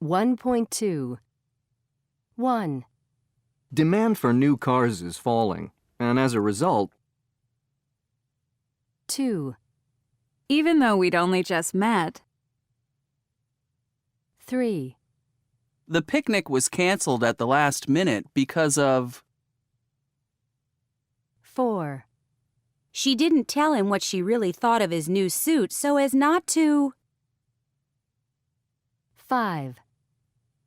1.2. 1, Demand for new cars is falling, and as a result, 2, Even though we'd only just met. 3, The picnic was canceled at the last minute because of... 4, She didn't tell him what she really thought of his new suit so as not to... 5,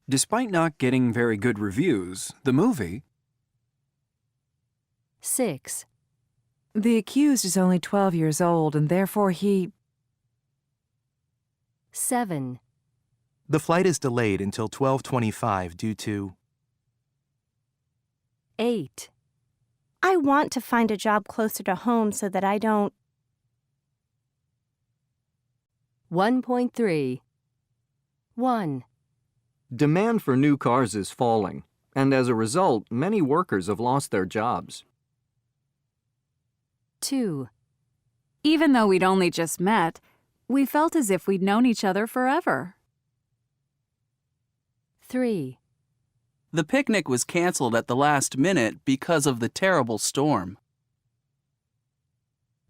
Despite not getting very good reviews, the movie... 6, The accused is only 12 years old, and therefore he... 7, The flight is delayed until 12:25 due to... 8, I want to find a job closer to home so that I don't... 1.3. 1, demand for new cars is falling, and as a result, many workers have lost their jobs. 2, Even though we'd only just met, we felt as if we'd known each other forever. 3, The picnic was canceled at the last minute because of the terrible storm.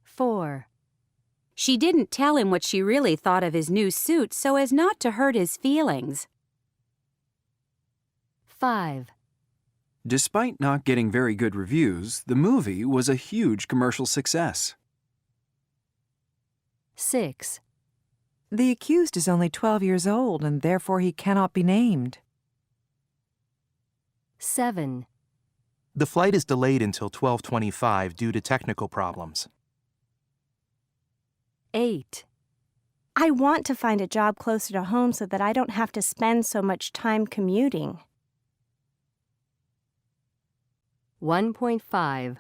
4, She didn't tell him what she really thought of his new suit so as not to hurt his feelings. 5, Despite not getting very good reviews, the movie was a huge commercial success. 6, The accused is only 12 years old, and therefore he cannot be named. 7, The flight is delayed until 12:25 due to technical problems. 8, I want to find a job closer to home so that I don't have to spend so much time commuting. 1.5.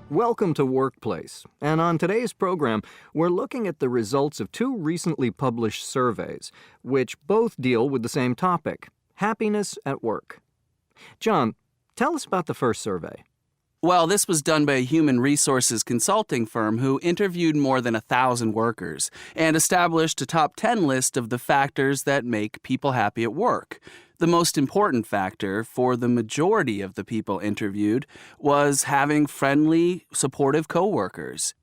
Welcome to Workplace, and on today's program, we're looking at the results of two recently published surveys, which both deal with the same topic, happiness at work. John, tell us about the first survey. Well, this was done by a human resources consulting firm who interviewed more than 1,000 workers and established a top 10 list of the factors that make people happy at work. The most important factor for the majority of the people interviewed was having friendly, supportive coworkers.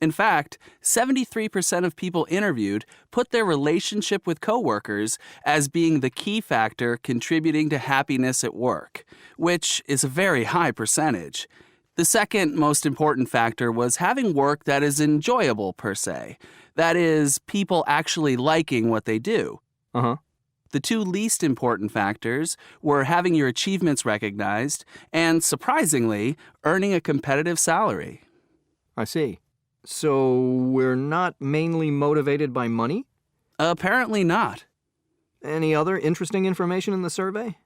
In fact, 73% of people interviewed put their relationship with coworkers as being the key factor contributing to happiness at work, which is a very high percentage. The second most important factor was having work that is enjoyable per se. That is, people actually liking what they do. The two least important factors were having your achievements recognized and, surprisingly, earning a competitive salary. I see. So we're not mainly motivated by money? Apparently not. Any other interesting information in the survey?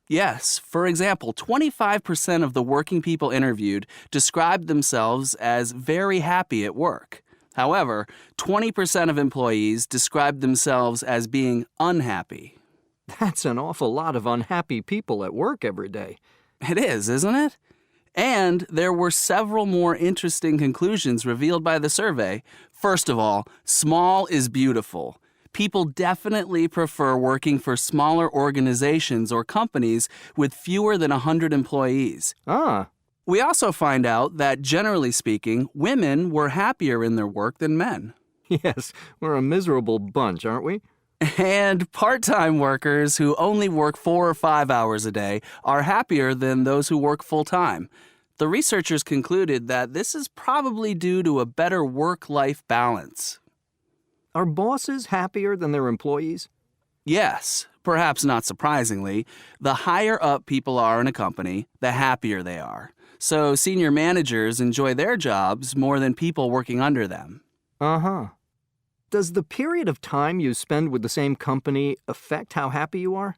Yes. For example, 25% of the working people interviewed described themselves as very happy at work. However, 20% of employees described themselves as being unhappy. That's an awful lot of unhappy people at work every day. It is, isn't it? And there were several more interesting conclusions revealed by the survey. First of all, small is beautiful. People definitely prefer working for smaller organizations or companies with fewer than 100 employees. We also find out that, generally speaking, women were happier in their work than men. Yes, we're a miserable bunch, aren't we? And part-time workers who only work 4 or 5 hours a day are happier than those who work full-time. The researchers concluded that this is probably due to a better work-life balance. Are bosses happier than their employees? Yes, perhaps not surprisingly. The higher up people are in a company, the happier they are. So senior managers enjoy their jobs more than people working under them. Does the period of time you spend with the same company affect how happy you are?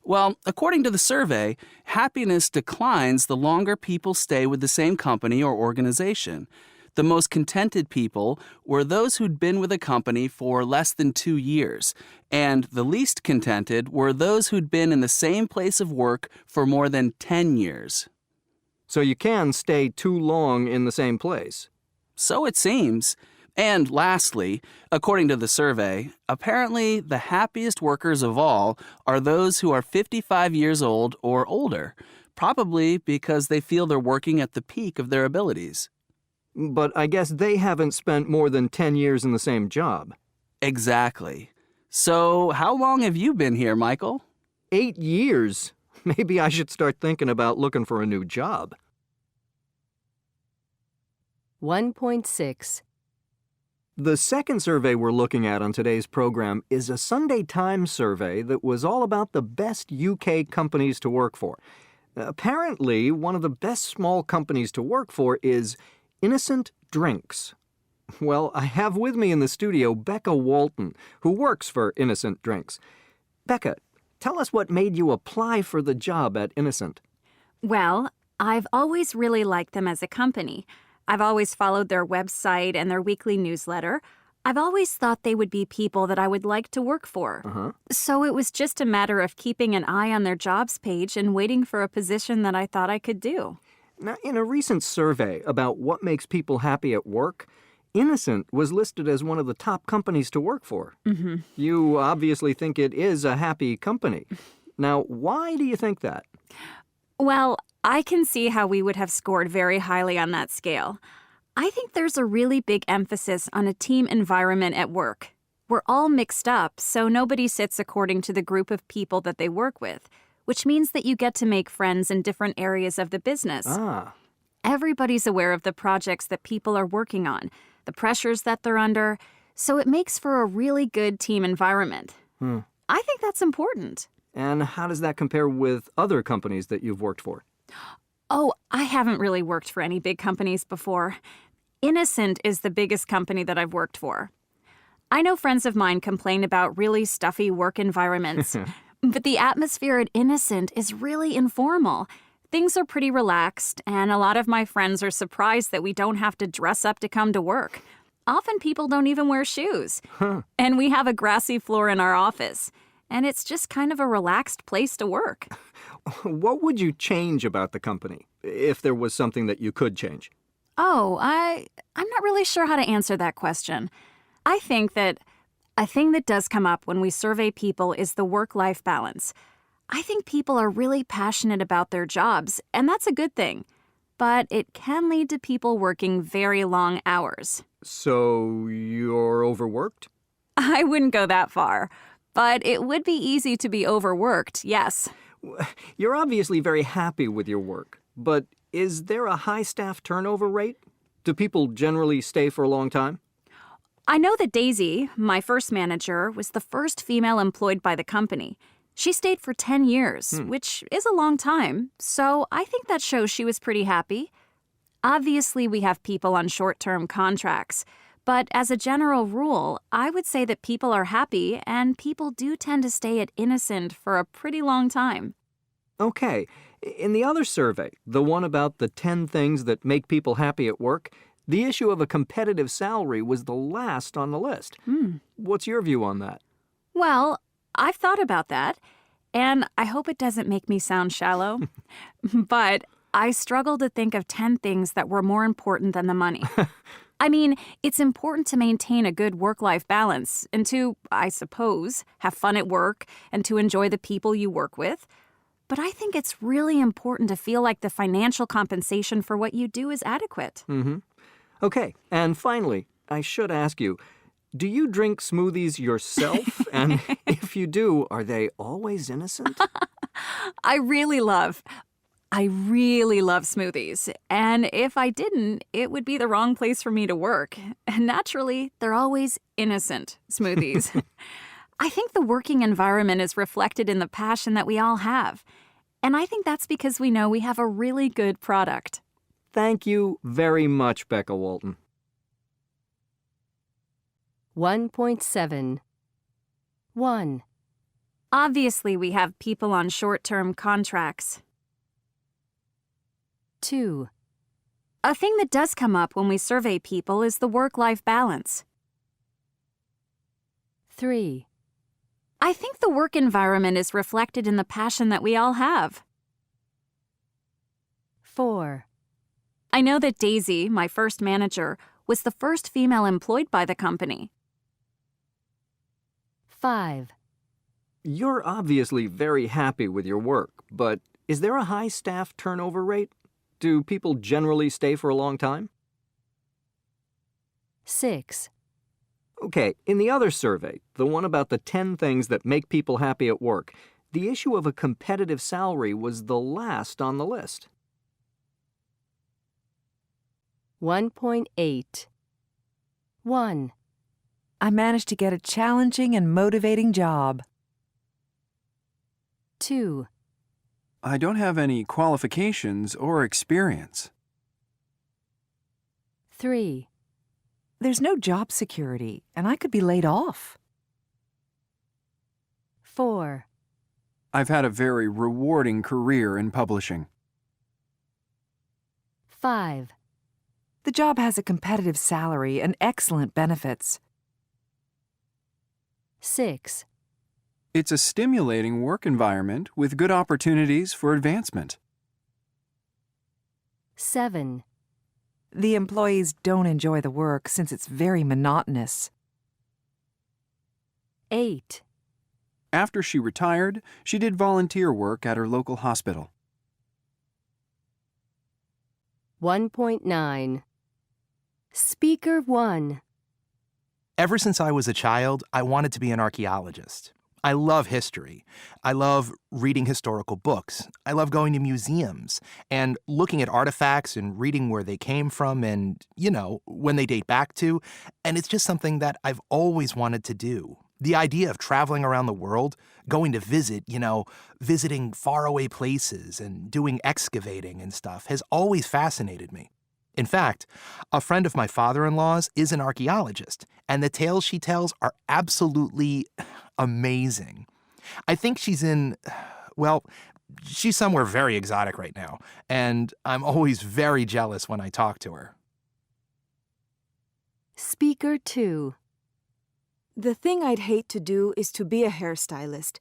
Well, according to the survey, happiness declines the longer people stay with the same company or organization. The most contented people were those who'd been with a company for less than 2 years, and the least contented were those who'd been in the same place of work for more than 10 years. So you can stay too long in the same place? So it seems. And lastly, according to the survey, apparently the happiest workers of all are those who are 55 years old or older, probably because they feel they're working at the peak of their abilities. But I guess they haven't spent more than 10 years in the same job. Exactly. So how long have you been here, Michael? 8 years. Maybe I should start thinking about looking for a new job. 1.6. The second survey we're looking at on today's program is a Sunday Times survey that was all about the best UK companies to work for. Apparently, one of the best small companies to work for is Innocent Drinks. Well, I have with me in the studio Becca Walton, who works for Innocent Drinks. Becca, tell us what made you apply for the job at Innocent. Well, I've always really liked them as a company. I've always followed their website and their weekly newsletter. I've always thought they would be people that I would like to work for. So it was just a matter of keeping an eye on their jobs page and waiting for a position that I thought I could do. Now, in a recent survey about what makes people happy at work, Innocent was listed as one of the top companies to work for. You obviously think it is a happy company. Now, why do you think that? Well, I can see how we would have scored very highly on that scale. I think there's a really big emphasis on a team environment at work. We're all mixed up, so nobody sits according to the group of people that they work with, which means that you get to make friends in different areas of the business. Everybody's aware of the projects that people are working on, the pressures that they're under, so it makes for a really good team environment. I think that's important. And how does that compare with other companies that you've worked for? Oh, I haven't really worked for any big companies before. Innocent is the biggest company that I've worked for. I know friends of mine complain about really stuffy work environments, but the atmosphere at Innocent is really informal. Things are pretty relaxed, and a lot of my friends are surprised that we don't have to dress up to come to work. Often people don't even wear shoes. And we have a grassy floor in our office, and it's just kind of a relaxed place to work. What would you change about the company, if there was something that you could change? Oh, I'm not really sure how to answer that question. I think that a thing that does come up when we survey people is the work-life balance. I think people are really passionate about their jobs, and that's a good thing. But it can lead to people working very long hours. So you're overworked? I wouldn't go that far, but it would be easy to be overworked, yes. You're obviously very happy with your work, but is there a high staff turnover rate? Do people generally stay for a long time? I know that Daisy, my first manager, was the first female employed by the company. She stayed for 10 years, which is a long time, so I think that shows she was pretty happy. Obviously, we have people on short-term contracts, but as a general rule, I would say that people are happy and people do tend to stay at Innocent for a pretty long time. Okay. In the other survey, the one about the 10 things that make people happy at work, the issue of a competitive salary was the last on the list. What's your view on that? Well, I've thought about that, and I hope it doesn't make me sound shallow, but I struggle to think of 10 things that were more important than the money. I mean, it's important to maintain a good work-life balance and to, I suppose, have fun at work and to enjoy the people you work with. But I think it's really important to feel like the financial compensation for what you do is adequate. Okay, and finally, I should ask you, do you drink smoothies yourself? And if you do, are they always innocent? I really love smoothies. And if I didn't, it would be the wrong place for me to work. And naturally, they're always innocent smoothies. I think the working environment is reflected in the passion that we all have. And I think that's because we know we have a really good product. Thank you very much, Becca Walton. 1.7. 1. Obviously, we have people on short-term contracts. 2. A thing that does come up when we survey people is the work-life balance. 3. I think the work environment is reflected in the passion that we all have. 4. I know that Daisy, my first manager, was the first female employed by the company. 5. You're obviously very happy with your work, but is there a high staff turnover rate? Do people generally stay for a long time? 6. Okay, in the other survey, the one about the 10 things that make people happy at work, the issue of a competitive salary was the last on the list. 1.8. 1. I managed to get a challenging and motivating job. 2. I don't have any qualifications or experience. 3. There's no job security, and I could be laid off. 4. I've had a very rewarding career in publishing. 5. The job has a competitive salary and excellent benefits. 6. It's a stimulating work environment with good opportunities for advancement. 7. The employees don't enjoy the work since it's very monotonous. 8. After she retired, she did volunteer work at her local hospital. 1.9. Speaker 1. Ever since I was a child, I wanted to be an archaeologist. I love history. I love reading historical books. I love going to museums and looking at artifacts and reading where they came from and, when they date back to. And it's just something that I've always wanted to do. The idea of traveling around the world, going to visit, visiting faraway places and doing excavating and stuff has always fascinated me. In fact, a friend of my father-in-law's is an archaeologist, and the tales she tells are absolutely amazing. I think she's she's somewhere very exotic right now, and I'm always very jealous when I talk to her. Speaker 2. The thing I'd hate to do is to be a hairstylist.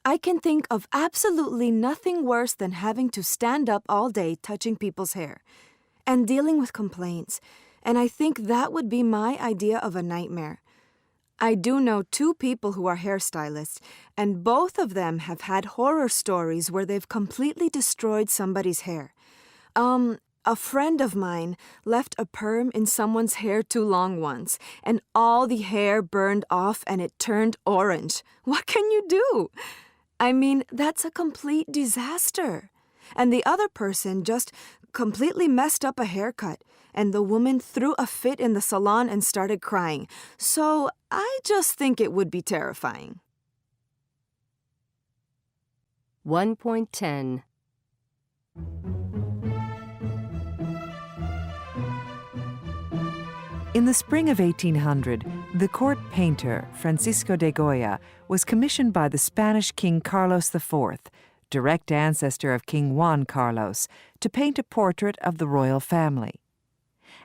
I can think of absolutely nothing worse than having to stand up all day touching people's hair and dealing with complaints, and I think that would be my idea of a nightmare. I do know 2 people who are hairstylists, and both of them have had horror stories where they've completely destroyed somebody's hair. A friend of mine left a perm in someone's hair too long once, and all the hair burned off and it turned orange. What can you do? I mean, that's a complete disaster. And the other person just completely messed up a haircut, and the woman threw a fit in the salon and started crying. So I just think it would be terrifying. 1.10. In the spring of 1800, the court painter Francisco de Goya was commissioned by the Spanish King Carlos IV, direct ancestor of King Juan Carlos, to paint a portrait of the royal family.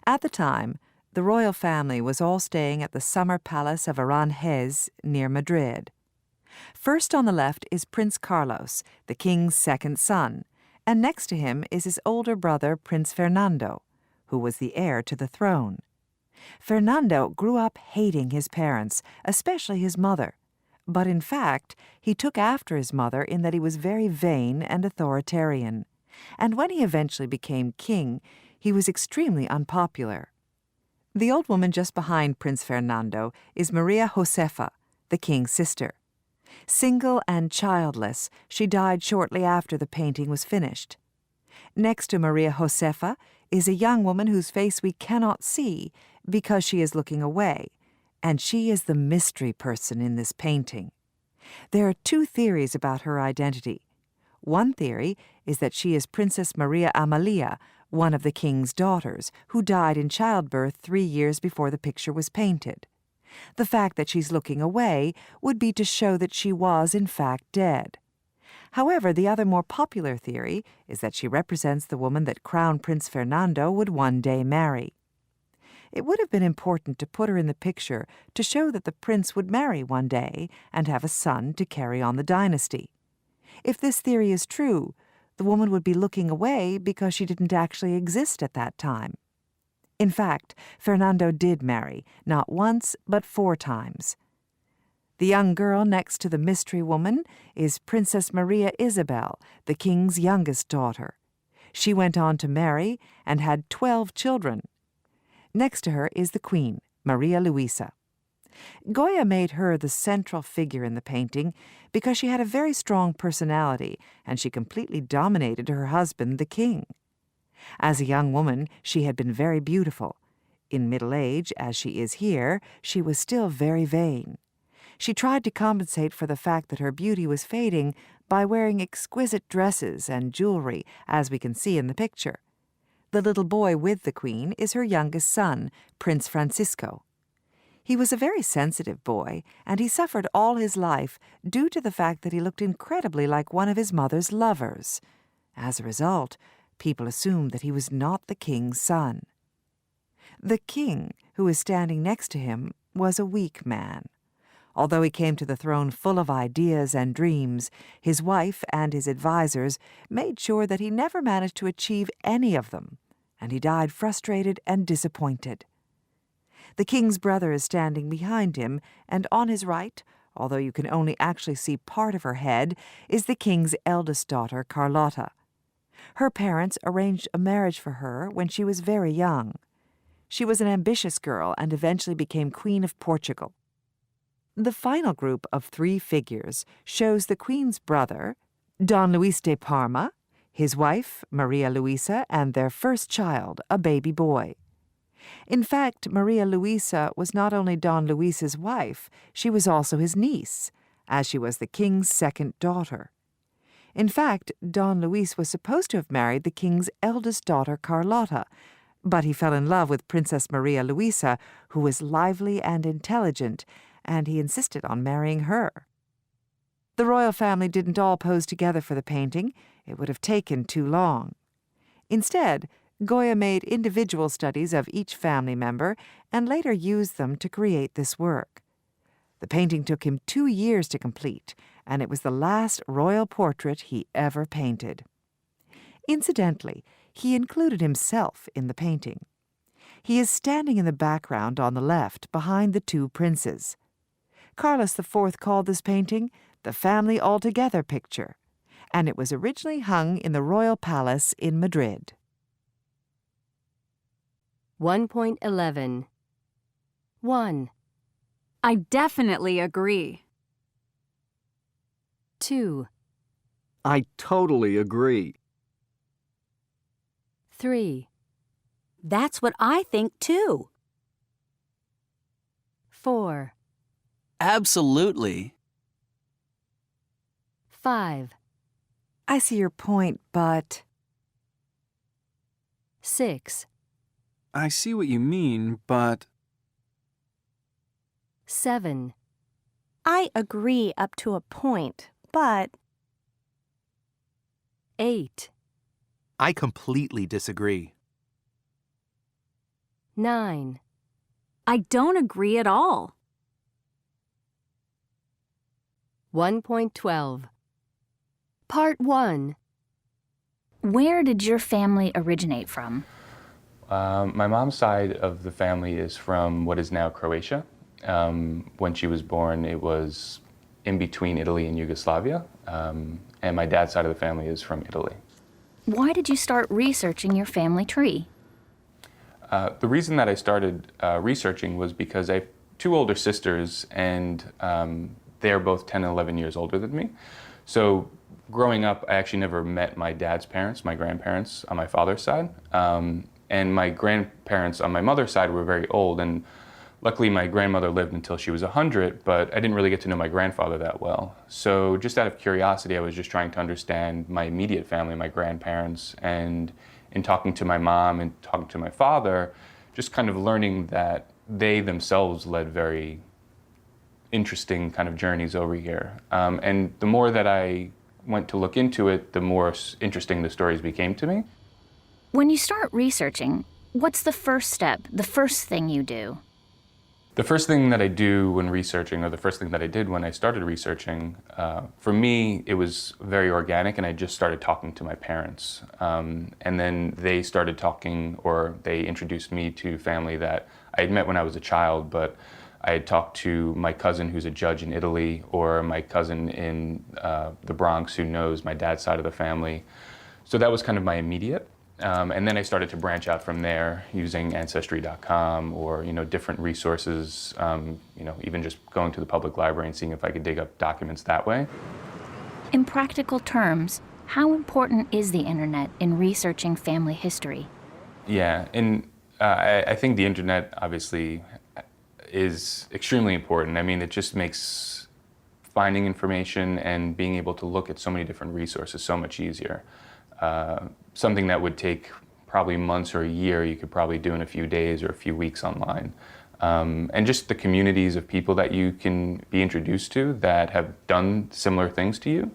At the time, the royal family was all staying at the summer palace of Aranjuez near Madrid. First on the left is Prince Carlos, the king's second son, and next to him is his older brother Prince Fernando, who was the heir to the throne. Fernando grew up hating his parents, especially his mother. But in fact, he took after his mother in that he was very vain and authoritarian. And when he eventually became king, he was extremely unpopular. The old woman just behind Prince Fernando is Maria Josefa, the king's sister. Single and childless, she died shortly after the painting was finished. Next to Maria Josefa is a young woman whose face we cannot see because she is looking away, and she is the mystery person in this painting. There are 2 theories about her identity. One theory is that she is Princess Maria Amalia, one of the king's daughters, who died in childbirth 3 years before the picture was painted. The fact that she's looking away would be to show that she was, in fact, dead. However, the other more popular theory is that she represents the woman that Crown Prince Fernando would one day marry. It would have been important to put her in the picture to show that the prince would marry one day and have a son to carry on the dynasty. If this theory is true, the woman would be looking away because she didn't actually exist at that time. In fact, Fernando did marry, not once, but 4 times. The young girl next to the mystery woman is Princess Maria Isabel, the king's youngest daughter. She went on to marry and had 12 children. Next to her is the queen, Maria Luisa. Goya made her the central figure in the painting because she had a very strong personality and she completely dominated her husband, the king. As a young woman, she had been very beautiful. In middle age, as she is here, she was still very vain. She tried to compensate for the fact that her beauty was fading by wearing exquisite dresses and jewelry, as we can see in the picture. The little boy with the queen is her youngest son, Prince Francisco. He was a very sensitive boy, and he suffered all his life due to the fact that he looked incredibly like one of his mother's lovers. As a result, people assumed that he was not the king's son. The king, who is standing next to him, was a weak man. Although he came to the throne full of ideas and dreams, his wife and his advisers made sure that he never managed to achieve any of them, and he died frustrated and disappointed. The king's brother is standing behind him, and on his right, although you can only actually see part of her head, is the king's eldest daughter, Carlotta. Her parents arranged a marriage for her when she was very young. She was an ambitious girl and eventually became Queen of Portugal. The final group of 3 figures shows the Queen's brother, Don Luis de Parma, his wife, Maria Luisa, and their first child, a baby boy. In fact, Maria Luisa was not only Don Luis's wife, she was also his niece, as she was the king's second daughter. In fact, Don Luis was supposed to have married the king's eldest daughter, Carlotta, but he fell in love with Princess Maria Luisa, who was lively and intelligent, and he insisted on marrying her. The royal family didn't all pose together for the painting. It would have taken too long. Instead, Goya made individual studies of each family member and later used them to create this work. The painting took him 2 years to complete, and it was the last royal portrait he ever painted. Incidentally, he included himself in the painting. He is standing in the background on the left behind the 2 princes. Carlos IV called this painting the Family Altogether picture, and it was originally hung in the Royal Palace in Madrid. 1.11. 1, I definitely agree. 2, I totally agree. 3, That's what I think, too. 4, Absolutely. 5, I see your point, but 6, I see what you mean, but 7, I agree up to a point, but 8, I completely disagree. 9, I don't agree at all. 1.12. Part 1. Where did your family originate from? My mom's side of the family is from what is now Croatia. When she was born, it was in between Italy and Yugoslavia. And my dad's side of the family is from Italy. Why did you start researching your family tree? The reason that I started researching was because I have 2 older sisters, and they're both 10 and 11 years older than me. So growing up, I actually never met my dad's parents, my grandparents on my father's side. And my grandparents on my mother's side were very old, and luckily my grandmother lived until she was 100, but I didn't really get to know my grandfather that well. So just out of curiosity, I was just trying to understand my immediate family, my grandparents, and in talking to my mom and talking to my father, just kind of learning that they themselves led very interesting kind of journeys over here. And the more that I went to look into it, the more interesting the stories became to me. When you start researching, what's the first step, the first thing you do? The first thing that I do when researching, or the first thing that I did when I started researching, for me, it was very organic, and I just started talking to my parents. And then they started talking, or they introduced me to family that I had met when I was a child, but I had talked to my cousin who's a judge in Italy, or my cousin in the Bronx who knows my dad's side of the family. So that was kind of my immediate. And then I started to branch out from there using Ancestry.com or, different resources, even just going to the public library and seeing if I could dig up documents that way. In practical terms, how important is the internet in researching family history? Yeah, and I think the internet obviously is extremely important. I mean, it just makes finding information and being able to look at so many different resources so much easier. Something that would take probably months or a year, you could probably do in a few days or a few weeks online. And just the communities of people that you can be introduced to that have done similar things to you,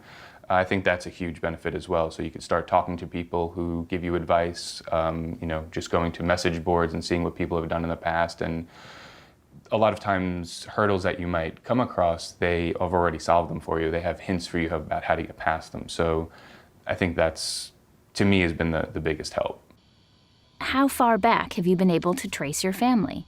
I think that's a huge benefit as well. So you can start talking to people who give you advice, just going to message boards and seeing what people have done in the past. And a lot of times, hurdles that you might come across, they have already solved them for you. They have hints for you about how to get past them. So I think that's, to me, has been the biggest help. How far back have you been able to trace your family?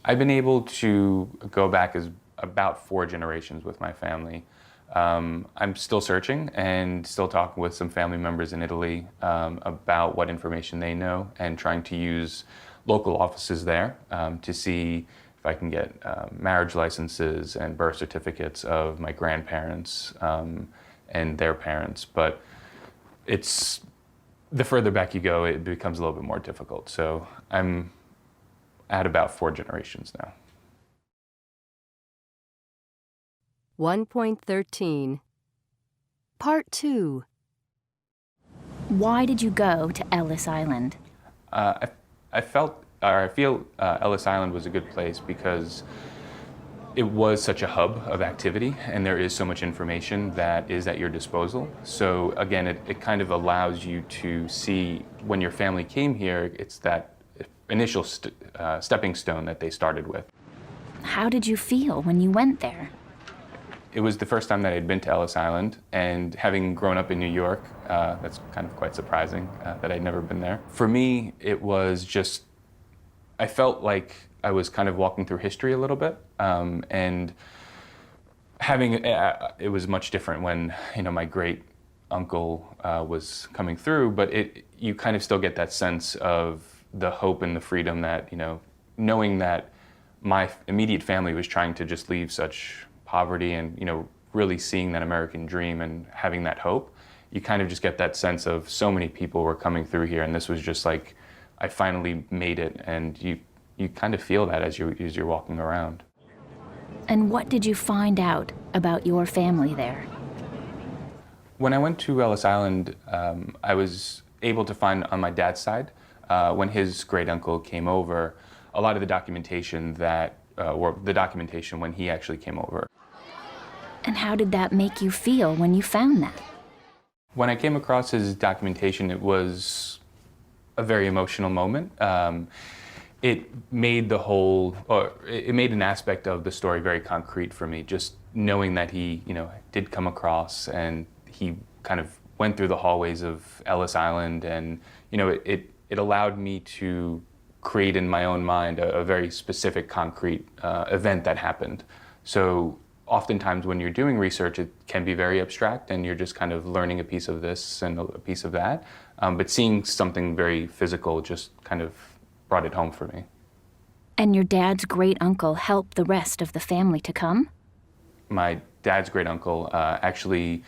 I've been able to go back as about 4 generations with my family. I'm still searching and still talking with some family members in Italy about what information they know and trying to use local offices there to see if I can get marriage licenses and birth certificates of my grandparents and their parents. But it's the further back you go, it becomes a little bit more difficult. So I'm at about 4 generations now. 1.13 Part 2. Why did you go to Ellis Island? I feel Ellis Island was a good place because it was such a hub of activity, and there is so much information that is at your disposal. So again, it kind of allows you to see when your family came here, it's that initial stepping stone that they started with. How did you feel when you went there? It was the first time that I'd been to Ellis Island, and having grown up in New York, that's kind of quite surprising that I'd never been there. For me, it was just, I felt like I was kind of walking through history a little bit, and having, it was much different when, my great uncle was coming through, but you kind of still get that sense of the hope and the freedom that, knowing that my immediate family was trying to just leave such poverty and, really seeing that American dream and having that hope, you kind of just get that sense of so many people were coming through here, and this was just like, I finally made it, and you kind of feel that as you're walking around. And what did you find out about your family there? When I went to Ellis Island, I was able to find on my dad's side, when his great uncle came over, a lot of the documentation when he actually came over. And how did that make you feel when you found that? When I came across his documentation, it was a very emotional moment. It made it made an aspect of the story very concrete for me, just knowing that he, did come across and he kind of went through the hallways of Ellis Island, and, it allowed me to create in my own mind a very specific, concrete event that happened. So oftentimes when you're doing research, it can be very abstract and you're just kind of learning a piece of this and a piece of that. But seeing something very physical just kind of brought it home for me. And your dad's great uncle helped the rest of the family to come? My dad's great uncle actually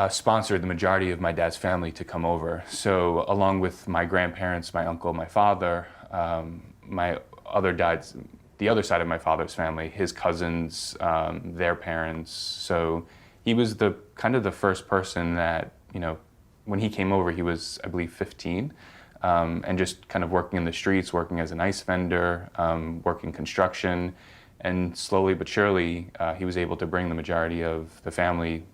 sponsored the majority of my dad's family to come over. So along with my grandparents, my uncle, my father, the other side of my father's family, his cousins, their parents. So he was the first person that, when he came over, he was, I believe, 15, and just kind of working in the streets, working as an ice vendor, working construction, and slowly but surely, he was able to bring the majority of the family,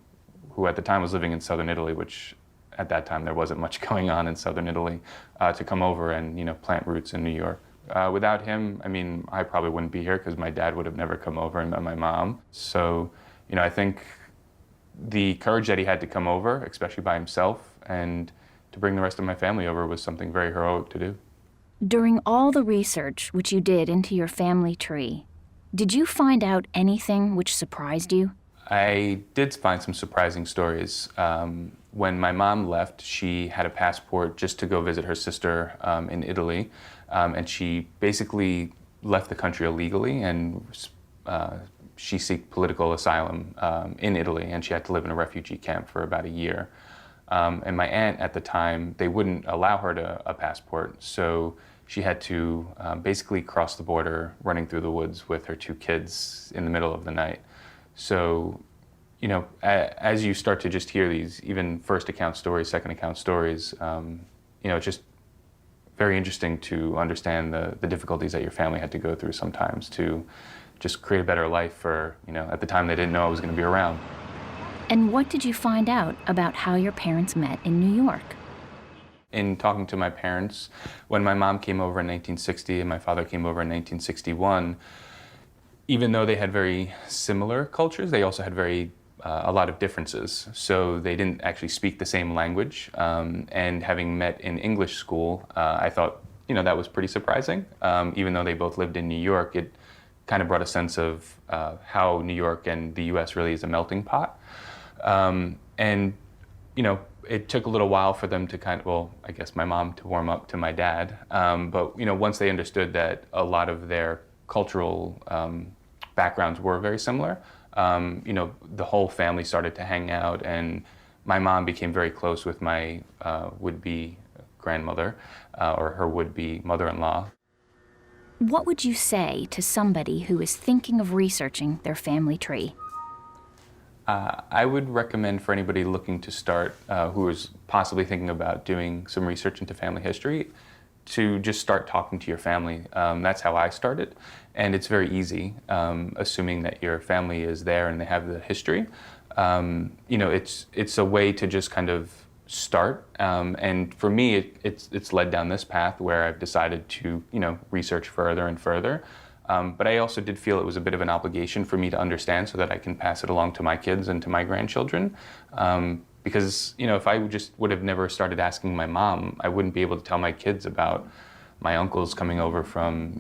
who at the time was living in southern Italy, which at that time there wasn't much going on in southern Italy, to come over and, plant roots in New York. Without him, I mean, I probably wouldn't be here because my dad would have never come over and met my mom. So, I think the courage that he had to come over, especially by himself, and to bring the rest of my family over was something very heroic to do. During all the research which you did into your family tree, did you find out anything which surprised you? I did find some surprising stories. When my mom left, she had a passport just to go visit her sister in Italy, and she basically left the country illegally, and she sought political asylum in Italy, and she had to live in a refugee camp for about a year. And my aunt at the time, they wouldn't allow her a passport, so she had to basically cross the border, running through the woods with her 2 kids in the middle of the night. So, as you start to just hear these, even first account stories, second account stories, it's just very interesting to understand the difficulties that your family had to go through sometimes to just create a better life for, at the time they didn't know I was going to be around. And what did you find out about how your parents met in New York? In talking to my parents, when my mom came over in 1960 and my father came over in 1961, even though they had very similar cultures, they also had a lot of differences. So they didn't actually speak the same language. And having met in English school, I thought, that was pretty surprising. Even though they both lived in New York, it kind of brought a sense of how New York and the US really is a melting pot. And, it took a little while for them to I guess my mom to warm up to my dad. But, once they understood that a lot of their cultural backgrounds were very similar, the whole family started to hang out, and my mom became very close with my would-be grandmother, or her would-be mother-in-law. What would you say to somebody who is thinking of researching their family tree? I would recommend for anybody looking to start, who is possibly thinking about doing some research into family history, to just start talking to your family. That's how I started, and it's very easy, assuming that your family is there and they have the history. It's a way to just kind of start, and for me, it's led down this path where I've decided to, research further and further. But I also did feel it was a bit of an obligation for me to understand so that I can pass it along to my kids and to my grandchildren. Because, if I would have never started asking my mom, I wouldn't be able to tell my kids about my uncles coming over from,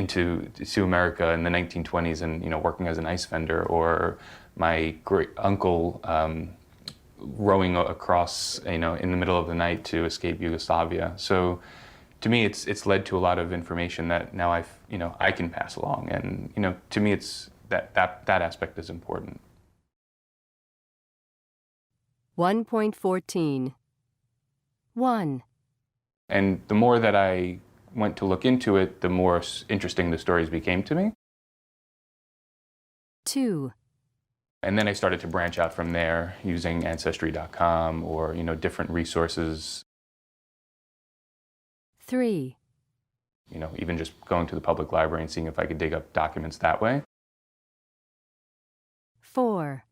to America in the 1920s and, working as an ice vendor, or my great uncle rowing across, in the middle of the night to escape Yugoslavia. So to me, it's led to a lot of information that now I can pass along. And, to me, it's that aspect is important. 1.14. 1. And the more that I went to look into it, the more interesting the stories became to me. 2. And then I started to branch out from there using Ancestry.com or, different resources. 3. Even just going to the public library and seeing if I could dig up documents that way. 4.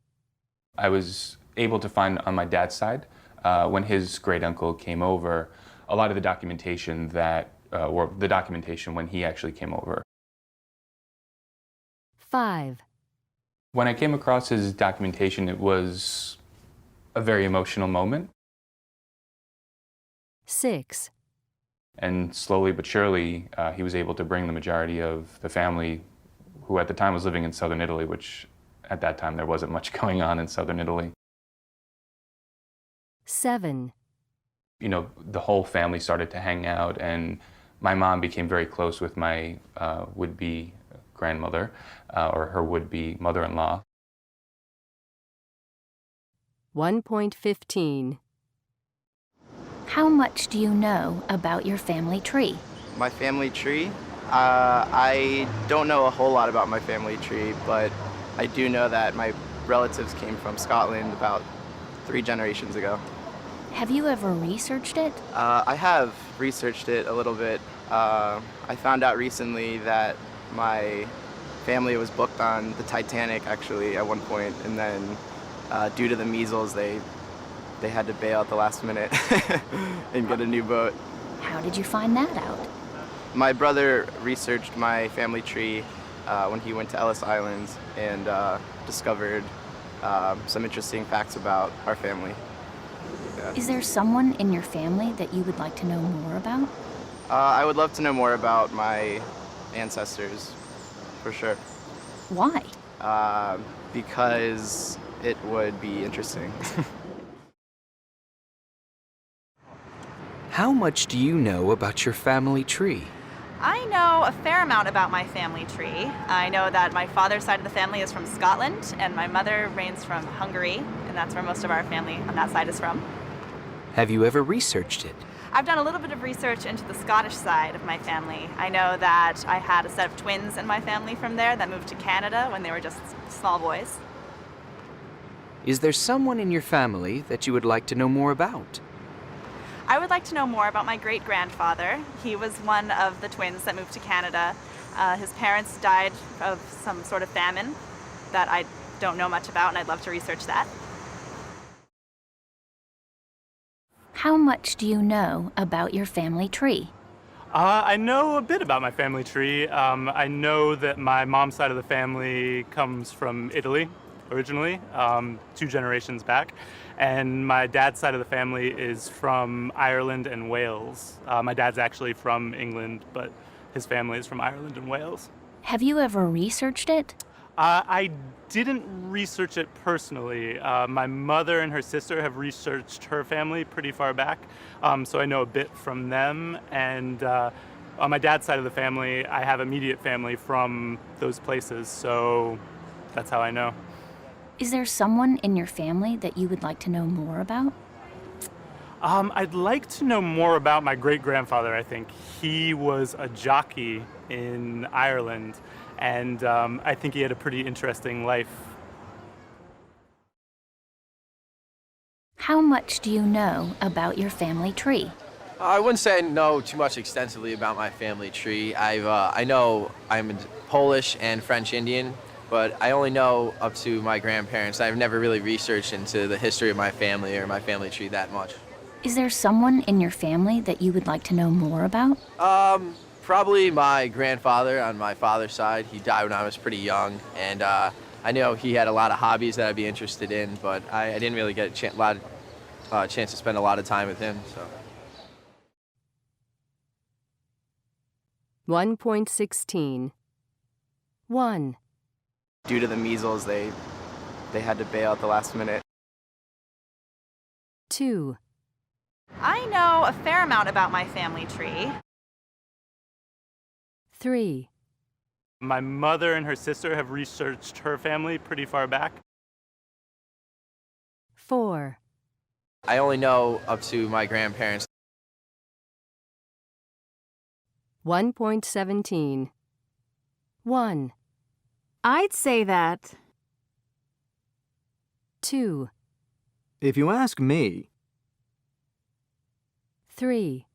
I was able to find on my dad's side, when his great uncle came over, a lot of the documentation or the documentation when he actually came over. 5. When I came across his documentation, it was a very emotional moment. 6. And slowly but surely, he was able to bring the majority of the family, who at the time was living in southern Italy, which at that time there wasn't much going on in southern Italy. 7. The whole family started to hang out, and my mom became very close with my would-be grandmother, or her would-be mother-in-law. 1.15. How much do you know about your family tree? My family tree? I don't know a whole lot about my family tree, but I do know that my relatives came from Scotland about 3 generations ago. Have you ever researched it? I have researched it a little bit. I found out recently that my family was booked on the Titanic, actually, at one point, and then due to the measles, they had to bail at the last minute and get a new boat. How did you find that out? My brother researched my family tree when he went to Ellis Island and discovered some interesting facts about our family. Yeah. Is there someone in your family that you would like to know more about? I would love to know more about my ancestors, for sure. Why? Because it would be interesting. How much do you know about your family tree? I know a fair amount about my family tree. I know that my father's side of the family is from Scotland, and my mother reigns from Hungary, and that's where most of our family on that side is from. Have you ever researched it? I've done a little bit of research into the Scottish side of my family. I know that I had a set of twins in my family from there that moved to Canada when they were just small boys. Is there someone in your family that you would like to know more about? I would like to know more about my great-grandfather. He was one of the twins that moved to Canada. His parents died of some sort of famine that I don't know much about, and I'd love to research that. How much do you know about your family tree? I know a bit about my family tree. I know that my mom's side of the family comes from Italy originally, 2 generations back. And my dad's side of the family is from Ireland and Wales. My dad's actually from England, but his family is from Ireland and Wales. Have you ever researched it? I didn't research it personally. My mother and her sister have researched her family pretty far back, so I know a bit from them. And on my dad's side of the family, I have immediate family from those places, so that's how I know. Is there someone in your family that you would like to know more about? I'd like to know more about my great-grandfather, I think. He was a jockey in Ireland, and I think he had a pretty interesting life. How much do you know about your family tree? I wouldn't say I know too much extensively about my family tree. I know I'm Polish and French Indian, but I only know up to my grandparents. I've never really researched into the history of my family or my family tree that much. Is there someone in your family that you would like to know more about? Probably my grandfather on my father's side. He died when I was pretty young, and I know he had a lot of hobbies that I'd be interested in, but I didn't really get a chance to spend a lot of time with him. So. 1.16 1. Due to the measles, they had to bail at the last minute. 2. I know a fair amount about my family tree. 3. My mother and her sister have researched her family pretty far back. 4. I only know up to my grandparents. 1.17 1. I'd say that. 2. If you ask me, 3.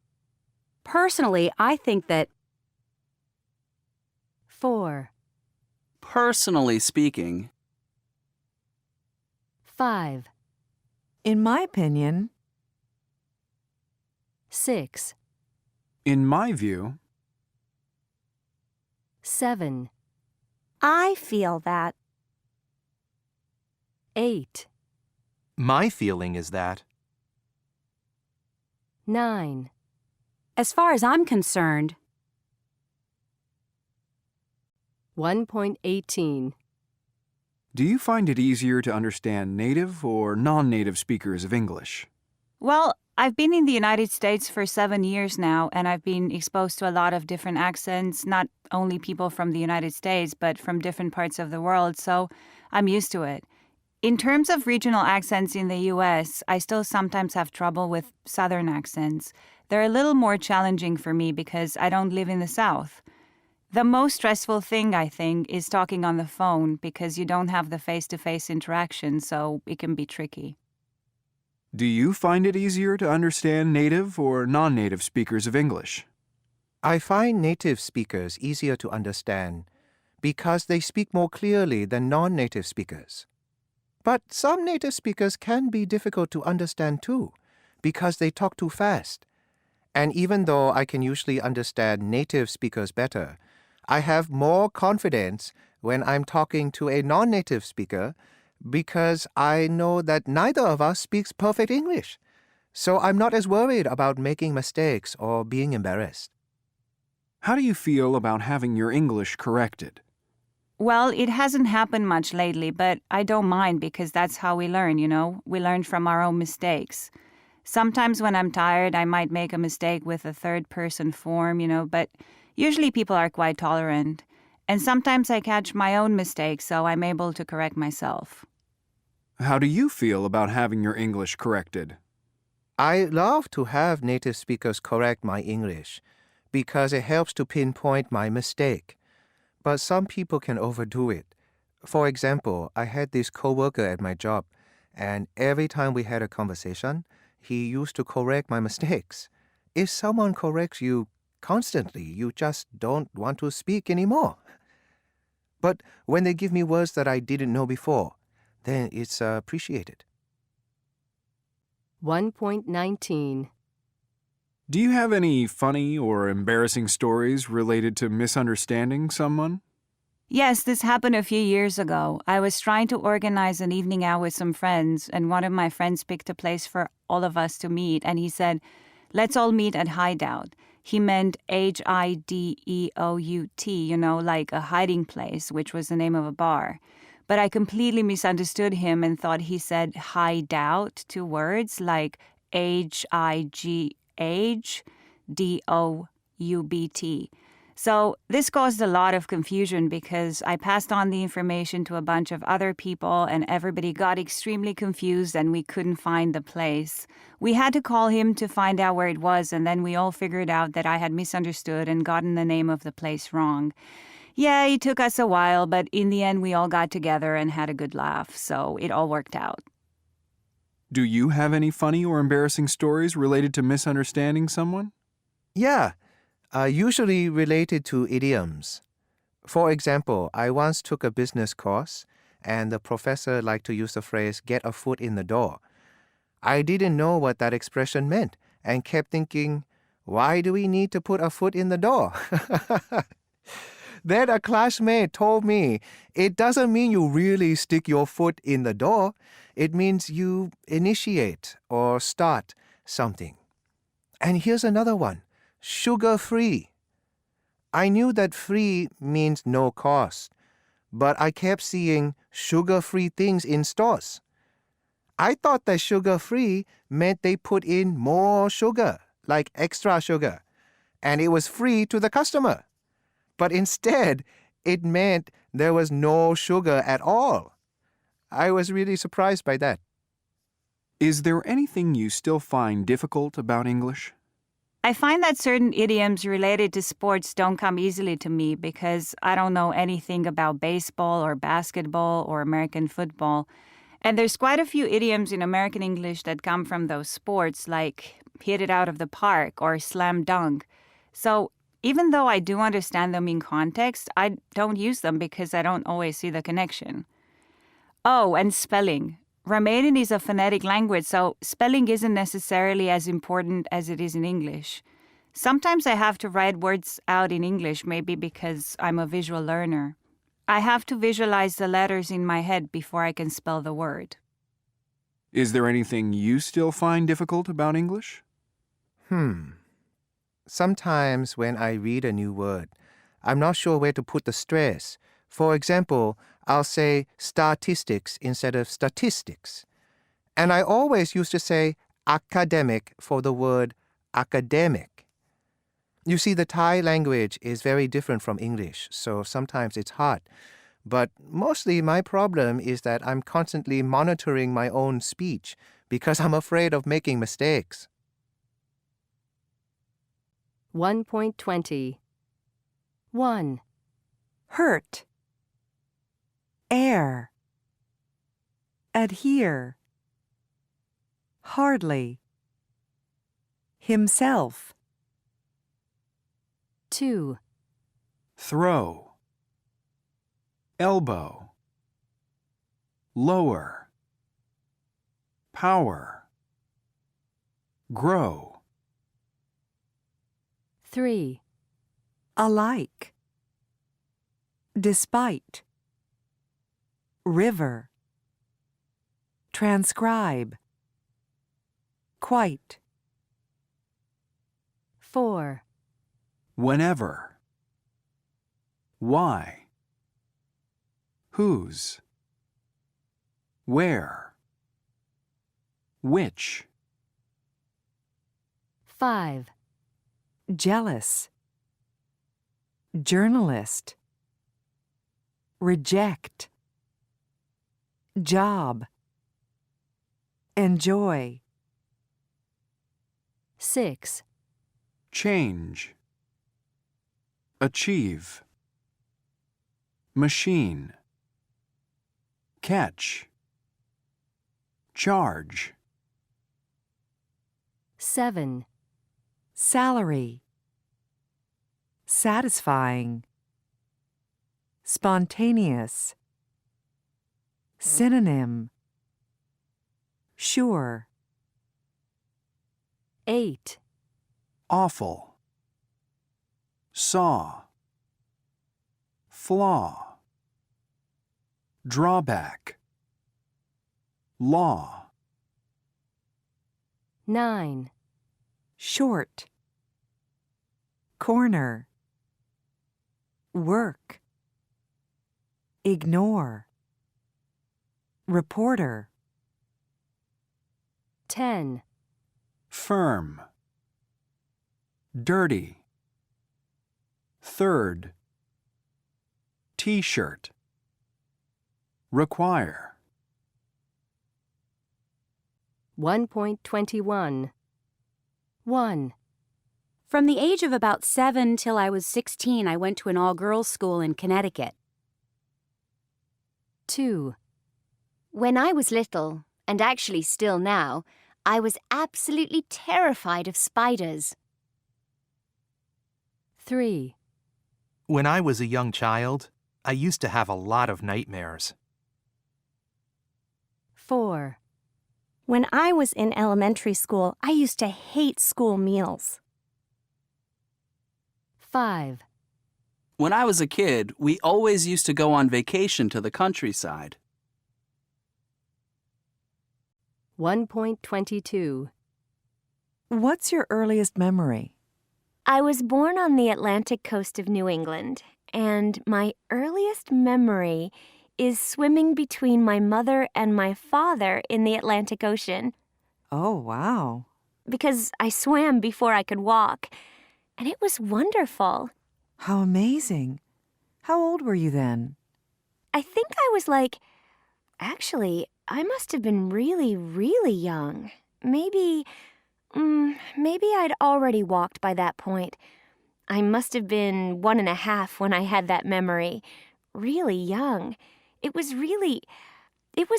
Personally, I think that 4. Personally speaking. 5. In my opinion, 6. In my view, 7. I feel that. 8. My feeling is that. 9. as far as I'm concerned, 1.18 do you find it easier to understand native or non-native speakers of English? Well, I've been in the United States for 7 years now, and I've been exposed to a lot of different accents, not only people from the United States, but from different parts of the world, so I'm used to it. In terms of regional accents in the U.S., I still sometimes have trouble with Southern accents. They're a little more challenging for me because I don't live in the South. The most stressful thing, I think, is talking on the phone because you don't have the face-to-face interaction, so it can be tricky. Do you find it easier to understand native or non-native speakers of English? I find native speakers easier to understand because they speak more clearly than non-native speakers. But some native speakers can be difficult to understand too because they talk too fast. And even though I can usually understand native speakers better, I have more confidence when I'm talking to a non-native speaker because I know that neither of us speaks perfect English. So I'm not as worried about making mistakes or being embarrassed. How do you feel about having your English corrected? Well, it hasn't happened much lately, but I don't mind because that's how we learn, you know? We learn from our own mistakes. Sometimes when I'm tired, I might make a mistake with a third-person form, you know, but usually people are quite tolerant. And sometimes I catch my own mistakes, so I'm able to correct myself. How do you feel about having your English corrected? I love to have native speakers correct my English because it helps to pinpoint my mistake. But some people can overdo it. For example, I had this coworker at my job, and every time we had a conversation, he used to correct my mistakes. If someone corrects you constantly, you just don't want to speak anymore. But when they give me words that I didn't know before, then it's appreciated. 1.19. Do you have any funny or embarrassing stories related to misunderstanding someone? Yes, this happened a few years ago. I was trying to organize an evening out with some friends, and one of my friends picked a place for all of us to meet, and he said, "Let's all meet at Hideout." He meant Hideout, you know, like a hiding place, which was the name of a bar. But I completely misunderstood him and thought he said hideout, 2 words, like HIGHDOUBT. So this caused a lot of confusion because I passed on the information to a bunch of other people and everybody got extremely confused and we couldn't find the place. We had to call him to find out where it was, and then we all figured out that I had misunderstood and gotten the name of the place wrong. Yeah, it took us a while, but in the end we all got together and had a good laugh, so it all worked out. Do you have any funny or embarrassing stories related to misunderstanding someone? Yeah, usually related to idioms. For example, I once took a business course, and the professor liked to use the phrase, "get a foot in the door." I didn't know what that expression meant, and kept thinking, why do we need to put a foot in the door? Then a classmate told me, it doesn't mean you really stick your foot in the door. It means you initiate or start something. And here's another one, sugar-free. I knew that free means no cost, but I kept seeing sugar-free things in stores. I thought that sugar-free meant they put in more sugar, like extra sugar, and it was free to the customer. But instead, it meant there was no sugar at all. I was really surprised by that. Is there anything you still find difficult about English? I find that certain idioms related to sports don't come easily to me because I don't know anything about baseball or basketball or American football. And there's quite a few idioms in American English that come from those sports, like hit it out of the park or slam dunk. So even though I do understand them in context, I don't use them because I don't always see the connection. Oh, and spelling. Romanian is a phonetic language, so spelling isn't necessarily as important as it is in English. Sometimes I have to write words out in English, maybe because I'm a visual learner. I have to visualize the letters in my head before I can spell the word. Is there anything you still find difficult about English? Sometimes when I read a new word, I'm not sure where to put the stress. For example, I'll say statistics instead of statistics. And I always used to say academic for the word academic. You see, the Thai language is very different from English, so sometimes it's hard. But mostly my problem is that I'm constantly monitoring my own speech because I'm afraid of making mistakes. 1.20. 1. Hurt. Air. Adhere. Hardly. Himself. 2. Throw. Elbow. Lower. Power. Grow. 3. Alike. Despite. River. Transcribe. Quite. 4. Whenever. Why. Whose. Where. Which. 5. Jealous. Journalist. Reject. Job. Enjoy. 6. Change. Achieve. Machine. Catch. Charge. 7. Salary. Satisfying. Spontaneous. Synonym. Sure. 8. Awful. Saw. Flaw. Drawback. Law. 9. Short. Corner. Work. Ignore. Reporter. 10. Firm. Dirty. Third. T-shirt. Require. 1.21. 1. From the age of about 7 till I was 16, I went to an all-girls school in Connecticut. 2. When I was little, and actually still now, I was absolutely terrified of spiders. 3. When I was a young child, I used to have a lot of nightmares. 4. When I was in elementary school, I used to hate school meals. 5. When I was a kid, we always used to go on vacation to the countryside. 1.22. What's your earliest memory? I was born on the Atlantic coast of New England, and my earliest memory is swimming between my mother and my father in the Atlantic Ocean. Oh, wow. Because I swam before I could walk, and it was wonderful. How amazing. How old were you then? I think actually, I must have been really, really young. Maybe I'd already walked by that point. I must have been 1.5 when I had that memory. Really young. It was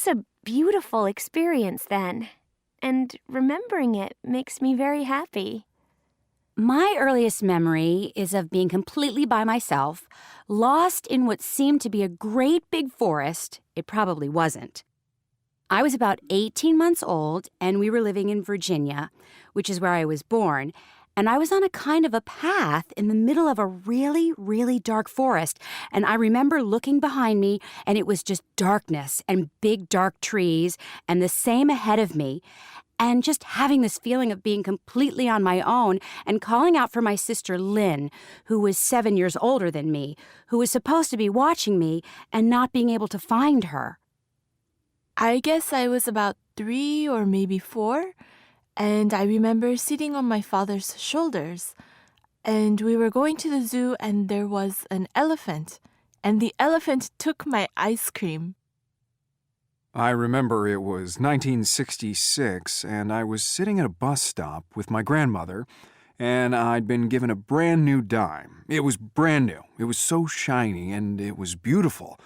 a beautiful experience then. And remembering it makes me very happy. My earliest memory is of being completely by myself, lost in what seemed to be a great big forest. It probably wasn't. I was about 18 months old, and we were living in Virginia, which is where I was born, and I was on a kind of a path in the middle of a really, really dark forest, and I remember looking behind me, and it was just darkness and big dark trees, and the same ahead of me, and just having this feeling of being completely on my own and calling out for my sister Lynn, who was 7 years older than me, who was supposed to be watching me and not being able to find her. I guess I was about 3 or maybe 4, and I remember sitting on my father's shoulders, and we were going to the zoo, and there was an elephant, and the elephant took my ice cream. I remember it was 1966, and I was sitting at a bus stop with my grandmother, and I'd been given a brand new dime. It was brand new. It was so shiny, and it was beautiful.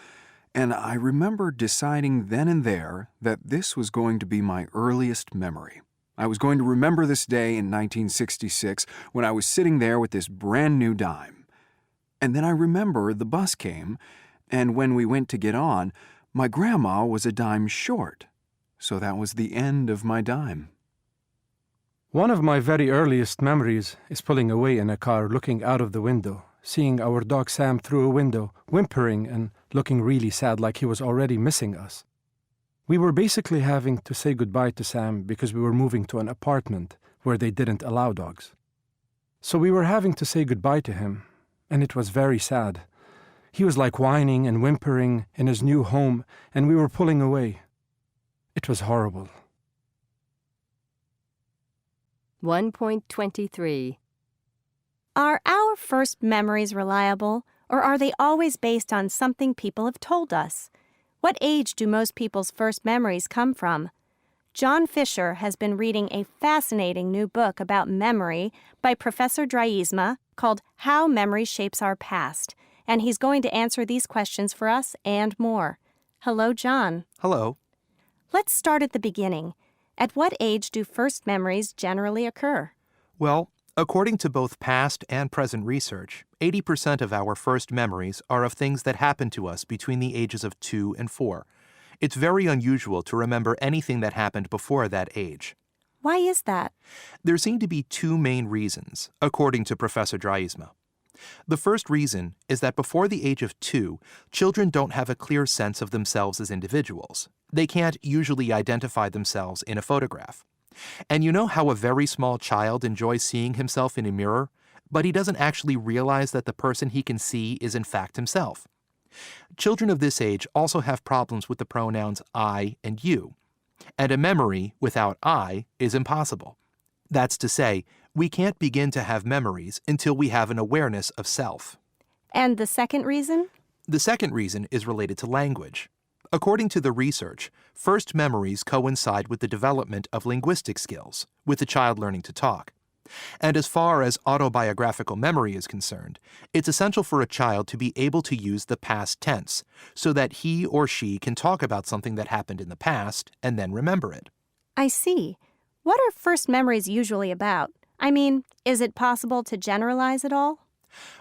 And I remember deciding then and there that this was going to be my earliest memory. I was going to remember this day in 1966 when I was sitting there with this brand new dime. And then I remember the bus came, and when we went to get on, my grandma was a dime short. So that was the end of my dime. One of my very earliest memories is pulling away in a car, looking out of the window, seeing our dog Sam through a window, whimpering and looking really sad, like he was already missing us. We were basically having to say goodbye to Sam because we were moving to an apartment where they didn't allow dogs. So we were having to say goodbye to him, and it was very sad. He was like whining and whimpering in his new home, and we were pulling away. It was horrible. 1.23. Are our first memories reliable, or are they always based on something people have told us? What age do most people's first memories come from? John Fisher has been reading a fascinating new book about memory by Professor Draaisma called How Memory Shapes Our Past, and he's going to answer these questions for us and more. Hello, John. Hello. Let's start at the beginning. At what age do first memories generally occur? Well, according to both past and present research, 80% of our first memories are of things that happened to us between the ages of 2 and 4. It's very unusual to remember anything that happened before that age. Why is that? There seem to be two main reasons, according to Professor Draaisma. The first reason is that before the age of 2, children don't have a clear sense of themselves as individuals. They can't usually identify themselves in a photograph. And you know how a very small child enjoys seeing himself in a mirror, but he doesn't actually realize that the person he can see is in fact himself. Children of this age also have problems with the pronouns I and you, and a memory without I is impossible. That's to say, we can't begin to have memories until we have an awareness of self. And the second reason? The second reason is related to language. According to the research, first memories coincide with the development of linguistic skills, with the child learning to talk. And as far as autobiographical memory is concerned, it's essential for a child to be able to use the past tense so that he or she can talk about something that happened in the past and then remember it. I see. What are first memories usually about? I mean, is it possible to generalize at all?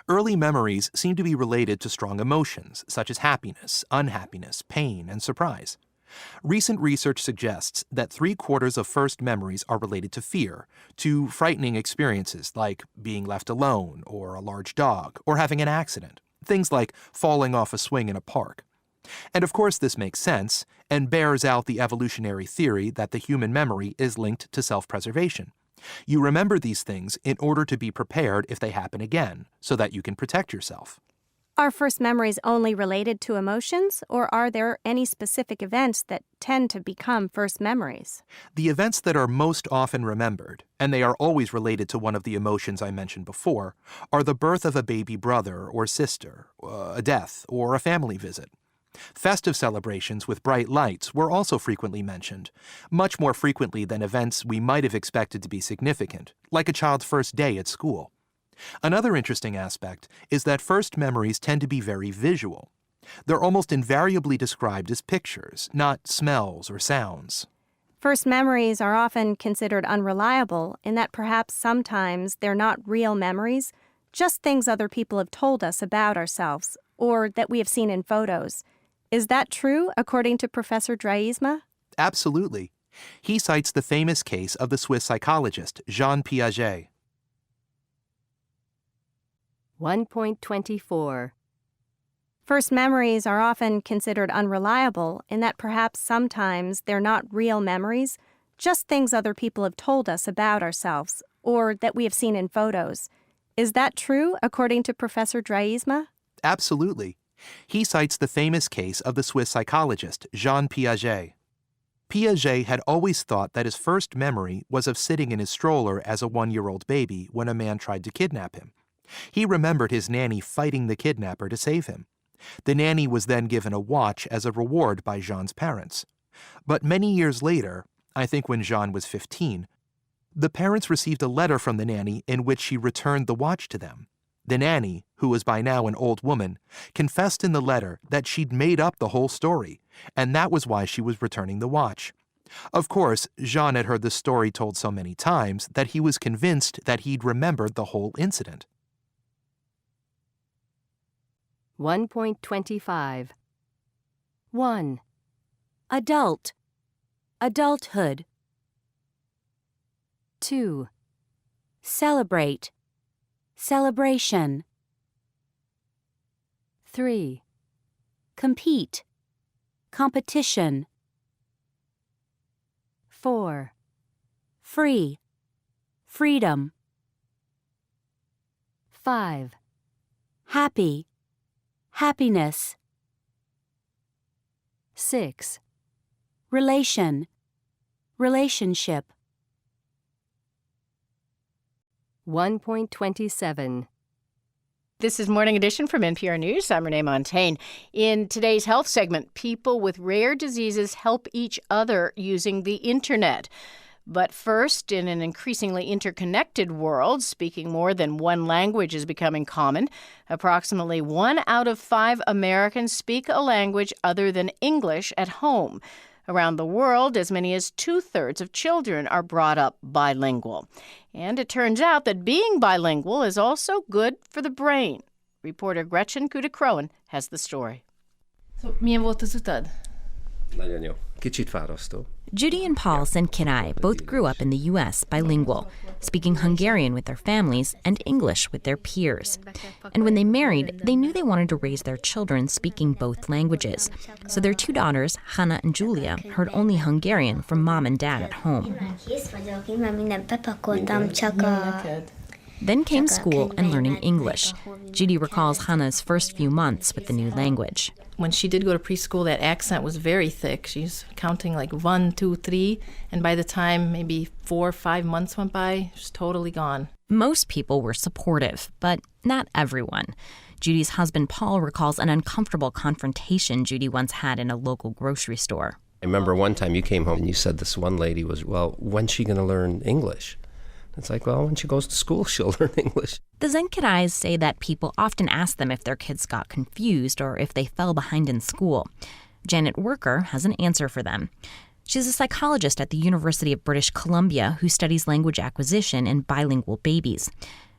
Early memories seem to be related to strong emotions, such as happiness, unhappiness, pain, and surprise. Recent research suggests that 3/4 of first memories are related to fear, to frightening experiences like being left alone, or a large dog, or having an accident, things like falling off a swing in a park. And of course this makes sense, and bears out the evolutionary theory that the human memory is linked to self-preservation. You remember these things in order to be prepared if they happen again, so that you can protect yourself. Are first memories only related to emotions, or are there any specific events that tend to become first memories? The events that are most often remembered, and they are always related to one of the emotions I mentioned before, are the birth of a baby brother or sister, a death, or a family visit. Festive celebrations with bright lights were also frequently mentioned, much more frequently than events we might have expected to be significant, like a child's first day at school. Another interesting aspect is that first memories tend to be very visual. They're almost invariably described as pictures, not smells or sounds. First memories are often considered unreliable in that perhaps sometimes they're not real memories, just things other people have told us about ourselves, or that we have seen in photos. Is that true, according to Professor Draaisma? Absolutely. He cites the famous case of the Swiss psychologist Jean Piaget. 1.24. First memories are often considered unreliable in that perhaps sometimes they're not real memories, just things other people have told us about ourselves, or that we have seen in photos. Is that true, according to Professor Draaisma? Absolutely. He cites the famous case of the Swiss psychologist Jean Piaget. Piaget had always thought that his first memory was of sitting in his stroller as a 1-year-old baby when a man tried to kidnap him. He remembered his nanny fighting the kidnapper to save him. The nanny was then given a watch as a reward by Jean's parents. But many years later, I think when Jean was 15, the parents received a letter from the nanny in which she returned the watch to them. The nanny, who was by now an old woman, confessed in the letter that she'd made up the whole story, and that was why she was returning the watch. Of course, Jean had heard the story told so many times that he was convinced that he'd remembered the whole incident. 1.25. 1. Adult. Adulthood. 2, Celebrate. Celebration. 3, Compete. Competition. 4, Free. Freedom. 5, Happy. Happiness. 6, Relation. Relationship. 1.27. This is Morning Edition from NPR News. I'm Renee Montaigne. In today's health segment, people with rare diseases help each other using the internet. But first, in an increasingly interconnected world, speaking more than one language is becoming common. Approximately 1 out of 5 Americans speak a language other than English at home. Around the world, as many as 2/3 of children are brought up bilingual. And it turns out that being bilingual is also good for the brain. Reporter Gretchen Kuda-Crowan has the story. Milyen volt az utad? Nagyon jó. Kicsit fárasztó. Judy and Paul Senkinai both grew up in the U.S. bilingual, speaking Hungarian with their families and English with their peers. And when they married, they knew they wanted to raise their children speaking both languages. So their 2 daughters, Hannah and Julia, heard only Hungarian from mom and dad at home. Then came school and learning English. Judy recalls Hannah's first few months with the new language. When she did go to preschool, that accent was very thick. She's counting like 1, 2, 3, and by the time maybe 4 or 5 months went by, she was totally gone. Most people were supportive, but not everyone. Judy's husband Paul recalls an uncomfortable confrontation Judy once had in a local grocery store. I remember one time you came home and you said this one lady was, well, when's she going to learn English? It's like, well, when she goes to school, she'll learn English. The Zenkirais say that people often ask them if their kids got confused or if they fell behind in school. Janet Worker has an answer for them. She's a psychologist at the University of British Columbia who studies language acquisition in bilingual babies.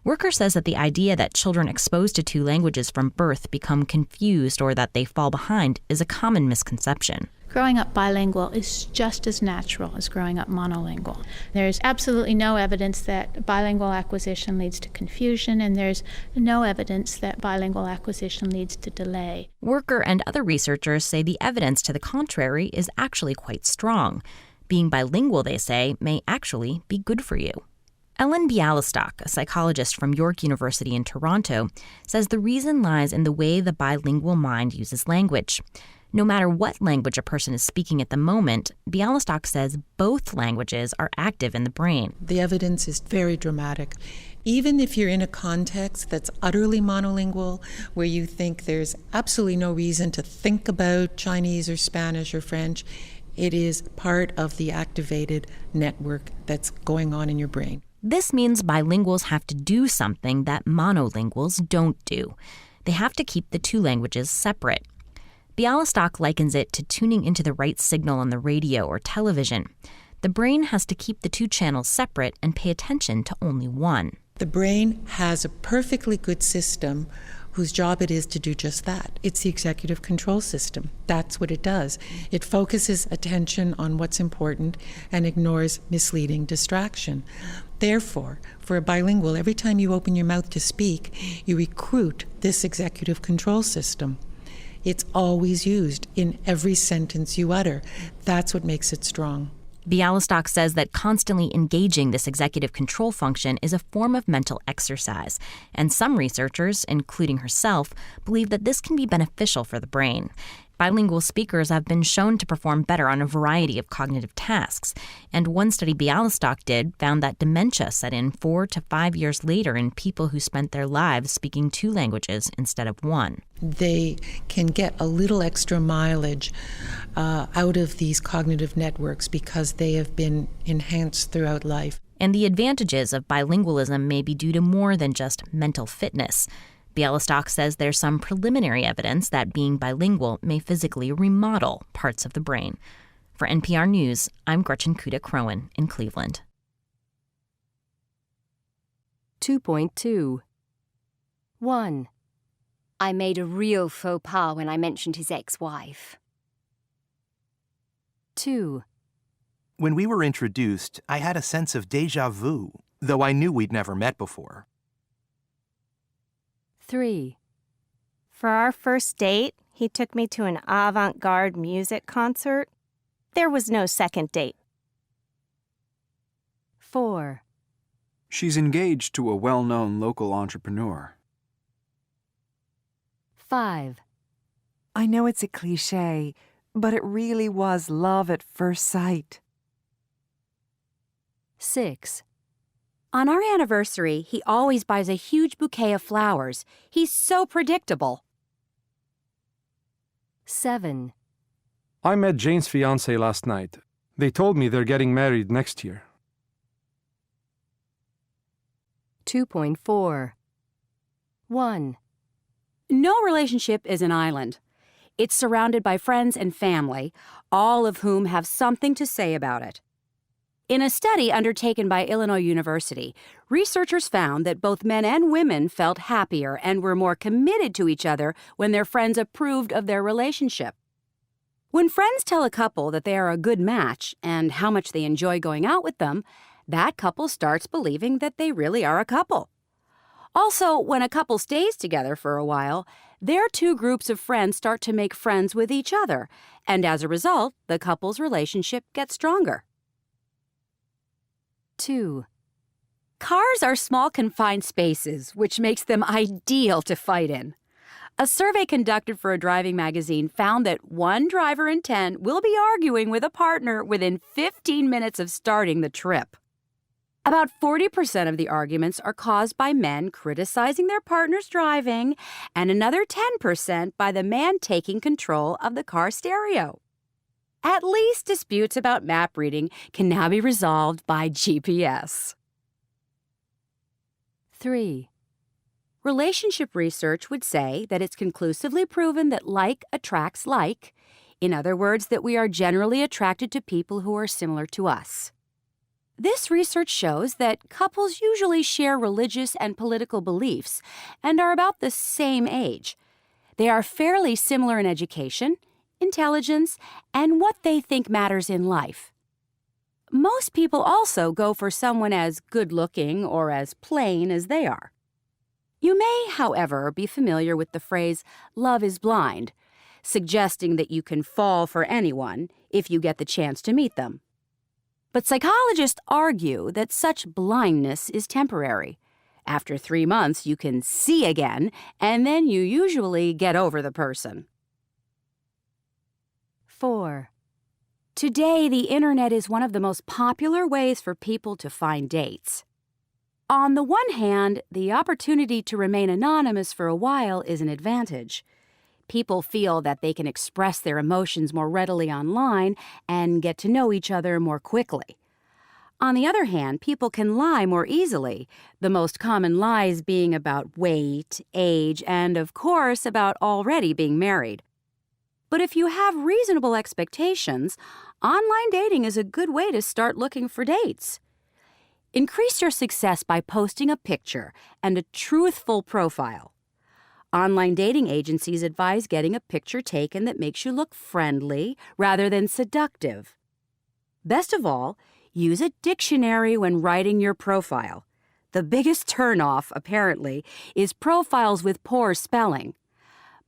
Worker says that the idea that children exposed to 2 languages from birth become confused or that they fall behind is a common misconception. Growing up bilingual is just as natural as growing up monolingual. There's absolutely no evidence that bilingual acquisition leads to confusion, and there's no evidence that bilingual acquisition leads to delay. Worker and other researchers say the evidence to the contrary is actually quite strong. Being bilingual, they say, may actually be good for you. Ellen Bialystok, a psychologist from York University in Toronto, says the reason lies in the way the bilingual mind uses language. No matter what language a person is speaking at the moment, Bialystok says both languages are active in the brain. The evidence is very dramatic. Even if you're in a context that's utterly monolingual, where you think there's absolutely no reason to think about Chinese or Spanish or French, it is part of the activated network that's going on in your brain. This means bilinguals have to do something that monolinguals don't do. They have to keep the 2 languages separate. Bialystok likens it to tuning into the right signal on the radio or television. The brain has to keep the 2 channels separate and pay attention to only one. The brain has a perfectly good system whose job it is to do just that. It's the executive control system. That's what it does. It focuses attention on what's important and ignores misleading distraction. Therefore, for a bilingual, every time you open your mouth to speak, you recruit this executive control system. It's always used in every sentence you utter. That's what makes it strong. Bialystok says that constantly engaging this executive control function is a form of mental exercise, and some researchers, including herself, believe that this can be beneficial for the brain. Bilingual speakers have been shown to perform better on a variety of cognitive tasks, and one study Bialystok did found that dementia set in 4 to 5 years later in people who spent their lives speaking 2 languages instead of 1. They can get a little extra mileage out of these cognitive networks because they have been enhanced throughout life. And the advantages of bilingualism may be due to more than just mental fitness. Bialystok says there's some preliminary evidence that being bilingual may physically remodel parts of the brain. For NPR News, I'm Gretchen Kuda-Crowan in Cleveland. 2.2. 1. I made a real faux pas when I mentioned his ex-wife. 2. When we were introduced, I had a sense of déjà vu, though I knew we'd never met before. 3. For our first date, he took me to an avant-garde music concert. There was no second date. 4. She's engaged to a well-known local entrepreneur. 5. I know it's a cliché, but it really was love at first sight. 6. On our anniversary, he always buys a huge bouquet of flowers. He's so predictable. 7. I met Jane's fiancé last night. They told me they're getting married next year. 2.4. 1. No relationship is an island. It's surrounded by friends and family, all of whom have something to say about it. In a study undertaken by Illinois University, researchers found that both men and women felt happier and were more committed to each other when their friends approved of their relationship. When friends tell a couple that they are a good match and how much they enjoy going out with them, that couple starts believing that they really are a couple. Also, when a couple stays together for a while, their two groups of friends start to make friends with each other, and as a result, the couple's relationship gets stronger. 2. Cars are small confined spaces, which makes them ideal to fight in. A survey conducted for a driving magazine found that 1 driver in 10 will be arguing with a partner within 15 minutes of starting the trip. About 40% of the arguments are caused by men criticizing their partner's driving, and another 10% by the man taking control of the car stereo. At least disputes about map reading can now be resolved by GPS. 3. Relationship research would say that it's conclusively proven that like attracts like. In other words, that we are generally attracted to people who are similar to us. This research shows that couples usually share religious and political beliefs and are about the same age. They are fairly similar in education, intelligence, and what they think matters in life. Most people also go for someone as good-looking or as plain as they are. You may, however, be familiar with the phrase, "love is blind," suggesting that you can fall for anyone if you get the chance to meet them. But psychologists argue that such blindness is temporary. After 3 months, you can see again, and then you usually get over the person. 4. Today, the internet is one of the most popular ways for people to find dates. On the one hand, the opportunity to remain anonymous for a while is an advantage. People feel that they can express their emotions more readily online and get to know each other more quickly. On the other hand, people can lie more easily, the most common lies being about weight, age, and of course about already being married. But if you have reasonable expectations, online dating is a good way to start looking for dates. Increase your success by posting a picture and a truthful profile. Online dating agencies advise getting a picture taken that makes you look friendly rather than seductive. Best of all, use a dictionary when writing your profile. The biggest turnoff, apparently, is profiles with poor spelling.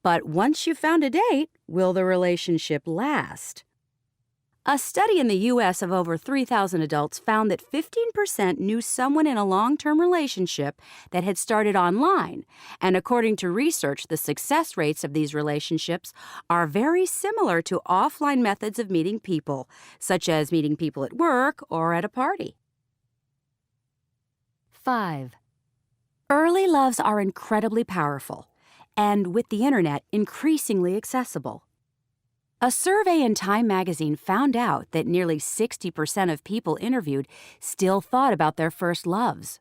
But once you've found a date, will the relationship last? A study in the U.S. of over 3,000 adults found that 15% knew someone in a long-term relationship that had started online, and according to research, the success rates of these relationships are very similar to offline methods of meeting people, such as meeting people at work or at a party. 5. Early loves are incredibly powerful, and with the internet, increasingly accessible. A survey in Time magazine found out that nearly 60% of people interviewed still thought about their first loves.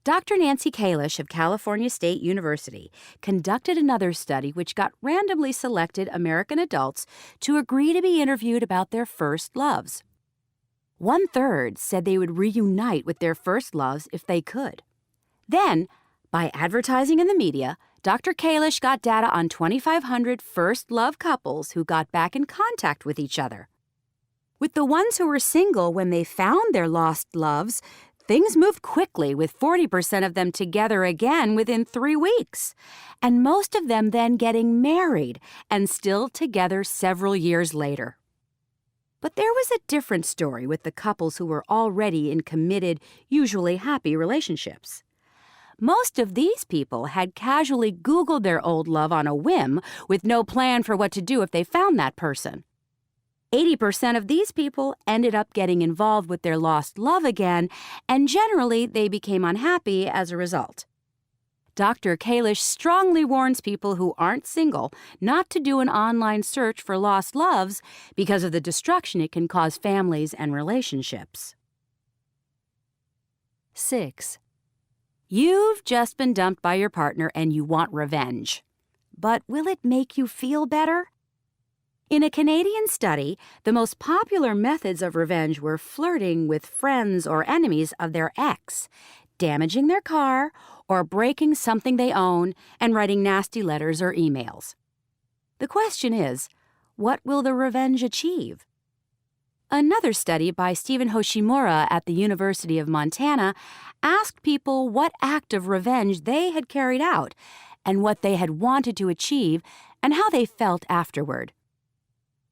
Dr. Nancy Kalish of California State University conducted another study which got randomly selected American adults to agree to be interviewed about their first loves. 1/3 said they would reunite with their first loves if they could. Then, by advertising in the media, Dr. Kalish got data on 2,500 first love couples who got back in contact with each other. With the ones who were single when they found their lost loves, things moved quickly, with 40% of them together again within 3 weeks, and most of them then getting married and still together several years later. But there was a different story with the couples who were already in committed, usually happy relationships. Most of these people had casually Googled their old love on a whim with no plan for what to do if they found that person. 80% of these people ended up getting involved with their lost love again, and generally they became unhappy as a result. Dr. Kalish strongly warns people who aren't single not to do an online search for lost loves because of the destruction it can cause families and relationships. 6. You've just been dumped by your partner and you want revenge. But will it make you feel better? In a Canadian study, the most popular methods of revenge were flirting with friends or enemies of their ex, damaging their car, or breaking something they own and writing nasty letters or emails. The question is, what will the revenge achieve? Another study by Stephen Hoshimura at the University of Montana asked people what act of revenge they had carried out and what they had wanted to achieve and how they felt afterward.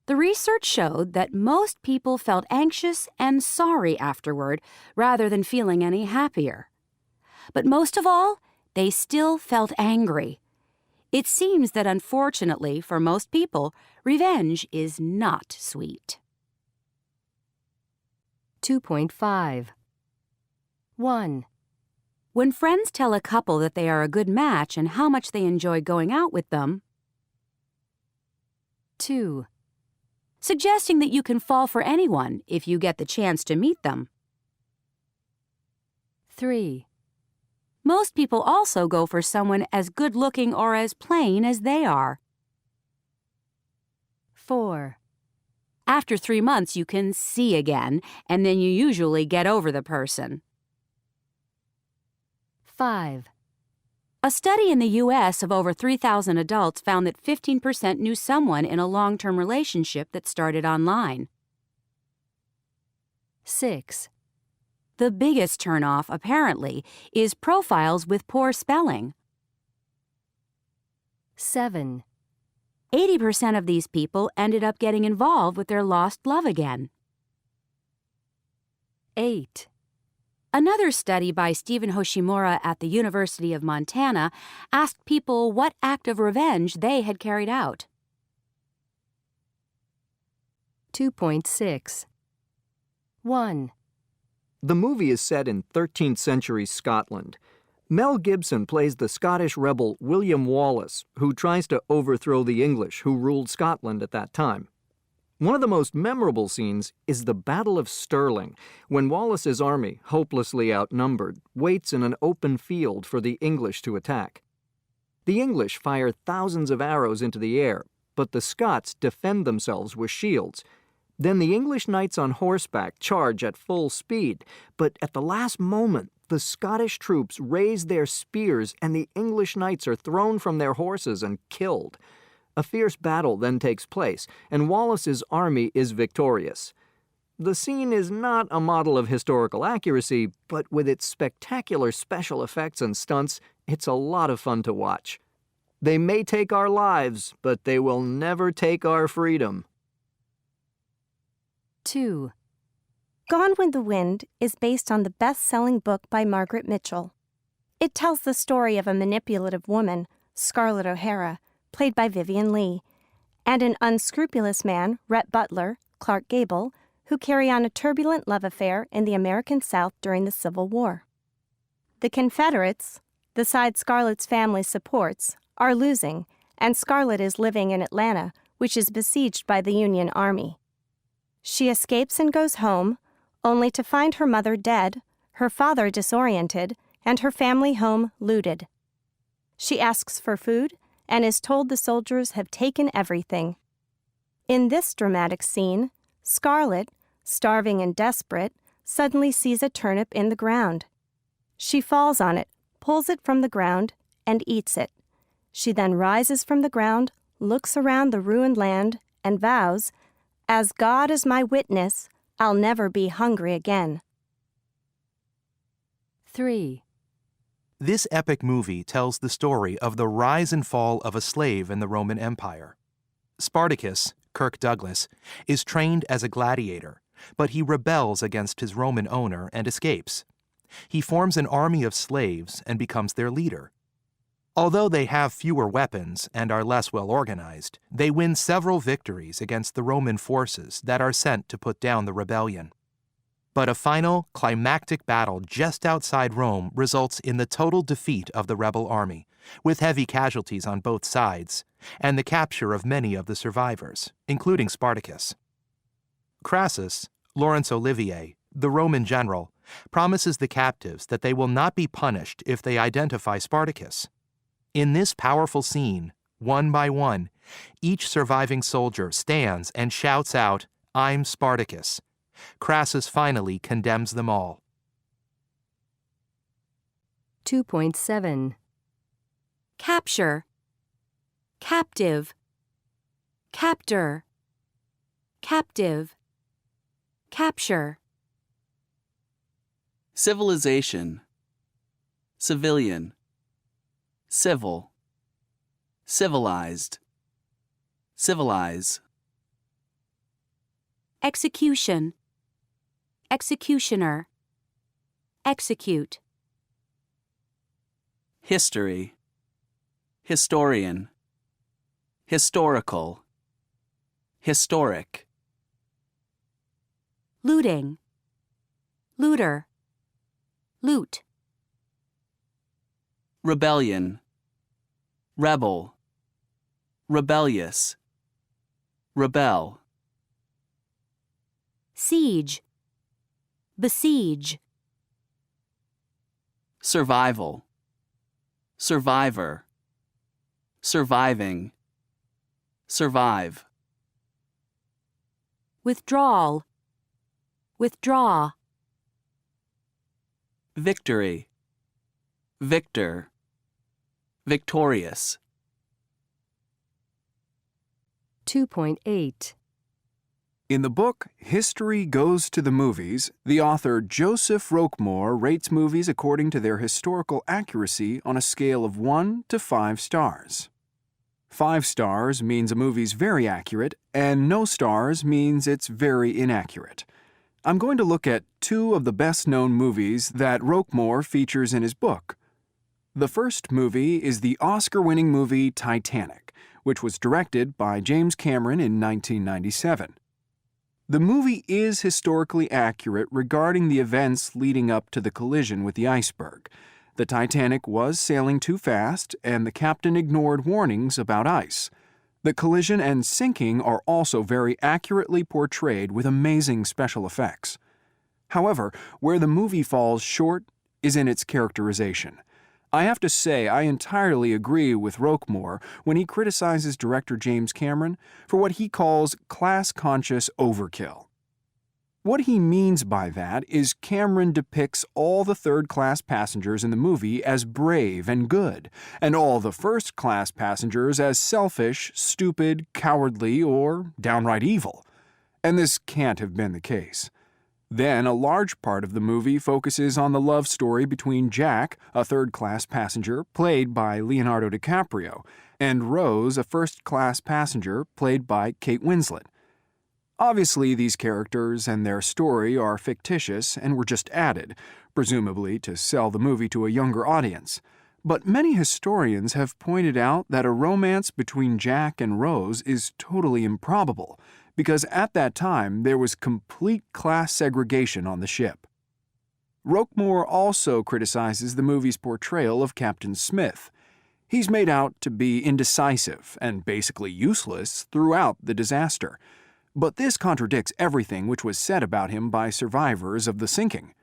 The research showed that most people felt anxious and sorry afterward rather than feeling any happier. But most of all, they still felt angry. It seems that unfortunately, for most people, revenge is not sweet. 2.5. 1. When friends tell a couple that they are a good match and how much they enjoy going out with them. 2. Suggesting that you can fall for anyone if you get the chance to meet them. 3. Most people also go for someone as good-looking or as plain as they are. 4. After 3 months, you can see again, and then you usually get over the person. 5. A study in the U.S. of over 3,000 adults found that 15% knew someone in a long-term relationship that started online. 6. The biggest turnoff, apparently, is profiles with poor spelling. 7. 80% of these people ended up getting involved with their lost love again. 8. Another study by Stephen Hoshimura at the University of Montana asked people what act of revenge they had carried out. 2.6. 1. The movie is set in 13th century Scotland. Mel Gibson plays the Scottish rebel William Wallace, who tries to overthrow the English who ruled Scotland at that time. One of the most memorable scenes is the Battle of Stirling, when Wallace's army, hopelessly outnumbered, waits in an open field for the English to attack. The English fire thousands of arrows into the air, but the Scots defend themselves with shields. Then the English knights on horseback charge at full speed, but at the last moment, the Scottish troops raise their spears and the English knights are thrown from their horses and killed. A fierce battle then takes place, and Wallace's army is victorious. The scene is not a model of historical accuracy, but with its spectacular special effects and stunts, it's a lot of fun to watch. They may take our lives, but they will never take our freedom. 2. Gone with the Wind is based on the best-selling book by Margaret Mitchell. It tells the story of a manipulative woman, Scarlett O'Hara, played by Vivien Leigh, and an unscrupulous man, Rhett Butler, Clark Gable, who carry on a turbulent love affair in the American South during the Civil War. The Confederates, the side Scarlett's family supports, are losing, and Scarlett is living in Atlanta, which is besieged by the Union Army. She escapes and goes home, only to find her mother dead, her father disoriented, and her family home looted. She asks for food and is told the soldiers have taken everything. In this dramatic scene, Scarlett, starving and desperate, suddenly sees a turnip in the ground. She falls on it, pulls it from the ground, and eats it. She then rises from the ground, looks around the ruined land, and vows, As God is my witness, I'll never be hungry again. 3. This epic movie tells the story of the rise and fall of a slave in the Roman Empire. Spartacus, Kirk Douglas, is trained as a gladiator, but he rebels against his Roman owner and escapes. He forms an army of slaves and becomes their leader. Although they have fewer weapons and are less well organized, they win several victories against the Roman forces that are sent to put down the rebellion. But a final, climactic battle just outside Rome results in the total defeat of the rebel army, with heavy casualties on both sides, and the capture of many of the survivors, including Spartacus. Crassus, Laurence Olivier, the Roman general, promises the captives that they will not be punished if they identify Spartacus. In this powerful scene, one by one, each surviving soldier stands and shouts out, "I'm Spartacus." Crassus finally condemns them all. 2.7. Capture, captive, captor, captive, capture. Civilization, civilian, civil, civilized, civilize. Execution, executioner, execute. History, historian, historical, historic. Looting, looter, loot. Rebellion, rebel, rebellious, rebel. Siege, besiege. Survival, survivor, surviving, survive. Withdrawal, withdraw. Victory, victor, victorious. 2.8. In the book History Goes to the Movies, the author Joseph Roquemore rates movies according to their historical accuracy on a scale of 1 to 5 stars. 5 stars means a movie's very accurate, and no stars means it's very inaccurate. I'm going to look at 2 of the best-known movies that Roquemore features in his book. The first movie is the Oscar-winning movie Titanic, which was directed by James Cameron in 1997. The movie is historically accurate regarding the events leading up to the collision with the iceberg. The Titanic was sailing too fast, and the captain ignored warnings about ice. The collision and sinking are also very accurately portrayed with amazing special effects. However, where the movie falls short is in its characterization. I have to say I entirely agree with Roquemore when he criticizes director James Cameron for what he calls class-conscious overkill. What he means by that is Cameron depicts all the third-class passengers in the movie as brave and good, and all the first-class passengers as selfish, stupid, cowardly, or downright evil. And this can't have been the case. Then a large part of the movie focuses on the love story between Jack, a third-class passenger, played by Leonardo DiCaprio, and Rose, a first-class passenger, played by Kate Winslet. Obviously, these characters and their story are fictitious and were just added, presumably to sell the movie to a younger audience. But many historians have pointed out that a romance between Jack and Rose is totally improbable, because at that time there was complete class segregation on the ship. Roquemore also criticizes the movie's portrayal of Captain Smith. He's made out to be indecisive and basically useless throughout the disaster. But this contradicts everything which was said about him by survivors of the sinking.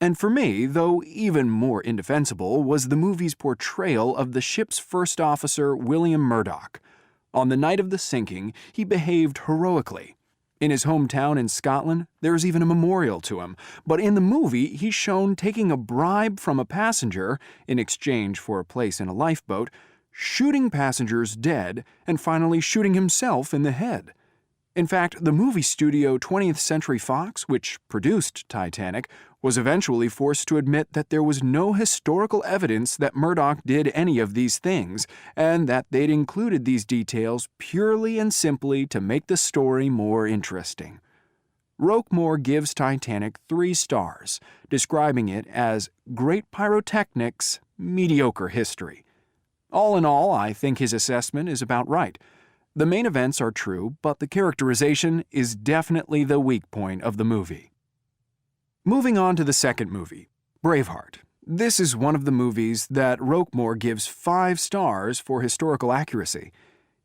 And for me, though even more indefensible, was the movie's portrayal of the ship's first officer, William Murdoch. On the night of the sinking, he behaved heroically. In his hometown in Scotland, there's even a memorial to him, but in the movie, he's shown taking a bribe from a passenger in exchange for a place in a lifeboat, shooting passengers dead, and finally shooting himself in the head. In fact, the movie studio 20th Century Fox, which produced Titanic, was eventually forced to admit that there was no historical evidence that Murdoch did any of these things, and that they'd included these details purely and simply to make the story more interesting. Roquemore gives Titanic 3 stars, describing it as great pyrotechnics, mediocre history. All in all, I think his assessment is about right. The main events are true, but the characterization is definitely the weak point of the movie. Moving on to the second movie, Braveheart. This is one of the movies that Roquemore gives 5 stars for historical accuracy.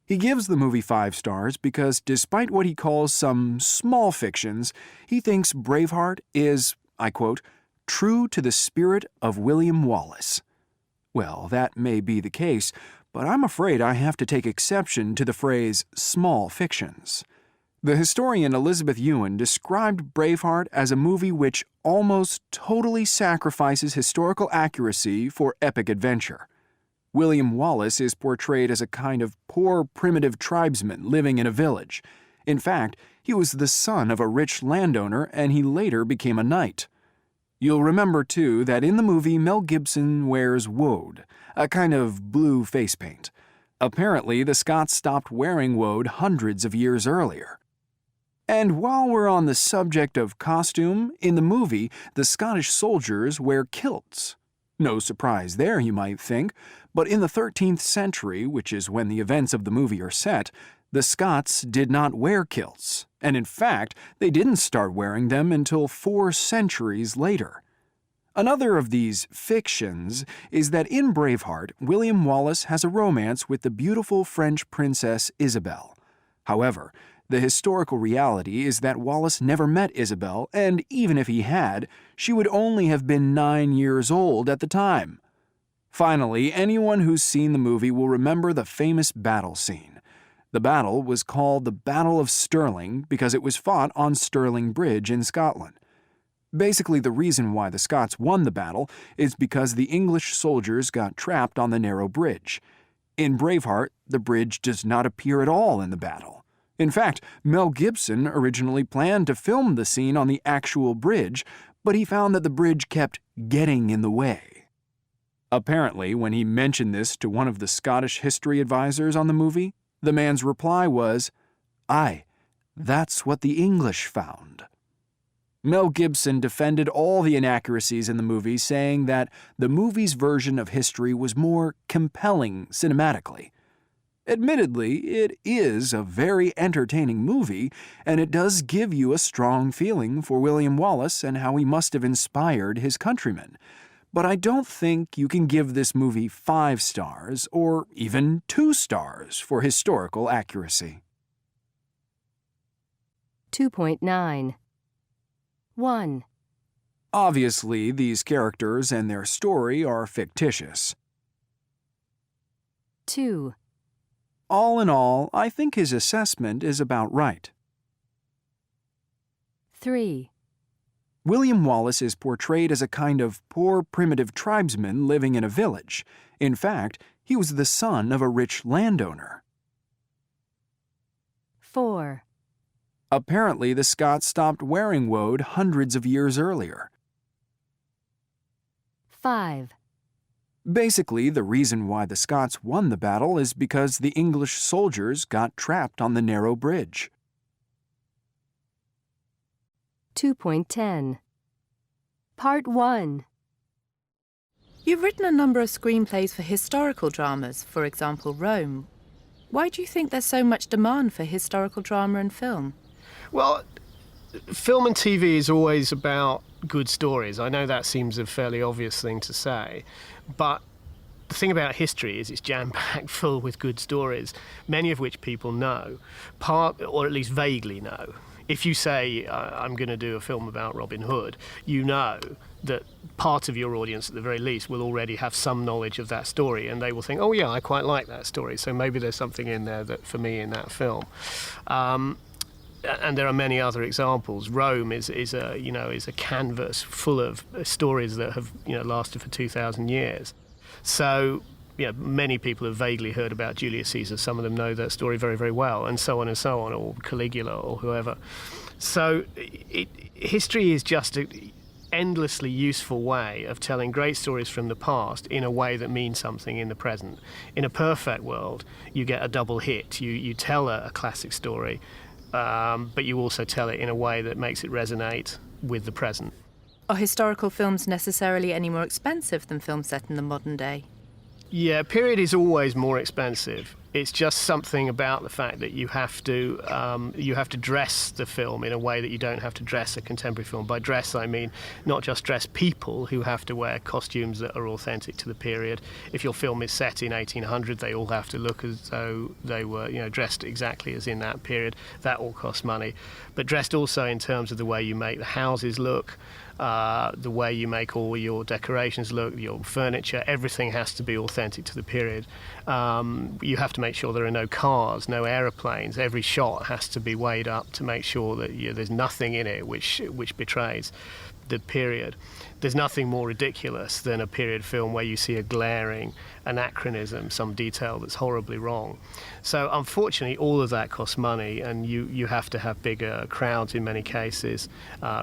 He gives the movie 5 stars because despite what he calls some small fictions, he thinks Braveheart is, I quote, true to the spirit of William Wallace. Well, that may be the case, but I'm afraid I have to take exception to the phrase small fictions. The historian Elizabeth Ewan described Braveheart as a movie which almost totally sacrifices historical accuracy for epic adventure. William Wallace is portrayed as a kind of poor primitive tribesman living in a village. In fact, he was the son of a rich landowner and he later became a knight. You'll remember, too, that in the movie Mel Gibson wears woad, a kind of blue face paint. Apparently, the Scots stopped wearing woad hundreds of years earlier. And while we're on the subject of costume, in the movie, the Scottish soldiers wear kilts. No surprise there, you might think, but in the 13th century, which is when the events of the movie are set, the Scots did not wear kilts, and in fact, they didn't start wearing them until 4 centuries later. Another of these fictions is that in Braveheart, William Wallace has a romance with the beautiful French princess Isabel. However, the historical reality is that Wallace never met Isabel, and even if he had, she would only have been 9 years old at the time. Finally, anyone who's seen the movie will remember the famous battle scene. The battle was called the Battle of Stirling because it was fought on Stirling Bridge in Scotland. Basically, the reason why the Scots won the battle is because the English soldiers got trapped on the narrow bridge. In Braveheart, the bridge does not appear at all in the battle. In fact, Mel Gibson originally planned to film the scene on the actual bridge, but he found that the bridge kept getting in the way. Apparently, when he mentioned this to one of the Scottish history advisors on the movie, the man's reply was, "Aye, that's what the English found." Mel Gibson defended all the inaccuracies in the movie, saying that the movie's version of history was more compelling cinematically. Admittedly, it is a very entertaining movie, and it does give you a strong feeling for William Wallace and how he must have inspired his countrymen. But I don't think you can give this movie 5 stars or even 2 stars for historical accuracy. 2.9. 1. Obviously, these characters and their story are fictitious. 2. All in all, I think his assessment is about right. 3. William Wallace is portrayed as a kind of poor primitive tribesman living in a village. In fact, he was the son of a rich landowner. 4. Apparently, the Scots stopped wearing woad hundreds of years earlier. 5. Basically, the reason why the Scots won the battle is because the English soldiers got trapped on the narrow bridge. 2.10. Part 1. You've written a number of screenplays for historical dramas, for example, Rome. Why do you think there's so much demand for historical drama and film? Well, film and TV is always about good stories. I know that seems a fairly obvious thing to say, but the thing about history is it's jam-packed full with good stories, many of which people know, or at least vaguely know. If you say, I'm going to do a film about Robin Hood, you know that part of your audience, at the very least, will already have some knowledge of that story, and they will think, oh yeah, I quite like that story, so maybe there's something in there that for me in that film. And there are many other examples. Rome is a canvas full of stories that have lasted for 2,000 years. So many people have vaguely heard about Julius Caesar. Some of them know that story very, very well, and so on, or Caligula, or whoever. So history is just an endlessly useful way of telling great stories from the past in a way that means something in the present. In a perfect world, you get a double hit. You tell a classic story, but you also tell it in a way that makes it resonate with the present. Are historical films necessarily any more expensive than films set in the modern day? Yeah, period is always more expensive. It's just something about the fact that you have to dress the film in a way that you don't have to dress a contemporary film. By dress, I mean not just dress people who have to wear costumes that are authentic to the period. If your film is set in 1800, they all have to look as though they were, dressed exactly as in that period. That all costs money. But dressed also in terms of the way you make the houses look, the way you make all your decorations look, your furniture, everything has to be authentic to the period. You have to make sure there are no cars, no aeroplanes. Every shot has to be weighed up to make sure that there's nothing in it which betrays the period. There's nothing more ridiculous than a period film where you see a glaring anachronism, some detail that's horribly wrong. So unfortunately, all of that costs money, and you have to have bigger crowds in many cases.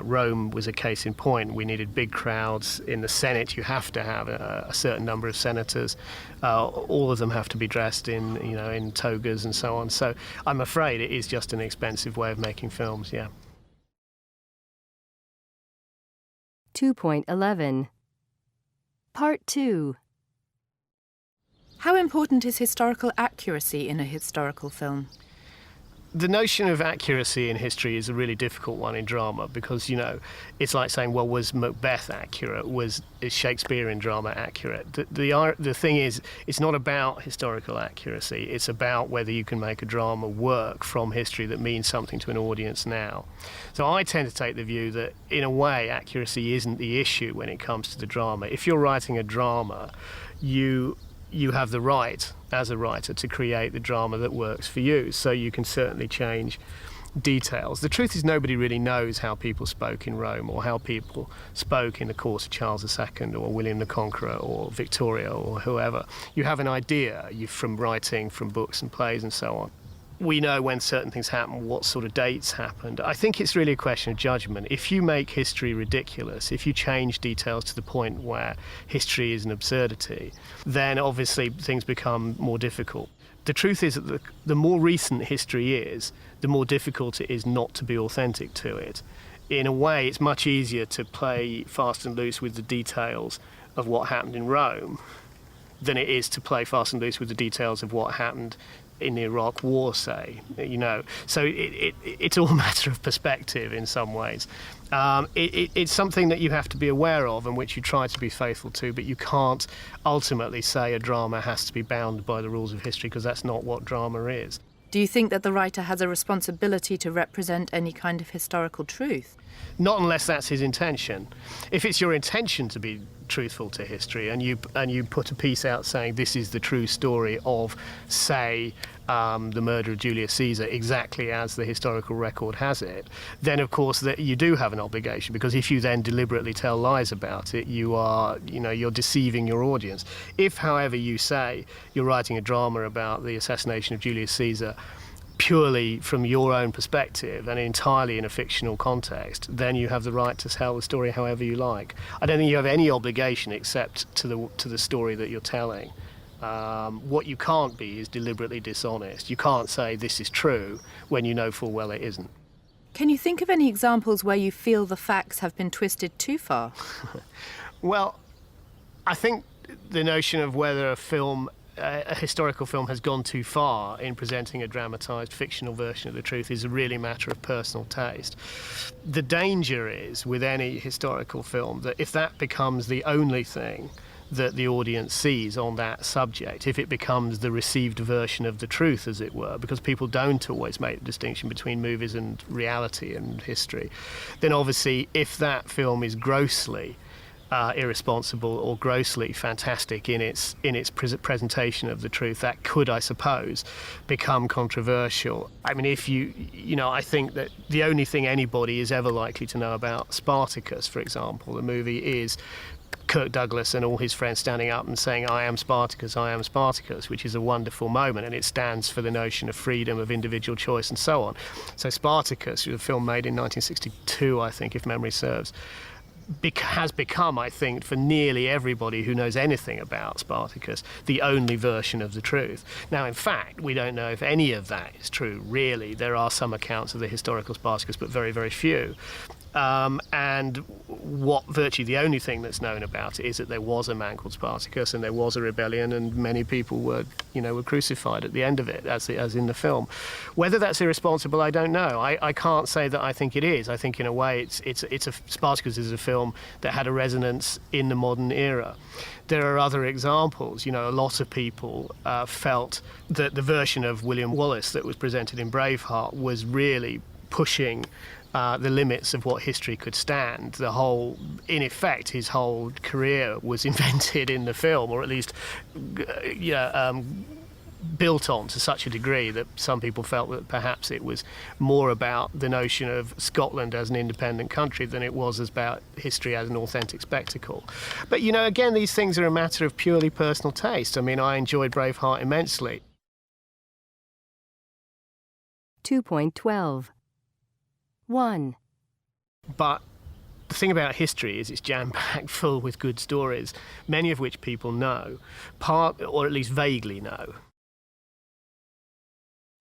Rome was a case in point. We needed big crowds. In the Senate, you have to have a certain number of senators. All of them have to be dressed in togas and so on. So I'm afraid it is just an expensive way of making films, yeah. 2.11. Part 2. How important is historical accuracy in a historical film? The notion of accuracy in history is a really difficult one in drama because, it's like saying, well, was Macbeth accurate? Is Shakespearean drama accurate? The thing is, it's not about historical accuracy. It's about whether you can make a drama work from history that means something to an audience now. So I tend to take the view that, in a way, accuracy isn't the issue when it comes to the drama. If you're writing a drama, you have the right, as a writer, to create the drama that works for you. So you can certainly change details. The truth is, nobody really knows how people spoke in Rome or how people spoke in the course of Charles II or William the Conqueror or Victoria or whoever. You have an idea from writing, from books and plays and so on. We know when certain things happen, what sort of dates happened. I think it's really a question of judgment. If you make history ridiculous, if you change details to the point where history is an absurdity, then obviously things become more difficult. The truth is that the more recent history is, the more difficult it is not to be authentic to it. In a way, it's much easier to play fast and loose with the details of what happened in Rome than it is to play fast and loose with the details of what happened in the Iraq War, say, So it's all a matter of perspective in some ways. It's something that you have to be aware of and which you try to be faithful to, but you can't ultimately say a drama has to be bound by the rules of history because that's not what drama is. Do you think that the writer has a responsibility to represent any kind of historical truth? Not unless that's his intention. If it's your intention to be truthful to history and you put a piece out saying this is the true story of, say, the murder of Julius Caesar exactly as the historical record has it, then of course that you do have an obligation, because if you then deliberately tell lies about it, you're deceiving your audience. If, however, you say you're writing a drama about the assassination of Julius Caesar purely from your own perspective and entirely in a fictional context, then you have the right to tell the story however you like. I don't think you have any obligation except to the story that you're telling. What you can't be is deliberately dishonest. You can't say this is true when you know full well it isn't. Can you think of any examples where you feel the facts have been twisted too far? Well, I think the notion of whether a historical film has gone too far in presenting a dramatised fictional version of the truth is a really matter of personal taste. The danger is, with any historical film, that if that becomes the only thing that the audience sees on that subject, if it becomes the received version of the truth, as it were, because people don't always make the distinction between movies and reality and history, then obviously if that film is grossly irresponsible or grossly fantastic in its presentation of the truth, that could, I suppose, become controversial. I mean, I think that the only thing anybody is ever likely to know about Spartacus, for example, the movie, is Kirk Douglas and all his friends standing up and saying, I am Spartacus, which is a wonderful moment, and it stands for the notion of freedom, of individual choice, and so on. So Spartacus, a film made in 1962, I think, if memory serves, has become, I think, for nearly everybody who knows anything about Spartacus, the only version of the truth. Now, in fact, we don't know if any of that is true, really. There are some accounts of the historical Spartacus, but very, very few. And virtually the only thing that's known about it is that there was a man called Spartacus, and there was a rebellion, and many people were crucified at the end of it, as in the film. Whether that's irresponsible, I don't know. I can't say that I think it is. I think in a way Spartacus is a film that had a resonance in the modern era. There are other examples. A lot of people felt that the version of William Wallace that was presented in Braveheart was really pushing the limits of what history could stand. In effect, his whole career was invented in the film, or at least built on to such a degree that some people felt that perhaps it was more about the notion of Scotland as an independent country than it was about history as an authentic spectacle. But, again, these things are a matter of purely personal taste. I mean, I enjoyed Braveheart immensely. 2.12. 1. But the thing about history is it's jam-packed full with good stories, many of which people know, or at least vaguely know.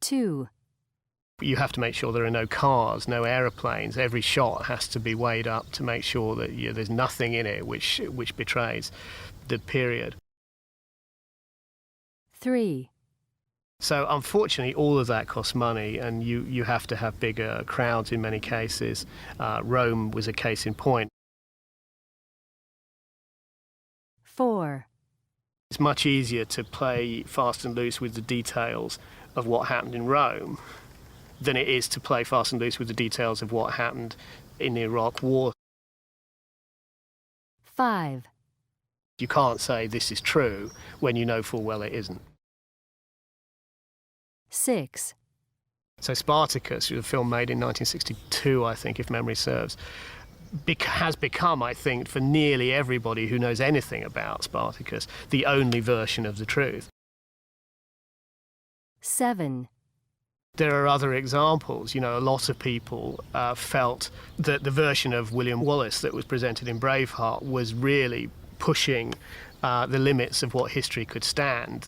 2. You have to make sure there are no cars, no aeroplanes. Every shot has to be weighed up to make sure that there's nothing in it which betrays the period. 3. So unfortunately, all of that costs money, and you have to have bigger crowds in many cases. Rome was a case in point. 4. It's much easier to play fast and loose with the details of what happened in Rome than it is to play fast and loose with the details of what happened in the Iraq War. 5. You can't say this is true when you know full well it isn't. 6. So Spartacus, a film made in 1962, I think, if memory serves, has become, I think, for nearly everybody who knows anything about Spartacus, the only version of the truth. 7. There are other examples. A lot of people felt that the version of William Wallace that was presented in Braveheart was really pushing the limits of what history could stand.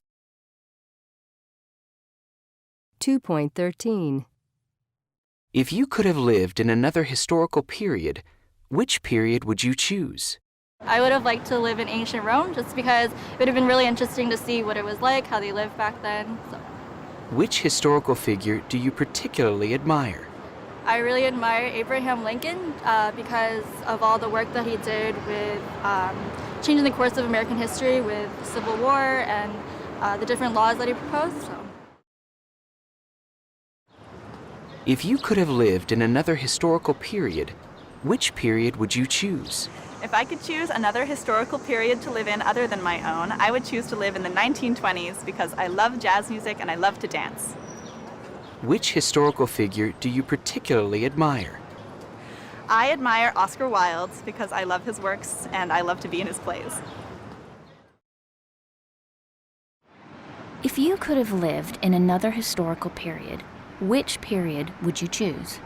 2.13. If you could have lived in another historical period, which period would you choose? I would have liked to live in ancient Rome just because it would have been really interesting to see what it was like, how they lived back then. So. Which historical figure do you particularly admire? I really admire Abraham Lincoln because of all the work that he did with changing the course of American history with the Civil War and the different laws that he proposed. So. If you could have lived in another historical period, which period would you choose? If I could choose another historical period to live in other than my own, I would choose to live in the 1920s because I love jazz music and I love to dance. Which historical figure do you particularly admire? I admire Oscar Wilde because I love his works and I love to be in his plays. If you could have lived in another historical period, which period would you choose?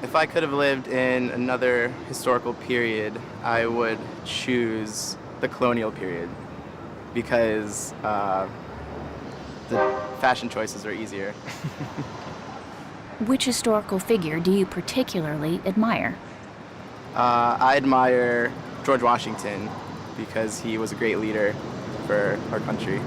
If I could have lived in another historical period, I would choose the colonial period because the fashion choices are easier. Which historical figure do you particularly admire? I admire George Washington because he was a great leader for our country.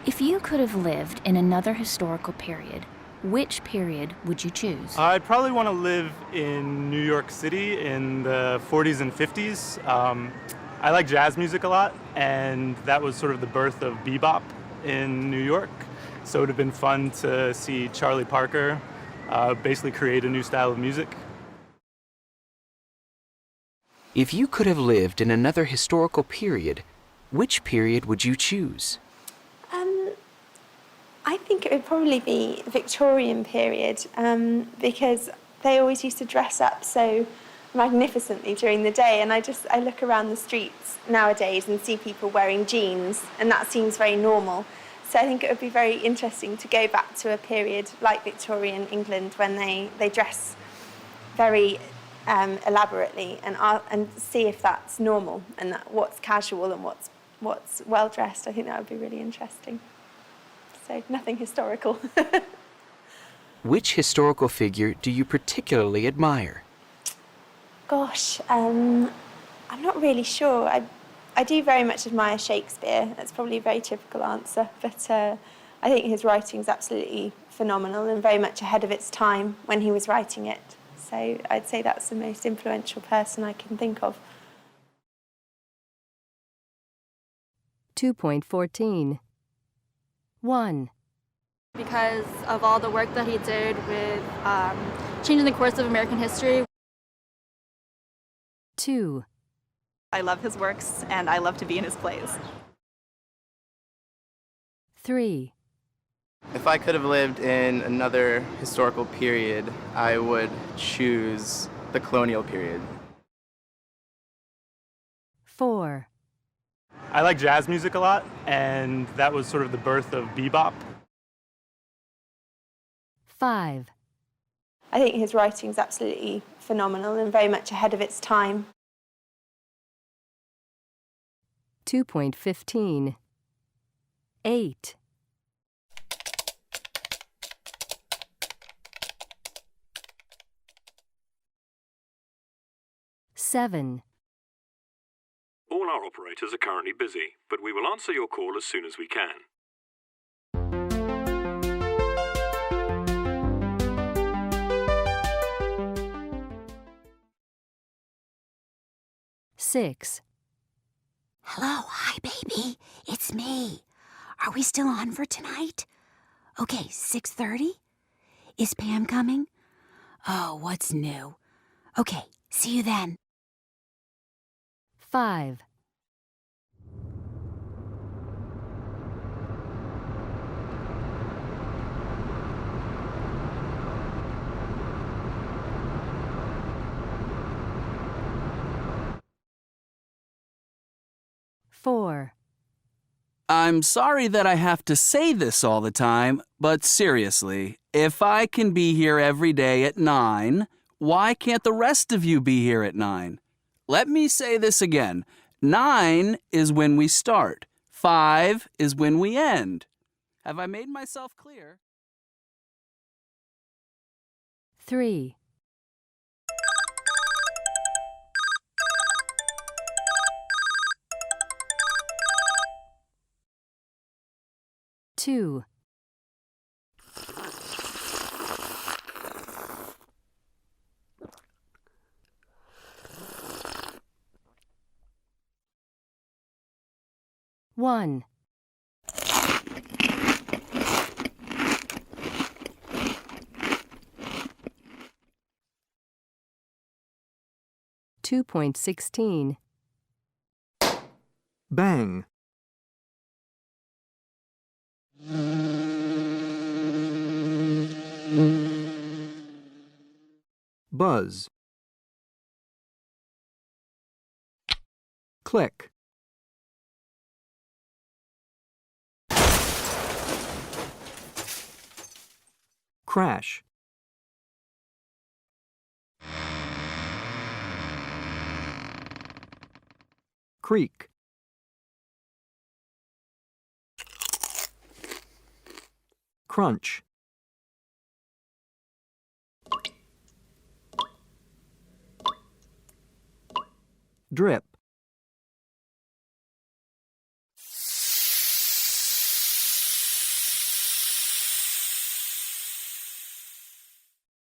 If you could have lived in another historical period, which period would you choose? I'd probably want to live in New York City in the 40s and 50s. I like jazz music a lot, and that was sort of the birth of bebop in New York. So it would have been fun to see Charlie Parker basically create a new style of music. If you could have lived in another historical period, which period would you choose? I think it would probably be the Victorian period because they always used to dress up so magnificently during the day, and I look around the streets nowadays and see people wearing jeans, and that seems very normal. So I think it would be very interesting to go back to a period like Victorian England when they dress very elaborately and see if that's normal and what's casual and what's well dressed. I think that would be really interesting. So nothing historical. Which historical figure do you particularly admire? Gosh, I'm not really sure. I do very much admire Shakespeare. That's probably a very typical answer, but I think his writing's absolutely phenomenal and very much ahead of its time when he was writing it. So I'd say that's the most influential person I can think of. 2.14. 1. Because of all the work that he did with changing the course of American history. 2. I love his works, and I love to be in his plays. 3. If I could have lived in another historical period, I would choose the colonial period. 4. I like jazz music a lot, and that was sort of the birth of bebop. 5. I think his writing's absolutely phenomenal and very much ahead of its time. 2.15. 8. 7. All our operators are currently busy, but we will answer your call as soon as we can. Six. Hello, hi, baby. It's me. Are we still on for tonight? Okay, 6:30? Is Pam coming? Oh, what's new? Okay, see you then. 5. 4. I'm sorry that I have to say this all the time, but seriously, if I can be here every day at 9, why can't the rest of you be here at 9? Let me say this again. 9 is when we start. 5 is when we end. Have I made myself clear? 3. 2. 1. 2.16. Bang. Buzz. Click. Crash. Creak. Crunch. Drip.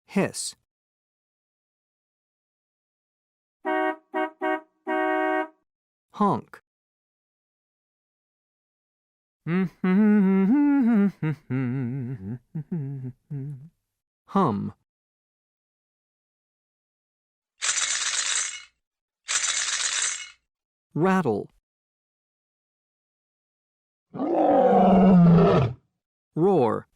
Hiss. Honk. Hum. Rattle. Roar.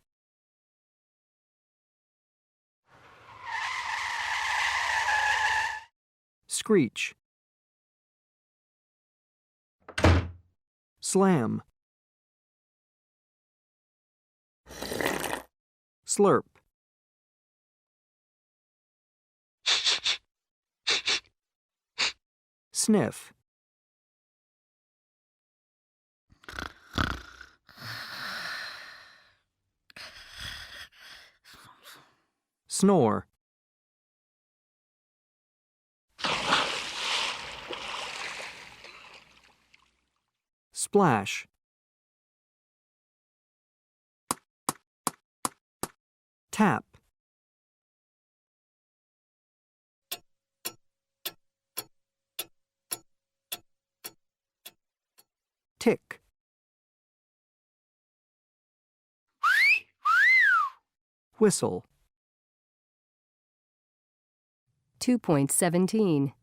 Screech. Slam. Slurp. Sniff. Snore. Splash. Tap. Tick. Whistle. 2.17.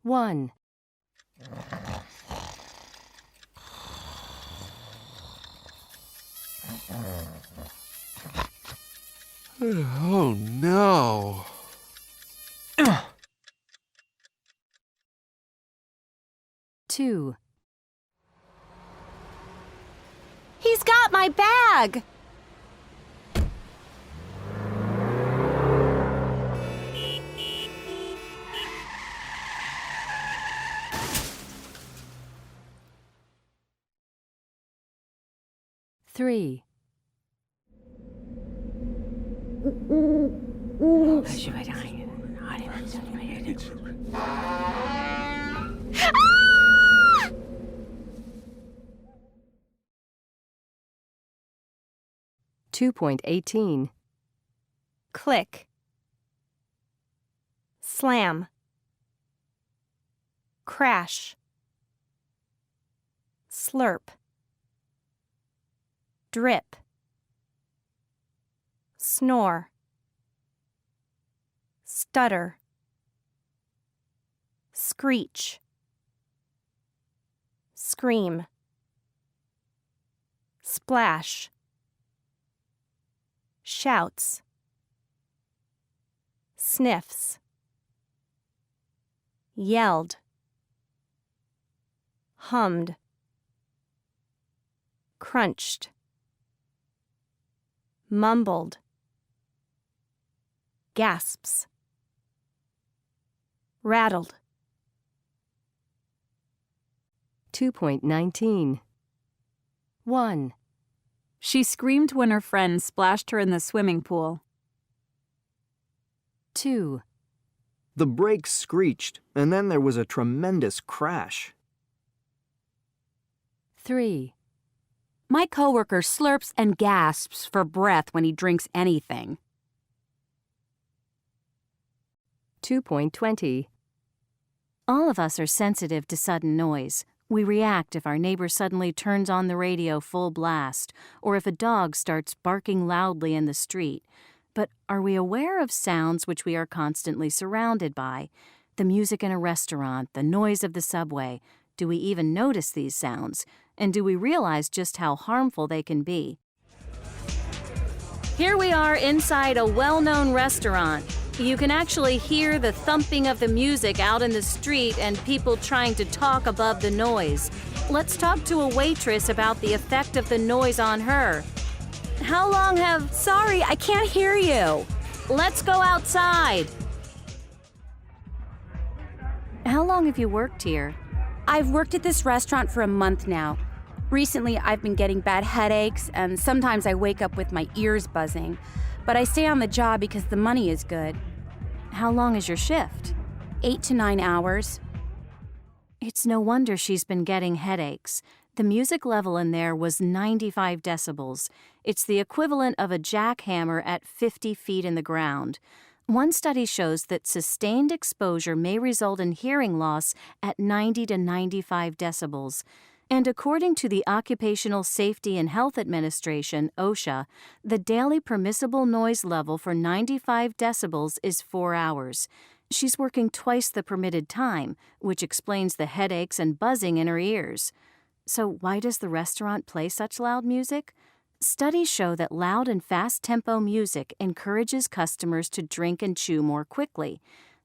1. Oh no. 2. He's got my bag! Three. Two 2.18. Click. Slam. Crash. Slurp. Drip. Snore. Stutter. Screech. Scream. Splash. Shouts. Sniffs. Yelled. Hummed. Crunched. Mumbled. Gasps. Rattled. 2.19. 1. She screamed when her friend splashed her in the swimming pool. 2. The brakes screeched, and then there was a tremendous crash. 3. My coworker slurps and gasps for breath when he drinks anything. 2.20. All of us are sensitive to sudden noise. We react if our neighbor suddenly turns on the radio full blast, or if a dog starts barking loudly in the street. But are we aware of sounds which we are constantly surrounded by? The music in a restaurant, the noise of the subway. Do we even notice these sounds? And do we realize just how harmful they can be? Here we are inside a well-known restaurant. You can actually hear the thumping of the music out in the street and people trying to talk above the noise. Let's talk to a waitress about the effect of the noise on her. How long have... Sorry, I can't hear you. Let's go outside. How long have you worked here? I've worked at this restaurant for a month now. Recently, I've been getting bad headaches, and sometimes I wake up with my ears buzzing. But I stay on the job because the money is good. How long is your shift? 8 to 9 hours. It's no wonder she's been getting headaches. The music level in there was 95 decibels. It's the equivalent of a jackhammer at 50 feet in the ground. One study shows that sustained exposure may result in hearing loss at 90 to 95 decibels. And according to the Occupational Safety and Health Administration, OSHA, the daily permissible noise level for 95 decibels is 4 hours. She's working twice the permitted time, which explains the headaches and buzzing in her ears. So why does the restaurant play such loud music? Studies show that loud and fast-tempo music encourages customers to drink and chew more quickly.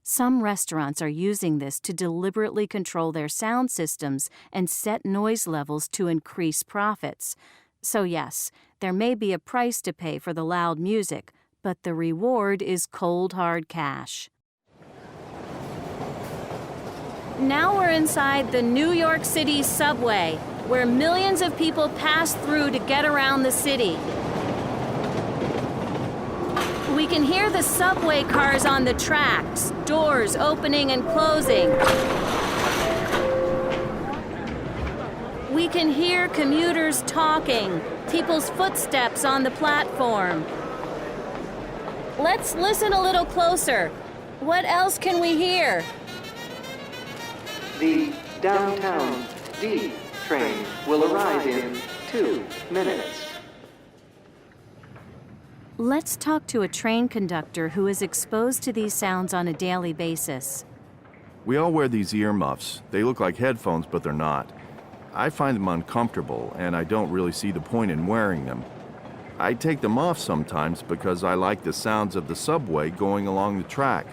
Some restaurants are using this to deliberately control their sound systems and set noise levels to increase profits. So yes, there may be a price to pay for the loud music, but the reward is cold hard cash. Now we're inside the New York City subway, where millions of people pass through to get around the city. We can hear the subway cars on the tracks, doors opening and closing. We can hear commuters talking, people's footsteps on the platform. Let's listen a little closer. What else can we hear? The downtown D train will arrive in 2 minutes. Let's talk to a train conductor who is exposed to these sounds on a daily basis. We all wear these earmuffs. They look like headphones, but they're not. I find them uncomfortable, and I don't really see the point in wearing them. I take them off sometimes because I like the sounds of the subway going along the track.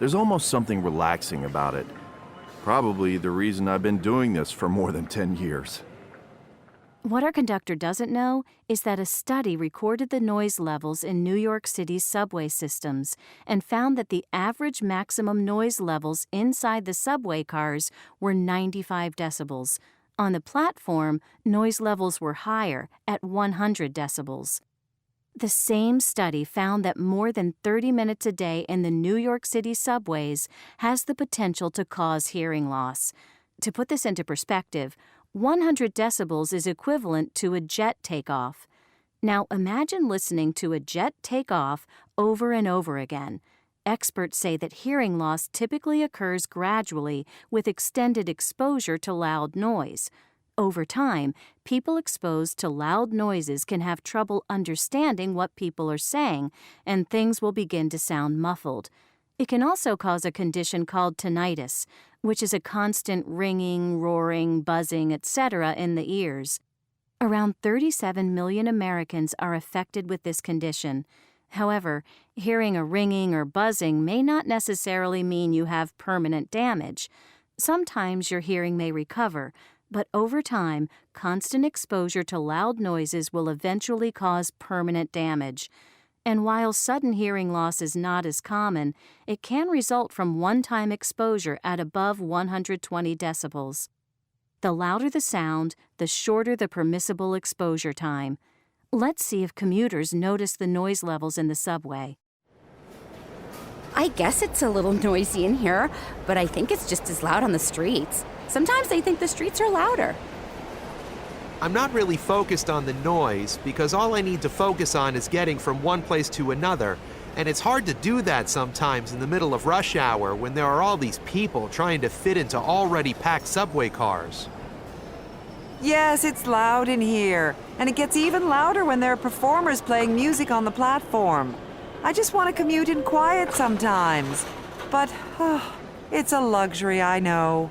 There's almost something relaxing about it. Probably the reason I've been doing this for more than 10 years. What our conductor doesn't know is that a study recorded the noise levels in New York City's subway systems and found that the average maximum noise levels inside the subway cars were 95 decibels. On the platform, noise levels were higher, at 100 decibels. The same study found that more than 30 minutes a day in the New York City subways has the potential to cause hearing loss. To put this into perspective, 100 decibels is equivalent to a jet takeoff. Now imagine listening to a jet takeoff over and over again. Experts say that hearing loss typically occurs gradually with extended exposure to loud noise. Over time, people exposed to loud noises can have trouble understanding what people are saying, and things will begin to sound muffled. It can also cause a condition called tinnitus, which is a constant ringing, roaring, buzzing, etc. in the ears. Around 37 million Americans are affected with this condition. However, hearing a ringing or buzzing may not necessarily mean you have permanent damage. Sometimes your hearing may recover, but over time, constant exposure to loud noises will eventually cause permanent damage. And while sudden hearing loss is not as common, it can result from one-time exposure at above 120 decibels. The louder the sound, the shorter the permissible exposure time. Let's see if commuters notice the noise levels in the subway. I guess it's a little noisy in here, but I think it's just as loud on the streets. Sometimes I think the streets are louder. I'm not really focused on the noise because all I need to focus on is getting from one place to another, and it's hard to do that sometimes in the middle of rush hour when there are all these people trying to fit into already packed subway cars. Yes, it's loud in here, and it gets even louder when there are performers playing music on the platform. I just want to commute in quiet sometimes, but it's a luxury, I know.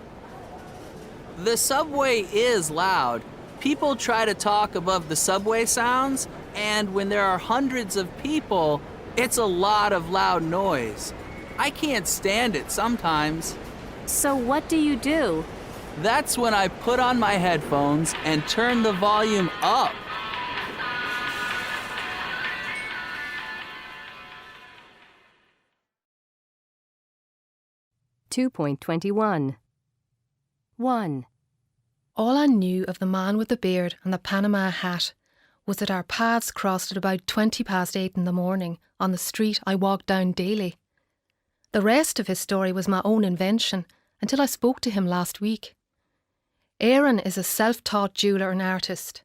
The subway is loud. People try to talk above the subway sounds, and when there are hundreds of people, it's a lot of loud noise. I can't stand it sometimes. So what do? That's when I put on my headphones and turn the volume up. (2.21) 1. All I knew of the man with the beard and the Panama hat was that our paths crossed at about 8:20 in the morning on the street I walked down daily. The rest of his story was my own invention until I spoke to him last week. Aaron is a self-taught jeweller and artist.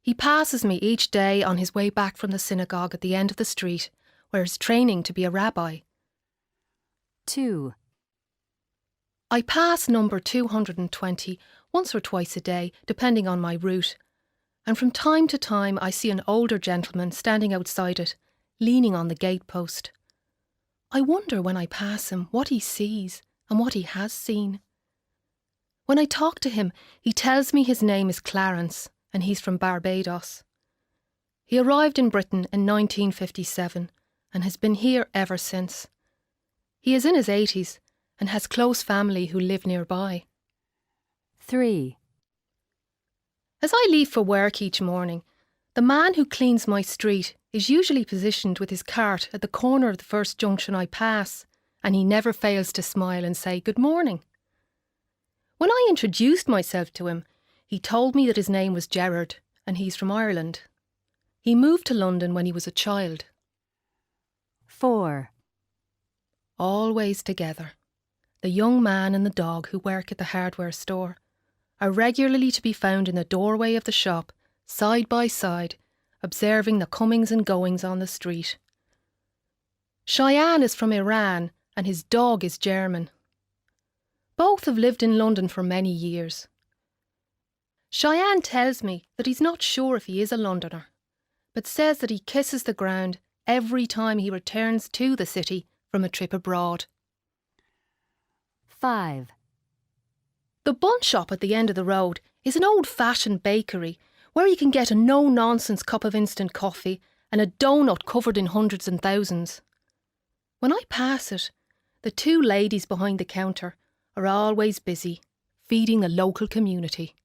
He passes me each day on his way back from the synagogue at the end of the street, where he's training to be a rabbi. 2. I pass number 220 once or twice a day, depending on my route, and from time to time I see an older gentleman standing outside it, leaning on the gatepost. I wonder when I pass him what he sees and what he has seen. When I talk to him, he tells me his name is Clarence and he's from Barbados. He arrived in Britain in 1957 and has been here ever since. He is in his 80s and has close family who live nearby. 3. As I leave for work each morning, the man who cleans my street is usually positioned with his cart at the corner of the first junction I pass, and he never fails to smile and say good morning. When I introduced myself to him, he told me that his name was Gerard and he's from Ireland. He moved to London when he was a child. 4. Always together. The young man and the dog who work at the hardware store are regularly to be found in the doorway of the shop, side by side, observing the comings and goings on the street. Cheyenne is from Iran and his dog is German. Both have lived in London for many years. Cheyenne tells me that he's not sure if he is a Londoner, but says that he kisses the ground every time he returns to the city from a trip abroad. 5. The bun shop at the end of the road is an old-fashioned bakery where you can get a no-nonsense cup of instant coffee and a donut covered in hundreds and thousands. When I pass it, the two ladies behind the counter are always busy, feeding the local community.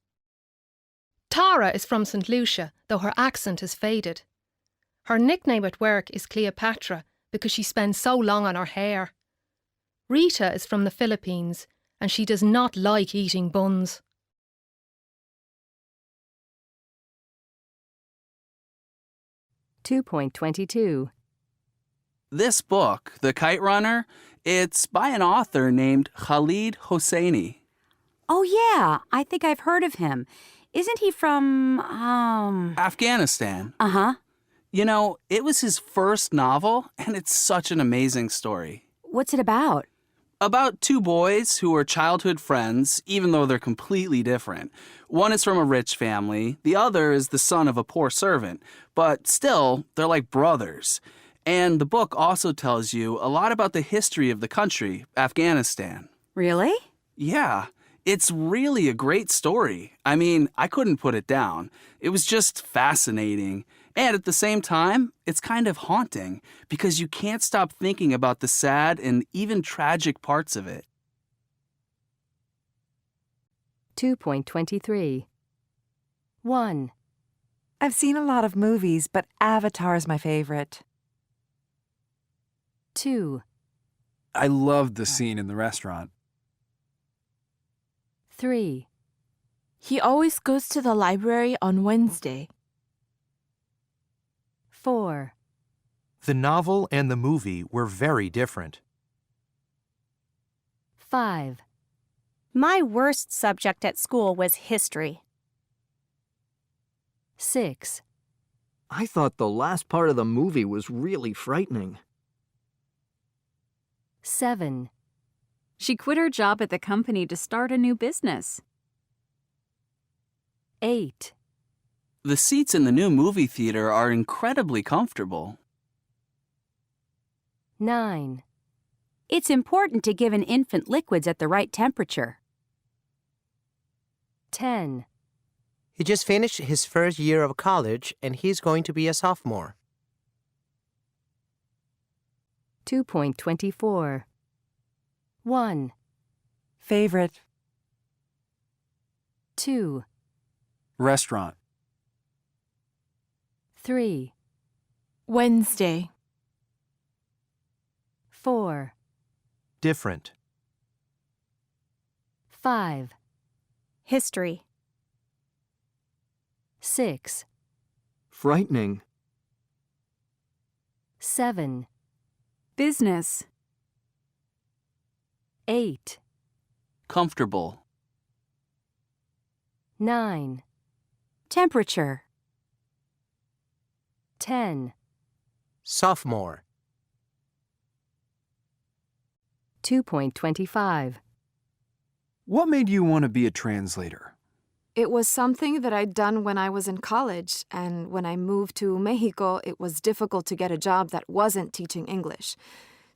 Tara is from St. Lucia, though her accent has faded. Her nickname at work is Cleopatra because she spends so long on her hair. Rita is from the Philippines and she does not like eating buns. .22 This book, The Kite Runner, it's by an author named Khalid Hosseini. Oh, yeah, I think I've heard of him. Isn't he from, Afghanistan. Uh-huh. You know, it was his first novel, and it's such an amazing story. What's it about? About two boys who are childhood friends, even though they're completely different. One is from a rich family, the other is the son of a poor servant, but still, they're like brothers. And the book also tells you a lot about the history of the country, Afghanistan. Really? Yeah, it's really a great story. I mean, I couldn't put it down. It was just fascinating. And at the same time, it's kind of haunting because you can't stop thinking about the sad and even tragic parts of it. 2.23 1. I've seen a lot of movies, but Avatar's my favorite. 2. I loved the scene in the restaurant. 3. He always goes to the library on Wednesday. 4. The novel and the movie were very different. 5. My worst subject at school was history. 6. I thought the last part of the movie was really frightening. 7. She quit her job at the company to start a new business. 8. The seats in the new movie theater are incredibly comfortable. 9. It's important to give an infant liquids at the right temperature. 10. He just finished his first year of college and he's going to be a sophomore. 2.24 1. Favorite. 2. Restaurant. 3. Wednesday. 4. Different. 5. History. 6. Frightening. 7. Business. 8. Comfortable. 9. Temperature. 10. Sophomore. 2.25 What made you want to be a translator? It was something that I'd done when I was in college, and when I moved to Mexico, it was difficult to get a job that wasn't teaching English.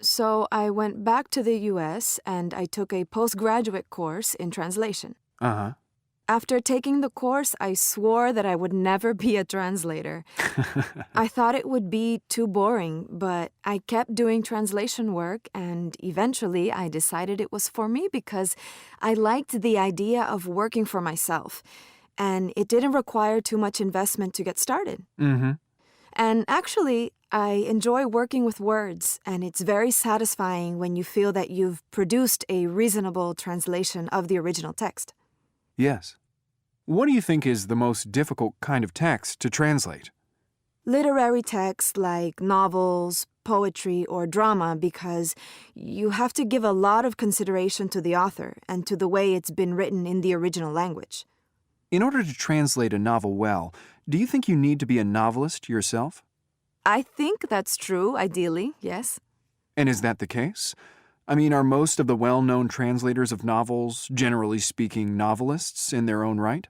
So I went back to the US and I took a postgraduate course in translation. Uh-huh. After taking the course, I swore that I would never be a translator. I thought it would be too boring, but I kept doing translation work, and eventually I decided it was for me because I liked the idea of working for myself, and it didn't require too much investment to get started. Mm-hmm. And actually, I enjoy working with words, and it's very satisfying when you feel that you've produced a reasonable translation of the original text. Yes. What do you think is the most difficult kind of text to translate? Literary texts like novels, poetry, or drama because you have to give a lot of consideration to the author and to the way it's been written in the original language. In order to translate a novel well, do you think you need to be a novelist yourself? I think that's true, ideally, yes. And is that the case? I mean, are most of the well-known translators of novels, generally speaking, novelists in their own right?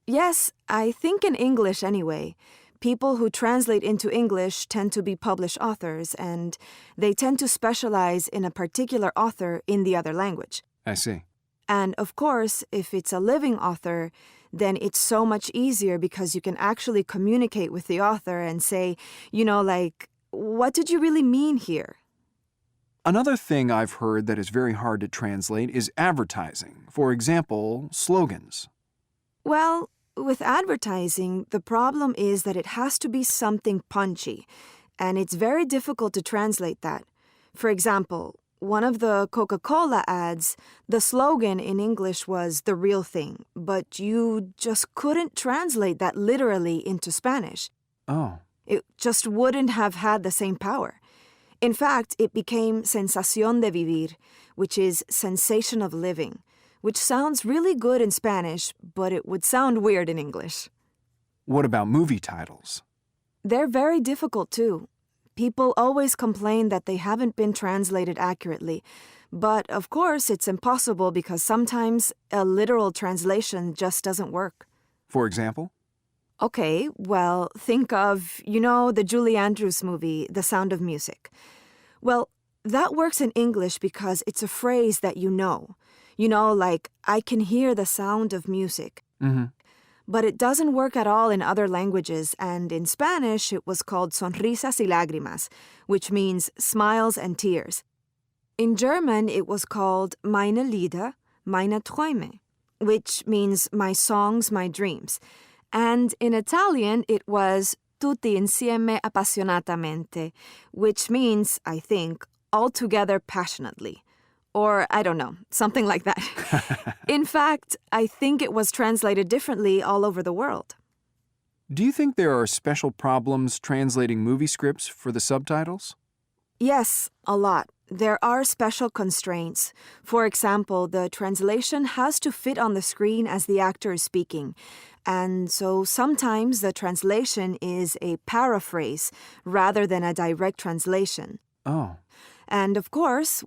Yes, I think in English anyway. People who translate into English tend to be published authors, and they tend to specialize in a particular author in the other language. I see. And of course, if it's a living author, then it's so much easier because you can actually communicate with the author and say, like, what did you really mean here? Another thing I've heard that is very hard to translate is advertising. For example, slogans. Well, with advertising, the problem is that it has to be something punchy, and it's very difficult to translate that. For example, one of the Coca-Cola ads, the slogan in English was "the real thing," but you just couldn't translate that literally into Spanish. Oh. It just wouldn't have had the same power. In fact, it became sensación de vivir, which is sensation of living, which sounds really good in Spanish, but it would sound weird in English. What about movie titles? They're very difficult too. People always complain that they haven't been translated accurately, but of course it's impossible because sometimes a literal translation just doesn't work. For example? Okay, well, think of, the Julie Andrews movie, The Sound of Music. Well, that works in English because it's a phrase that you know. Like, I can hear the sound of music. Mm-hmm. But it doesn't work at all in other languages, and in Spanish it was called sonrisas y lágrimas, which means smiles and tears. In German it was called meine Lieder, meine Träume, which means my songs, my dreams. And in Italian, it was tutti insieme appassionatamente, which means, I think, all together passionately. Or, I don't know, something like that. In fact, I think it was translated differently all over the world. Do you think there are special problems translating movie scripts for the subtitles? Yes, a lot. There are special constraints. For example, the translation has to fit on the screen as the actor is speaking. And so sometimes the translation is a paraphrase rather than a direct translation. Oh. And of course,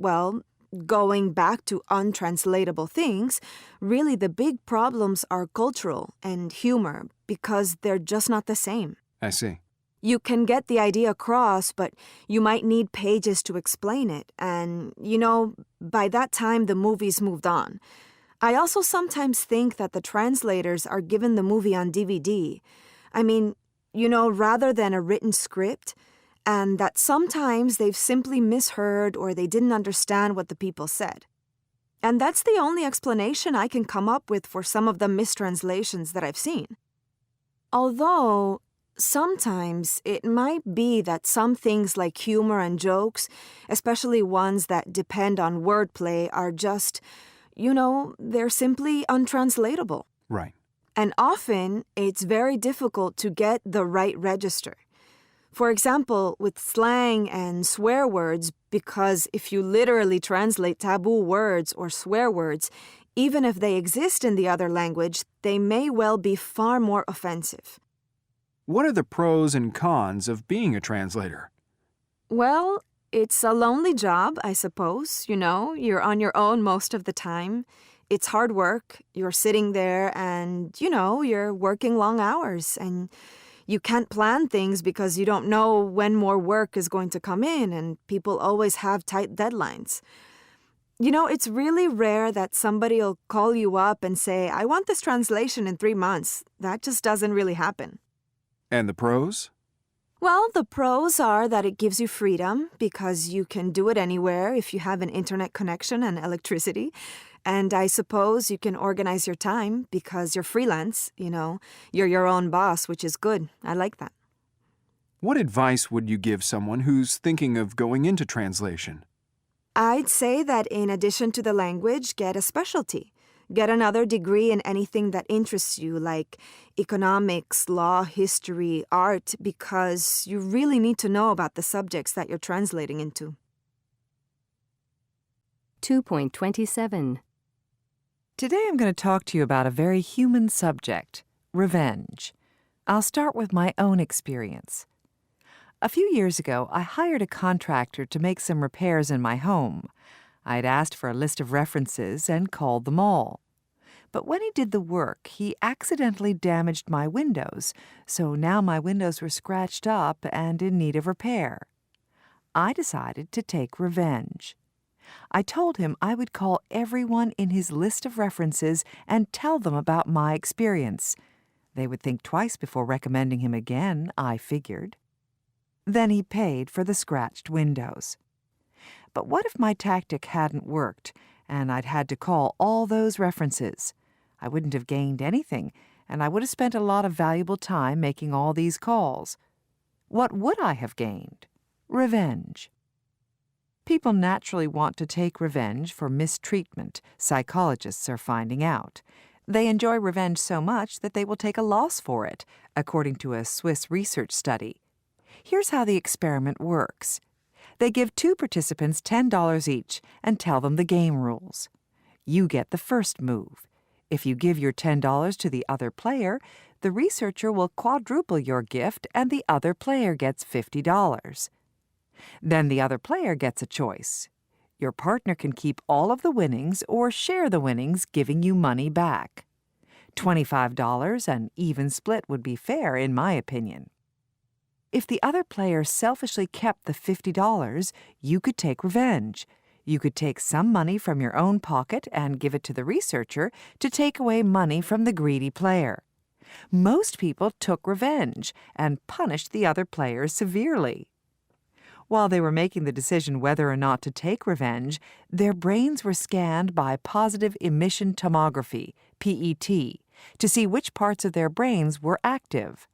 going back to untranslatable things, really the big problems are cultural and humor because they're just not the same. I see. You can get the idea across, but you might need pages to explain it. And, by that time, the movie's moved on. I also sometimes think that the translators are given the movie on DVD. I mean, rather than a written script, and that sometimes they've simply misheard or they didn't understand what the people said. And that's the only explanation I can come up with for some of the mistranslations that I've seen. Although, sometimes it might be that some things like humor and jokes, especially ones that depend on wordplay, are just, they're simply untranslatable. Right. And often, it's very difficult to get the right register. For example, with slang and swear words, because if you literally translate taboo words or swear words, even if they exist in the other language, they may well be far more offensive. What are the pros and cons of being a translator? Well, it's a lonely job, I suppose. You're on your own most of the time. It's hard work. You're sitting there and, you're working long hours and you can't plan things because you don't know when more work is going to come in, and people always have tight deadlines. You know, it's really rare that somebody'll call you up and say, I want this translation in 3 months. That just doesn't really happen. And the pros? Well, the pros are that it gives you freedom because you can do it anywhere if you have an internet connection and electricity. And I suppose you can organize your time because you're freelance, You're your own boss, which is good. I like that. What advice would you give someone who's thinking of going into translation? I'd say that in addition to the language, get a specialty. Get another degree in anything that interests you, like economics, law, history, art, because you really need to know about the subjects that you're translating into. 2.27. Today I'm going to talk to you about a very human subject, revenge. I'll start with my own experience. A few years ago, I hired a contractor to make some repairs in my home. I'd asked for a list of references and called them all. But when he did the work, he accidentally damaged my windows, so now my windows were scratched up and in need of repair. I decided to take revenge. I told him I would call everyone in his list of references and tell them about my experience. They would think twice before recommending him again, I figured. Then he paid for the scratched windows. But what if my tactic hadn't worked, and I'd had to call all those references? I wouldn't have gained anything, and I would have spent a lot of valuable time making all these calls. What would I have gained? Revenge. People naturally want to take revenge for mistreatment, psychologists are finding out. They enjoy revenge so much that they will take a loss for it, according to a Swiss research study. Here's how the experiment works. They give 2 participants $10 each and tell them the game rules. You get the first move. If you give your $10 to the other player, the researcher will quadruple your gift and the other player gets $50. Then the other player gets a choice. Your partner can keep all of the winnings or share the winnings, giving you money back. $25, an even split, would be fair, in my opinion. If the other player selfishly kept the $50, you could take revenge. You could take some money from your own pocket and give it to the researcher to take away money from the greedy player. Most people took revenge and punished the other player severely. While they were making the decision whether or not to take revenge, their brains were scanned by positive emission tomography, PET, to see which parts of their brains were active.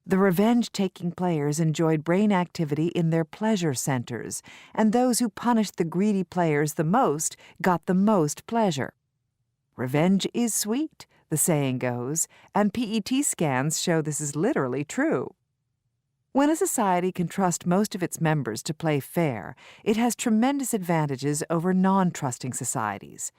The revenge-taking players enjoyed brain activity in their pleasure centers, and those who punished the greedy players the most got the most pleasure. Revenge is sweet, the saying goes, and PET scans show this is literally true. When a society can trust most of its members to play fair, it has tremendous advantages over non-trusting societies.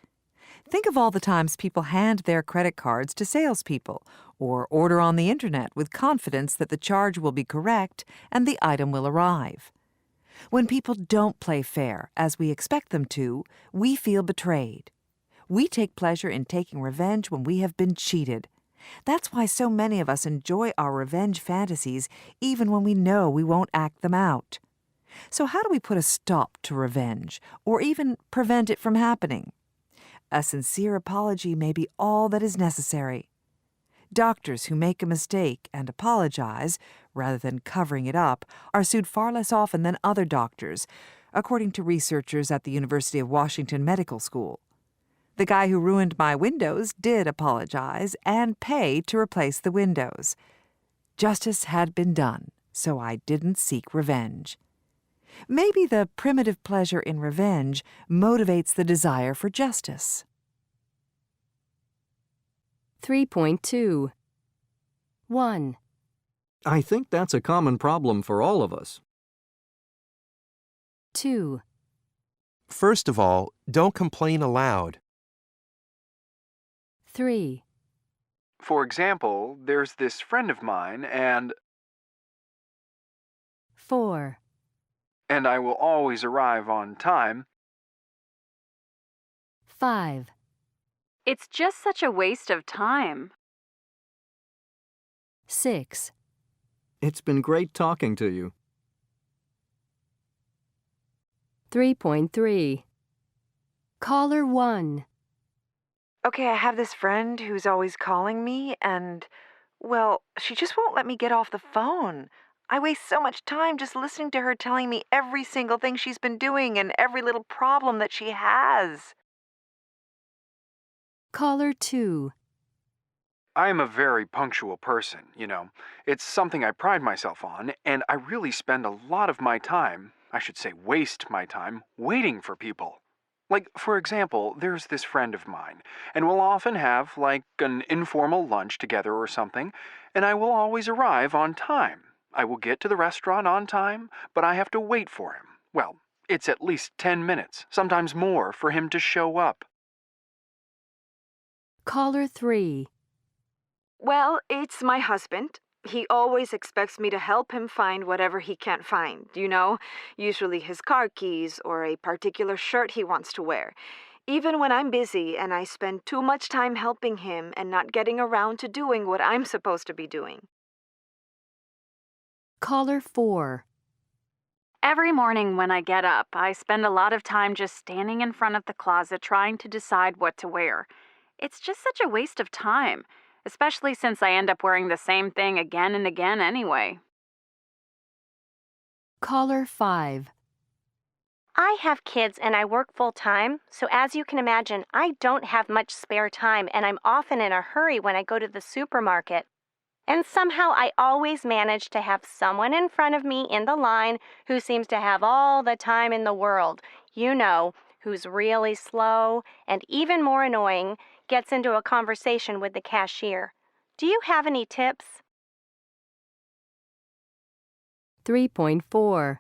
Think of all the times people hand their credit cards to salespeople or order on the internet with confidence that the charge will be correct and the item will arrive. When people don't play fair, as we expect them to, we feel betrayed. We take pleasure in taking revenge when we have been cheated. That's why so many of us enjoy our revenge fantasies even when we know we won't act them out. So how do we put a stop to revenge, or even prevent it from happening? A sincere apology may be all that is necessary. Doctors who make a mistake and apologize, rather than covering it up, are sued far less often than other doctors, according to researchers at the University of Washington Medical School. The guy who ruined my windows did apologize and pay to replace the windows. Justice had been done, so I didn't seek revenge. Maybe the primitive pleasure in revenge motivates the desire for justice. 3.2. 1. I think that's a common problem for all of us. 2. First of all, don't complain aloud. 3. For example, there's this friend of mine and 4. I will always arrive on time. 5. It's just such a waste of time. 6. It's been great talking to you. 3.3. Caller 1. Okay, I have this friend who's always calling me, and, well, she just won't let me get off the phone. I waste so much time just listening to her telling me every single thing she's been doing and every little problem that she has. Caller 2. I am a very punctual person, you know. It's something I pride myself on, and I really spend a lot of my time, I should say waste my time, waiting for people. Like, for example, there's this friend of mine, and we'll often have, like, an informal lunch together or something, and I will always arrive on time. I will get to the restaurant on time, but I have to wait for him. Well, it's at least 10 minutes, sometimes more, for him to show up. Caller 3. Well, it's my husband. He always expects me to help him find whatever he can't find, you know? Usually his car keys or a particular shirt he wants to wear. Even when I'm busy and I spend too much time helping him and not getting around to doing what I'm supposed to be doing. Caller 4. Every morning when I get up, I spend a lot of time just standing in front of the closet trying to decide what to wear. It's just such a waste of time, especially since I end up wearing the same thing again and again anyway. Caller 5. I have kids and I work full-time, so as you can imagine, I don't have much spare time and I'm often in a hurry when I go to the supermarket. And somehow I always manage to have someone in front of me in the line who seems to have all the time in the world. You know, who's really slow and even more annoying, gets into a conversation with the cashier. Do you have any tips? 3.4.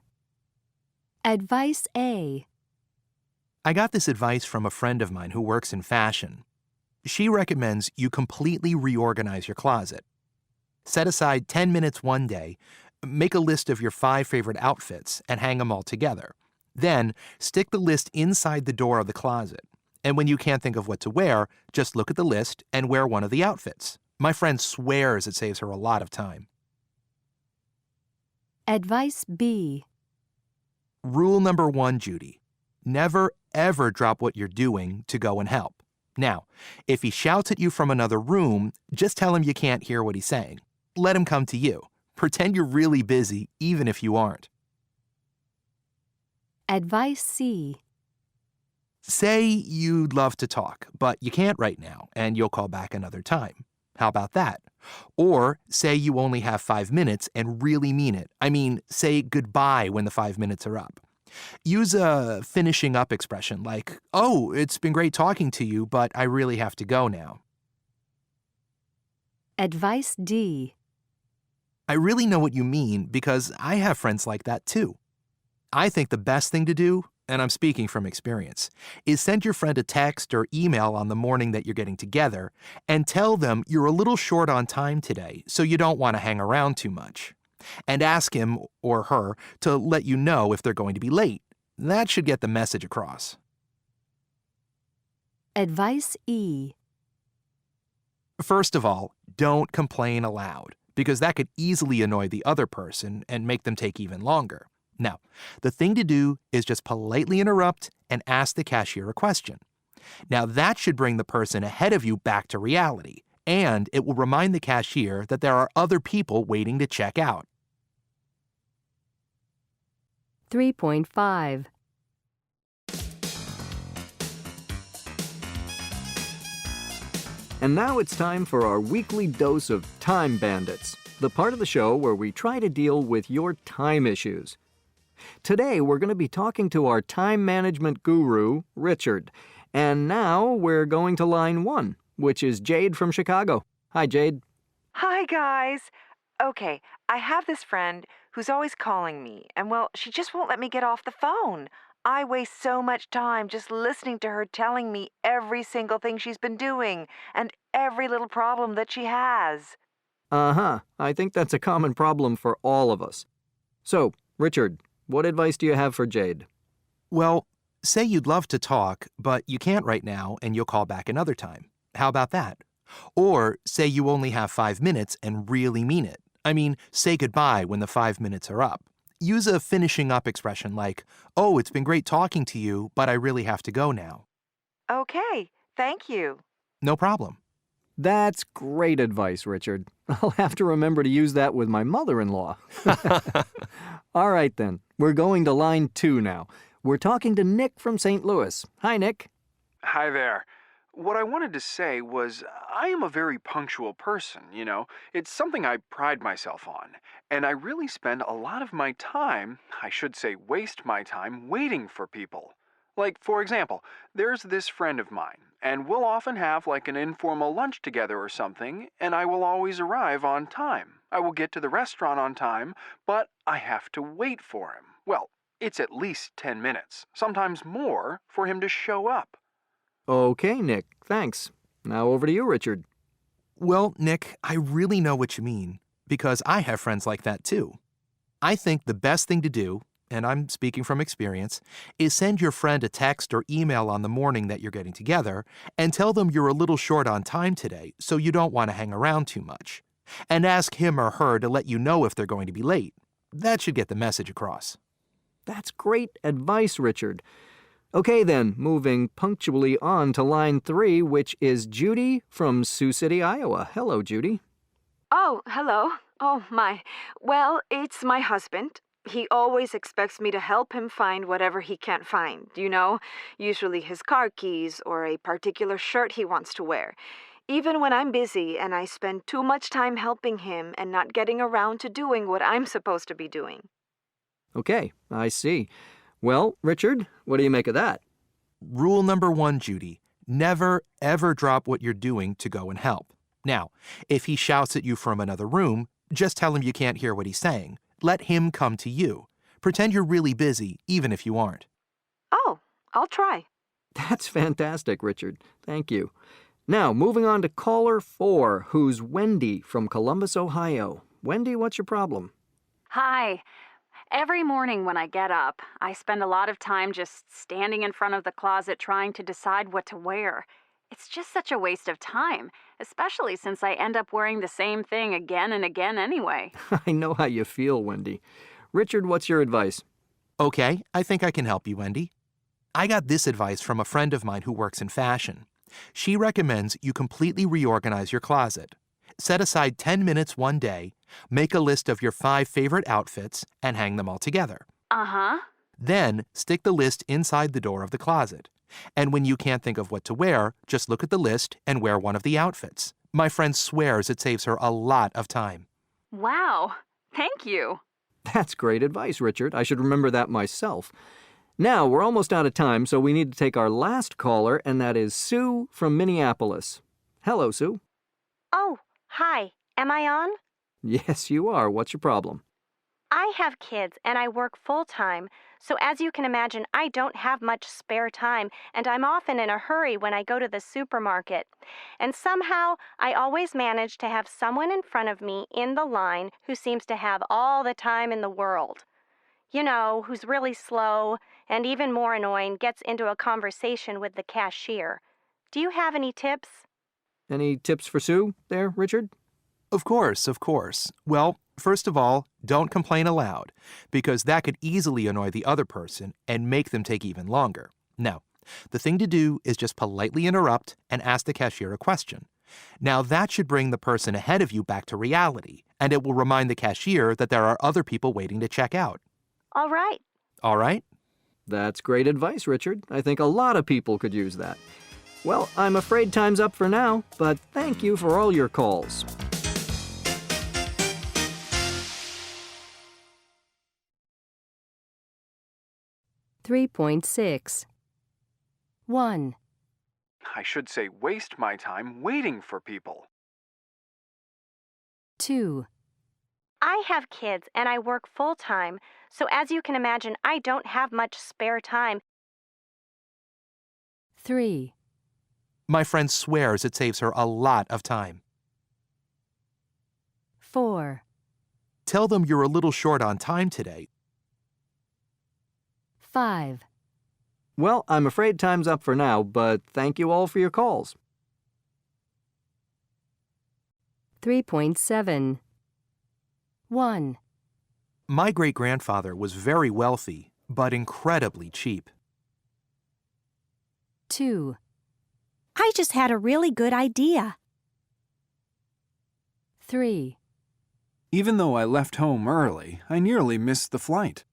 Advice A. I got this advice from a friend of mine who works in fashion. She recommends you completely reorganize your closet. Set aside 10 minutes one day, make a list of your 5 favorite outfits, and hang them all together. Then, stick the list inside the door of the closet. And when you can't think of what to wear, just look at the list and wear one of the outfits. My friend swears it saves her a lot of time. Advice B. Rule number 1, Judy. Never, ever drop what you're doing to go and help. Now, if he shouts at you from another room, just tell him you can't hear what he's saying. Let him come to you. Pretend you're really busy, even if you aren't. Advice C. Say you'd love to talk, but you can't right now, and you'll call back another time. How about that? Or say you only have 5 minutes and really mean it. I mean, say goodbye when the 5 minutes are up. Use a finishing up expression like, "Oh, it's been great talking to you, but I really have to go now." Advice D. I really know what you mean because I have friends like that too. I think the best thing to do, and I'm speaking from experience, is send your friend a text or email on the morning that you're getting together and tell them you're a little short on time today, so you don't want to hang around too much. And ask him or her to let you know if they're going to be late. That should get the message across. Advice E. First of all, don't complain aloud, because that could easily annoy the other person and make them take even longer. Now, the thing to do is just politely interrupt and ask the cashier a question. Now, that should bring the person ahead of you back to reality, and it will remind the cashier that there are other people waiting to check out. 3.5. And now it's time for our weekly dose of Time Bandits, the part of the show where we try to deal with your time issues. Today, we're going to be talking to our time management guru, Richard. And now we're going to line 1, which is Jade from Chicago. Hi, Jade. Hi, guys. Okay, I have this friend who's always calling me, and well, she just won't let me get off the phone. I waste so much time just listening to her telling me every single thing she's been doing and every little problem that she has. Uh-huh. I think that's a common problem for all of us. So, Richard, what advice do you have for Jade? Well, say you'd love to talk, but you can't right now and you'll call back another time. How about that? Or say you only have 5 minutes and really mean it. I mean, say goodbye when the 5 minutes are up. Use a finishing up expression like, "Oh, it's been great talking to you, but I really have to go now." Okay, thank you. No problem. That's great advice, Richard. I'll have to remember to use that with my mother-in-law. All right, then. We're going to line 2 now. We're talking to Nick from St. Louis. Hi, Nick. Hi there. What I wanted to say was I am a very punctual person, It's something I pride myself on. And I really spend a lot of my time, I should say waste my time, waiting for people. Like, for example, there's this friend of mine, and we'll often have like an informal lunch together or something, and I will always arrive on time. I will get to the restaurant on time, but I have to wait for him. Well, it's at least 10 minutes, sometimes more, for him to show up. Okay, Nick. Thanks. Now over to you, Richard. Well, Nick, I really know what you mean, because I have friends like that too. I think the best thing to do, and I'm speaking from experience, is send your friend a text or email on the morning that you're getting together and tell them you're a little short on time today, so you don't want to hang around too much. And ask him or her to let you know if they're going to be late. That should get the message across. That's great advice, Richard. Okay, then, moving punctually on to line 3, which is Judy from Sioux City, Iowa. Hello, Judy. Oh, hello. Oh, my. Well, it's my husband. He always expects me to help him find whatever he can't find, usually his car keys or a particular shirt he wants to wear. Even when I'm busy and I spend too much time helping him and not getting around to doing what I'm supposed to be doing. Okay, I see. Well, Richard, what do you make of that? Rule number 1, Judy. Never, ever drop what you're doing to go and help. Now, if he shouts at you from another room, just tell him you can't hear what he's saying. Let him come to you. Pretend you're really busy, even if you aren't. Oh, I'll try. That's fantastic, Richard. Thank you. Now, moving on to caller 4, who's Wendy from Columbus, Ohio. Wendy, what's your problem? Hi. Every morning when I get up, I spend a lot of time just standing in front of the closet trying to decide what to wear. It's just such a waste of time, especially since I end up wearing the same thing again and again anyway. I know how you feel, Wendy. Richard, what's your advice? Okay, I think I can help you, Wendy. I got this advice from a friend of mine who works in fashion. She recommends you completely reorganize your closet. Set aside 10 minutes one day, make a list of your 5 favorite outfits, and hang them all together. Uh-huh. Then, stick the list inside the door of the closet. And when you can't think of what to wear, just look at the list and wear one of the outfits. My friend swears it saves her a lot of time. Wow. Thank you. That's great advice, Richard. I should remember that myself. Now, we're almost out of time, so we need to take our last caller, and that is Sue from Minneapolis. Hello, Sue. Oh, hi. Am I on? Yes, you are. What's your problem? I have kids and I work full-time, so as you can imagine, I don't have much spare time, and I'm often in a hurry when I go to the supermarket. And somehow, I always manage to have someone in front of me in the line who seems to have all the time in the world. Who's really slow, and even more annoying, gets into a conversation with the cashier. Do you have any tips? Any tips for Sue there, Richard? Of course, of course. Well, first of all, don't complain aloud, because that could easily annoy the other person and make them take even longer. No, the thing to do is just politely interrupt and ask the cashier a question. Now that should bring the person ahead of you back to reality, and it will remind the cashier that there are other people waiting to check out. All right. All right? That's great advice, Richard. I think a lot of people could use that. Well, I'm afraid time's up for now, but thank you for all your calls. .6 1. I should say waste my time waiting for people. 2. I have kids and I work full-time, so as you can imagine, I don't have much spare time. 3. My friend swears it saves her a lot of time. 4. Tell them you're a little short on time today. 5. Well, I'm afraid time's up for now, but thank you all for your calls. 3.7 1. My great-grandfather was very wealthy, but incredibly cheap. 2. I just had a really good idea. 3. Even though I left home early, I nearly missed the flight.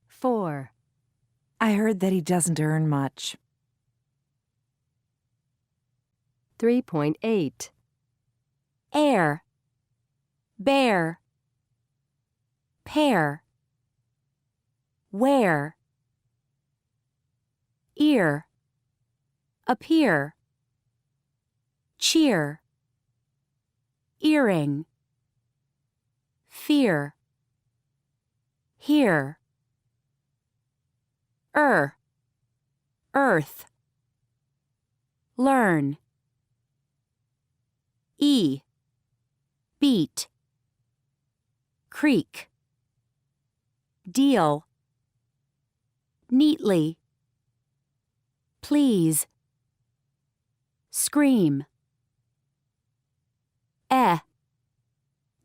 4. I heard that he doesn't earn much. 3.8. Air, bear, pear, wear, ear, appear, cheer, earring, fear, hear, earth, learn, beat, creek, deal, neatly, please, scream,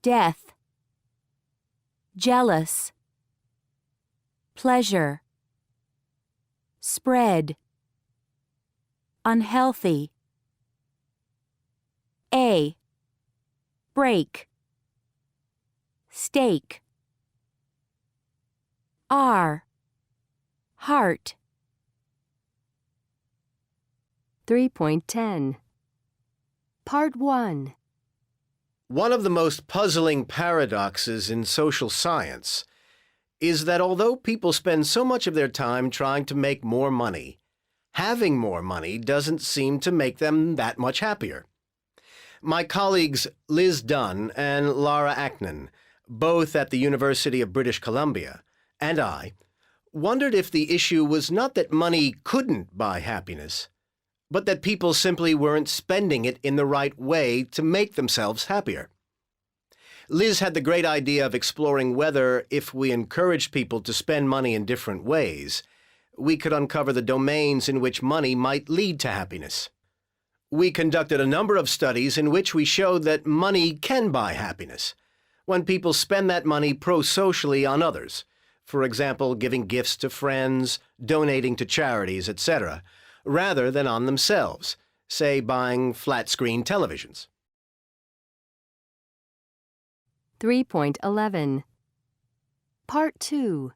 death, jealous, pleasure, spread, unhealthy, break, steak, heart. 3.10. Part 1. One of the most puzzling paradoxes in social science is that although people spend so much of their time trying to make more money, having more money doesn't seem to make them that much happier. My colleagues Liz Dunn and Laura Aknin, both at the University of British Columbia, and I, wondered if the issue was not that money couldn't buy happiness, but that people simply weren't spending it in the right way to make themselves happier. Liz had the great idea of exploring whether, if we encouraged people to spend money in different ways, we could uncover the domains in which money might lead to happiness. We conducted a number of studies in which we showed that money can buy happiness when people spend that money pro-socially on others, for example, giving gifts to friends, donating to charities, etc., rather than on themselves, say buying flat-screen televisions. 3.11. Part 2.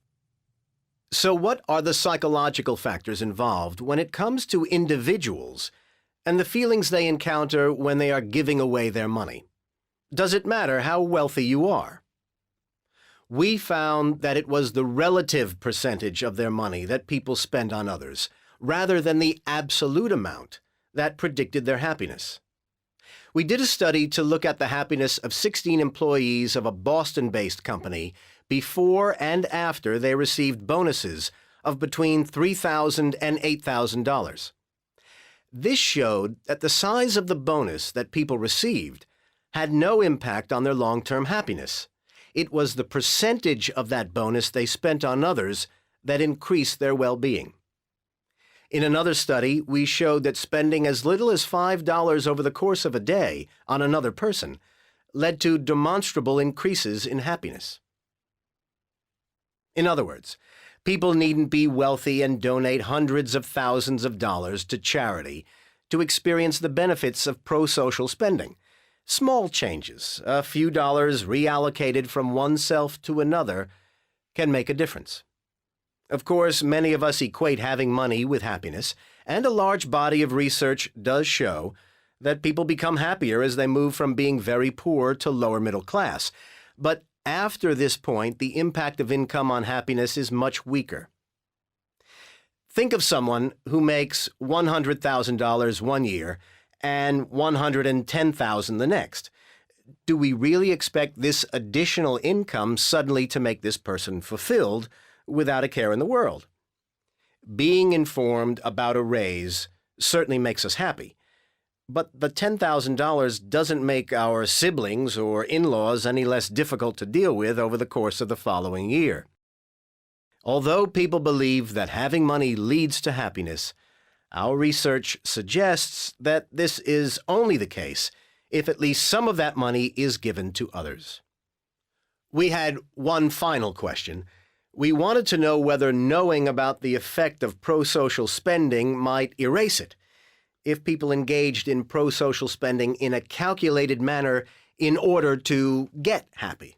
So what are the psychological factors involved when it comes to individuals and the feelings they encounter when they are giving away their money? Does it matter how wealthy you are? We found that it was the relative percentage of their money that people spend on others, rather than the absolute amount, that predicted their happiness. We did a study to look at the happiness of 16 employees of a Boston-based company before and after they received bonuses of between $3,000 and $8,000. This showed that the size of the bonus that people received had no impact on their long-term happiness. It was the percentage of that bonus they spent on others that increased their well-being. In another study, we showed that spending as little as $5 over the course of a day on another person led to demonstrable increases in happiness. In other words, people needn't be wealthy and donate hundreds of thousands of dollars to charity to experience the benefits of pro-social spending. Small changes, a few dollars reallocated from oneself to another, can make a difference. Of course, many of us equate having money with happiness, and a large body of research does show that people become happier as they move from being very poor to lower middle class. But after this point, the impact of income on happiness is much weaker. Think of someone who makes $100,000 one year and $110,000 the next. Do we really expect this additional income suddenly to make this person fulfilled without a care in the world? Being informed about a raise certainly makes us happy, but the $10,000 doesn't make our siblings or in-laws any less difficult to deal with over the course of the following year. Although people believe that having money leads to happiness, our research suggests that this is only the case if at least some of that money is given to others. We had one final question. We wanted to know whether knowing about the effect of pro-social spending might erase it, if people engaged in pro-social spending in a calculated manner in order to get happy.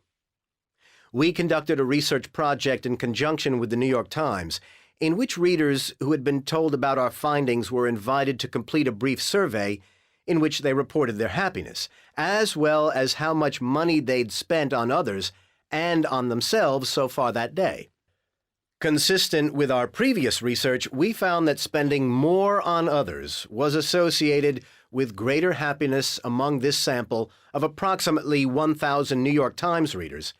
We conducted a research project in conjunction with the New York Times, in which readers who had been told about our findings were invited to complete a brief survey in which they reported their happiness, as well as how much money they'd spent on others and on themselves so far that day. Consistent with our previous research, we found that spending more on others was associated with greater happiness among this sample of approximately 1,000 New York Times readers,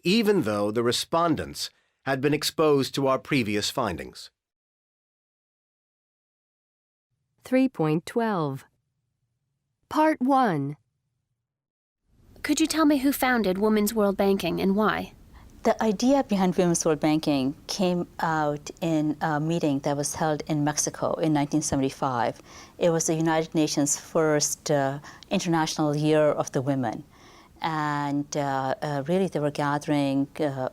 even though the respondents had been exposed to our previous findings. 3.12 Part 1. Could you tell me who founded Women's World Banking and why? The idea behind Women's World Banking came out in a meeting that was held in Mexico in 1975. It was the United Nations' first International Year of the Women. And really they were gathering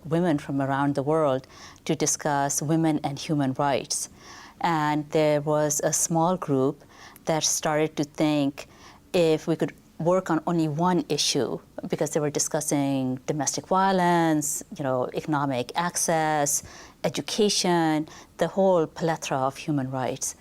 women from around the world to discuss women and human rights. And there was a small group that started to think if we could work on only one issue, because they were discussing domestic violence, economic access, education, the whole plethora of human rights.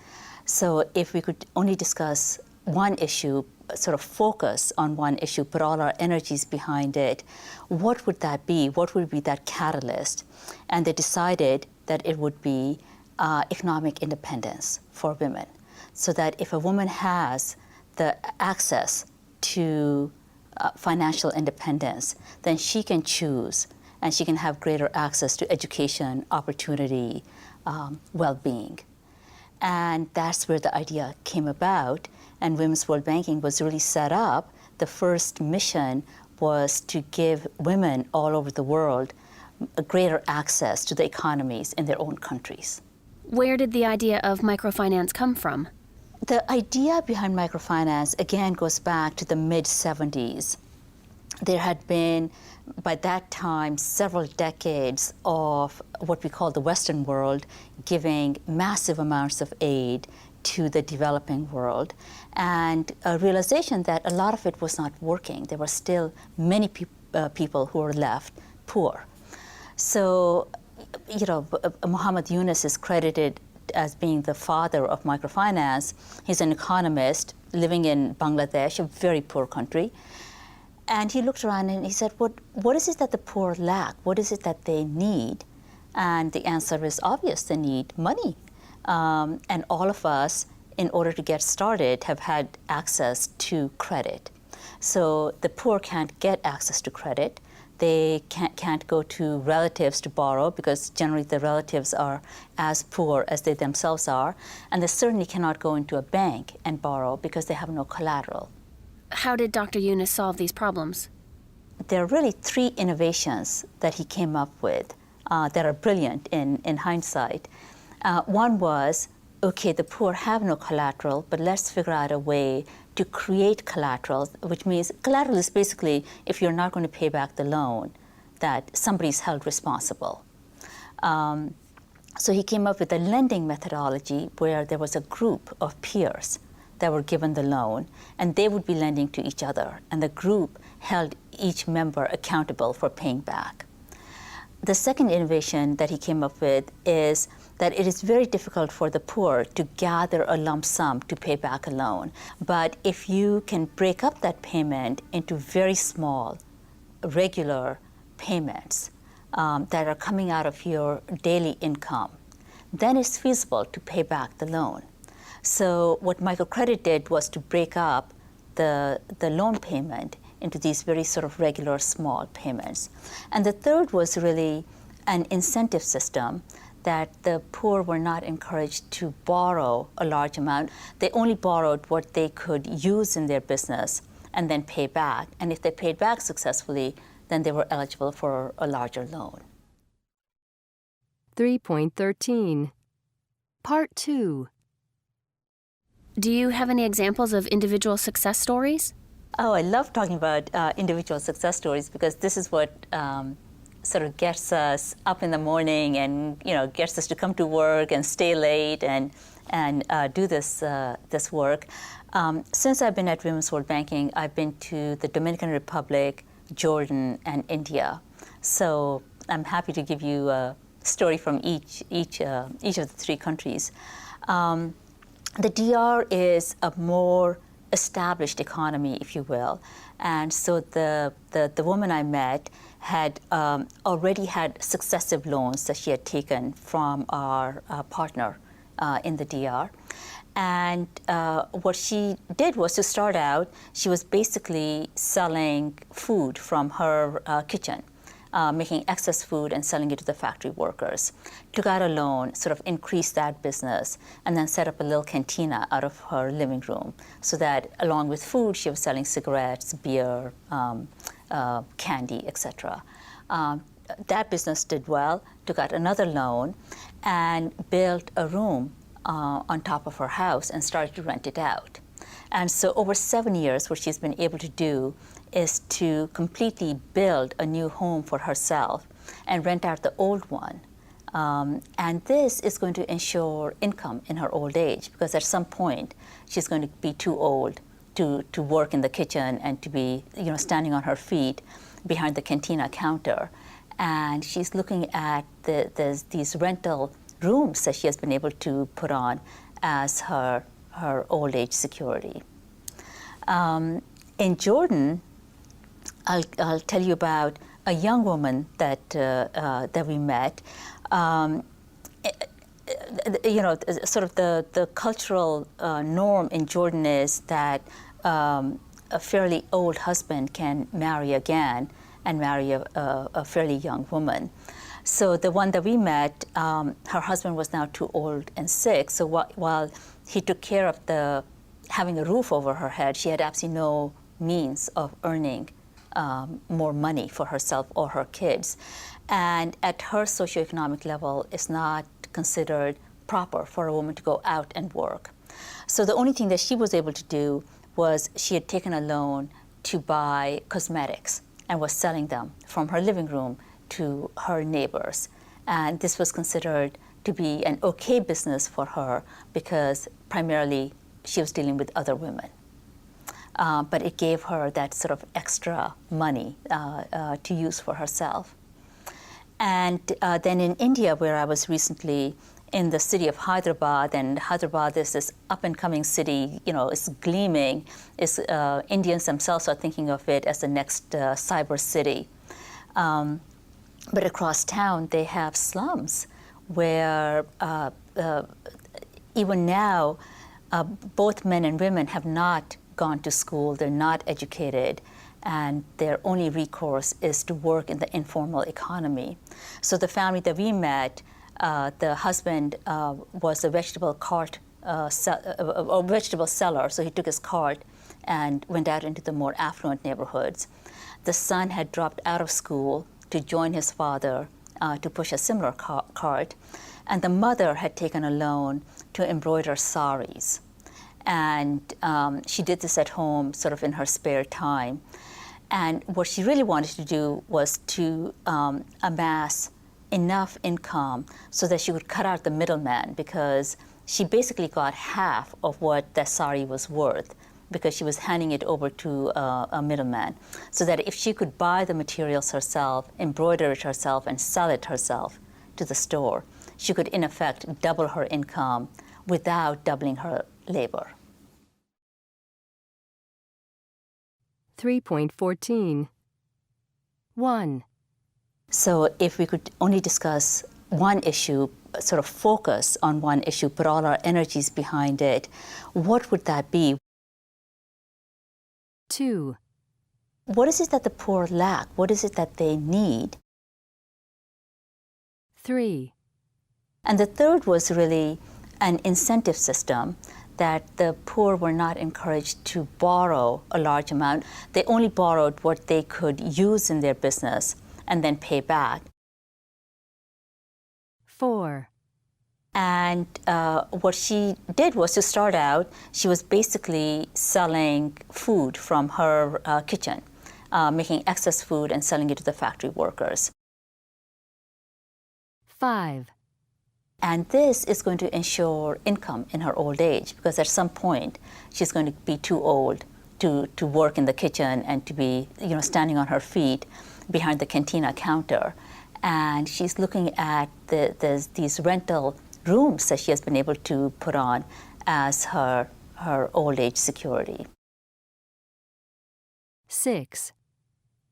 So if we could only discuss one issue, sort of focus on one issue, put all our energies behind it, what would that be? What would be that catalyst? And they decided that it would be economic independence for women, so that if a woman has the access to financial independence, then she can choose and she can have greater access to education, opportunity, well-being. And that's where the idea came about. And Women's World Banking was really set up. The first mission was to give women all over the world a greater access to the economies in their own countries. Where did the idea of microfinance come from? The idea behind microfinance, again, goes back to the mid-70s. There had been, by that time, several decades of what we call the Western world giving massive amounts of aid to the developing world, and a realization that a lot of it was not working. There were still many people who were left poor. So, Muhammad Yunus is credited as being the father of microfinance. He's an economist living in Bangladesh, a very poor country. And he looked around and he said, what is it that the poor lack? What is it that they need? And the answer is obvious: they need money. And all of us, in order to get started, have had access to credit. So the poor can't get access to credit. They can't go to relatives to borrow, because generally the relatives are as poor as they themselves are. And they certainly cannot go into a bank and borrow because they have no collateral. How did Dr. Yunus solve these problems? There are really three innovations that he came up with that are brilliant in hindsight. One was, okay, the poor have no collateral, but let's figure out a way to create collateral, which means collateral is basically if you're not going to pay back the loan, that somebody's held responsible. So he came up with a lending methodology where there was a group of peers that were given the loan, and they would be lending to each other, and the group held each member accountable for paying back. The second innovation that he came up with is that it is very difficult for the poor to gather a lump sum to pay back a loan. But if you can break up that payment into very small, regular payments that are coming out of your daily income, then it's feasible to pay back the loan. So what microcredit did was to break up the loan payment into these very sort of regular small payments. And the third was really an incentive system that the poor were not encouraged to borrow a large amount. They only borrowed what they could use in their business and then pay back. And if they paid back successfully, then they were eligible for a larger loan. 3.13 Part 2. Do you have any examples of individual success stories? Oh, I love talking about individual success stories, because this is what sort of gets us up in the morning and gets us to come to work and stay late and do this work. Since I've been at Women's World Banking, I've been to the Dominican Republic, Jordan, and India. So I'm happy to give you a story from each of the three countries. The DR is a more established economy, if you will, and so the woman I met had already had successive loans that she had taken from our partner in the DR. And what she did was to start out, she was basically selling food from her kitchen, making excess food and selling it to the factory workers. Took out a loan, sort of increased that business, and then set up a little cantina out of her living room so that along with food, she was selling cigarettes, beer, candy, etc. That business did well, took out another loan, and built a room on top of her house and started to rent it out. And so over 7 years, what she's been able to do is to completely build a new home for herself and rent out the old one. And this is going to ensure income in her old age, because at some point she's going to be too old to work in the kitchen and to be standing on her feet behind the cantina counter. And she's looking at these rental rooms that she has been able to put on as her old age security. In Jordan, I'll tell you about a young woman that we met. Sort of the cultural norm in Jordan is that a fairly old husband can marry again and marry a fairly young woman. So the one that we met, her husband was now too old and sick. So while he took care of having a roof over her head, she had absolutely no means of earning more money for herself or her kids. And at her socioeconomic level, it's not considered proper for a woman to go out and work. So the only thing that she was able to do was she had taken a loan to buy cosmetics and was selling them from her living room to her neighbors. And this was considered to be an okay business for her because primarily she was dealing with other women. But it gave her that sort of extra money to use for herself. And then in India, where I was recently, in the city of Hyderabad, and Hyderabad is this up-and-coming city, it's gleaming. Indians themselves are thinking of it as the next cyber city. But across town, they have slums where even now, both men and women have not gone to school, they're not educated, and their only recourse is to work in the informal economy. So the family that we met, the husband was a vegetable seller, so he took his cart and went out into the more affluent neighborhoods. The son had dropped out of school to join his father to push a similar cart, and the mother had taken a loan to embroider saris. And she did this at home, sort of in her spare time. And what she really wanted to do was to amass enough income so that she could cut out the middleman, because she basically got half of what that sari was worth because she was handing it over to a middleman. So that if she could buy the materials herself, embroider it herself, and sell it herself to the store, she could in effect double her income without doubling her labor. 3.14. 1. So if we could only discuss one issue, sort of focus on one issue, put all our energies behind it, what would that be? 2. What is it that the poor lack? What is it that they need? 3. And the third was really an incentive system that the poor were not encouraged to borrow a large amount. They only borrowed what they could use in their business and then pay back. 4. And what she did was to start out, she was basically selling food from her kitchen, making excess food and selling it to the factory workers. 5. And this is going to ensure income in her old age, because at some point she's going to be too old to work in the kitchen and to be, standing on her feet behind the cantina counter. And she's looking at these rental rooms that she has been able to put on as her old age security. 6.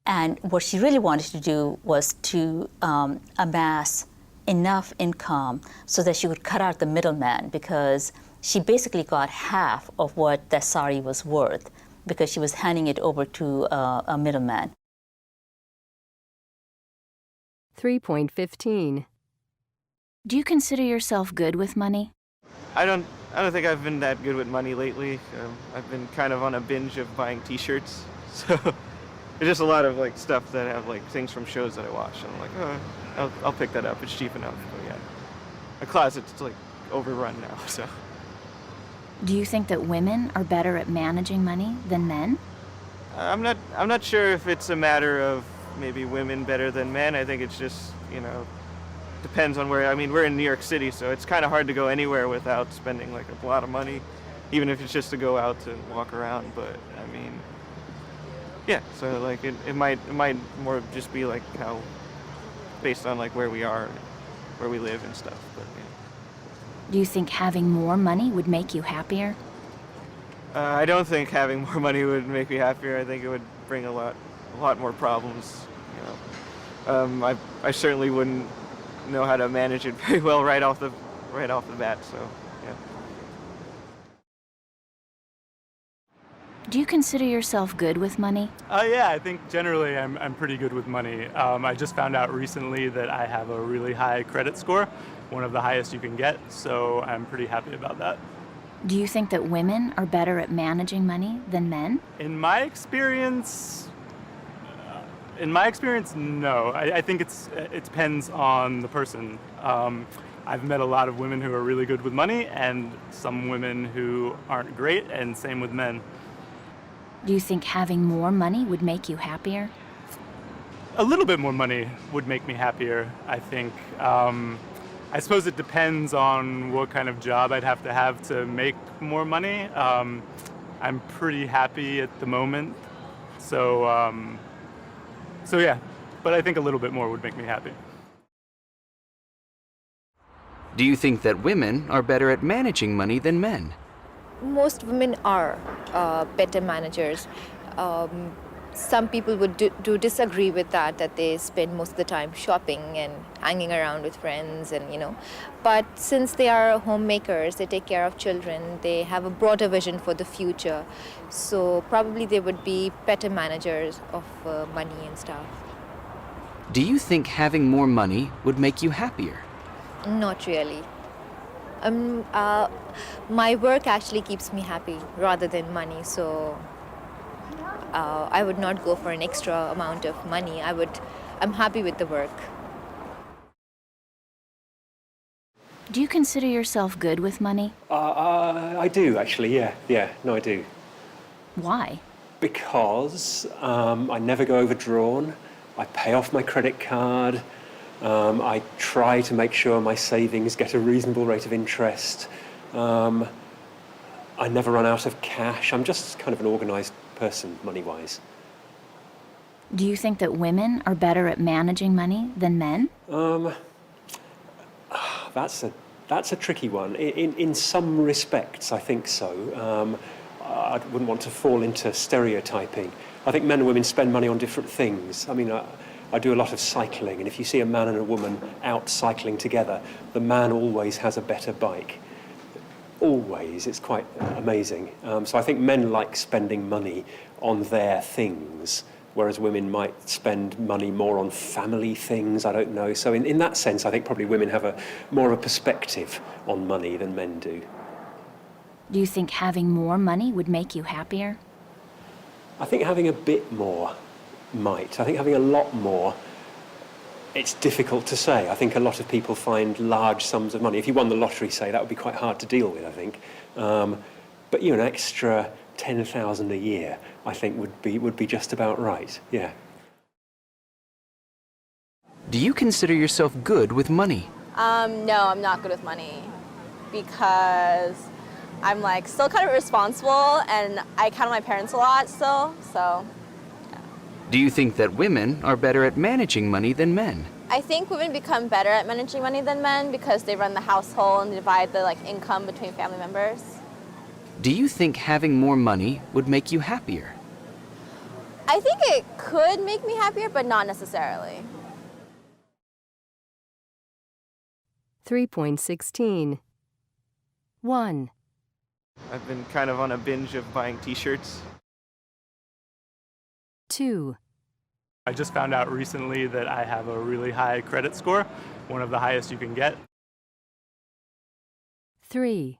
And what she really wanted to do was to amass enough income so that she could cut out the middleman, because she basically got half of what that sari was worth because she was handing it over to a middleman. 3.15. Do you consider yourself good with money? I don't think I've been that good with money lately. I've been kind of on a binge of buying T-shirts, so it's just a lot of like stuff that have like things from shows that I watch. And I'm like, oh, I'll pick that up. It's cheap enough. But yeah, my closet's like overrun now. So. Do you think that women are better at managing money than men? I'm not sure if it's a matter of maybe women better than men. I think it's just, depends on where. I mean, we're in New York City, so it's kind of hard to go anywhere without spending like a lot of money, even if it's just to go out to walk around. But I mean, yeah, so like it might more just be like how, based on like where we are, where we live and stuff. But yeah. Do you think having more money would make you happier? I don't think having more money would make me happier. I think it would bring a lot more problems. I certainly wouldn't know how to manage it very well right off the bat. So yeah. Do you consider yourself good with money? Yeah, I think generally I'm pretty good with money. I just found out recently that I have a really high credit score, one of the highest you can get, so I'm pretty happy about that. Do you think that women are better at managing money than men? In my experience, no. I think it depends on the person. I've met a lot of women who are really good with money and some women who aren't great, and same with men. Do you think having more money would make you happier? A little bit more money would make me happier, I think. I suppose it depends on what kind of job I'd have to make more money. I'm pretty happy at the moment, so yeah, but I think a little bit more would make me happy. Do you think that women are better at managing money than men? Most women are better managers. Some people would disagree with that they spend most of the time shopping and hanging around with friends and But since they are homemakers, they take care of children, they have a broader vision for the future. So probably they would be better managers of money and stuff. Do you think having more money would make you happier? Not really. My work actually keeps me happy rather than money, so I would not go for an extra amount of money. I'm happy with the work. Do you consider yourself good with money? I do, actually, yeah. No, I do. Why? Because I never go overdrawn. I pay off my credit card. I try to make sure my savings get a reasonable rate of interest. I never run out of cash. I'm just kind of an organized person, money-wise. Do you think that women are better at managing money than men? That's a tricky one. In some respects, I think so. I wouldn't want to fall into stereotyping. I think men and women spend money on different things. I mean, I do a lot of cycling, and if you see a man and a woman out cycling together, the man always has a better bike. Always. It's quite amazing. So I think men like spending money on their things, whereas women might spend money more on family things, I don't know. So in that sense, I think probably women have more of a perspective on money than men do. Do you think having more money would make you happier? I think having a bit more might. I think having a lot more, it's difficult to say. I think a lot of people find large sums of money. If you won the lottery, say, that would be quite hard to deal with, I think. But an extra 10,000 a year, I think would be just about right. Yeah. Do you consider yourself good with money? No, I'm not good with money because I'm like still kind of responsible and I count on my parents a lot still, so. Do you think that women are better at managing money than men? I think women become better at managing money than men because they run the household and divide the income between family members. Do you think having more money would make you happier? I think it could make me happier, but not necessarily. 3.16. 1. I've been kind of on a binge of buying t-shirts. 2. I just found out recently that I have a really high credit score, one of the highest you can get. 3.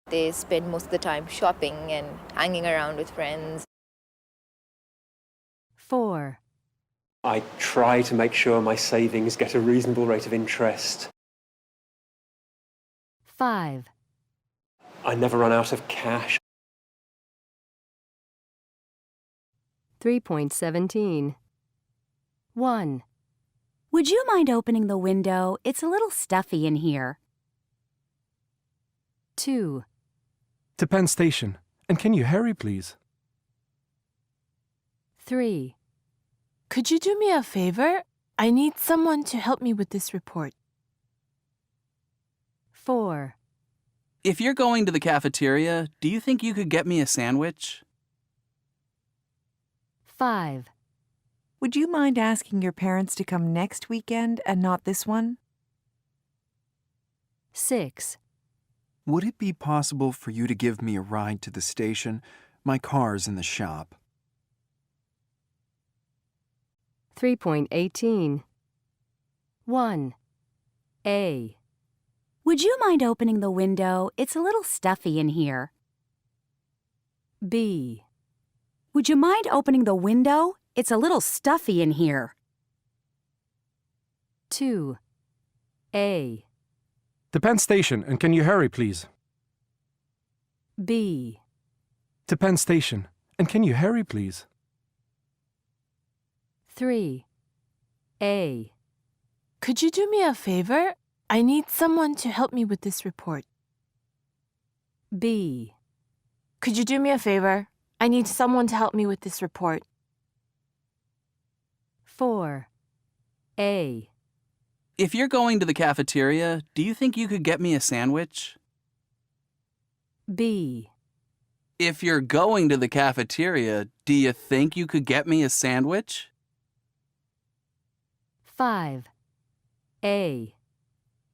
They spend most of the time shopping and hanging around with friends. 4. I try to make sure my savings get a reasonable rate of interest. 5. I never run out of cash. 3.17. 1. Would you mind opening the window? It's a little stuffy in here. 2. To Penn Station. And can you hurry, please? 3. Could you do me a favor? I need someone to help me with this report. 4. If you're going to the cafeteria, do you think you could get me a sandwich? 5. Would you mind asking your parents to come next weekend and not this one? 6. Would it be possible for you to give me a ride to the station? My car's in the shop. 3.18. 1. A. Would you mind opening the window? It's a little stuffy in here. B. Would you mind opening the window? It's a little stuffy in here. 2. A. To Penn Station. And can you hurry, please? B. To Penn Station. And can you hurry, please? 3. A. Could you do me a favor? I need someone to help me with this report. B. Could you do me a favor? I need someone to help me with this report. 4. A. If you're going to the cafeteria, do you think you could get me a sandwich? B. If you're going to the cafeteria, do you think you could get me a sandwich? 5. A.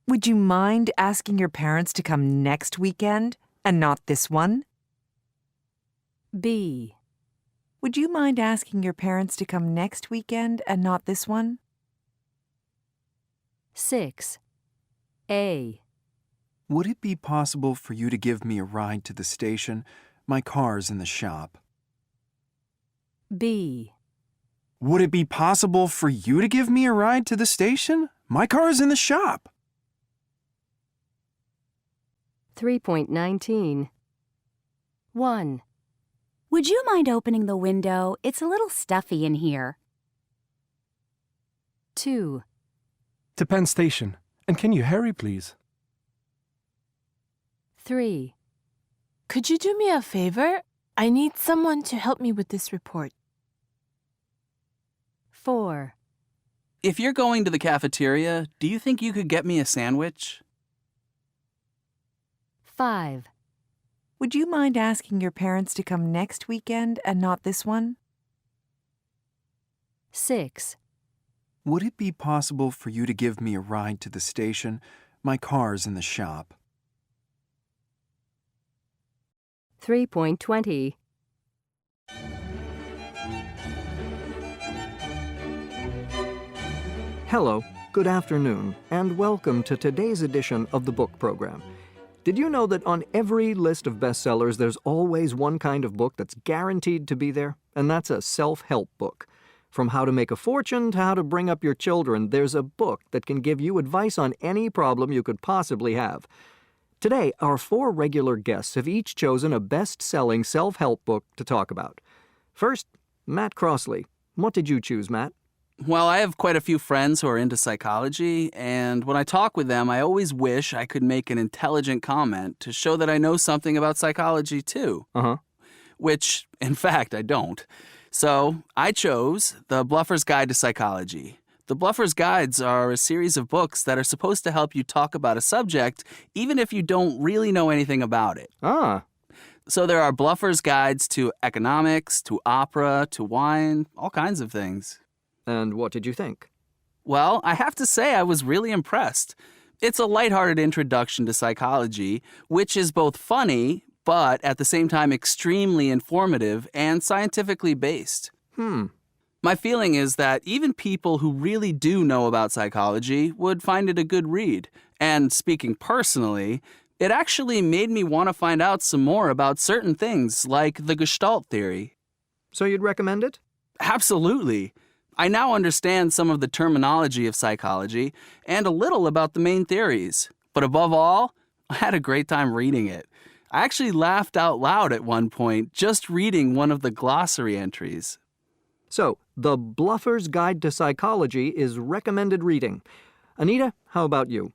Would you mind asking your parents to come next weekend and not this one? B. Would you mind asking your parents to come next weekend and not this one? 6. A. Would it be possible for you to give me a ride to the station? My car's in the shop. B. Would it be possible for you to give me a ride to the station? My car's in the shop. 3.19. 1. Would you mind opening the window? It's a little stuffy in here. 2. To Penn Station. And can you hurry, please? 3. Could you do me a favor? I need someone to help me with this report. 4. If you're going to the cafeteria, do you think you could get me a sandwich? 5. Would you mind asking your parents to come next weekend and not this one? 6. Would it be possible for you to give me a ride to the station? My car's in the shop. 3.20. Hello, good afternoon, and welcome to today's edition of the book program. Did you know that on every list of bestsellers there's always one kind of book that's guaranteed to be there? And that's a self-help book. From how to make a fortune to how to bring up your children, there's a book that can give you advice on any problem you could possibly have. Today, our 4 regular guests have each chosen a best-selling self-help book to talk about. First, Matt Crossley. What did you choose, Matt? Well, I have quite a few friends who are into psychology, and when I talk with them, I always wish I could make an intelligent comment to show that I know something about psychology too. Uh-huh. Which, in fact, I don't. So I chose The Bluffer's Guide to Psychology. The Bluffer's Guides are a series of books that are supposed to help you talk about a subject even if you don't really know anything about it. Ah. So there are Bluffer's Guides to economics, to opera, to wine, all kinds of things. And what did you think? Well, I have to say I was really impressed. It's a lighthearted introduction to psychology, which is both funny, but at the same time extremely informative and scientifically based. My feeling is that even people who really do know about psychology would find it a good read. And speaking personally, it actually made me want to find out some more about certain things, like the Gestalt theory. So you'd recommend it? Absolutely. I now understand some of the terminology of psychology and a little about the main theories. But above all, I had a great time reading it. I actually laughed out loud at one point just reading one of the glossary entries. So, The Bluffer's Guide to Psychology is recommended reading. Anita, how about you?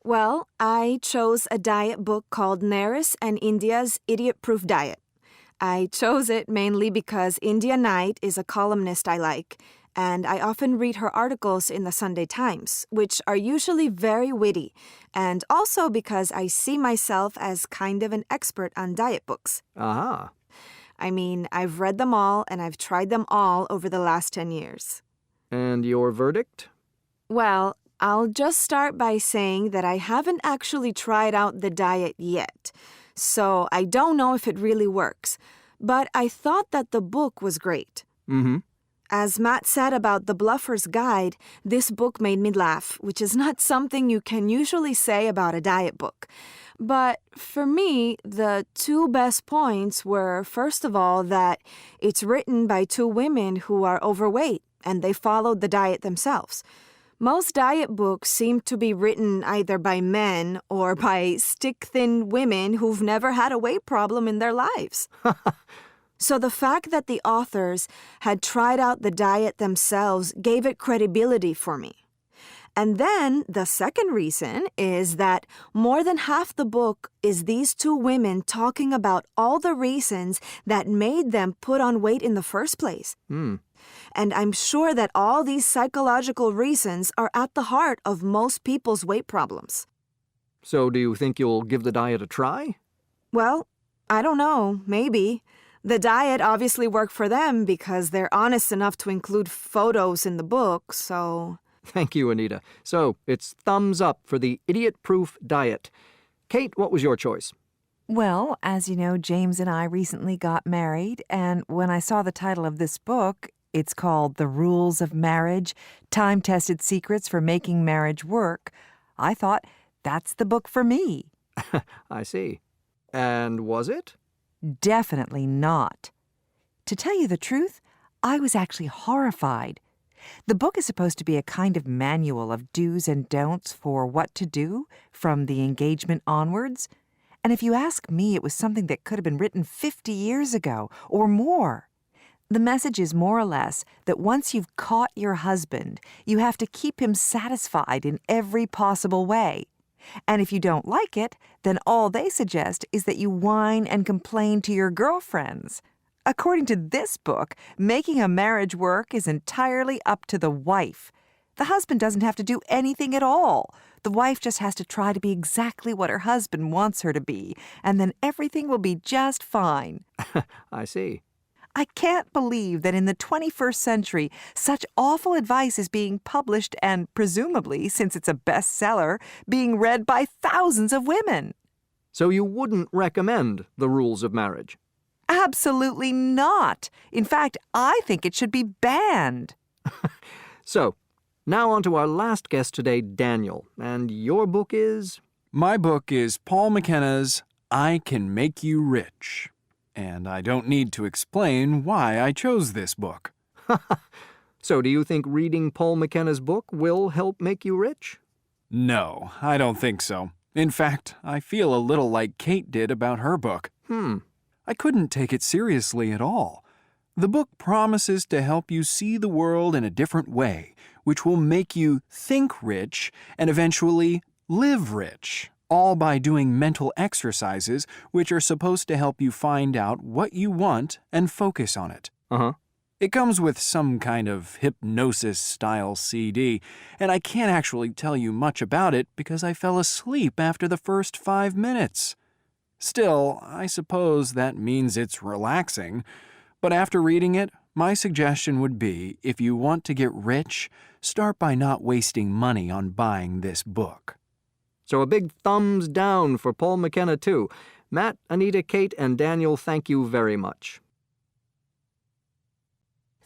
Well, I chose a diet book called Naresh and India's Idiot-Proof Diet. I chose it mainly because India Knight is a columnist I like, and I often read her articles in the Sunday Times, which are usually very witty, and also because I see myself as kind of an expert on diet books. Aha. I mean, I've read them all and I've tried them all over the last 10 years. And your verdict? Well, I'll just start by saying that I haven't actually tried out the diet yet, so I don't know if it really works. But I thought that the book was great. Mm-hmm. As Matt said about The Bluffer's Guide, this book made me laugh, which is not something you can usually say about a diet book. But for me, the two best points were, first of all, that it's written by two women who are overweight, and they followed the diet themselves. Most diet books seem to be written either by men or by stick-thin women who've never had a weight problem in their lives. So the fact that the authors had tried out the diet themselves gave it credibility for me. And then the second reason is that more than half the book is these two women talking about all the reasons that made them put on weight in the first place. And I'm sure that all these psychological reasons are at the heart of most people's weight problems. So do you think you'll give the diet a try? Well, I don't know, maybe. The diet obviously worked for them because they're honest enough to include photos in the book, so... Thank you, Anita. So, it's thumbs up for the Idiot-Proof Diet. Kate, what was your choice? Well, as you know, James and I recently got married, and when I saw the title of this book, it's called The Rules of Marriage, Time-Tested Secrets for Making Marriage Work, I thought, that's the book for me. I see. And was it? Definitely not. To tell you the truth, I was actually horrified. The book is supposed to be a kind of manual of do's and don'ts for what to do from the engagement onwards. And if you ask me, it was something that could have been written 50 years ago or more. The message is more or less that once you've caught your husband, you have to keep him satisfied in every possible way. And if you don't like it, then all they suggest is that you whine and complain to your girlfriends. According to this book, making a marriage work is entirely up to the wife. The husband doesn't have to do anything at all. The wife just has to try to be exactly what her husband wants her to be, and then everything will be just fine. I see. I can't believe that in the 21st century, such awful advice is being published and, presumably, since it's a bestseller, being read by thousands of women. So you wouldn't recommend The Rules of Marriage? Absolutely not. In fact, I think it should be banned. So, now on to our last guest today, Daniel. And your book is? My book is Paul McKenna's I Can Make You Rich. And I don't need to explain why I chose this book. So do you think reading Paul McKenna's book will help make you rich? No, I don't think so. In fact, I feel a little like Kate did about her book. I couldn't take it seriously at all. The book promises to help you see the world in a different way, which will make you think rich and eventually live rich, all by doing mental exercises which are supposed to help you find out what you want and focus on it. Uh-huh. It comes with some kind of hypnosis-style CD, and I can't actually tell you much about it because I fell asleep after the first 5 minutes. Still, I suppose that means it's relaxing. But after reading it, my suggestion would be, if you want to get rich, start by not wasting money on buying this book. So a big thumbs down for Paul McKenna, too. Matt, Anita, Kate, and Daniel, thank you very much.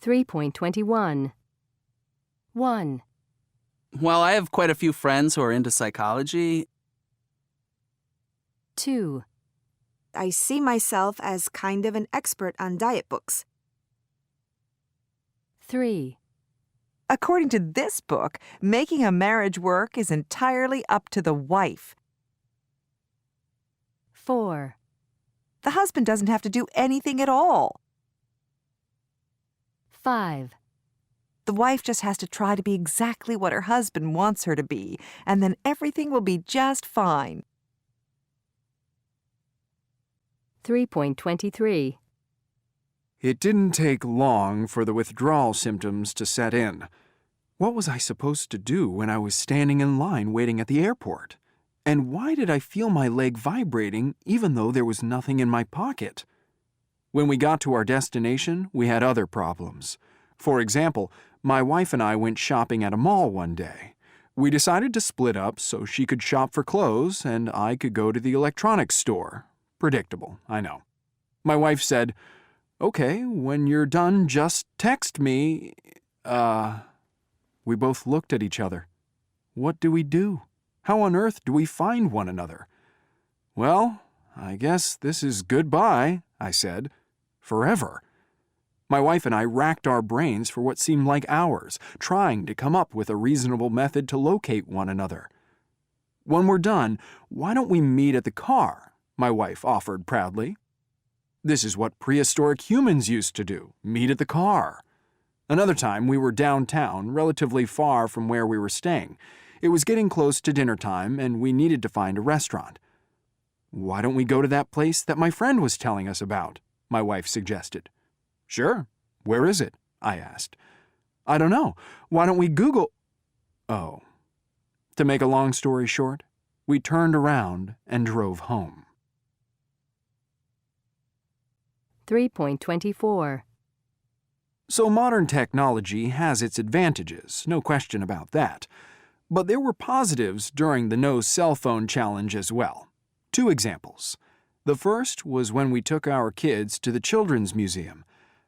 3.21. 1. While I have quite a few friends who are into psychology, 2. I see myself as kind of an expert on diet books. 3. According to this book, making a marriage work is entirely up to the wife. 4. The husband doesn't have to do anything at all. 5. The wife just has to try to be exactly what her husband wants her to be, and then everything will be just fine. 3.23. It didn't take long for the withdrawal symptoms to set in. What was I supposed to do when I was standing in line waiting at the airport? And why did I feel my leg vibrating even though there was nothing in my pocket? When we got to our destination, we had other problems. For example, my wife and I went shopping at a mall one day. We decided to split up so she could shop for clothes and I could go to the electronics store. Predictable, I know. My wife said, "Okay, when you're done, just text me." We both looked at each other. What do we do? How on earth do we find one another? "Well, I guess this is goodbye," I said. Forever. My wife and I racked our brains for what seemed like hours, trying to come up with a reasonable method to locate one another. "When we're done, why don't we meet at the car?" my wife offered proudly. This is what prehistoric humans used to do, meet at the car. Another time, we were downtown, relatively far from where we were staying. It was getting close to dinner time, and we needed to find a restaurant. "Why don't we go to that place that my friend was telling us about?" my wife suggested. "Sure. Where is it?" I asked. "I don't know. Why don't we Google—" Oh. To make a long story short, we turned around and drove home. 3.24. So modern technology has its advantages, no question about that. But there were positives during the No Cell Phone Challenge as well. 2 examples. The first was when we took our kids to the Children's Museum.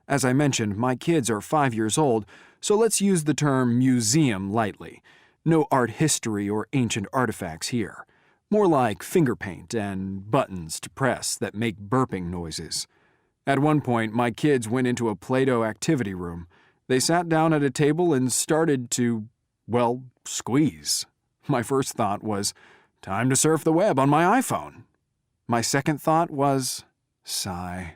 As I mentioned, my kids are 5 years old, so let's use the term museum lightly. No art history or ancient artifacts here. More like finger paint and buttons to press that make burping noises. At one point, my kids went into a Play-Doh activity room. They sat down at a table and started to, well, squeeze. My first thought was, time to surf the web on my iPhone. My second thought was, sigh.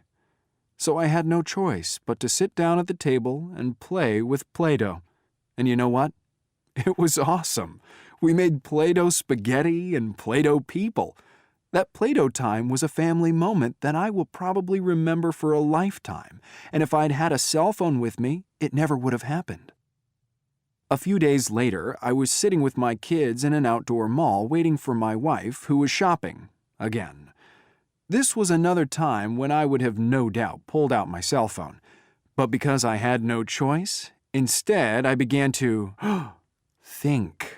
So I had no choice but to sit down at the table and play with Play-Doh. And you know what? It was awesome. We made Play-Doh spaghetti and Play-Doh people. That Play-Doh time was a family moment that I will probably remember for a lifetime, and if I'd had a cell phone with me, it never would have happened. A few days later, I was sitting with my kids in an outdoor mall waiting for my wife, who was shopping, again. This was another time when I would have no doubt pulled out my cell phone, but because I had no choice, instead I began to think.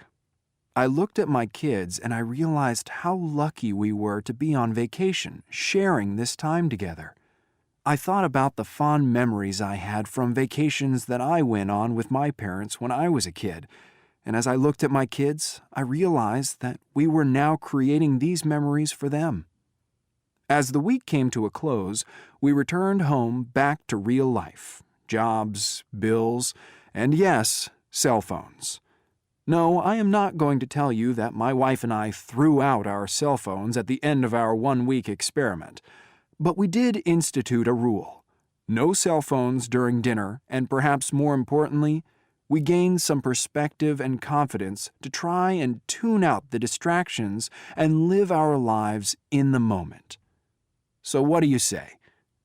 I looked at my kids and I realized how lucky we were to be on vacation, sharing this time together. I thought about the fond memories I had from vacations that I went on with my parents when I was a kid, and as I looked at my kids, I realized that we were now creating these memories for them. As the week came to a close, we returned home back to real life, jobs, bills, and yes, cell phones. No, I am not going to tell you that my wife and I threw out our cell phones at the end of our 1-week experiment, but we did institute a rule. No cell phones during dinner, and perhaps more importantly, we gain some perspective and confidence to try and tune out the distractions and live our lives in the moment. So what do you say?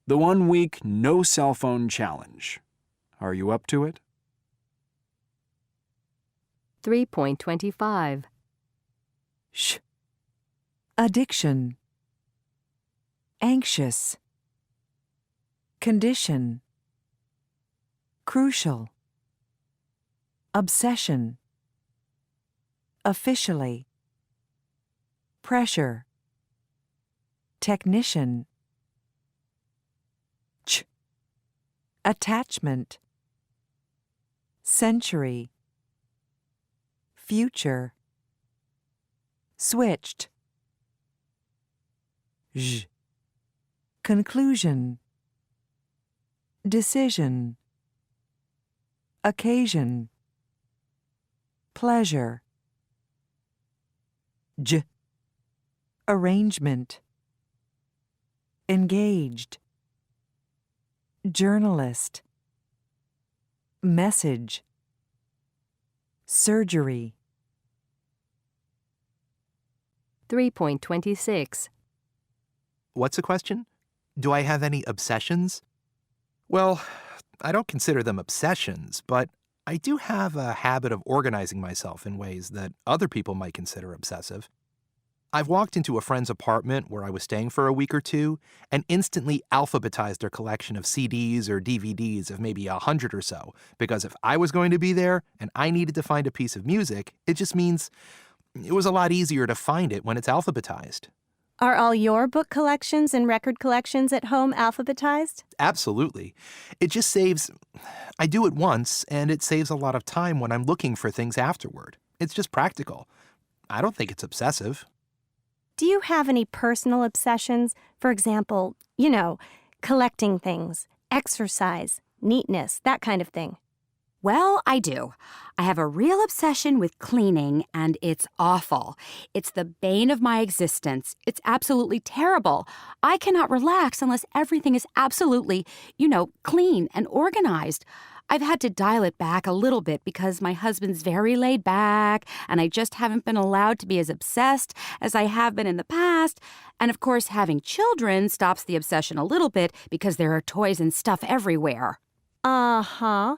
The 1 week no cell phone challenge. Are you up to it? 3.25. Shh. Addiction. Anxious. Condition. Crucial. Obsession. Officially. Pressure. Technician. Attachment. Century. Future. Switched. Conclusion. Decision. Occasion. Pleasure. Arrangement. Engaged. Journalist. Message. Surgery. 3.26. What's the question? Do I have any obsessions? Well, I don't consider them obsessions, but I do have a habit of organizing myself in ways that other people might consider obsessive. I've walked into a friend's apartment where I was staying for a week or two and instantly alphabetized their collection of CDs or DVDs of maybe 100 or so, because if I was going to be there and I needed to find a piece of music, it just means it was a lot easier to find it when it's alphabetized. Are all your book collections and record collections at home alphabetized? Absolutely. It just saves... I do it once, and it saves a lot of time when I'm looking for things afterward. It's just practical. I don't think it's obsessive. Do you have any personal obsessions? For example, collecting things, exercise, neatness, that kind of thing. Well, I do. I have a real obsession with cleaning, and it's awful. It's the bane of my existence. It's absolutely terrible. I cannot relax unless everything is absolutely, clean and organized. I've had to dial it back a little bit because my husband's very laid back, and I just haven't been allowed to be as obsessed as I have been in the past. And of course, having children stops the obsession a little bit because there are toys and stuff everywhere. Uh-huh.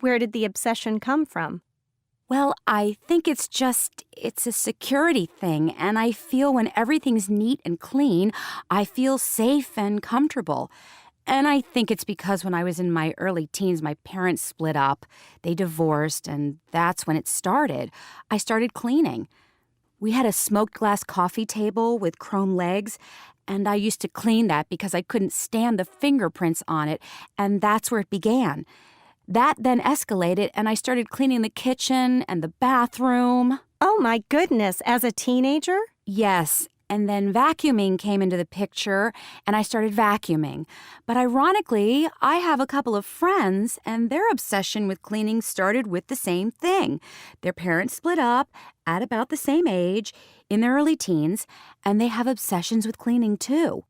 Where did the obsession come from? Well, I think it's a security thing, and I feel when everything's neat and clean, I feel safe and comfortable. And I think it's because when I was in my early teens, my parents split up. They divorced, and that's when it started. I started cleaning. We had a smoked glass coffee table with chrome legs, and I used to clean that because I couldn't stand the fingerprints on it, and that's where it began. That then escalated, and I started cleaning the kitchen and the bathroom. Oh my goodness, as a teenager? Yes, and then vacuuming came into the picture, and I started vacuuming. But ironically, I have a couple of friends, and their obsession with cleaning started with the same thing. Their parents split up at about the same age, in their early teens, and they have obsessions with cleaning too.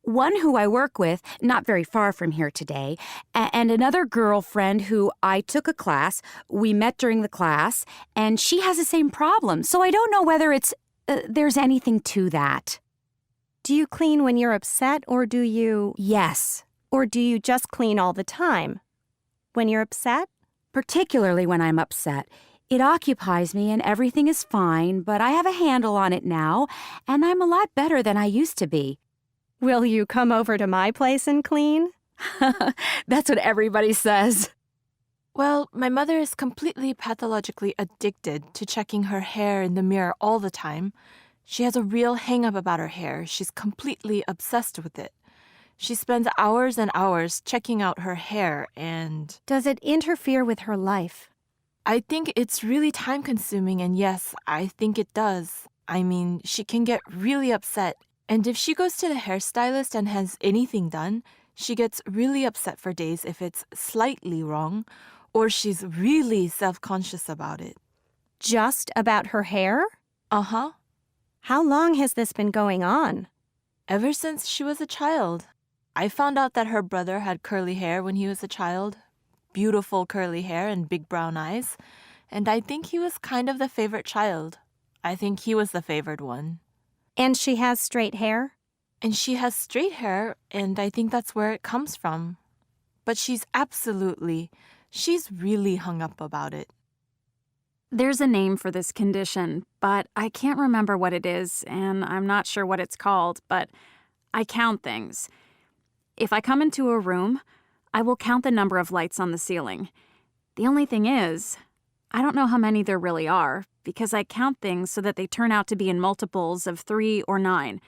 One who I work with, not very far from here today, and another girlfriend who I took a class. We met during the class, and she has the same problem. So I don't know whether there's anything to that. Do you clean when you're upset, or do you... Yes. Or do you just clean all the time? When you're upset? Particularly when I'm upset. It occupies me and everything is fine, but I have a handle on it now, and I'm a lot better than I used to be. Will you come over to my place and clean? That's what everybody says. Well, my mother is completely pathologically addicted to checking her hair in the mirror all the time. She has a real hang-up about her hair. She's completely obsessed with it. She spends hours and hours checking out her hair and... Does it interfere with her life? I think it's really time-consuming, and yes, I think it does. I mean, she can get really upset. And if she goes to the hairstylist and has anything done, she gets really upset for days if it's slightly wrong, or she's really self-conscious about it. Just about her hair? Uh-huh. How long has this been going on? Ever since she was a child. I found out that her brother had curly hair when he was a child. Beautiful curly hair and big brown eyes. And I think he was kind of the favorite child. I think he was the favored one. And she has straight hair? And she has straight hair, and I think that's where it comes from. But she's really hung up about it. There's a name for this condition, but I can't remember what it is, and I'm not sure what it's called, but I count things. If I come into a room, I will count the number of lights on the ceiling. The only thing is, I don't know how many there really are, because I count things so that they turn out to be in multiples of 3 or 9.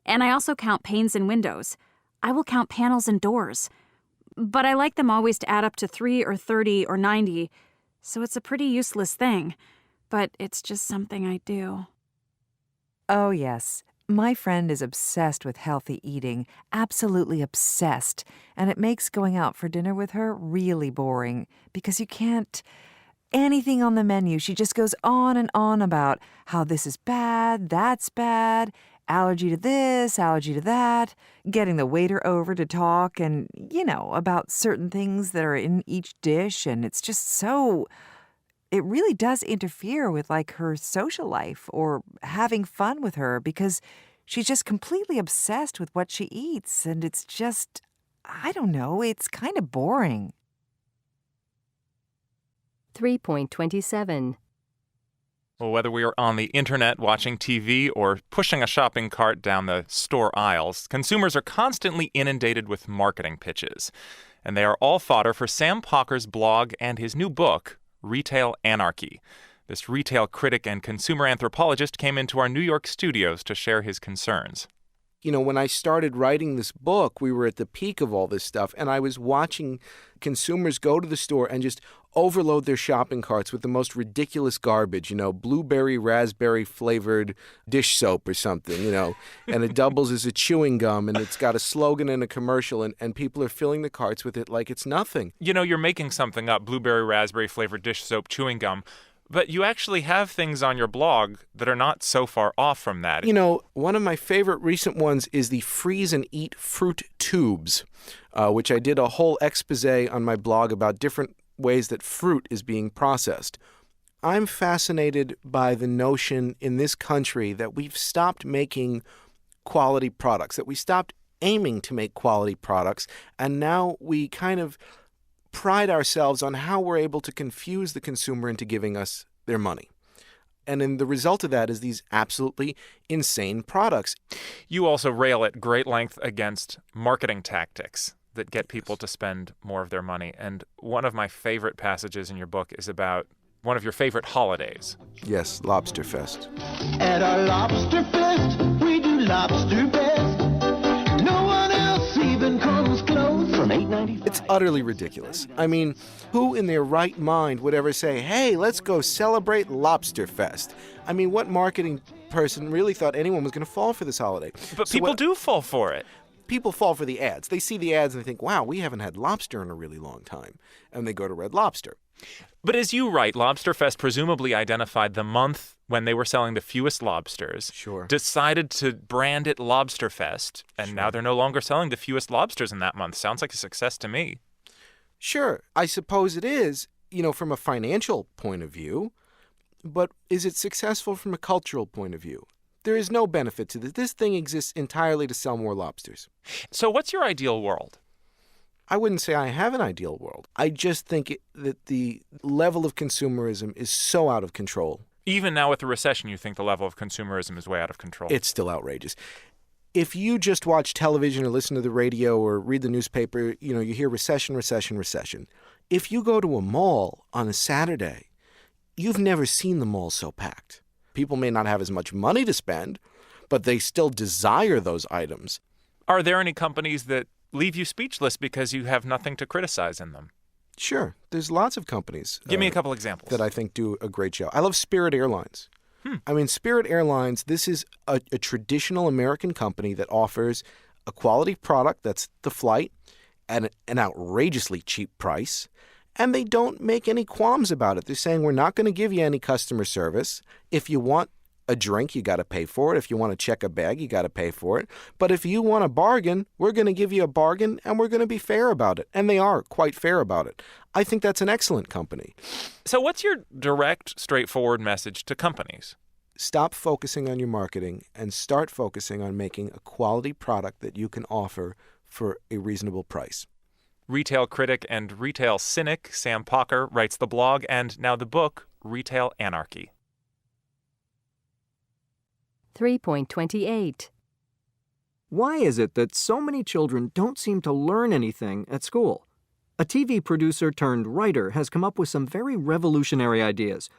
And I also count panes and windows. I will count panels and doors. But I like them always to add up to 3 or 30 or 90, so it's a pretty useless thing. But it's just something I do. Oh, yes. My friend is obsessed with healthy eating, absolutely obsessed, and it makes going out for dinner with her really boring because you can't... Anything on the menu, she just goes on and on about how this is bad, that's bad, allergy to this, allergy to that, getting the waiter over to talk and, about certain things that are in each dish, and it's just so... It really does interfere with, her social life or having fun with her because she's just completely obsessed with what she eats, and it's just, I don't know, it's kind of boring. 3.27. Well, whether we are on the internet watching TV or pushing a shopping cart down the store aisles, consumers are constantly inundated with marketing pitches. And they are all fodder for Sam Pocker's blog and his new book, Retail Anarchy. This retail critic and consumer anthropologist came into our New York studios to share his concerns. When I started writing this book, we were at the peak of all this stuff, and I was watching consumers go to the store and just overload their shopping carts with the most ridiculous garbage, blueberry, raspberry flavored dish soap or something, and it doubles as a chewing gum, and it's got a slogan and a commercial, and people are filling the carts with it like it's nothing. You're making something up, blueberry, raspberry flavored dish soap, chewing gum. But you actually have things on your blog that are not so far off from that. One of my favorite recent ones is the freeze and eat fruit tubes, which I did a whole expose on my blog about different ways that fruit is being processed. I'm fascinated by the notion in this country that we've stopped making quality products, that we stopped aiming to make quality products, and now we kind of pride ourselves on how we're able to confuse the consumer into giving us their money. And then the result of that is these absolutely insane products. You also rail at great length against marketing tactics that get people to spend more of their money. And one of my favorite passages in your book is about one of your favorite holidays. Yes, Lobster Fest. At our Lobster Fest, we do lobster best. No one else even comes close. From $8.95. It's utterly ridiculous. I mean, who in their right mind would ever say, hey, let's go celebrate Lobster Fest? I mean, what marketing person really thought anyone was going to fall for this holiday? But people do fall for it. People fall for the ads. They see the ads and they think, wow, we haven't had lobster in a really long time. And they go to Red Lobster. But as you write, Lobster Fest presumably identified the month when they were selling the fewest lobsters, sure, decided to brand it Lobster Fest, and now they're no longer selling the fewest lobsters in that month. Sounds like a success to me. Sure, I suppose it is, from a financial point of view, but is it successful from a cultural point of view? There is no benefit to this. This thing exists entirely to sell more lobsters. So what's your ideal world? I wouldn't say I have an ideal world. I just think that the level of consumerism is so out of control. Even now with the recession, you think the level of consumerism is way out of control? It's still outrageous. If you just watch television or listen to the radio or read the newspaper, you hear recession, recession, recession. If you go to a mall on a Saturday, you've never seen the mall so packed. People may not have as much money to spend, but they still desire those items. Are there any companies that leave you speechless because you have nothing to criticize in them? Sure. There's lots of companies. Give me a couple examples. That I think do a great job. I love Spirit Airlines. I mean, Spirit Airlines, this is a traditional American company that offers a quality product, that's the flight, at an outrageously cheap price. And they don't make any qualms about it. They're saying, we're not going to give you any customer service. If you want a drink, you got to pay for it. If you want to check a bag, you got to pay for it. But if you want a bargain, we're going to give you a bargain and we're going to be fair about it. And they are quite fair about it. I think that's an excellent company. So what's your direct, straightforward message to companies? Stop focusing on your marketing and start focusing on making a quality product that you can offer for a reasonable price. Retail critic and retail cynic Sam Pocker writes the blog and now the book, Retail Anarchy. 3.28. Why is it that so many children don't seem to learn anything at school? A TV producer turned writer has come up with some very revolutionary ideas.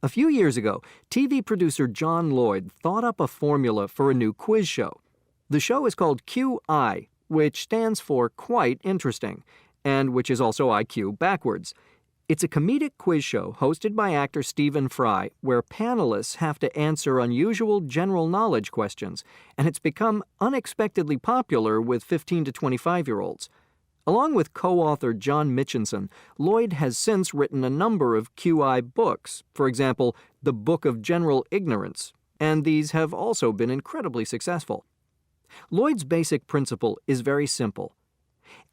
A few years ago, TV producer John Lloyd thought up a formula for a new quiz show. The show is called QI, which stands for Quite Interesting, and which is also IQ backwards. It's a comedic quiz show hosted by actor Stephen Fry, where panelists have to answer unusual general knowledge questions, and it's become unexpectedly popular with 15 to 25-year-olds. Along with co-author John Mitchinson, Lloyd has since written a number of QI books, for example, The Book of General Ignorance, and these have also been incredibly successful. Lloyd's basic principle is very simple.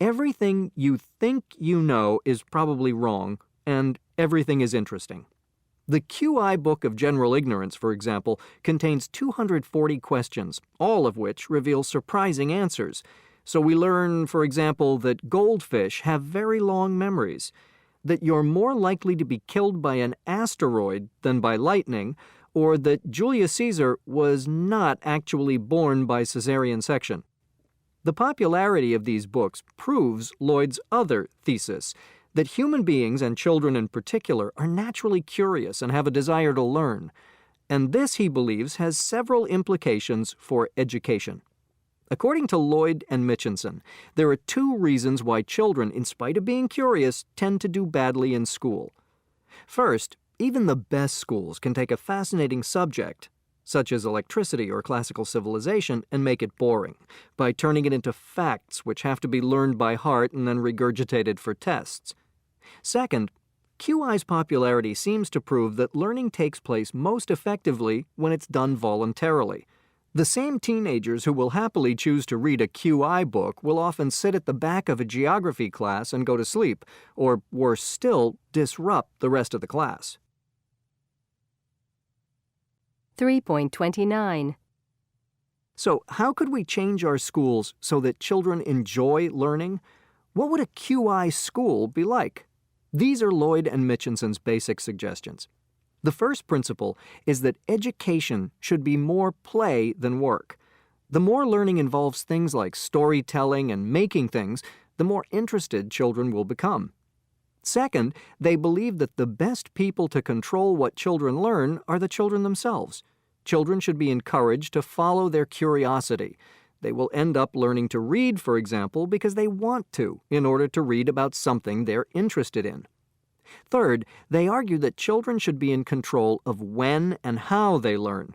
Everything you think you know is probably wrong, and everything is interesting. The QI Book of General Ignorance, for example, contains 240 questions, all of which reveal surprising answers. So we learn, for example, that goldfish have very long memories, that you're more likely to be killed by an asteroid than by lightning, or that Julius Caesar was not actually born by cesarean section. The popularity of these books proves Lloyd's other thesis, that human beings, and children in particular, are naturally curious and have a desire to learn. And this, he believes, has several implications for education. According to Lloyd and Mitchinson, there are 2 reasons why children, in spite of being curious, tend to do badly in school. First, even the best schools can take a fascinating subject, such as electricity or classical civilization, and make it boring, by turning it into facts which have to be learned by heart and then regurgitated for tests. Second, QI's popularity seems to prove that learning takes place most effectively when it's done voluntarily. The same teenagers who will happily choose to read a QI book will often sit at the back of a geography class and go to sleep, or worse still, disrupt the rest of the class. 3.29. So, how could we change our schools so that children enjoy learning? What would a QI school be like? These are Lloyd and Mitchinson's basic suggestions. The first principle is that education should be more play than work. The more learning involves things like storytelling and making things, the more interested children will become. Second, they believe that the best people to control what children learn are the children themselves. Children should be encouraged to follow their curiosity. They will end up learning to read, for example, because they want to, in order to read about something they're interested in. Third, they argue that children should be in control of when and how they learn.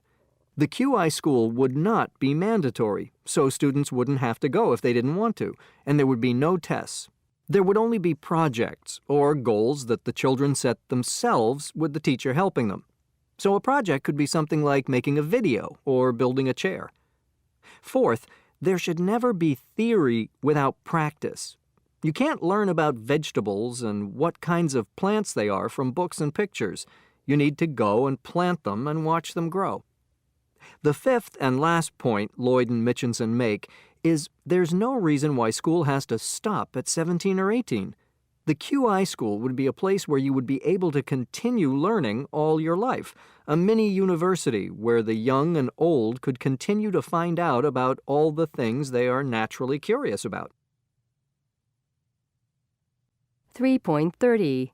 The QI school would not be mandatory, so students wouldn't have to go if they didn't want to, and there would be no tests. There would only be projects or goals that the children set themselves with the teacher helping them. So a project could be something like making a video or building a chair. Fourth, there should never be theory without practice. You can't learn about vegetables and what kinds of plants they are from books and pictures. You need to go and plant them and watch them grow. The fifth and last point Lloyd and Mitchinson make is there's no reason why school has to stop at 17 or 18. The QI school would be a place where you would be able to continue learning all your life, a mini university where the young and old could continue to find out about all the things they are naturally curious about. 3.30.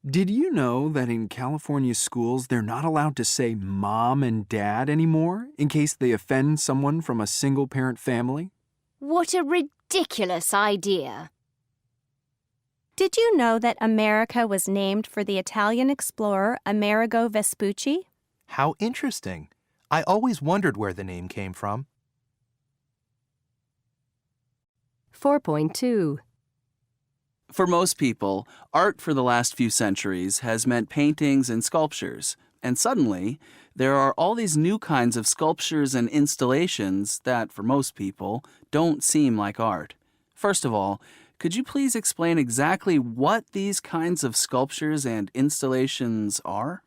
Did you know that in California schools they're not allowed to say mom and dad anymore in case they offend someone from a single-parent family? What a ridiculous idea. Did you know that America was named for the Italian explorer Amerigo Vespucci? How interesting. I always wondered where the name came from. 4.2. For most people, art for the last few centuries has meant paintings and sculptures, and suddenly, there are all these new kinds of sculptures and installations that, for most people, don't seem like art. First of all, could you please explain exactly what these kinds of sculptures and installations are?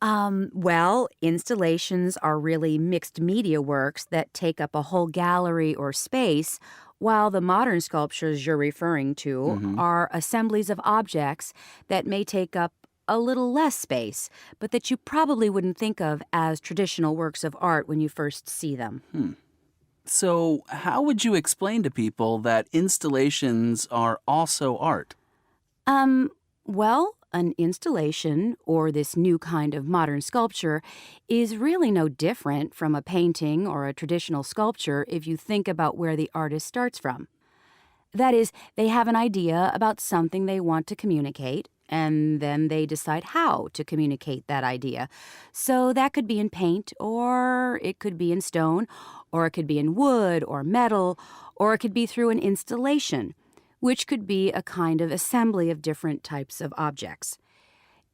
Well, installations are really mixed media works that take up a whole gallery or space, while the modern sculptures you're referring to are assemblies of objects that may take up a little less space, but that you probably wouldn't think of as traditional works of art when you first see them. So, how would you explain to people that installations are also art? Well, an installation, or this new kind of modern sculpture, is really no different from a painting or a traditional sculpture if you think about where the artist starts from. That is, they have an idea about something they want to communicate, and then they decide how to communicate that idea. So that could be in paint, or it could be in stone, or it could be in wood or metal, or it could be through an installation, which could be a kind of assembly of different types of objects.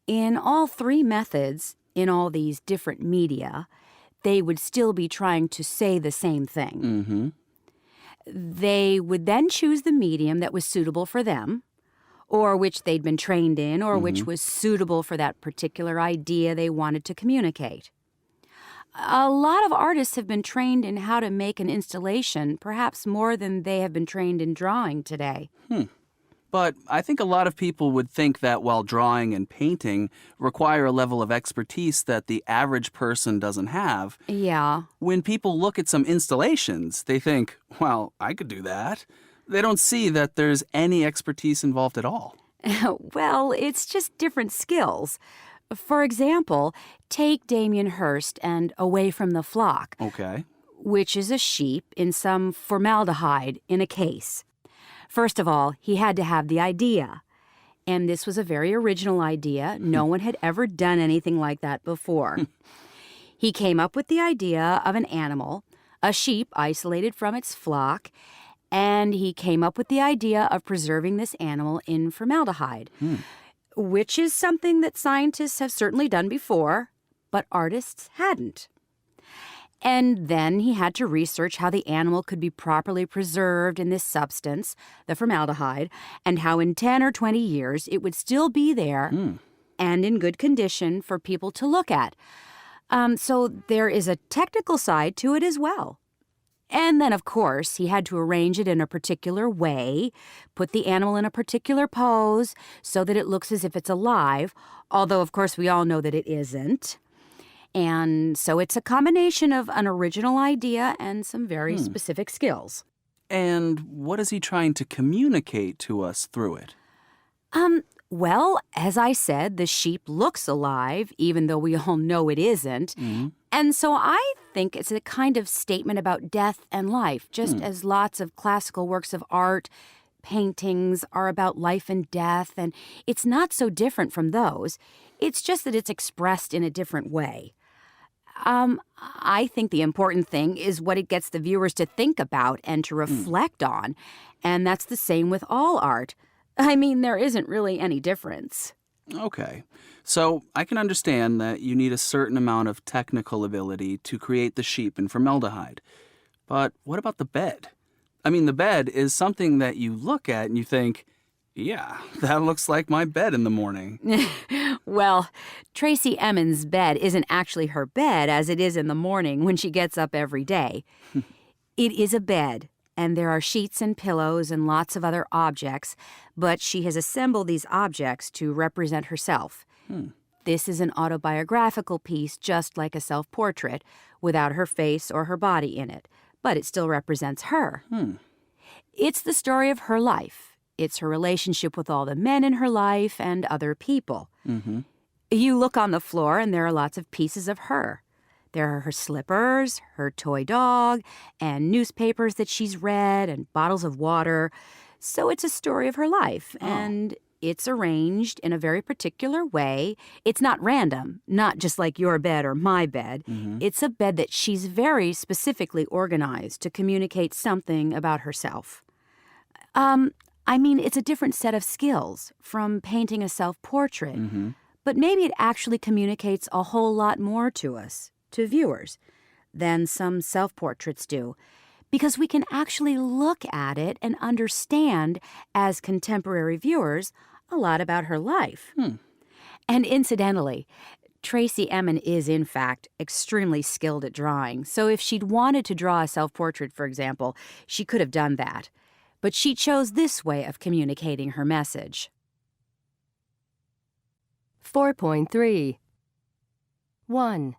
In all three methods, in all these different media, they would still be trying to say the same thing. They would then choose the medium that was suitable for them, or which they'd been trained in, or which was suitable for that particular idea they wanted to communicate. A lot of artists have been trained in how to make an installation, perhaps more than they have been trained in drawing today. But I think a lot of people would think that while drawing and painting require a level of expertise that the average person doesn't have, Yeah. when people look at some installations, they think, well, I could do that. They don't see that there's any expertise involved at all. Well, it's just different skills. For example, take Damien Hirst and Away from the Flock, Okay. which is a sheep in some formaldehyde in a case. First of all, he had to have the idea. And this was a very original idea. No one had ever done anything like that before. He came up with the idea of an animal, a sheep isolated from its flock, and he came up with the idea of preserving this animal in formaldehyde, which is something that scientists have certainly done before, but artists hadn't. And then he had to research how the animal could be properly preserved in this substance, the formaldehyde, and how in 10 or 20 years it would still be there and in good condition for people to look at. So there is a technical side to it as well. And then, of course, he had to arrange it in a particular way, put the animal in a particular pose so that it looks as if it's alive, although, of course, we all know that it isn't. And so it's a combination of an original idea and some very specific skills. And what is he trying to communicate to us through it? Well, as I said, the sheep looks alive, even though we all know it isn't. And so I think it's a kind of statement about death and life, just as lots of classical works of art, paintings are about life and death, and it's not so different from those. It's just that it's expressed in a different way. I think the important thing is what it gets the viewers to think about and to reflect on, and that's the same with all art. I mean, there isn't really any difference. Okay. So I can understand that you need a certain amount of technical ability to create the sheep in formaldehyde. But what about the bed? I mean, the bed is something that you look at and you think, yeah, that looks like my bed in the morning. Well, Tracy Emin's bed isn't actually her bed as it is in the morning when she gets up every day. It is a bed, and there are sheets and pillows and lots of other objects, but she has assembled these objects to represent herself. This is an autobiographical piece, just like a self-portrait, without her face or her body in it, but it still represents her. It's the story of her life. It's her relationship with all the men in her life and other people. You look on the floor and there are lots of pieces of her. There are her slippers, her toy dog, and newspapers that she's read, and bottles of water. So it's a story of her life, and it's arranged in a very particular way. It's not random, not just like your bed or my bed. It's a bed that she's very specifically organized to communicate something about herself. I mean, it's a different set of skills from painting a self-portrait. But maybe it actually communicates a whole lot more to us, to viewers, than some self-portraits do, because we can actually look at it and understand, as contemporary viewers, a lot about her life. And incidentally, Tracy Emin is, in fact, extremely skilled at drawing, so if she'd wanted to draw a self-portrait, for example, she could have done that. But she chose this way of communicating her message. 4.3 1.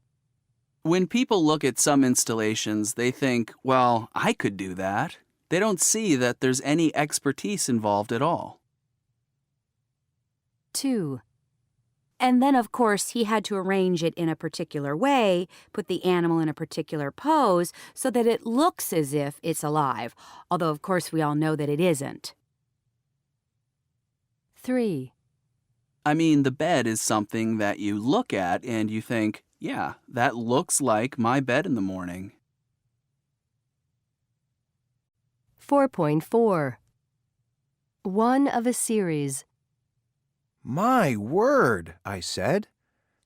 When people look at some installations, they think, well, I could do that. They don't see that there's any expertise involved at all. 2. And then, of course, he had to arrange it in a particular way, put the animal in a particular pose, so that it looks as if it's alive, although, of course, we all know that it isn't. 3. I mean, the bed is something that you look at and you think, yeah, that looks like my bed in the morning. 4.4 One of a series. My word, I said.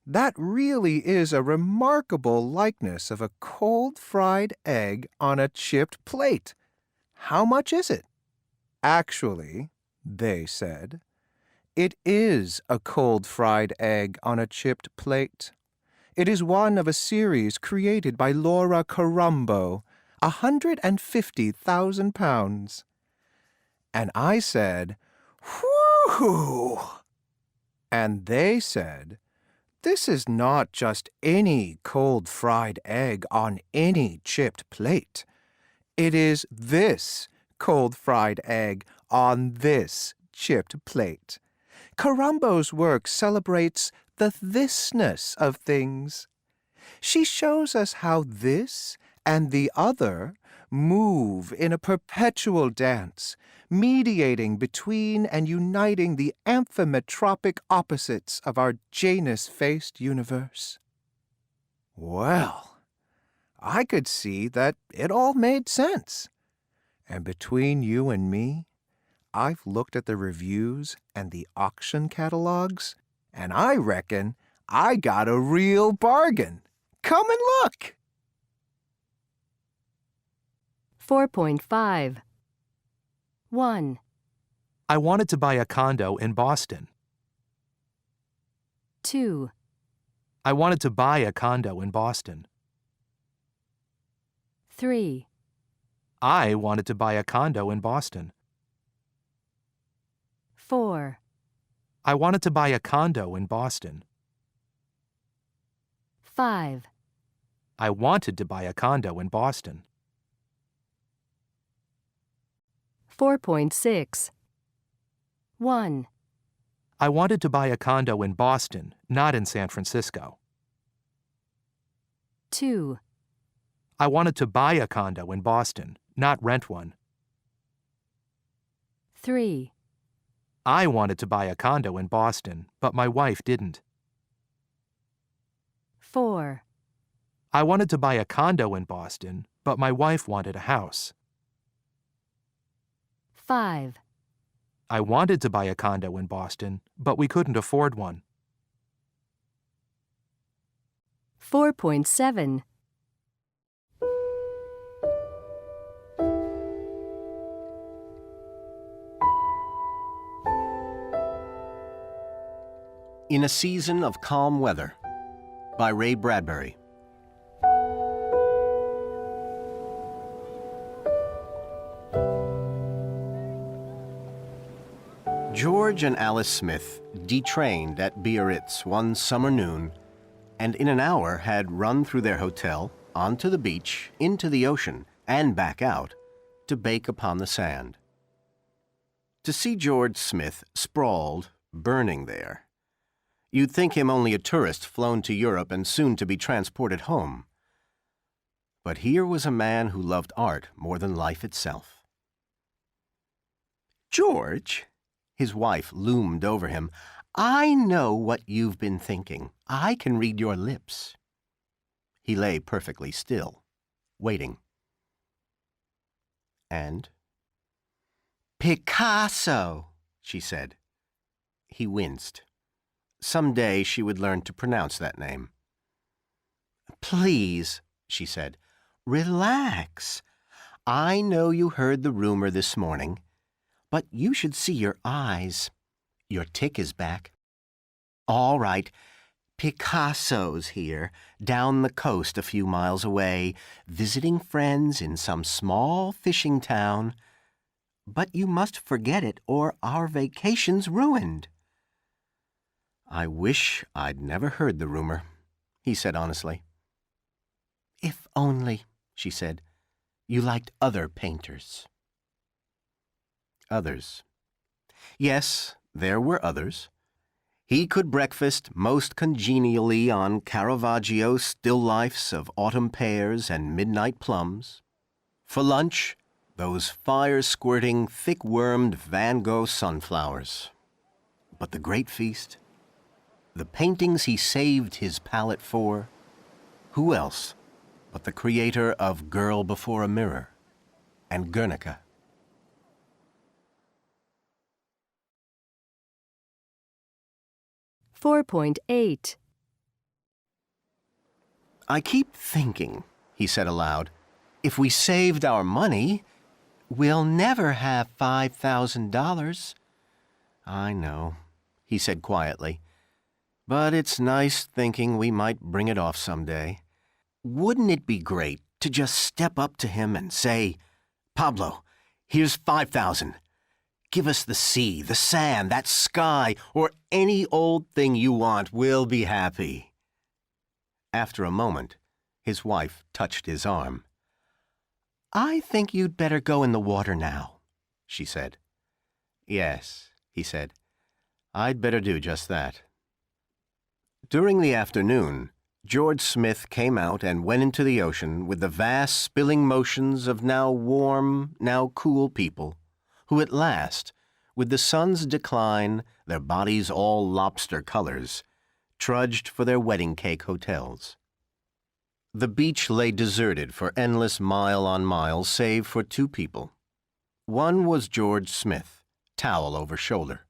That really is a remarkable likeness of a cold fried egg on a chipped plate. How much is it? Actually, they said, it is a cold fried egg on a chipped plate. It is one of a series created by Laura Carumbo, 150,000 pounds. And I said, whoo! And they said, this is not just any cold fried egg on any chipped plate. It is this cold fried egg on this chipped plate. Carumbo's work celebrates the thisness of things. She shows us how this and the other move in a perpetual dance, mediating between and uniting the amphimetropic opposites of our Janus-faced universe. Well, I could see that it all made sense. And between you and me, I've looked at the reviews and the auction catalogs, and I reckon I got a real bargain. Come and look! 4.5 1. I wanted to buy a condo in Boston. 2. I wanted to buy a condo in Boston. 3. I wanted to buy a condo in Boston. 4. I wanted to buy a condo in Boston. 5. I wanted to buy a condo in Boston. 4.6 1. I wanted to buy a condo in Boston, not in San Francisco. 2. I wanted to buy a condo in Boston, not rent one. 3. I wanted to buy a condo in Boston, but my wife didn't. 4. I wanted to buy a condo in Boston, but my wife wanted a house. 5. I wanted to buy a condo in Boston, but we couldn't afford one. 4.7 In a Season of Calm Weather by Ray Bradbury. George and Alice Smith detrained at Biarritz one summer noon, and in an hour had run through their hotel, onto the beach, into the ocean, and back out, to bake upon the sand. To see George Smith sprawled, burning there, you'd think him only a tourist flown to Europe and soon to be transported home. But here was a man who loved art more than life itself. George, his wife loomed over him, I know what you've been thinking. I can read your lips. He lay perfectly still, waiting. And? Picasso, she said. He winced. Someday she would learn to pronounce that name. "Please," she said, "relax. I know you heard the rumor this morning, but you should see your eyes. Your tick is back. All right, Picasso's here, down the coast a few miles away, visiting friends in some small fishing town. But you must forget it or our vacation's ruined." "I wish I'd never heard the rumor," he said honestly. "If only," she said, "you liked other painters." Others. Yes, there were others. He could breakfast most congenially on Caravaggio still lifes of autumn pears and midnight plums. For lunch, those fire-squirting, thick-wormed Van Gogh sunflowers. But the great feast, the paintings he saved his palate for, who else but the creator of Girl Before a Mirror and Guernica? "4.8. "I keep thinking," he said aloud, "if we saved our money, we'll never have $5,000. "I know," he said quietly, "but it's nice thinking we might bring it off someday. Wouldn't it be great to just step up to him and say, 'Pablo, here's 5,000. Give us the sea, the sand, that sky, or any old thing you want. We'll be happy.'" After a moment, his wife touched his arm. "I think you'd better go in the water now," she said. "Yes," he said, "I'd better do just that." During the afternoon, George Smith came out and went into the ocean with the vast spilling motions of now warm, now cool people, who at last, with the sun's decline, their bodies all lobster colors, trudged for their wedding cake hotels. The beach lay deserted for endless mile on mile save for two people. One was George Smith, towel over shoulder.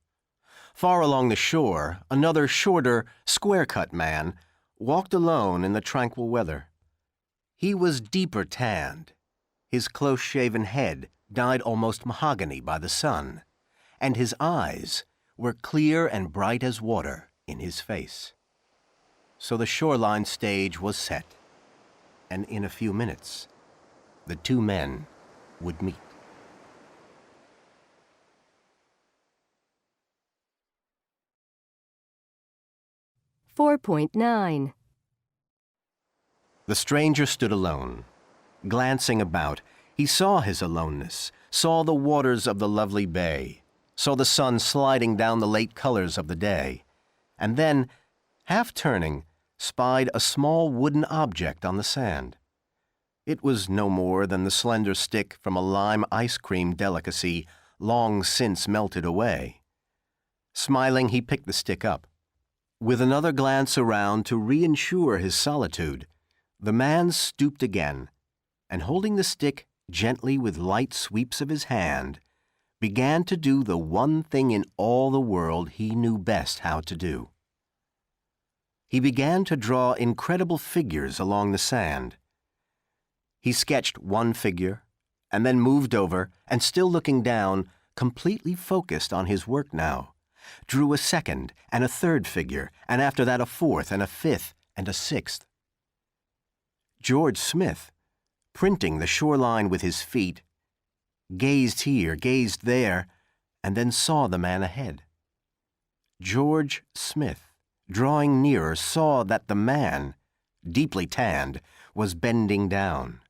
Far along the shore, another shorter, square-cut man walked alone in the tranquil weather. He was deeper tanned, his close-shaven head dyed almost mahogany by the sun, and his eyes were clear and bright as water in his face. So the shoreline stage was set, and in a few minutes, the two men would meet. "4.9. The stranger stood alone. Glancing about, he saw his aloneness, saw the waters of the lovely bay, saw the sun sliding down the late colors of the day, and then, half turning, spied a small wooden object on the sand. It was no more than the slender stick from a lime ice cream delicacy long since melted away. Smiling, he picked the stick up. With another glance around to reinsure his solitude, the man stooped again, and holding the stick gently with light sweeps of his hand, began to do the one thing in all the world he knew best how to do. He began to draw incredible figures along the sand. He sketched one figure, and then moved over, and still looking down, completely focused on his work now, drew a second and a third figure, and after that a fourth and a fifth and a sixth. George Smith, printing the shoreline with his feet, gazed here, gazed there, and then saw the man ahead. George Smith, drawing nearer, saw that the man, deeply tanned, was bending down.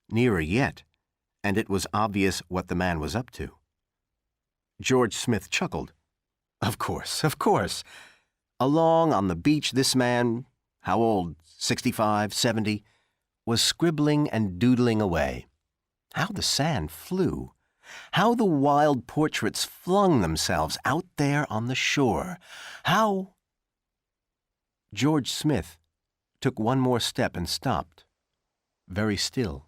Nearer yet, and it was obvious what the man was up to. George Smith chuckled. Of course, of course. Along on the beach this man, how old, 65, 70, was scribbling and doodling away. How the sand flew. How the wild portraits flung themselves out there on the shore. How... George Smith took one more step and stopped, very still.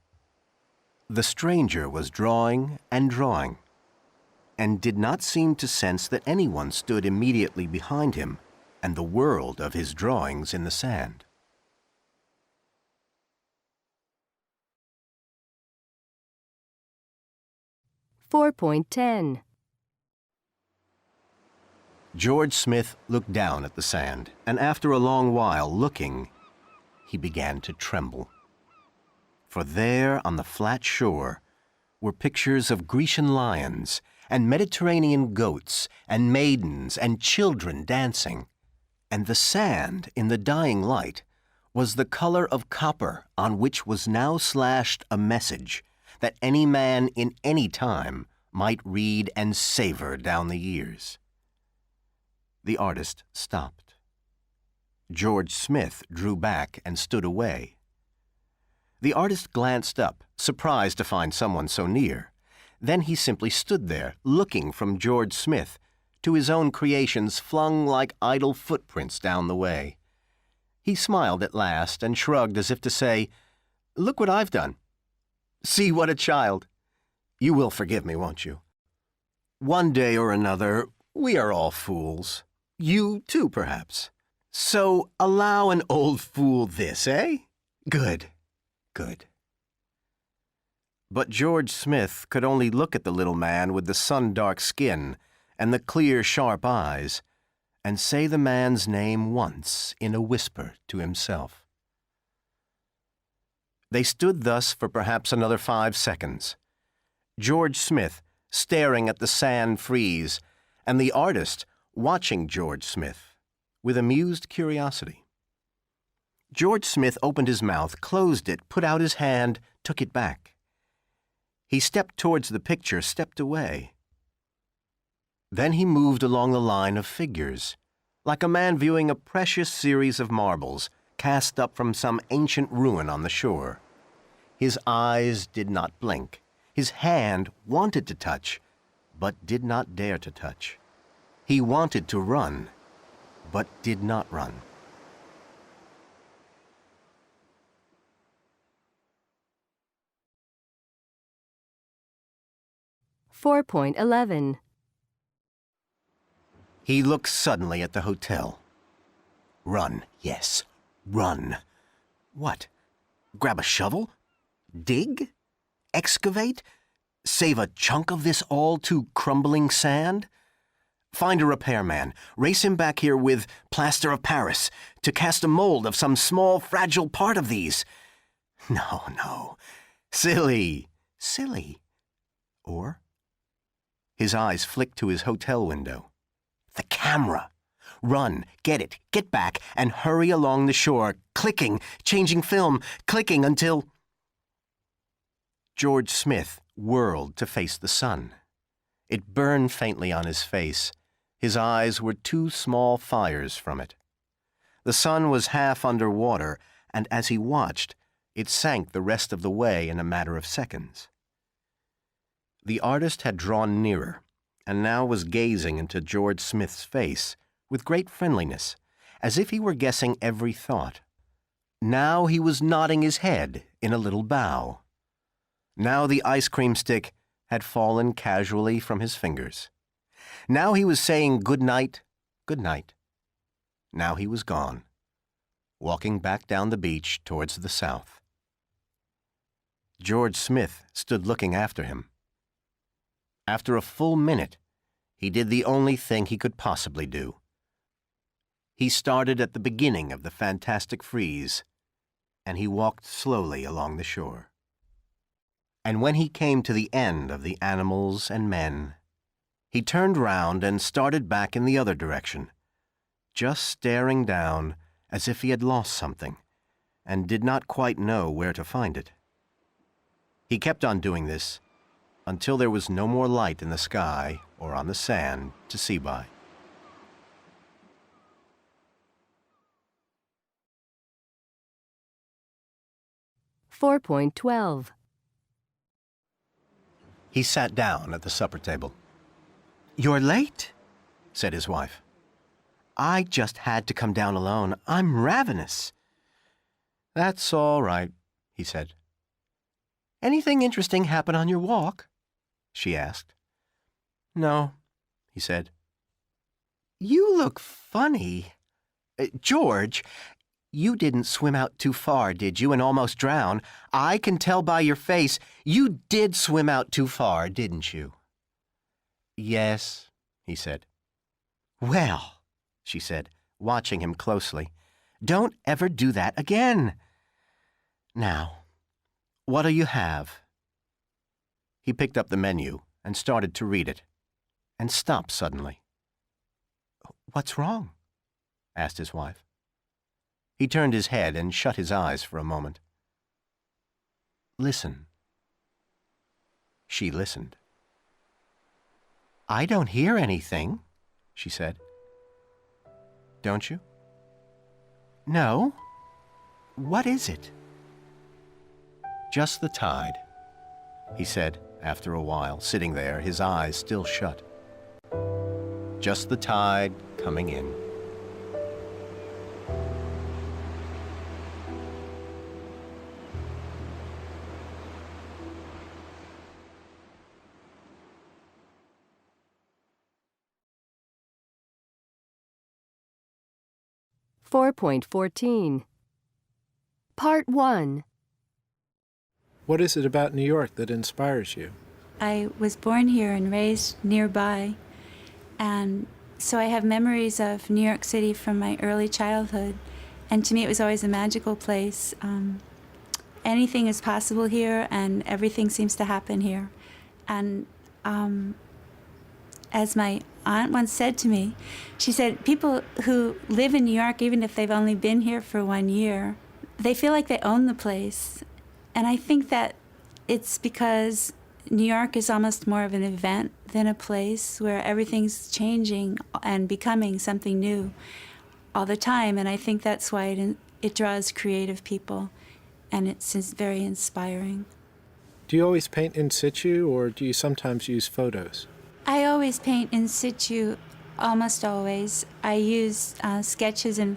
The stranger was drawing, and did not seem to sense that anyone stood immediately behind him, and the world of his drawings in the sand. $4.10. George Smith looked down at the sand, and after a long while looking, he began to tremble. For there on the flat shore were pictures of Grecian lions and Mediterranean goats and maidens and children dancing, and the sand in the dying light was the color of copper on which was now slashed a message that any man in any time might read and savor down the years. The artist stopped. George Smith drew back and stood away. The artist glanced up, surprised to find someone so near. Then he simply stood there, looking from George Smith to his own creations flung like idle footprints down the way. He smiled at last and shrugged as if to say, "Look what I've done. See what a child. You will forgive me, won't you? One day or another, we are all fools. You too, perhaps. So allow an old fool this, eh? Good, good." But George Smith could only look at the little man with the sun-dark skin and the clear, sharp eyes, and say the man's name once in a whisper to himself. They stood thus for perhaps another 5 seconds. George Smith staring at the sand frieze, and the artist watching George Smith with amused curiosity. George Smith opened his mouth, closed it, put out his hand, took it back. He stepped towards the picture, stepped away. Then he moved along the line of figures, like a man viewing a precious series of marbles cast up from some ancient ruin on the shore. His eyes did not blink. His hand wanted to touch, but did not dare to touch. He wanted to run, but did not run. $4.11. He looked suddenly at the hotel. Run, yes, run. What? Grab a shovel? Dig? Excavate? Save a chunk of this all too crumbling sand? Find a repairman, race him back here with plaster of Paris to cast a mold of some small, fragile part of these. No, no. Silly, silly. Or? His eyes flicked to his hotel window. The camera. Run, get it, get back, and hurry along the shore, clicking, changing film, clicking until... George Smith whirled to face the sun. It burned faintly on his face. His eyes were 2 small fires from it. The sun was half under water, and as he watched, it sank the rest of the way in a matter of seconds. The artist had drawn nearer, and now was gazing into George Smith's face with great friendliness, as if he were guessing every thought. Now he was nodding his head in a little bow. Now the ice cream stick had fallen casually from his fingers. Now he was saying good night, good night. Now he was gone, walking back down the beach towards the south. George Smith stood looking after him. After a full minute, he did the only thing he could possibly do. He started at the beginning of the fantastic frieze, and he walked slowly along the shore. And when he came to the end of the animals and men, he turned round and started back in the other direction, just staring down as if he had lost something and did not quite know where to find it. He kept on doing this until there was no more light in the sky or on the sand to see by. $4.12. He sat down at the supper table. "You're late," said his wife. "I just had to come down alone. I'm ravenous." "That's all right," he said. "Anything interesting happen on your walk?" she asked. "No," he said. "You look funny. George, you didn't swim out too far, did you, and almost drown? I can tell by your face you did swim out too far, didn't you? Yes, he said. Well, she said, watching him closely, don't ever do that again. Now, what'll you have? He picked up the menu and started to read it, and stopped suddenly. What's wrong? Asked his wife. He turned his head and shut his eyes for a moment. Listen. She listened. I don't hear anything, she said. Don't you? No. What is it? Just the tide, he said after a while, sitting there, his eyes still shut. Just the tide coming in. Part 1. What is it about New York that inspires you? I was born here and raised nearby, and so I have memories of New York City from my early childhood, and to me it was always a magical place. Anything is possible here, and everything seems to happen here. And as my aunt once said to me, she said, people who live in New York, even if they've only been here for 1 year, they feel like they own the place. And I think that it's because New York is almost more of an event than a place where everything's changing and becoming something new all the time. And I think that's why it draws creative people, and it's very inspiring. Do you always paint in situ, or do you sometimes use photos? I always paint in situ, almost always. I use sketches and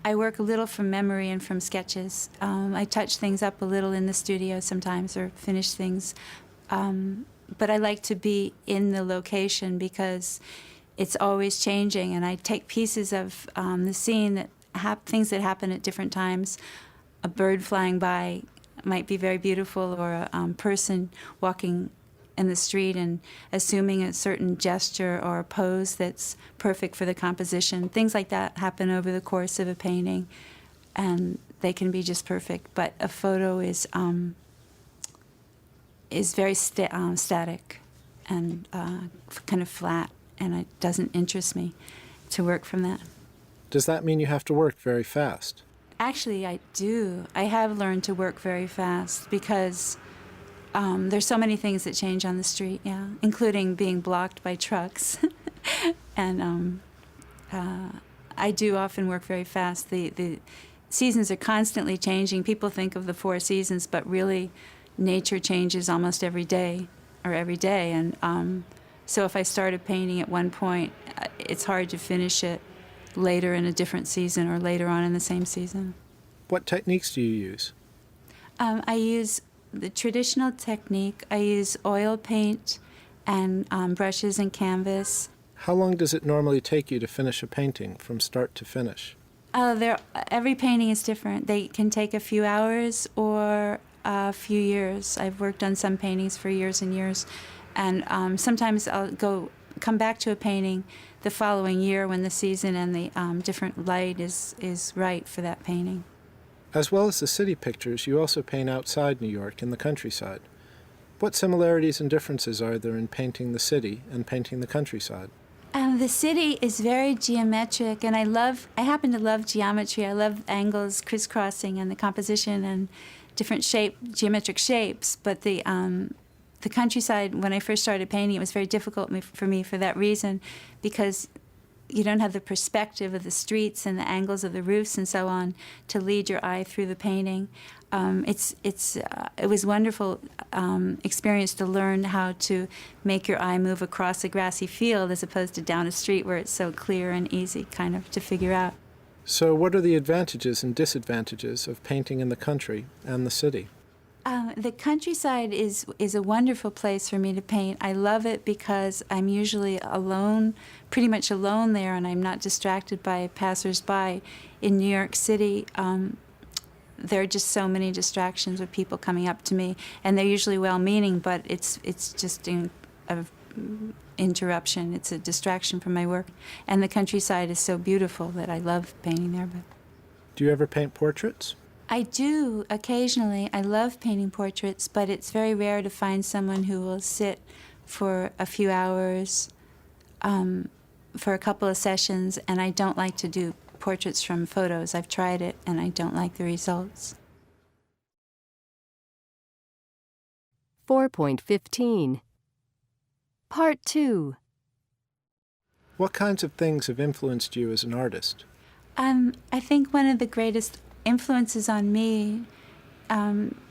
I work a little from memory and from sketches. I touch things up a little in the studio sometimes, or finish things. But I like to be in the location because it's always changing, and I take pieces of the scene, that things that happen at different times. A bird flying by might be very beautiful, or a person walking in the street and assuming a certain gesture or a pose that's perfect for the composition. Things like that happen over the course of a painting, and they can be just perfect. But a photo is very static and kind of flat, and it doesn't interest me to work from that. Does that mean you have to work very fast? Actually, I do. I have learned to work very fast because there's so many things that change on the street, yeah, including being blocked by trucks. And I do often work very fast. The seasons are constantly changing. People think of the 4 seasons, but really nature changes almost every day. And so if I started painting at one point, it's hard to finish it later in a different season or later on in the same season. What techniques do you use? I use the traditional technique. I use oil paint and brushes and canvas. How long does it normally take you to finish a painting from start to finish? Every painting is different. They can take a few hours or a few years. I've worked on some paintings for years and years, and sometimes I'll come back to a painting the following year when the season and the different light is right for that painting. As well as the city pictures, you also paint outside New York in the countryside. What similarities and differences are there in painting the city and painting the countryside? The city is very geometric, and I happen to love geometry. I love angles, crisscrossing, and the composition and different geometric shapes. But the countryside, when I first started painting, it was very difficult for me for that reason, because you don't have the perspective of the streets and the angles of the roofs and so on to lead your eye through the painting. It was a wonderful experience to learn how to make your eye move across a grassy field as opposed to down a street where it's so clear and easy kind of to figure out. So what are the advantages and disadvantages of painting in the country and the city? The countryside is a wonderful place for me to paint. I love it because I'm usually alone, pretty much alone there, and I'm not distracted by passersby. In New York City, there are just so many distractions of people coming up to me, and they're usually well-meaning, but it's just an interruption. It's a distraction from my work. And the countryside is so beautiful that I love painting there. But Do you ever paint portraits? I do occasionally. I love painting portraits, but it's very rare to find someone who will sit for a few hours for a couple of sessions, and I don't like to do portraits from photos. I've tried it, and I don't like the results. 4.15. Part 2. What kinds of things have influenced you as an artist? I think one of the greatest influences on me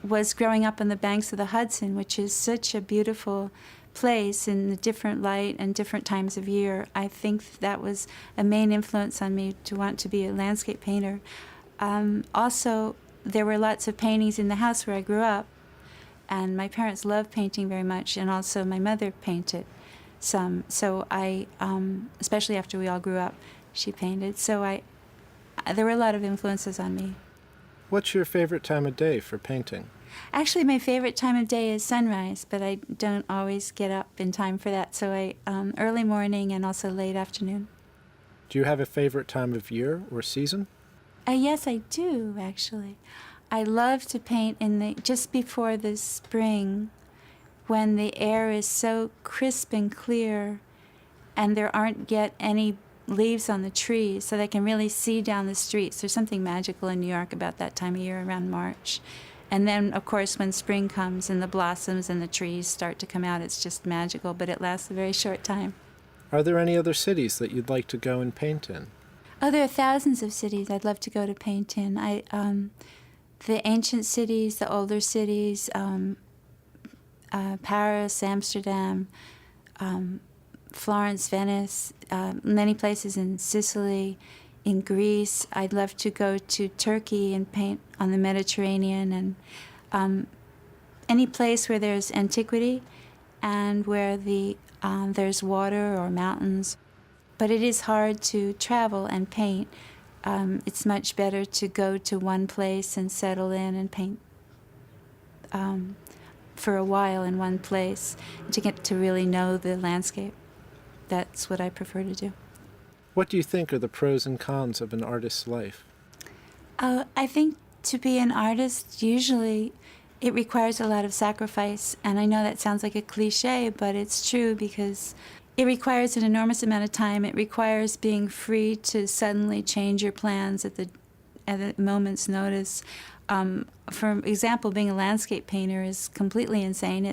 was growing up on the banks of the Hudson, which is such a beautiful place in the different light and different times of year. I think that was a main influence on me to want to be a landscape painter. Also, there were lots of paintings in the house where I grew up, and my parents loved painting very much, and also my mother painted some. So I, especially after we all grew up, she painted. So there were a lot of influences on me. What's your favorite time of day for painting? Actually, my favorite time of day is sunrise, but I don't always get up in time for that. So early morning and also late afternoon. Do you have a favorite time of year or season? Yes, I do, actually. I love to paint just before the spring, when the air is so crisp and clear and there aren't yet any leaves on the trees, so they can really see down the streets. There's something magical in New York about that time of year around March. And then, of course, when spring comes and the blossoms and the trees start to come out, it's just magical, but it lasts a very short time. Are there any other cities that you'd like to go and paint in? Oh, there are thousands of cities I'd love to go to paint in. The ancient cities, the older cities, Paris, Amsterdam, Florence, Venice, many places in Sicily, in Greece. I'd love to go to Turkey and paint on the Mediterranean, and any place where there's antiquity and where there's water or mountains. But it is hard to travel and paint. It's much better to go to one place and settle in and paint for a while in one place to get to really know the landscape. That's what I prefer to do. What do you think are the pros and cons of an artist's life? I think to be an artist, usually it requires a lot of sacrifice. And I know that sounds like a cliche, but it's true because it requires an enormous amount of time. It requires being free to suddenly change your plans at a moment's notice. For example, being a landscape painter is completely insane.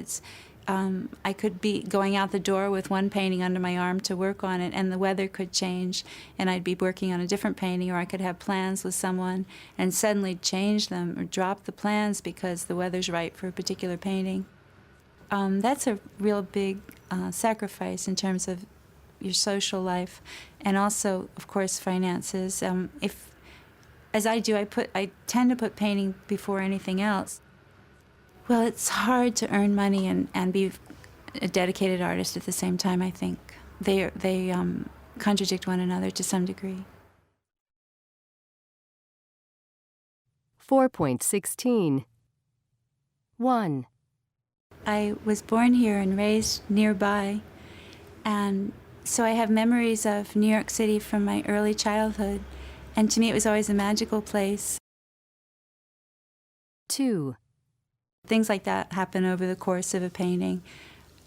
I could be going out the door with one painting under my arm to work on it, and the weather could change, and I'd be working on a different painting, or I could have plans with someone and suddenly change them or drop the plans because the weather's right for a particular painting. That's a real big sacrifice in terms of your social life, and also, of course, finances. As I do, I tend to put painting before anything else. Well, it's hard to earn money and be a dedicated artist at the same time, I think. They contradict one another to some degree. 4.16. 1. I was born here and raised nearby, and so I have memories of New York City from my early childhood, and to me it was always a magical place. 2. Things like that happen over the course of a painting,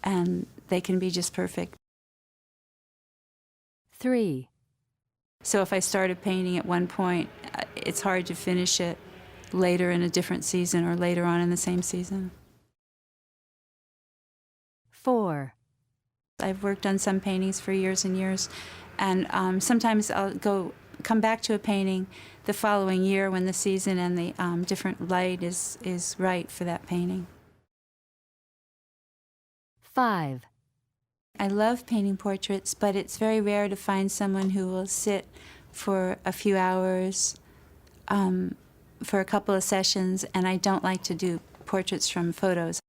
and they can be just perfect. 3. So if I start a painting at one point, it's hard to finish it later in a different season or later on in the same season. 4. I've worked on some paintings for years and years, and sometimes I'll come back to a painting the following year when the season and the different light is right for that painting. 5. I love painting portraits, but it's very rare to find someone who will sit for a few hours for a couple of sessions, and I don't like to do portraits from photos.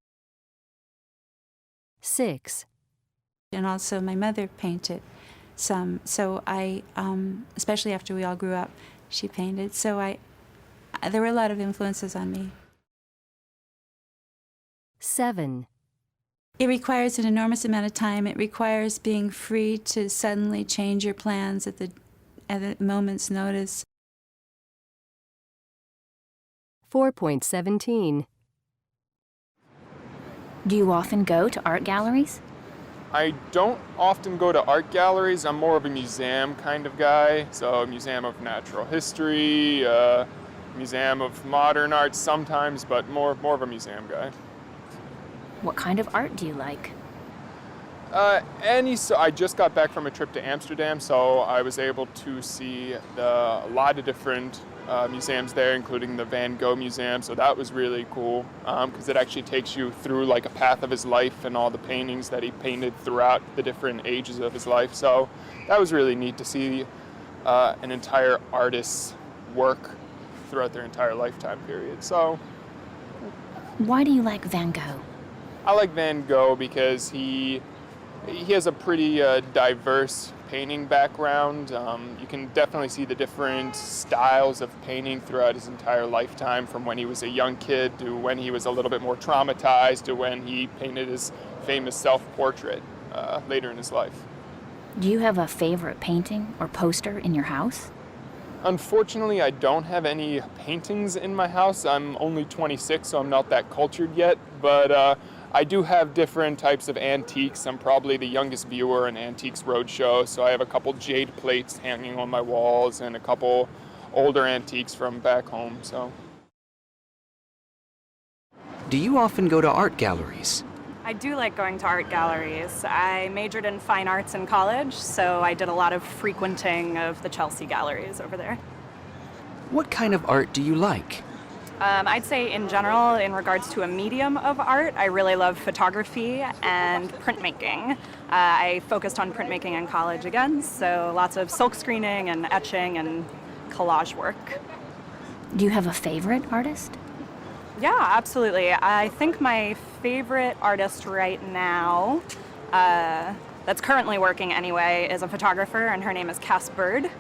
6. And also my mother painted some, so I, especially after we all grew up, she painted, so there were a lot of influences on me. 7. It requires an enormous amount of time. It requires being free to suddenly change your plans at a moment's notice. 4.17. Do you often go to art galleries? I don't often go to art galleries. I'm more of a museum kind of guy. So a museum of natural history, museum of modern art sometimes, but more of a museum guy. What kind of art do you like? I just got back from a trip to Amsterdam, so I was able to see a lot of different museums there, including the Van Gogh Museum. So that was really cool because it actually takes you through like a path of his life and all the paintings that he painted throughout the different ages of his life. So that was really neat to see an entire artist's work throughout their entire lifetime period. So why do you like Van Gogh? I like Van Gogh because he has a pretty diverse painting background. You can definitely see the different styles of painting throughout his entire lifetime, from when he was a young kid to when he was a little bit more traumatized to when he painted his famous self-portrait later in his life. Do you have a favorite painting or poster in your house? Unfortunately, I don't have any paintings in my house. I'm only 26, so I'm not that cultured yet, but I do have different types of antiques. I'm probably the youngest viewer in Antiques Roadshow, so I have a couple jade plates hanging on my walls and a couple older antiques from back home. So, do you often go to art galleries? I do like going to art galleries. I majored in fine arts in college, so I did a lot of frequenting of the Chelsea galleries over there. What kind of art do you like? I'd say in general, in regards to a medium of art, I really love photography and printmaking. I focused on printmaking in college again, so lots of silk screening and etching and collage work. Do you have a favorite artist? Yeah, absolutely. I think my favorite artist right now, that's currently working anyway, is a photographer, and her name is Cass Bird.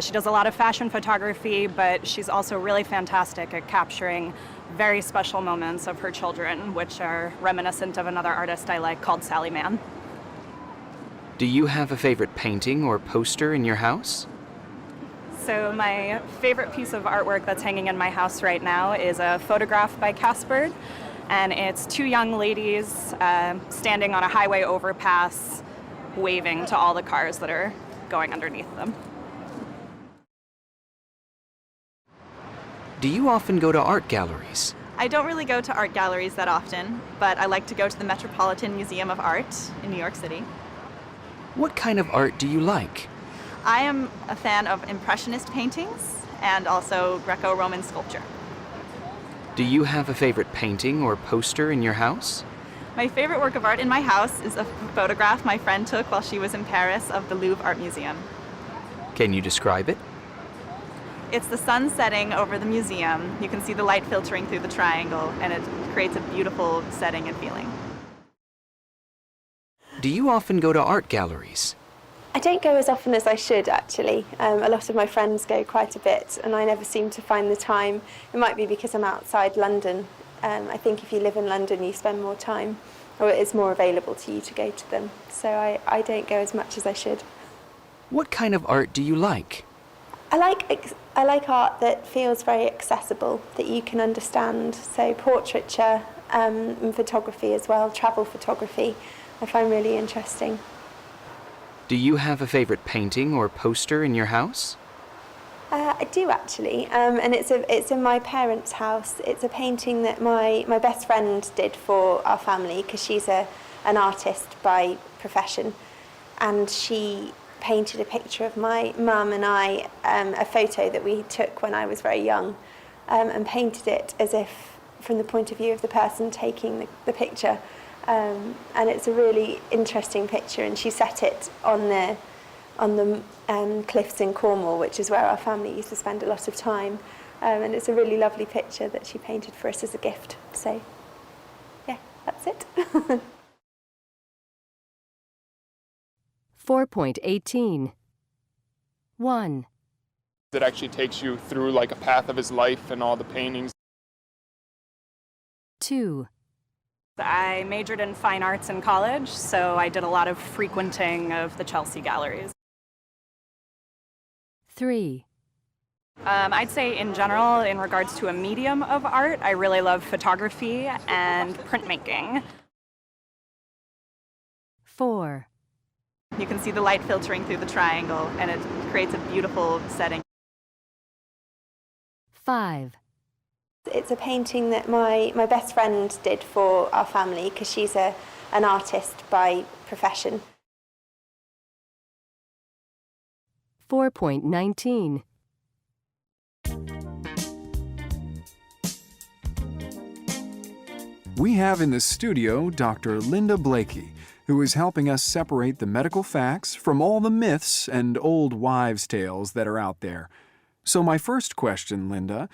She does a lot of fashion photography, but she's also really fantastic at capturing very special moments of her children, which are reminiscent of another artist I like called Sally Mann. Do you have a favorite painting or poster in your house? So my favorite piece of artwork that's hanging in my house right now is a photograph by Cass Bird, and it's two young ladies standing on a highway overpass waving to all the cars that are going underneath them. Do you often go to art galleries? I don't really go to art galleries that often, but I like to go to the Metropolitan Museum of Art in New York City. What kind of art do you like? I am a fan of Impressionist paintings and also Greco-Roman sculpture. Do you have a favorite painting or poster in your house? My favorite work of art in my house is a photograph my friend took while she was in Paris of the Louvre Art Museum. Can you describe it? It's the sun setting over the museum. You can see the light filtering through the triangle, and it creates a beautiful setting and feeling. Do you often go to art galleries? I don't go as often as I should, actually. A lot of my friends go quite a bit, and I never seem to find the time. It might be because I'm outside London. I think if you live in London, you spend more time, or it's more available to you to go to them. So I don't go as much as I should. What kind of art do you like? I like art that feels very accessible, that you can understand. So portraiture and photography as well, travel photography, I find really interesting. Do you have a favorite painting or poster in your house? I do actually, and it's in my parents' house. It's a painting that my best friend did for our family because she's an artist by profession, and she painted a picture of my mum and I, a photo that we took when I was very young, and painted it as if from the point of view of the person taking the picture. And it's a really interesting picture, and she set it on the cliffs in Cornwall, which is where our family used to spend a lot of time. And it's a really lovely picture that she painted for us as a gift. So, yeah, that's it. 4.18. 1. It actually takes you through like a path of his life and all the paintings. 2. I majored in fine arts in college, so I did a lot of frequenting of the Chelsea galleries. 3. I'd say in general, in regards to a medium of art, I really love photography and printmaking. 4. You can see the light filtering through the triangle, and it creates a beautiful setting. 5. It's a painting that my best friend did for our family because she's an artist by profession. 4.19. We have in the studio Dr. Linda Blakey, who is helping us separate the medical facts from all the myths and old wives' tales that are out there. So my first question, Linda,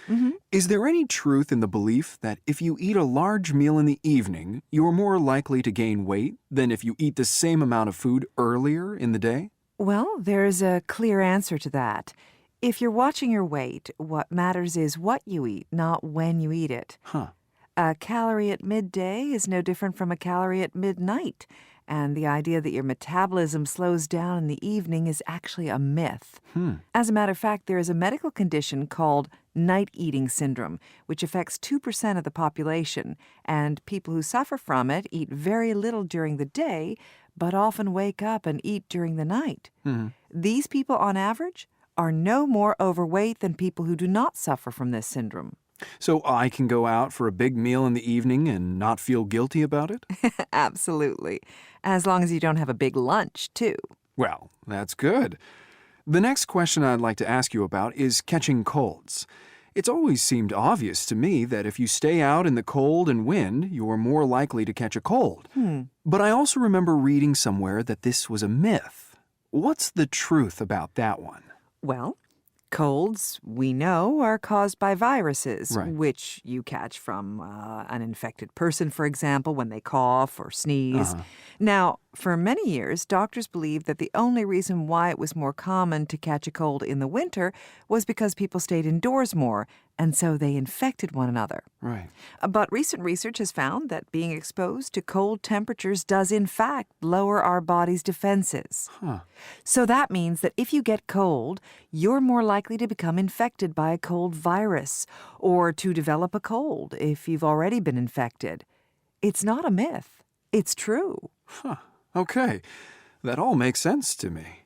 is there any truth in the belief that if you eat a large meal in the evening, you're more likely to gain weight than if you eat the same amount of food earlier in the day? Well, there's a clear answer to that. If you're watching your weight, what matters is what you eat, not when you eat it. Huh. A calorie at midday is no different from a calorie at midnight, and the idea that your metabolism slows down in the evening is actually a myth. As a matter of fact, there is a medical condition called night eating syndrome, which affects 2% of the population, and people who suffer from it eat very little during the day, but often wake up and eat during the night. These people, on average, are no more overweight than people who do not suffer from this syndrome. So I can go out for a big meal in the evening and not feel guilty about it? Absolutely. As long as you don't have a big lunch, too. Well, that's good. The next question I'd like to ask you about is catching colds. It's always seemed obvious to me that if you stay out in the cold and wind, you're more likely to catch a cold. But I also remember reading somewhere that this was a myth. What's the truth about that one? Well, colds, we know, are caused by viruses, Right. which you catch from an infected person, for example, when they cough or sneeze. Now, for many years, doctors believed that the only reason why it was more common to catch a cold in the winter was because people stayed indoors more, and so they infected one another. Right. But recent research has found that being exposed to cold temperatures does, in fact, lower our body's defenses. So that means that if you get cold, you're more likely to become infected by a cold virus or to develop a cold if you've already been infected. It's not a myth. It's true. Okay. That all makes sense to me.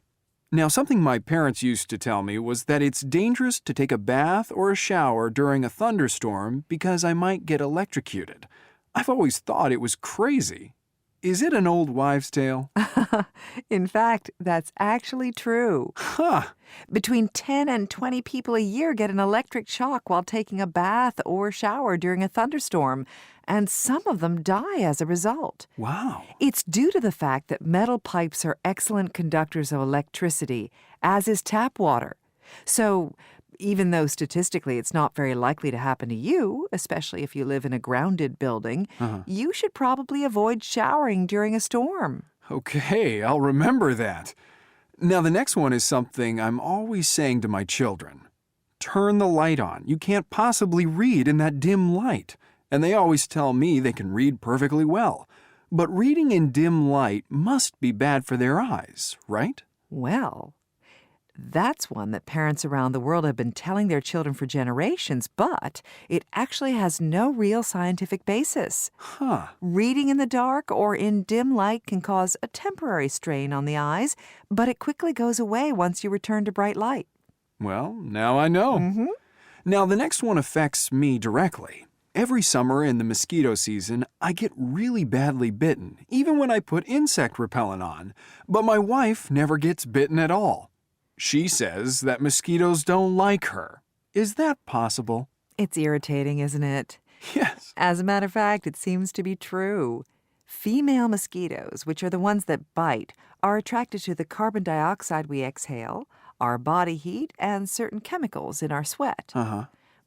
Now, something my parents used to tell me was that it's dangerous to take a bath or a shower during a thunderstorm because I might get electrocuted. I've always thought it was crazy. Is it an old wives' tale? In fact, that's actually true. Between 10 and 20 people a year get an electric shock while taking a bath or shower during a thunderstorm, and some of them die as a result. Wow. It's due to the fact that metal pipes are excellent conductors of electricity, as is tap water. So, even though statistically it's not very likely to happen to you, especially if you live in a grounded building, you should probably avoid showering during a storm. Okay, I'll remember that. Now, the next one is something I'm always saying to my children. Turn the light on. You can't possibly read in that dim light. And they always tell me they can read perfectly well. But reading in dim light must be bad for their eyes, right? Well, that's one that parents around the world have been telling their children for generations, but it actually has no real scientific basis. Reading in the dark or in dim light can cause a temporary strain on the eyes, but it quickly goes away once you return to bright light. Well, now I know. Now, the next one affects me directly. Every summer in the mosquito season, I get really badly bitten, even when I put insect repellent on. But my wife never gets bitten at all. She says that mosquitoes don't like her. Is that possible? It's irritating, isn't it? Yes. As a matter of fact, it seems to be true. Female mosquitoes, which are the ones that bite, are attracted to the carbon dioxide we exhale, our body heat, and certain chemicals in our sweat.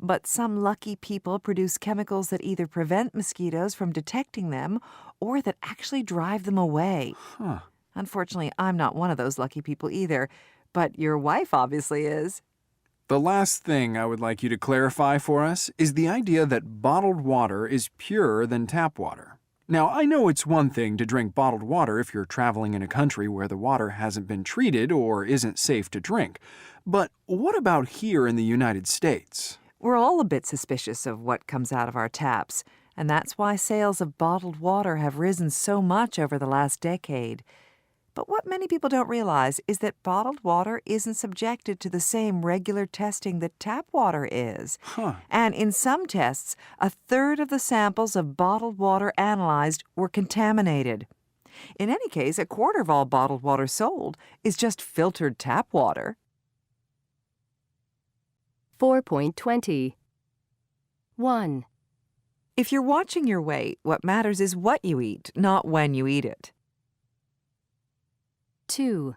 But some lucky people produce chemicals that either prevent mosquitoes from detecting them or that actually drive them away. Huh. Unfortunately, I'm not one of those lucky people either, but your wife obviously is. The last thing I would like you to clarify for us is the idea that bottled water is purer than tap water. Now, I know it's one thing to drink bottled water if you're traveling in a country where the water hasn't been treated or isn't safe to drink. But what about here in the United States? We're all a bit suspicious of what comes out of our taps, and that's why sales of bottled water have risen so much over the last decade. But what many people don't realize is that bottled water isn't subjected to the same regular testing that tap water is. And in some tests, a third of the samples of bottled water analyzed were contaminated. In any case, a quarter of all bottled water sold is just filtered tap water. 4.20. 1. If you're watching your weight, what matters is what you eat, not when you eat it. 2.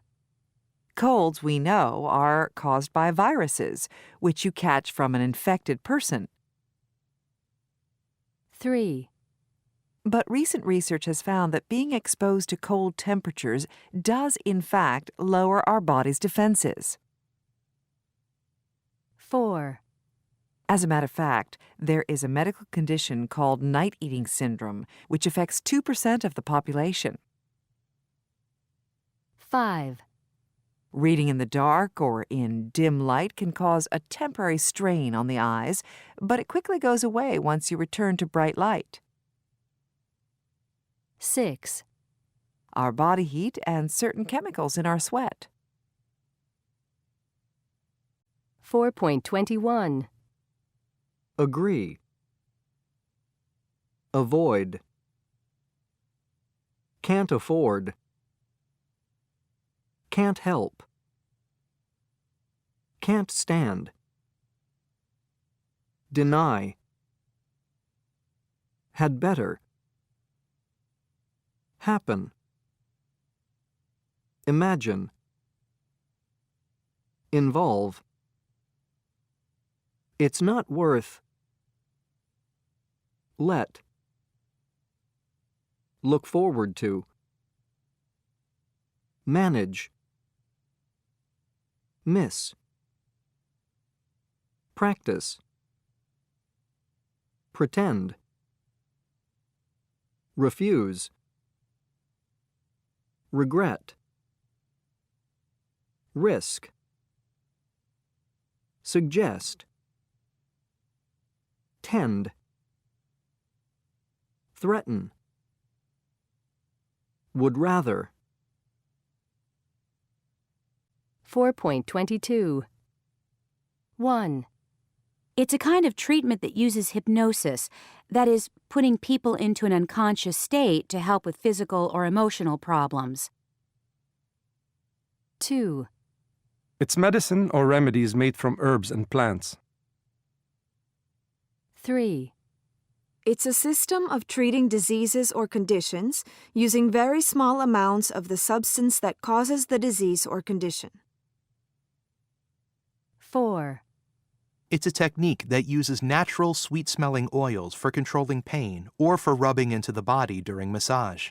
Colds, we know, are caused by viruses, which you catch from an infected person. 3. But recent research has found that being exposed to cold temperatures does, in fact, lower our body's defenses. 4. As a matter of fact, there is a medical condition called night eating syndrome, which affects 2% of the population. 5. Reading in the dark or in dim light can cause a temporary strain on the eyes, but it quickly goes away once you return to bright light. 6. Our body heat and certain chemicals in our sweat. 4.21. Agree. Avoid. Can't afford. Can't help. Can't stand. Deny. Had better. Happen. Imagine. Involve. It's not worth. Let. Look forward to. Manage. Miss. Practice. Pretend. Refuse. Regret. Risk. Suggest. Tend. Threaten. Would rather. 4.22. 1. It's a kind of treatment that uses hypnosis, that is, putting people into an unconscious state to help with physical or emotional problems. 2. It's medicine or remedies made from herbs and plants. 3. It's a system of treating diseases or conditions using very small amounts of the substance that causes the disease or condition. 4. It's a technique that uses natural sweet-smelling oils for controlling pain or for rubbing into the body during massage.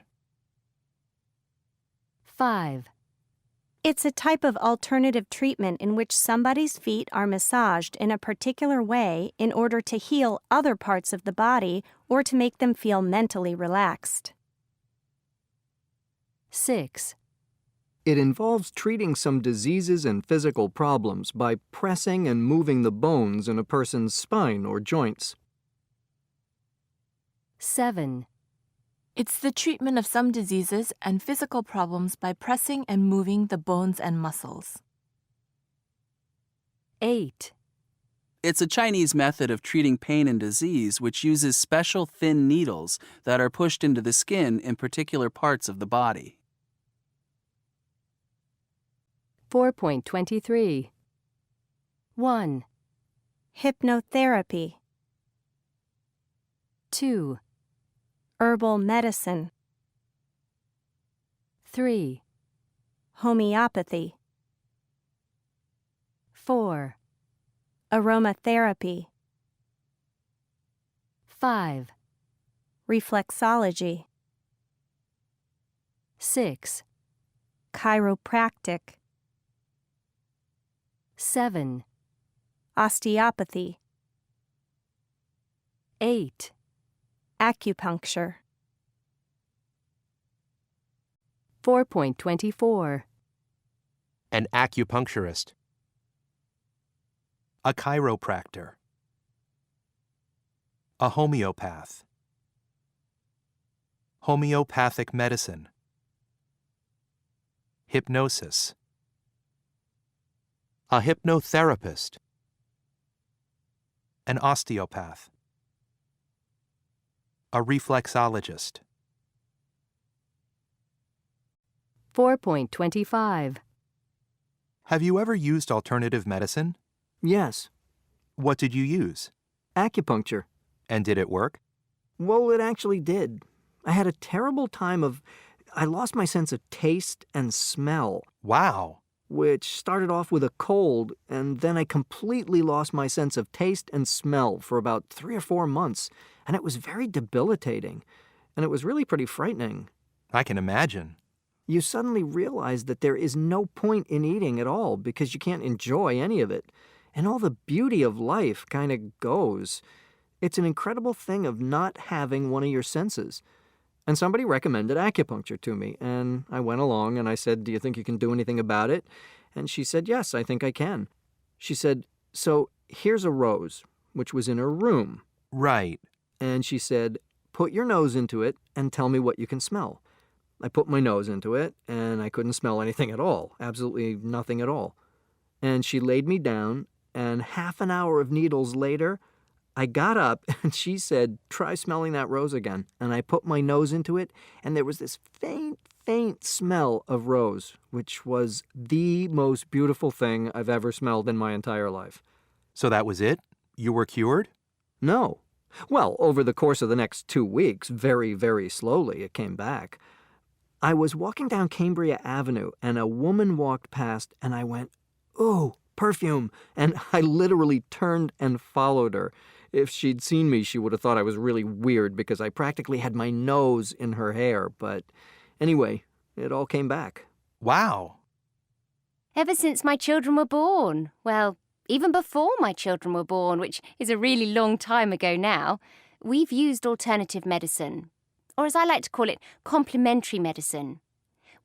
5. It's a type of alternative treatment in which somebody's feet are massaged in a particular way in order to heal other parts of the body or to make them feel mentally relaxed. 6. It involves treating some diseases and physical problems by pressing and moving the bones in a person's spine or joints. 7. It's the treatment of some diseases and physical problems by pressing and moving the bones and muscles. 8. It's a Chinese method of treating pain and disease which uses special thin needles that are pushed into the skin in particular parts of the body. 4.23. 1. Hypnotherapy. 2. Herbal medicine. 3. Homeopathy. 4. Aromatherapy. 5, reflexology, 6, chiropractic, 7, osteopathy, 8, acupuncture. 4.24, An acupuncturist. A chiropractor. A homeopath. Homeopathic medicine. Hypnosis. A hypnotherapist. An osteopath. A reflexologist. 4.25, Have you ever used alternative medicine? Yes. What did you use? Acupuncture. And did it work? Well, it actually did. I had a terrible time I lost my sense of taste and smell. Wow. Which started off with a cold, and then I completely lost my sense of taste and smell for about 3 or 4 months, and it was very debilitating, and it was really pretty frightening. I can imagine. You suddenly realize that there is no point in eating at all because you can't enjoy any of it, and all the beauty of life kind of goes. It's an incredible thing of not having one of your senses. And somebody recommended acupuncture to me, and I went along and I said, "Do you think you can do anything about it?" And she said, "Yes, I think I can." She said, "So here's a rose," which was in her room. Right. And she said, "Put your nose into it and tell me what you can smell." I put my nose into it, and I couldn't smell anything at all, absolutely nothing at all. And she laid me down, and half an hour of needles later, I got up, and she said, "Try smelling that rose again." And I put my nose into it, and there was this faint smell of rose, which was the most beautiful thing I've ever smelled in my entire life. So that was it? You were cured? No. Well, over the course of the next 2 weeks, very, very slowly, it came back. I was walking down Cambria Avenue, and a woman walked past, and I went, "Ooh, perfume," and I literally turned and followed her. If she'd seen me, she would have thought I was really weird because I practically had my nose in her hair, but anyway, it all came back. Wow. Ever since my children were born. Well, even before my children were born, which is a really long time ago now, we've used alternative medicine. Or as I like to call it, complementary medicine.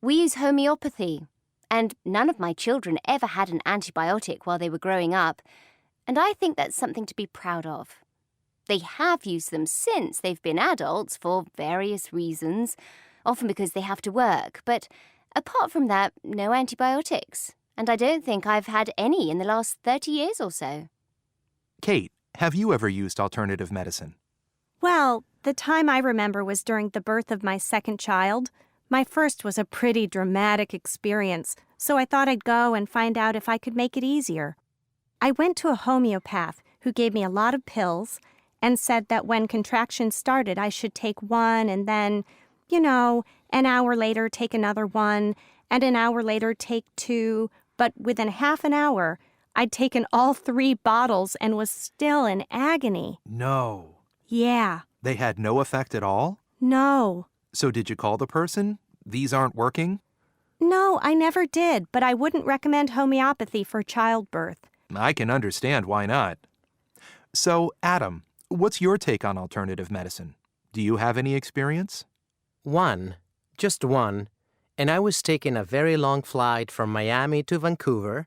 We use homeopathy, and none of my children ever had an antibiotic while they were growing up, and I think that's something to be proud of. They have used them since they've been adults for various reasons, often because they have to work, but apart from that, no antibiotics, and I don't think I've had any in the last 30 years or so. Kate, have you ever used alternative medicine? Well, the time I remember was during the birth of my second child. My first was a pretty dramatic experience, so I thought I'd go and find out if I could make it easier. I went to a homeopath who gave me a lot of pills and said that when contractions started, I should take one and then, an hour later take another one, and an hour later take 2. But within half an hour, I'd taken all 3 bottles and was still in agony. No. Yeah. They had no effect at all? No. So did you call the person? These aren't working? No, I never did, but I wouldn't recommend homeopathy for childbirth. I can understand why not. So, Adam, what's your take on alternative medicine? Do you have any experience? One. Just one. And I was taking a very long flight from Miami to Vancouver,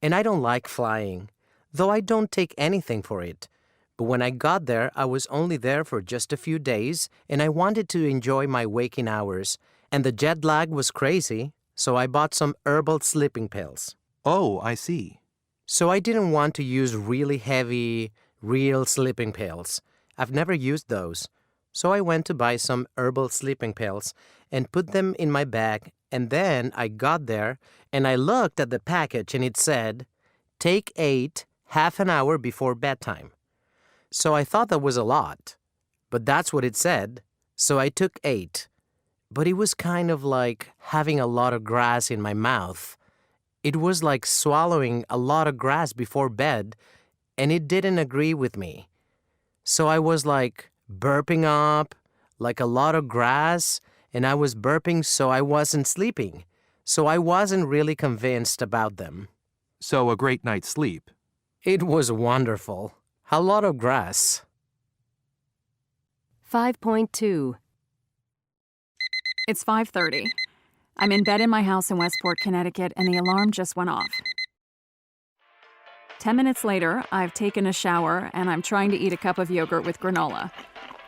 and I don't like flying, though I don't take anything for it. But when I got there, I was only there for just a few days, and I wanted to enjoy my waking hours, and the jet lag was crazy, so I bought some herbal sleeping pills. Oh, I see. So I didn't want to use really heavy, real sleeping pills. I've never used those. So I went to buy some herbal sleeping pills and put them in my bag, and then I got there, and I looked at the package, and it said, "Take 8, half an hour before bedtime." So I thought that was a lot, but that's what it said, so I took 8. But it was kind of like having a lot of grass in my mouth. It was like swallowing a lot of grass before bed, and it didn't agree with me. So I was like, burping up, like a lot of grass, and I was burping so I wasn't sleeping. So I wasn't really convinced about them. So a great night's sleep. It was wonderful. A lot of grass. 5.2. It's 5:30. I'm in bed in my house in Westport, Connecticut, and the alarm just went off. 10 minutes later, I've taken a shower, and I'm trying to eat a cup of yogurt with granola.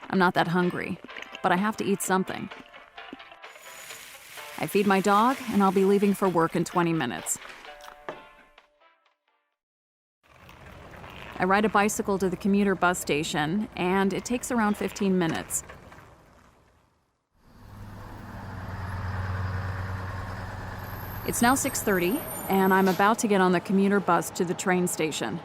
I'm not that hungry, but I have to eat something. I feed my dog, and I'll be leaving for work in 20 minutes. I ride a bicycle to the commuter bus station, and it takes around 15 minutes. It's now 6:30, and I'm about to get on the commuter bus to the train station.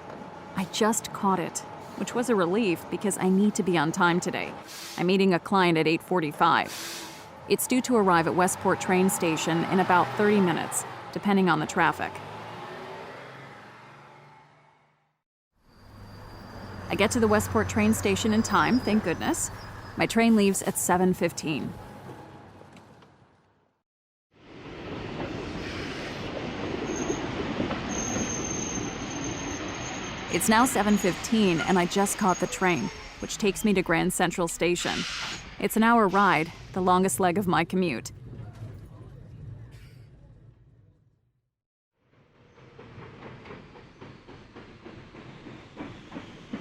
I just caught it, which was a relief because I need to be on time today. I'm meeting a client at 8:45. It's due to arrive at Westport train station in about 30 minutes, depending on the traffic. I get to the Westport train station in time, thank goodness. My train leaves at 7:15. It's now 7:15, and I just caught the train, which takes me to Grand Central Station. It's an hour ride, the longest leg of my commute.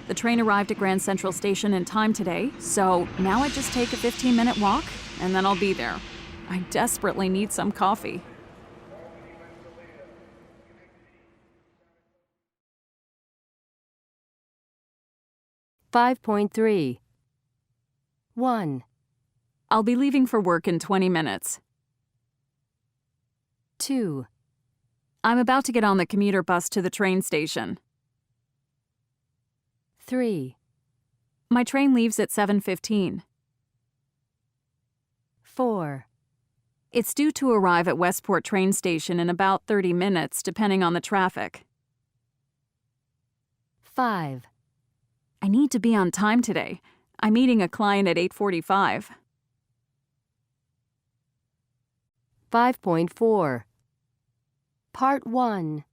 The train arrived at Grand Central Station in time today, so now I just take a 15-minute walk, and then I'll be there. I desperately need some coffee. $5.3. 1. I'll be leaving for work in 20 minutes. 2. I'm about to get on the commuter bus to the train station. 3. My train leaves at 7:15. 4. It's due to arrive at Westport train station in about 30 minutes, depending on the traffic. 5. I need to be on time today. I'm meeting a client at 8:45. 5.4. Part 1.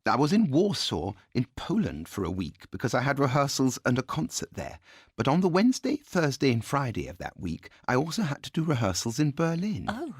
I was in Warsaw, in Poland, for a week because I had rehearsals and a concert there. But on the Wednesday, Thursday, and Friday of that week, I also had to do rehearsals in Berlin. Oh.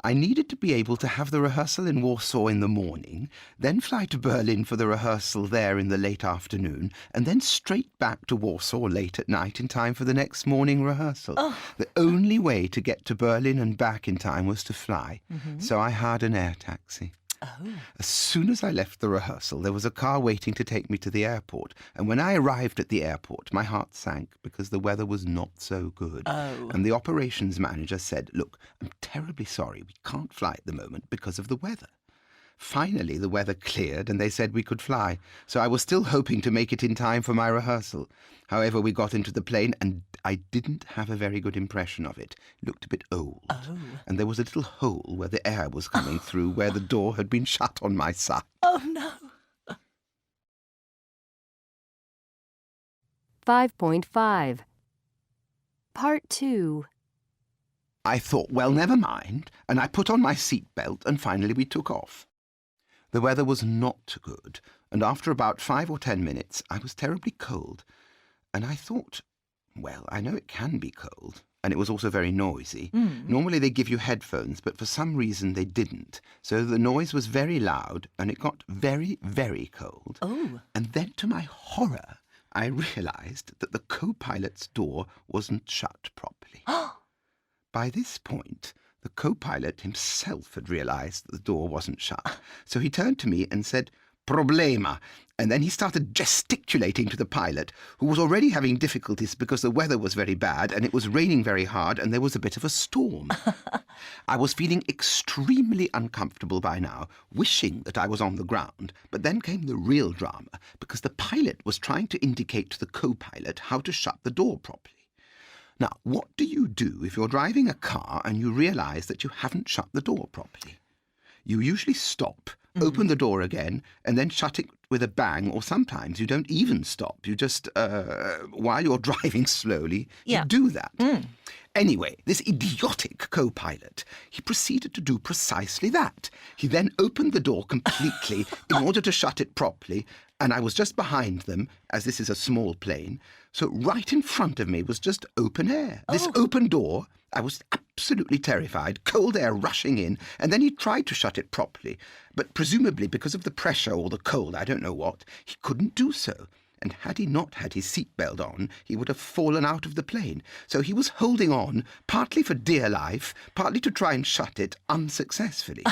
I needed to be able to have the rehearsal in Warsaw in the morning, then fly to Berlin for the rehearsal there in the late afternoon, and then straight back to Warsaw late at night in time for the next morning rehearsal. Oh. The only way to get to Berlin and back in time was to fly, Mhm. so I hired an air taxi. Oh. As soon as I left the rehearsal, there was a car waiting to take me to the airport, and when I arrived at the airport, my heart sank because the weather was not so good. Oh. And the operations manager said, "Look, I'm terribly sorry, we can't fly at the moment because of the weather." Finally, the weather cleared and they said we could fly, so I was still hoping to make it in time for my rehearsal. However, we got into the plane and I didn't have a very good impression of it. It looked a bit old. Oh. And there was a little hole where the air was coming through where the door had been shut on my side. Oh, no. 5.5. Part 2. I thought, well, never mind, and I put on my seatbelt, and finally we took off. The weather was not good, and after about 5 or 10 minutes, I was terribly cold, and I thought, well, I know it can be cold, and it was also very noisy. Normally they give you headphones, but for some reason they didn't, so the noise was very loud, and it got very, very cold. Oh. And then, to my horror, I realized that the co-pilot's door wasn't shut properly. By this point, the co-pilot himself had realized that the door wasn't shut. So he turned to me and said, "Problema." And then he started gesticulating to the pilot, who was already having difficulties because the weather was very bad and it was raining very hard and there was a bit of a storm. I was feeling extremely uncomfortable by now, wishing that I was on the ground. But then came the real drama, because the pilot was trying to indicate to the co-pilot how to shut the door properly. Now, what do you do if you're driving a car and you realize that you haven't shut the door properly? You usually stop open the door again, and then shut it with a bang, or sometimes you don't even stop. You just, while you're driving slowly, you do that. Anyway, this idiotic co-pilot, he proceeded to do precisely that. He then opened the door completely in order to shut it properly, and I was just behind them, as this is a small plane, so right in front of me was just open air. This open door, I was absolutely terrified, cold air rushing in, and then he tried to shut it properly, but presumably because of the pressure or the cold, I don't know what, he couldn't do so. And had he not had his seatbelt on, he would have fallen out of the plane. So he was holding on, partly for dear life, partly to try and shut it, unsuccessfully.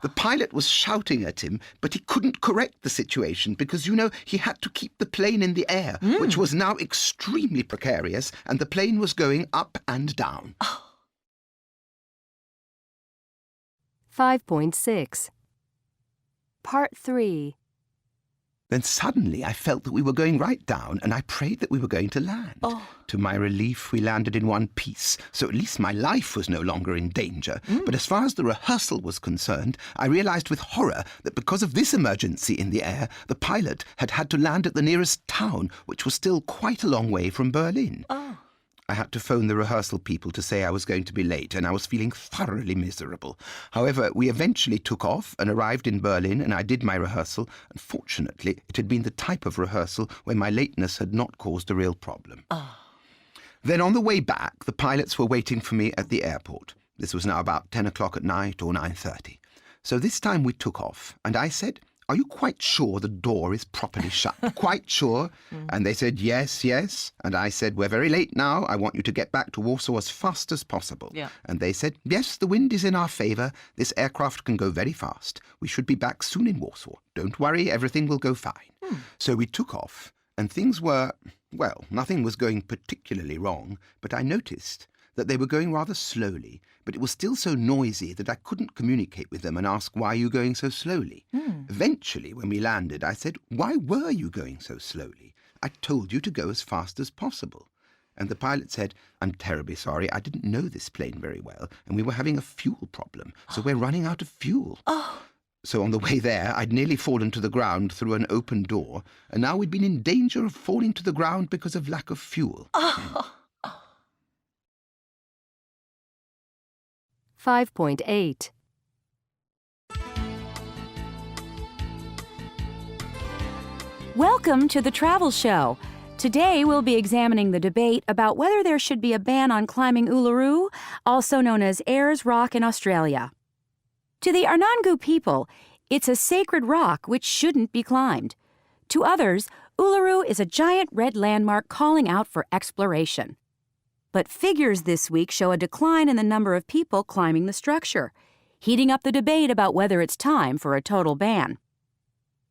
The pilot was shouting at him, but he couldn't correct the situation because, you know, he had to keep the plane in the air, which was now extremely precarious, and the plane was going up and down. 5.6. Part 3. Then suddenly I felt that we were going right down, and I prayed that we were going to land. To my relief, we landed in one piece, so at least my life was no longer in danger. But as far as the rehearsal was concerned, I realized with horror that because of this emergency in the air, the pilot had had to land at the nearest town, which was still quite a long way from Berlin. I had to phone the rehearsal people to say I was going to be late, and I was feeling thoroughly miserable. However, we eventually took off and arrived in Berlin, and I did my rehearsal, and fortunately it had been the type of rehearsal where my lateness had not caused a real problem. Then on the way back, the pilots were waiting for me at the airport. This was now about 10 o'clock at night or 9:30. So this time we took off, and I said, "Are you quite sure the door is properly shut? Quite sure?" And they said, "Yes, yes." And I said, "We're very late now. I want you to get back to Warsaw as fast as possible." And they said, "Yes, the wind is in our favour. This aircraft can go very fast. We should be back soon in Warsaw. Don't worry, everything will go fine." So we took off, and things were, well, nothing was going particularly wrong, but I noticed that they were going rather slowly, but it was still so noisy that I couldn't communicate with them and ask, "Why are you going so slowly?" Eventually, when we landed, I said, "Why were you going so slowly? I told you to go as fast as possible." And the pilot said, "I'm terribly sorry, I didn't know this plane very well, and we were having a fuel problem, so we're running out of fuel." So on the way there, I'd nearly fallen to the ground through an open door, and now we'd been in danger of falling to the ground because of lack of fuel. 5.8. Welcome to the Travel Show. Today we'll be examining the debate about whether there should be a ban on climbing Uluru, also known as Ayers Rock in Australia. To the Anangu people, it's a sacred rock which shouldn't be climbed. To others, Uluru is a giant red landmark calling out for exploration. But figures this week show a decline in the number of people climbing the structure, heating up the debate about whether it's time for a total ban.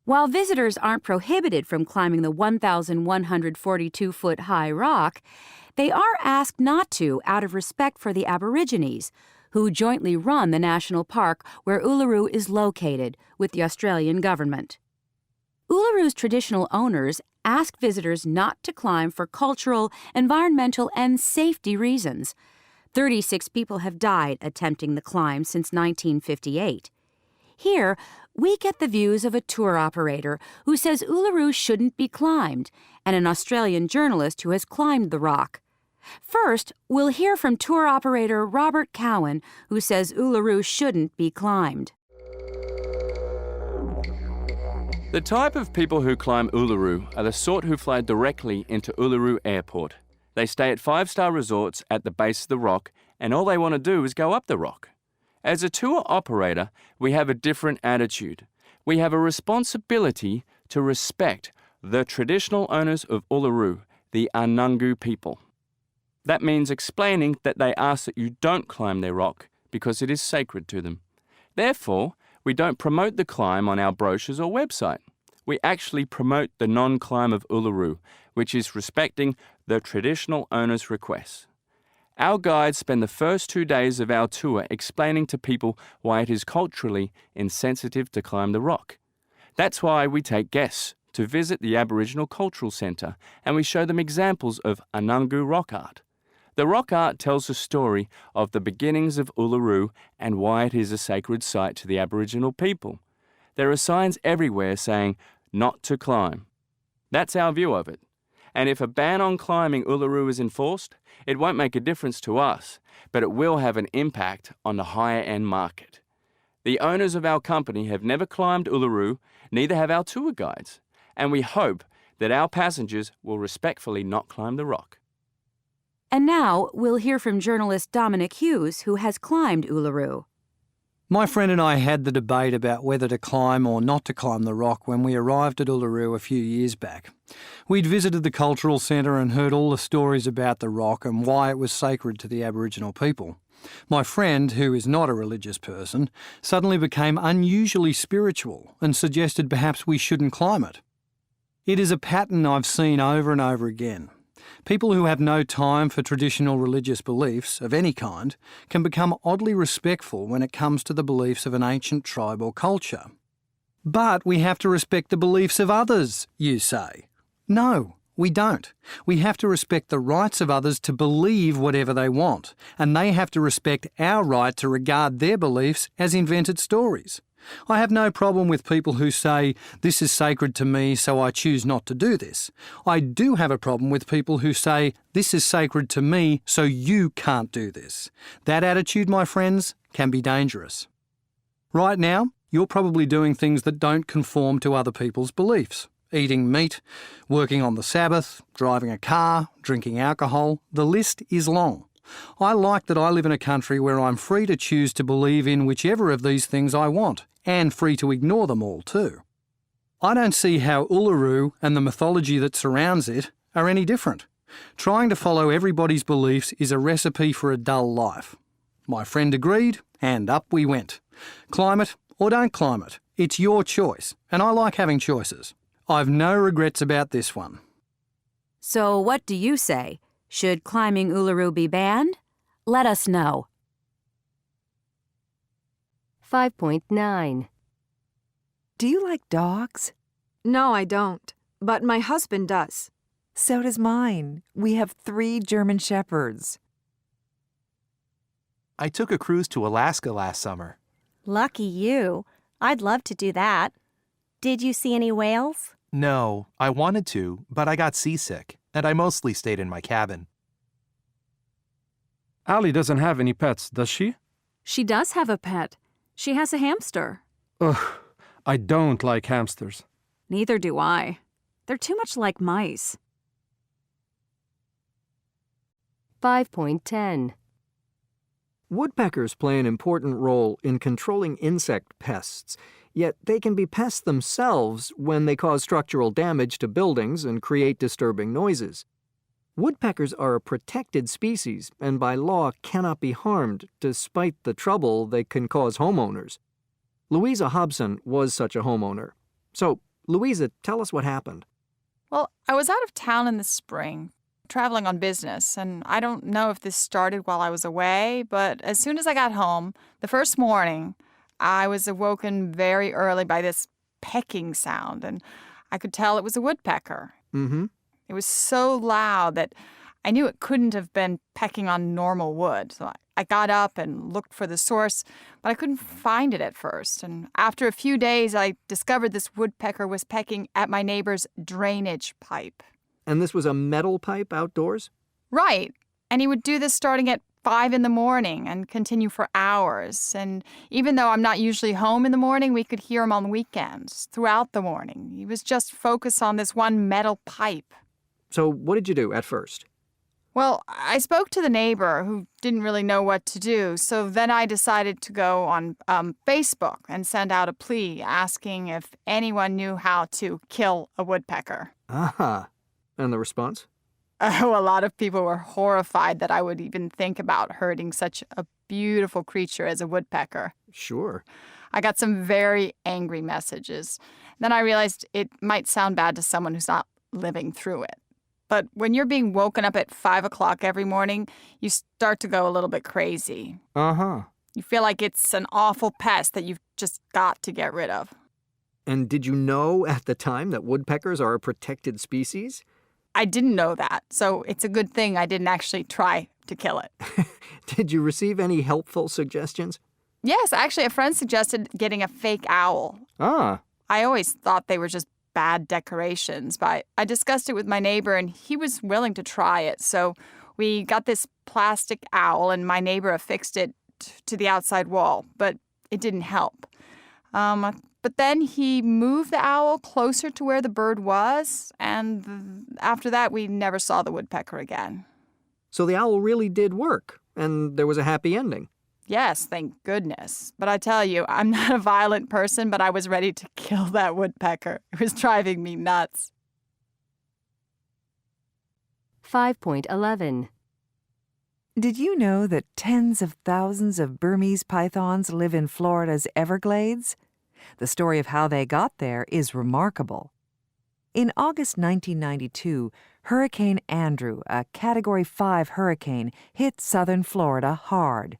While visitors aren't prohibited from climbing the 1,142-foot-high rock, they are asked not to out of respect for the Aborigines, who jointly run the national park where Uluru is located with the Australian government. Uluru's traditional owners ask visitors not to climb for cultural, environmental, and safety reasons. 36 people have died attempting the climb since 1958. Here, we get the views of a tour operator who says Uluru shouldn't be climbed, and an Australian journalist who has climbed the rock. First, we'll hear from tour operator Robert Cowan, who says Uluru shouldn't be climbed. The type of people who climb Uluru are the sort who fly directly into Uluru Airport. They stay at 5-star resorts at the base of the rock, and all they want to do is go up the rock. As a tour operator, we have a different attitude. We have a responsibility to respect the traditional owners of Uluru, the Anangu people. That means explaining that they ask that you don't climb their rock because it is sacred to them. Therefore, we don't promote the climb on our brochures or website. We actually promote the non-climb of Uluru, which is respecting the traditional owner's requests. Our guides spend the first 2 days of our tour explaining to people why it is culturally insensitive to climb the rock. That's why we take guests to visit the Aboriginal Cultural Centre and we show them examples of Anangu rock art. The rock art tells the story of the beginnings of Uluru and why it is a sacred site to the Aboriginal people. There are signs everywhere saying not to climb. That's our view of it. And if a ban on climbing Uluru is enforced, it won't make a difference to us, but it will have an impact on the higher-end market. The owners of our company have never climbed Uluru, neither have our tour guides, and we hope that our passengers will respectfully not climb the rock. And now we'll hear from journalist Dominic Hughes, who has climbed Uluru. My friend and I had the debate about whether to climb or not to climb the rock when we arrived at Uluru a few years back. We'd visited the cultural centre and heard all the stories about the rock and why it was sacred to the Aboriginal people. My friend, who is not a religious person, suddenly became unusually spiritual and suggested perhaps we shouldn't climb it. It is a pattern I've seen over and over again. People who have no time for traditional religious beliefs of any kind can become oddly respectful when it comes to the beliefs of an ancient tribe or culture. But we have to respect the beliefs of others, you say. No, we don't. We have to respect the rights of others to believe whatever they want, and they have to respect our right to regard their beliefs as invented stories. I have no problem with people who say, this is sacred to me, so I choose not to do this. I do have a problem with people who say, this is sacred to me, so you can't do this. That attitude, my friends, can be dangerous. Right now, you're probably doing things that don't conform to other people's beliefs. Eating meat, working on the Sabbath, driving a car, drinking alcohol, the list is long. I like that I live in a country where I'm free to choose to believe in whichever of these things I want, and free to ignore them all too. I don't see how Uluru and the mythology that surrounds it are any different. Trying to follow everybody's beliefs is a recipe for a dull life. My friend agreed, and up we went. Climb it or don't climb it, it's your choice, and I like having choices. I've no regrets about this one. So what do you say? Should climbing Uluru be banned? Let us know. 5.9. Do you like dogs? No, I don't. But my husband does. So does mine. We have 3 German Shepherds. I took a cruise to Alaska last summer. Lucky you. I'd love to do that. Did you see any whales? No, I wanted to, but I got seasick, and I mostly stayed in my cabin. Allie doesn't have any pets, does she? She does have a pet. She has a hamster. Ugh, I don't like hamsters. Neither do I. They're too much like mice. 5.10. Woodpeckers play an important role in controlling insect pests, yet they can be pests themselves when they cause structural damage to buildings and create disturbing noises. Woodpeckers are a protected species and by law cannot be harmed, despite the trouble they can cause homeowners. Louisa Hobson was such a homeowner. So, Louisa, tell us what happened. Well, I was out of town in the spring, traveling on business, and I don't know if this started while I was away, but as soon as I got home, the first morning, I was awoken very early by this pecking sound, and I could tell it was a woodpecker. Mm-hmm. It was so loud that I knew it couldn't have been pecking on normal wood. So I got up and looked for the source, but I couldn't find it at first. And after a few days, I discovered this woodpecker was pecking at my neighbor's drainage pipe. And this was a metal pipe outdoors? Right. And he would do this starting at 5 in the morning and continue for hours. And even though I'm not usually home in the morning, we could hear him on the weekends, throughout the morning. He was just focused on this one metal pipe. So what did you do at first? Well, I spoke to the neighbor who didn't really know what to do, so then I decided to go on Facebook and send out a plea asking if anyone knew how to kill a woodpecker. Aha. And the response? Oh, a lot of people were horrified that I would even think about hurting such a beautiful creature as a woodpecker. Sure. I got some very angry messages. Then I realized it might sound bad to someone who's not living through it. But when you're being woken up at 5 o'clock every morning, you start to go a little bit crazy. Uh-huh. You feel like it's an awful pest that you've just got to get rid of. And did you know at the time that woodpeckers are a protected species? I didn't know that, so it's a good thing I didn't actually try to kill it. Did you receive any helpful suggestions? Yes, actually, a friend suggested getting a fake owl. Ah. I always thought they were just bad decorations, but I discussed it with my neighbor and he was willing to try it. So we got this plastic owl and my neighbor affixed it to the outside wall, but it didn't help. But then he moved the owl closer to where the bird was, and after that, we never saw the woodpecker again. So the owl really did work, and there was a happy ending. Yes, thank goodness. But I tell you, I'm not a violent person, but I was ready to kill that woodpecker. It was driving me nuts. 5.11. Did you know that tens of thousands of Burmese pythons live in Florida's Everglades? The story of how they got there is remarkable. In August 1992, Hurricane Andrew, a Category 5 hurricane, hit southern Florida hard.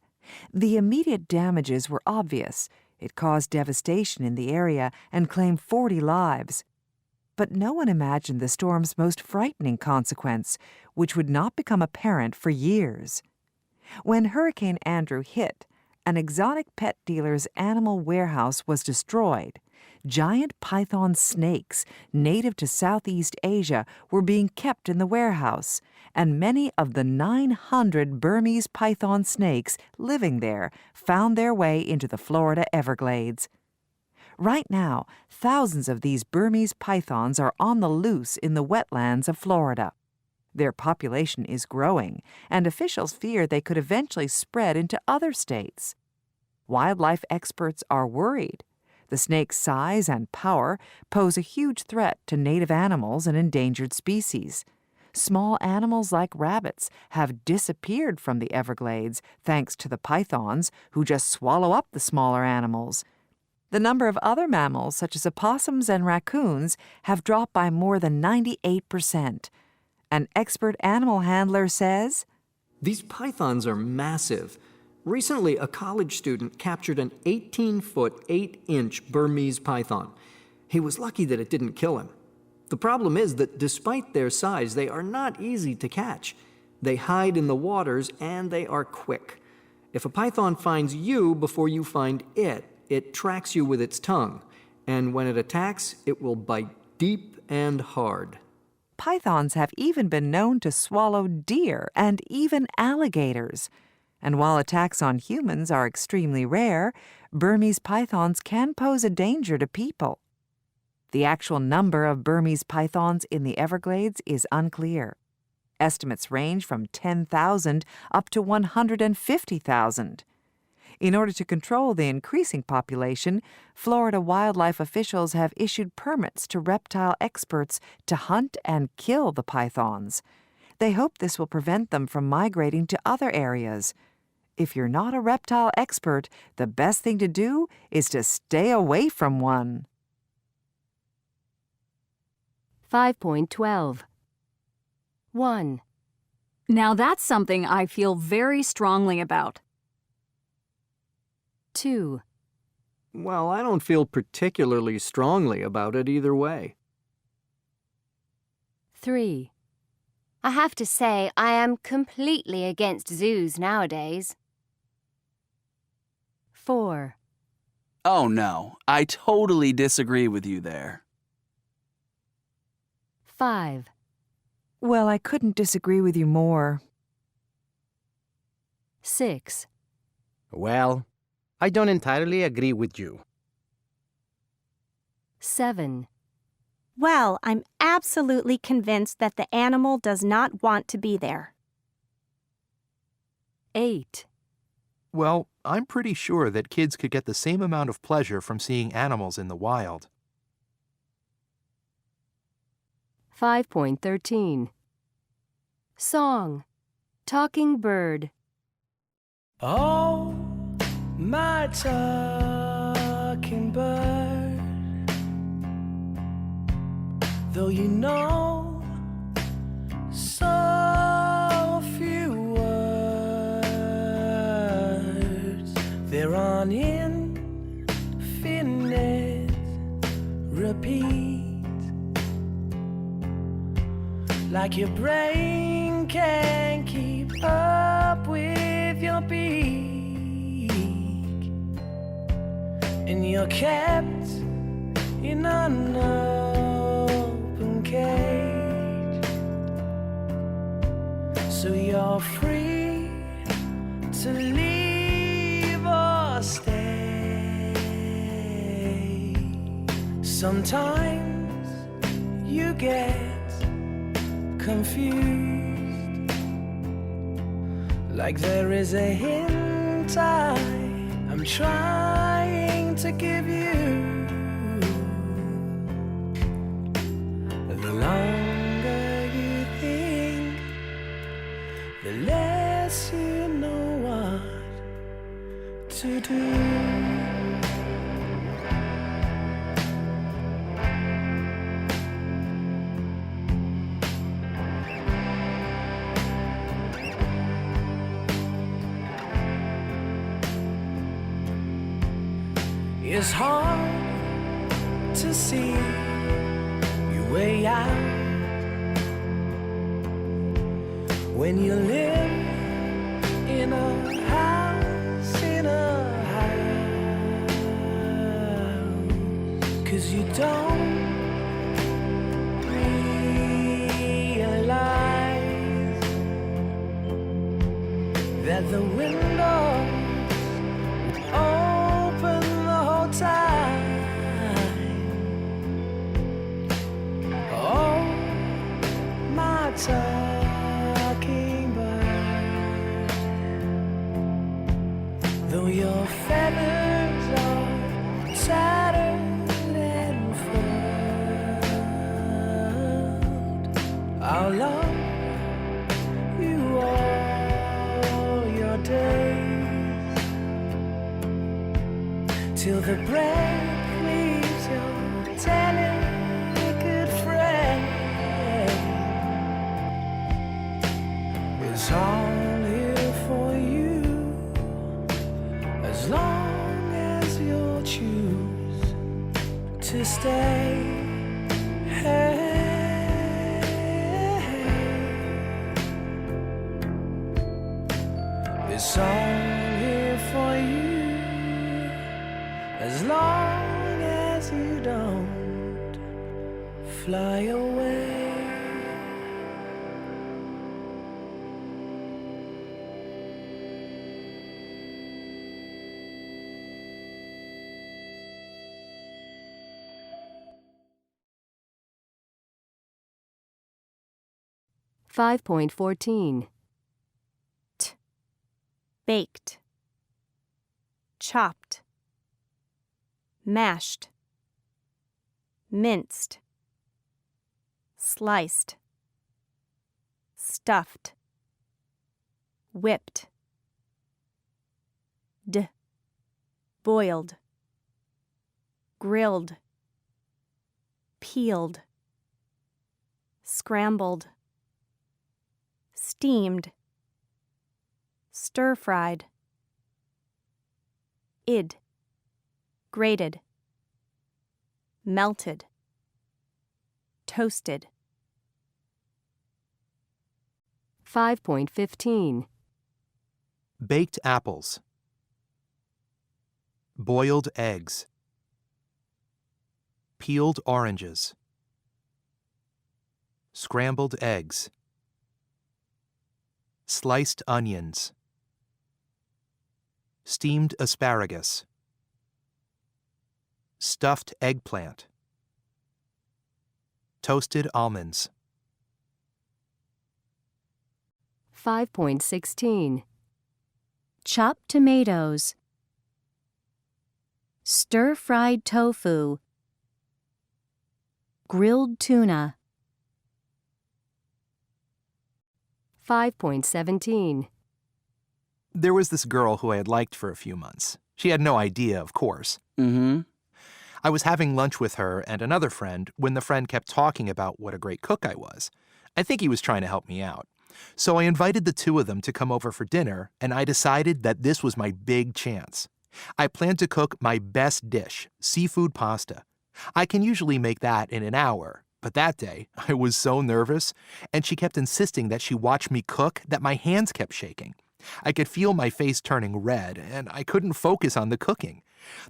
The immediate damages were obvious. It caused devastation in the area and claimed 40 lives. But no one imagined the storm's most frightening consequence, which would not become apparent for years. When Hurricane Andrew hit, an exotic pet dealer's animal warehouse was destroyed. Giant python snakes, native to Southeast Asia, were being kept in the warehouse, and many of the 900 Burmese python snakes living there found their way into the Florida Everglades. Right now, thousands of these Burmese pythons are on the loose in the wetlands of Florida. Their population is growing, and officials fear they could eventually spread into other states. Wildlife experts are worried. The snake's size and power pose a huge threat to native animals and endangered species. Small animals like rabbits have disappeared from the Everglades thanks to the pythons, who just swallow up the smaller animals. The number of other mammals, such as opossums and raccoons, have dropped by more than 98%. An expert animal handler says, "These pythons are massive. Recently, a college student captured an 18-foot, 8-inch Burmese python. He was lucky that it didn't kill him. The problem is that despite their size, they are not easy to catch. They hide in the waters and they are quick. If a python finds you before you find it, it tracks you with its tongue. And when it attacks, it will bite deep and hard." Pythons have even been known to swallow deer and even alligators. And while attacks on humans are extremely rare, Burmese pythons can pose a danger to people. The actual number of Burmese pythons in the Everglades is unclear. Estimates range from 10,000 up to 150,000. In order to control the increasing population, Florida wildlife officials have issued permits to reptile experts to hunt and kill the pythons. They hope this will prevent them from migrating to other areas. If you're not a reptile expert, the best thing to do is to stay away from one. 5.12. 1. Now that's something I feel very strongly about. 2. Well, I don't feel particularly strongly about it either way. 3. I have to say, I am completely against zoos nowadays. 4. Oh no, I totally disagree with you there. 5. Well, I couldn't disagree with you more. 6. Well, I don't entirely agree with you. 7. Well, I'm absolutely convinced that the animal does not want to be there. 8. Well, I'm pretty sure that kids could get the same amount of pleasure from seeing animals in the wild. 5.13. Song. Talking Bird. Oh, my talking bird, though you know so few words, they're on infinite repeat, like your brain can't keep up with your beat. and you're kept in an open cage. So you're free to leave or stay. Sometimes you get confused, like there is a hint I'm trying to give you. The longer you think, the less you know what to do. It's hard to see your way out when you live in a house, cause you don't realize that the window time. Oh, my talking bird, though your feathers are tattered and furled, I'll love you all your days, till the breath leaves your delicate friend. It's all here for you, as long as you'll choose to stay. It's all here for you, as long as you don't fly away. (5.14) Baked, chopped, mashed, minced, sliced, stuffed, whipped, boiled, grilled, peeled, scrambled, steamed, stir-fried, grated, melted, toasted. 5.15 Baked apples. Boiled eggs. Peeled oranges. Scrambled eggs. Sliced onions. Steamed asparagus. Stuffed eggplant. Toasted almonds. 5.16 Chopped tomatoes. Stir-fried tofu. Grilled tuna. 5.17 There was this girl who I had liked for a few months. She had no idea, of course. I was having lunch with her and another friend when the friend kept talking about what a great cook I was. I think he was trying to help me out. So I invited the two of them to come over for dinner, and I decided that this was my big chance. I planned to cook my best dish, seafood pasta. I can usually make that in an hour, but that day I was so nervous, and she kept insisting that she watch me cook that my hands kept shaking. I could feel my face turning red, and I couldn't focus on the cooking.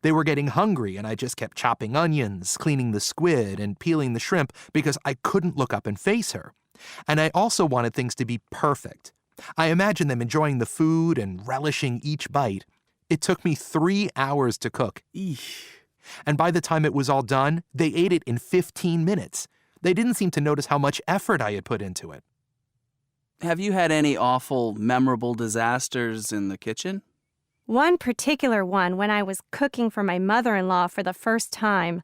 They were getting hungry, and I just kept chopping onions, cleaning the squid, and peeling the shrimp because I couldn't look up and face her. And I also wanted things to be perfect. I imagined them enjoying the food and relishing each bite. It took me 3 hours to cook. Eesh. And by the time it was all done, they ate it in 15 minutes. They didn't seem to notice how much effort I had put into it. Have you had any awful, memorable disasters in the kitchen? One particular one when I was cooking for my mother-in-law for the first time.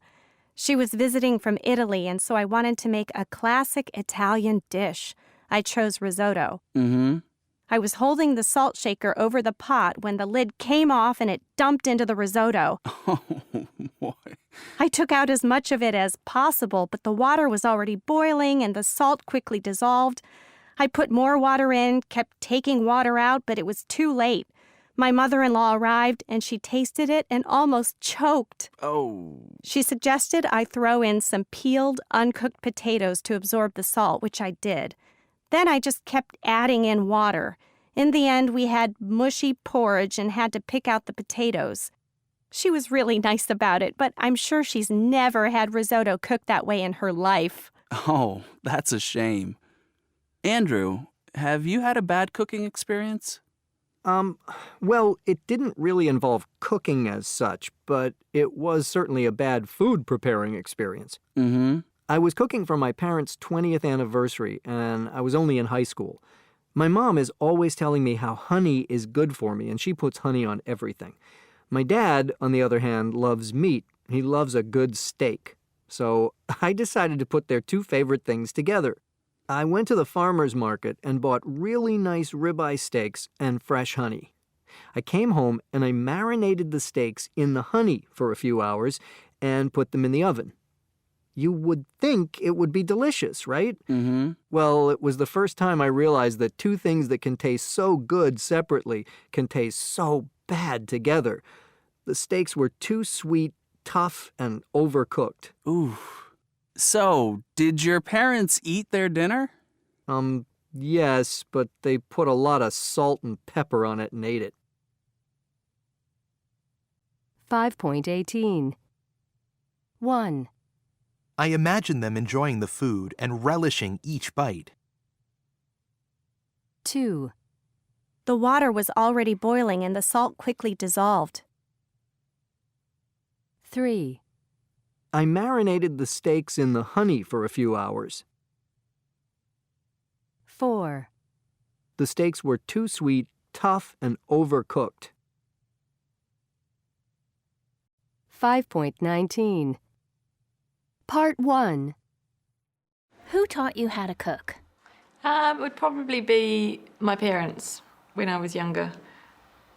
She was visiting from Italy, and so I wanted to make a classic Italian dish. I chose risotto. Mm-hmm. I was holding the salt shaker over the pot when the lid came off and it dumped into the risotto. Oh, boy. I took out as much of it as possible, but the water was already boiling and the salt quickly dissolved. I put more water in, kept taking water out, but it was too late. My mother-in-law arrived and she tasted it and almost choked. Oh. She suggested I throw in some peeled, uncooked potatoes to absorb the salt, which I did. Then I just kept adding in water. In the end, we had mushy porridge and had to pick out the potatoes. She was really nice about it, but I'm sure she's never had risotto cooked that way in her life. Oh, that's a shame. Andrew, have you had a bad cooking experience? Well, it didn't really involve cooking as such, but it was certainly a bad food preparing experience. Mm-hmm. I was cooking for my parents' 20th anniversary, and I was only in high school. My mom is always telling me how honey is good for me, and she puts honey on everything. My dad, on the other hand, loves meat. He loves a good steak. So I decided to put their two favorite things together. I went to the farmer's market and bought really nice ribeye steaks and fresh honey. I came home and I marinated the steaks in the honey for a few hours and put them in the oven. You would think it would be delicious, right? Mm-hmm. Well, it was the first time I realized that two things that can taste so good separately can taste so bad together. The steaks were too sweet, tough, and overcooked. Ooh. So, did your parents eat their dinner? Yes, but they put a lot of salt and pepper on it and ate it. 5.18. 1. I imagined them enjoying the food and relishing each bite. 2. The water was already boiling and the salt quickly dissolved. 3. I marinated the steaks in the honey for a few hours. 4. The steaks were too sweet, tough, and overcooked. 5.19. Part 1. Who taught you how to cook? It would probably be my parents when I was younger.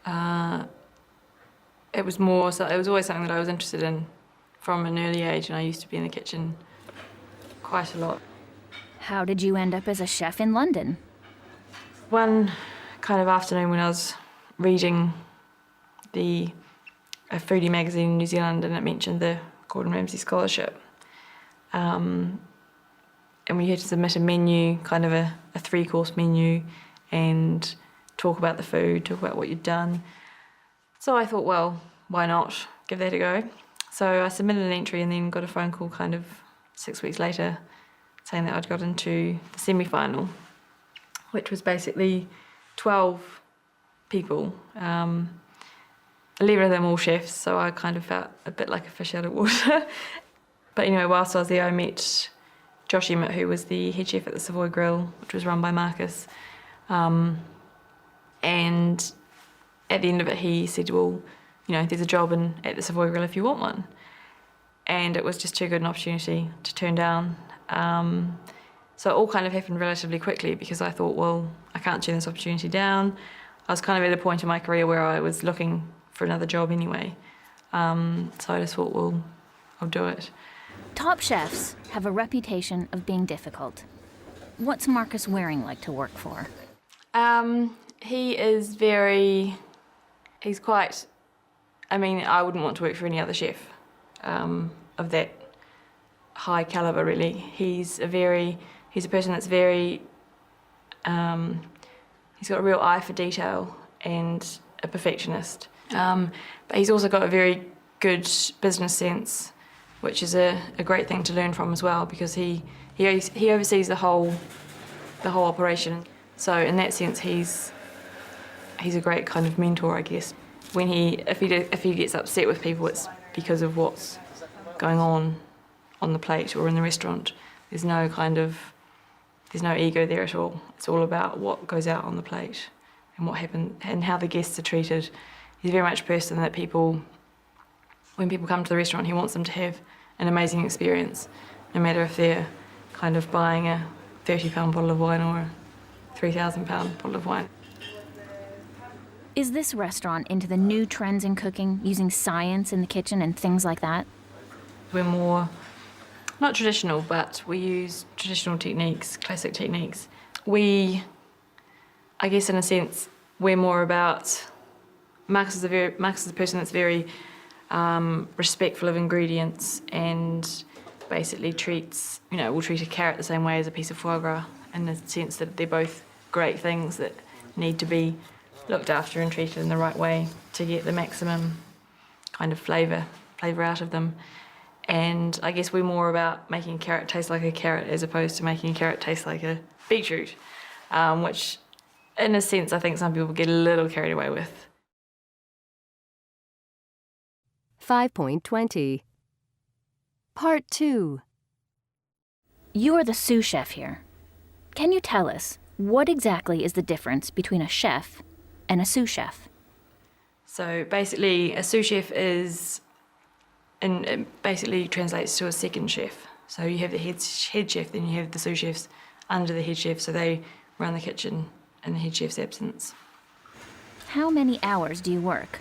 It was always something that I was interested in from an early age, and I used to be in the kitchen quite a lot. How did you end up as a chef in London? One kind of afternoon when I was reading a foodie magazine in New Zealand, and it mentioned the Gordon Ramsay Scholarship. And we had to submit a menu, kind of a 3-course menu, and talk about the food, talk about what you'd done. So I thought, well, why not give that a go? So I submitted an entry and then got a phone call kind of 6 weeks later saying that I'd got into the semi-final, which was basically 12 people, 11 of them all chefs, so I kind of felt a bit like a fish out of water. But anyway, whilst I was there, I met Josh Emmett, who was the head chef at the Savoy Grill, which was run by Marcus. And at the end of it, he said, well, there's a job at the Savoy Grill if you want one. And it was just too good an opportunity to turn down. So it all kind of happened relatively quickly because I thought, well, I can't turn this opportunity down. I was kind of at a point in my career where I was looking for another job anyway. So I just thought, well, I'll do it. Top chefs have a reputation of being difficult. What's Marcus Waring like to work for? He's quite, I wouldn't want to work for any other chef of that high caliber, really. He's a person that's very, he's got a real eye for detail and a perfectionist. But he's also got a very good business sense, which is a great thing to learn from as well, because he oversees the whole operation. So in that sense, he's a great kind of mentor, I guess. If he gets upset with people, it's because of what's going on the plate or in the restaurant. There's no ego there at all. It's all about what goes out on the plate and what happened and how the guests are treated. He's very much a person that when people come to the restaurant, he wants them to have an amazing experience, no matter if they're kind of buying a £30 bottle of wine or a £3,000 bottle of wine. Is this restaurant into the new trends in cooking, using science in the kitchen and things like that? We're more, not traditional, but we use traditional techniques, classic techniques. I guess in a sense, we're more about, Marcus is a person that's very respectful of ingredients and basically will treat a carrot the same way as a piece of foie gras, in the sense that they're both great things that need to be looked after and treated in the right way to get the maximum kind of flavour out of them. And I guess we're more about making a carrot taste like a carrot as opposed to making a carrot taste like a beetroot, which in a sense I think some people get a little carried away with. 5.20 Part 2. You are the sous chef here. Can you tell us what exactly is the difference between a chef and a sous chef? So basically, a sous chef it basically translates to a second chef. So you have the head chef, then you have the sous chefs under the head chef, so they run the kitchen in the head chef's absence. How many hours do you work?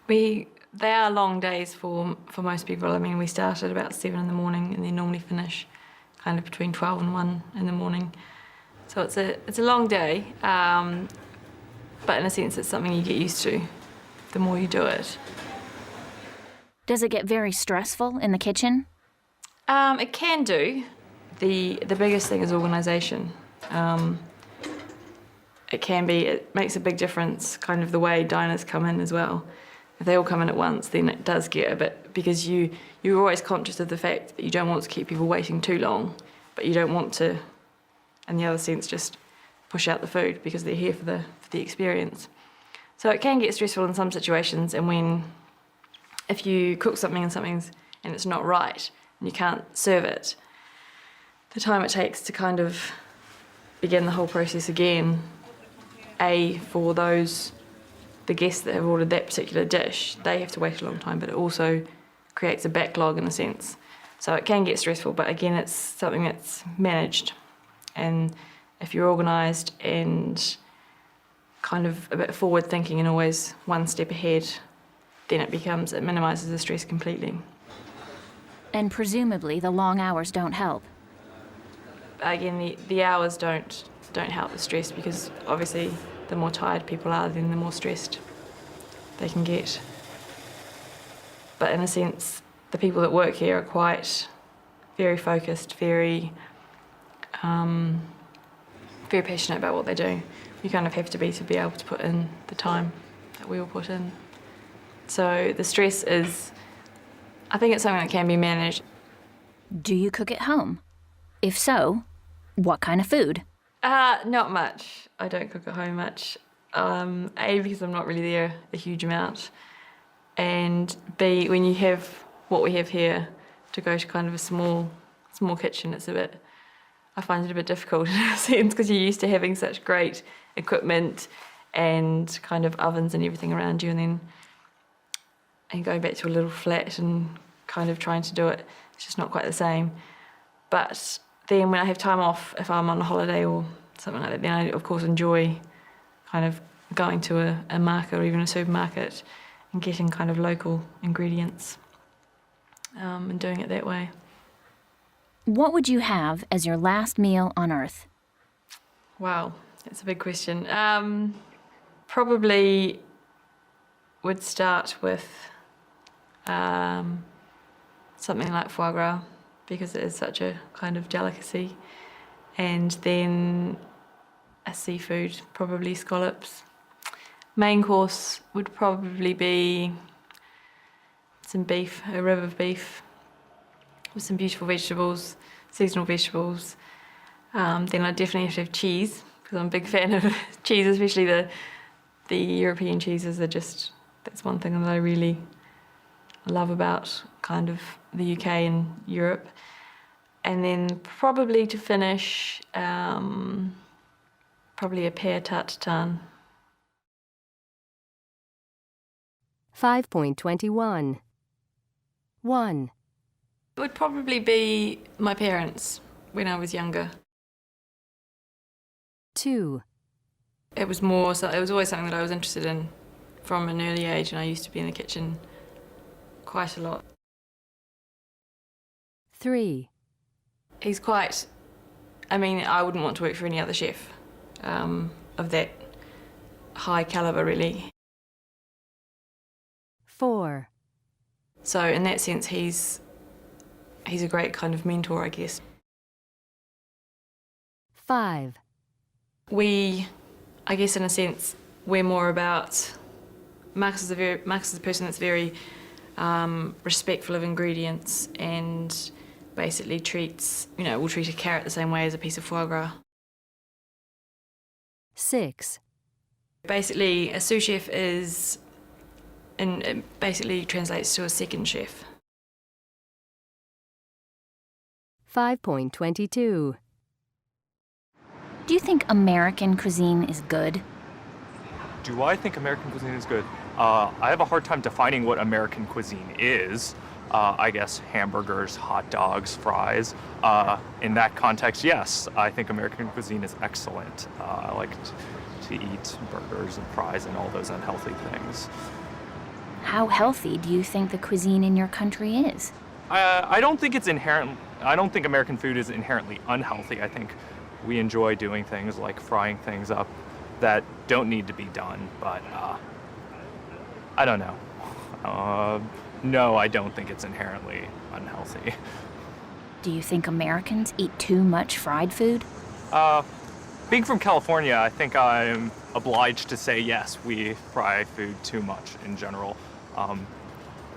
They are long days for most people. I mean, we start at about 7 in the morning and then normally finish kind of between 12 and 1 in the morning. So it's a long day, but in a sense it's something you get used to the more you do it. Does it get very stressful in the kitchen? It can do. The biggest thing is organisation. It makes a big difference, kind of the way diners come in as well. If they all come in at once, then it does get a bit, because you're always conscious of the fact that you don't want to keep people waiting too long, but you don't want to, in the other sense, just push out the food because they're here for the experience. So it can get stressful in some situations, and if you cook something and it's not right and you can't serve it, the time it takes to kind of begin the whole process again, for the guests that have ordered that particular dish, they have to wait a long time, but it also creates a backlog in a sense. So it can get stressful, but again, it's something that's managed. And if you're organised and kind of a bit forward thinking and always one step ahead, then it minimises the stress completely. And presumably the long hours don't help. Again, the hours don't help the stress, because obviously the more tired people are, then the more stressed they can get. But in a sense, the people that work here are very focused, very passionate about what they do. You kind of have to be able to put in the time that we all put in. So the stress I think it's something that can be managed. Do you cook at home? If so, what kind of food? Not much. I don't cook at home much. A, because I'm not really there a huge amount. And B, when you have what we have here, to go to kind of a small kitchen, I find it a bit difficult in a sense, because you're used to having such great equipment and kind of ovens and everything around you, and going back to a little flat and kind of trying to do it, it's just not quite the same. But then when I have time off, if I'm on a holiday or something like that, then I of course enjoy kind of going to a market or even a supermarket and getting kind of local ingredients and doing it that way. What would you have as your last meal on Earth? Wow, that's a big question. Probably would start with something like foie gras, because it is such a kind of delicacy, and then a seafood, probably scallops. Main course would probably be some beef, a rib of beef, with some beautiful vegetables, seasonal vegetables. Then I definitely have to have cheese, because I'm a big fan of cheese, especially the European cheeses are just, that's one thing that I really love about kind of the UK and Europe. And then probably to finish, probably a pear tartare. 5.21. 1. It would probably be my parents when I was younger. 2. It was more, so it was always something that I was interested in from an early age, and I used to be in the kitchen quite a lot. 3. He's quite, I mean, I wouldn't want to work for any other chef of that high caliber, really. 4. So in that sense, he's a great kind of mentor, I guess. 5. We, I guess in a sense, we're more about, Marcus is a person that's very respectful of ingredients and basically treats, will treat a carrot the same way as a piece of foie gras. 6. Basically, a sous chef is, and it basically translates to a second chef. 5.22. Do you think American cuisine is good? Do I think American cuisine is good? I have a hard time defining what American cuisine is. I guess hamburgers, hot dogs, fries. In that context, yes, I think American cuisine is excellent. I like to eat burgers and fries and all those unhealthy things. How healthy do you think the cuisine in your country is? I don't think American food is inherently unhealthy. I think we enjoy doing things like frying things up that don't need to be done, but I don't know. No, I don't think it's inherently unhealthy. Do you think Americans eat too much fried food? Being from California, I think I'm obliged to say yes, we fry food too much in general,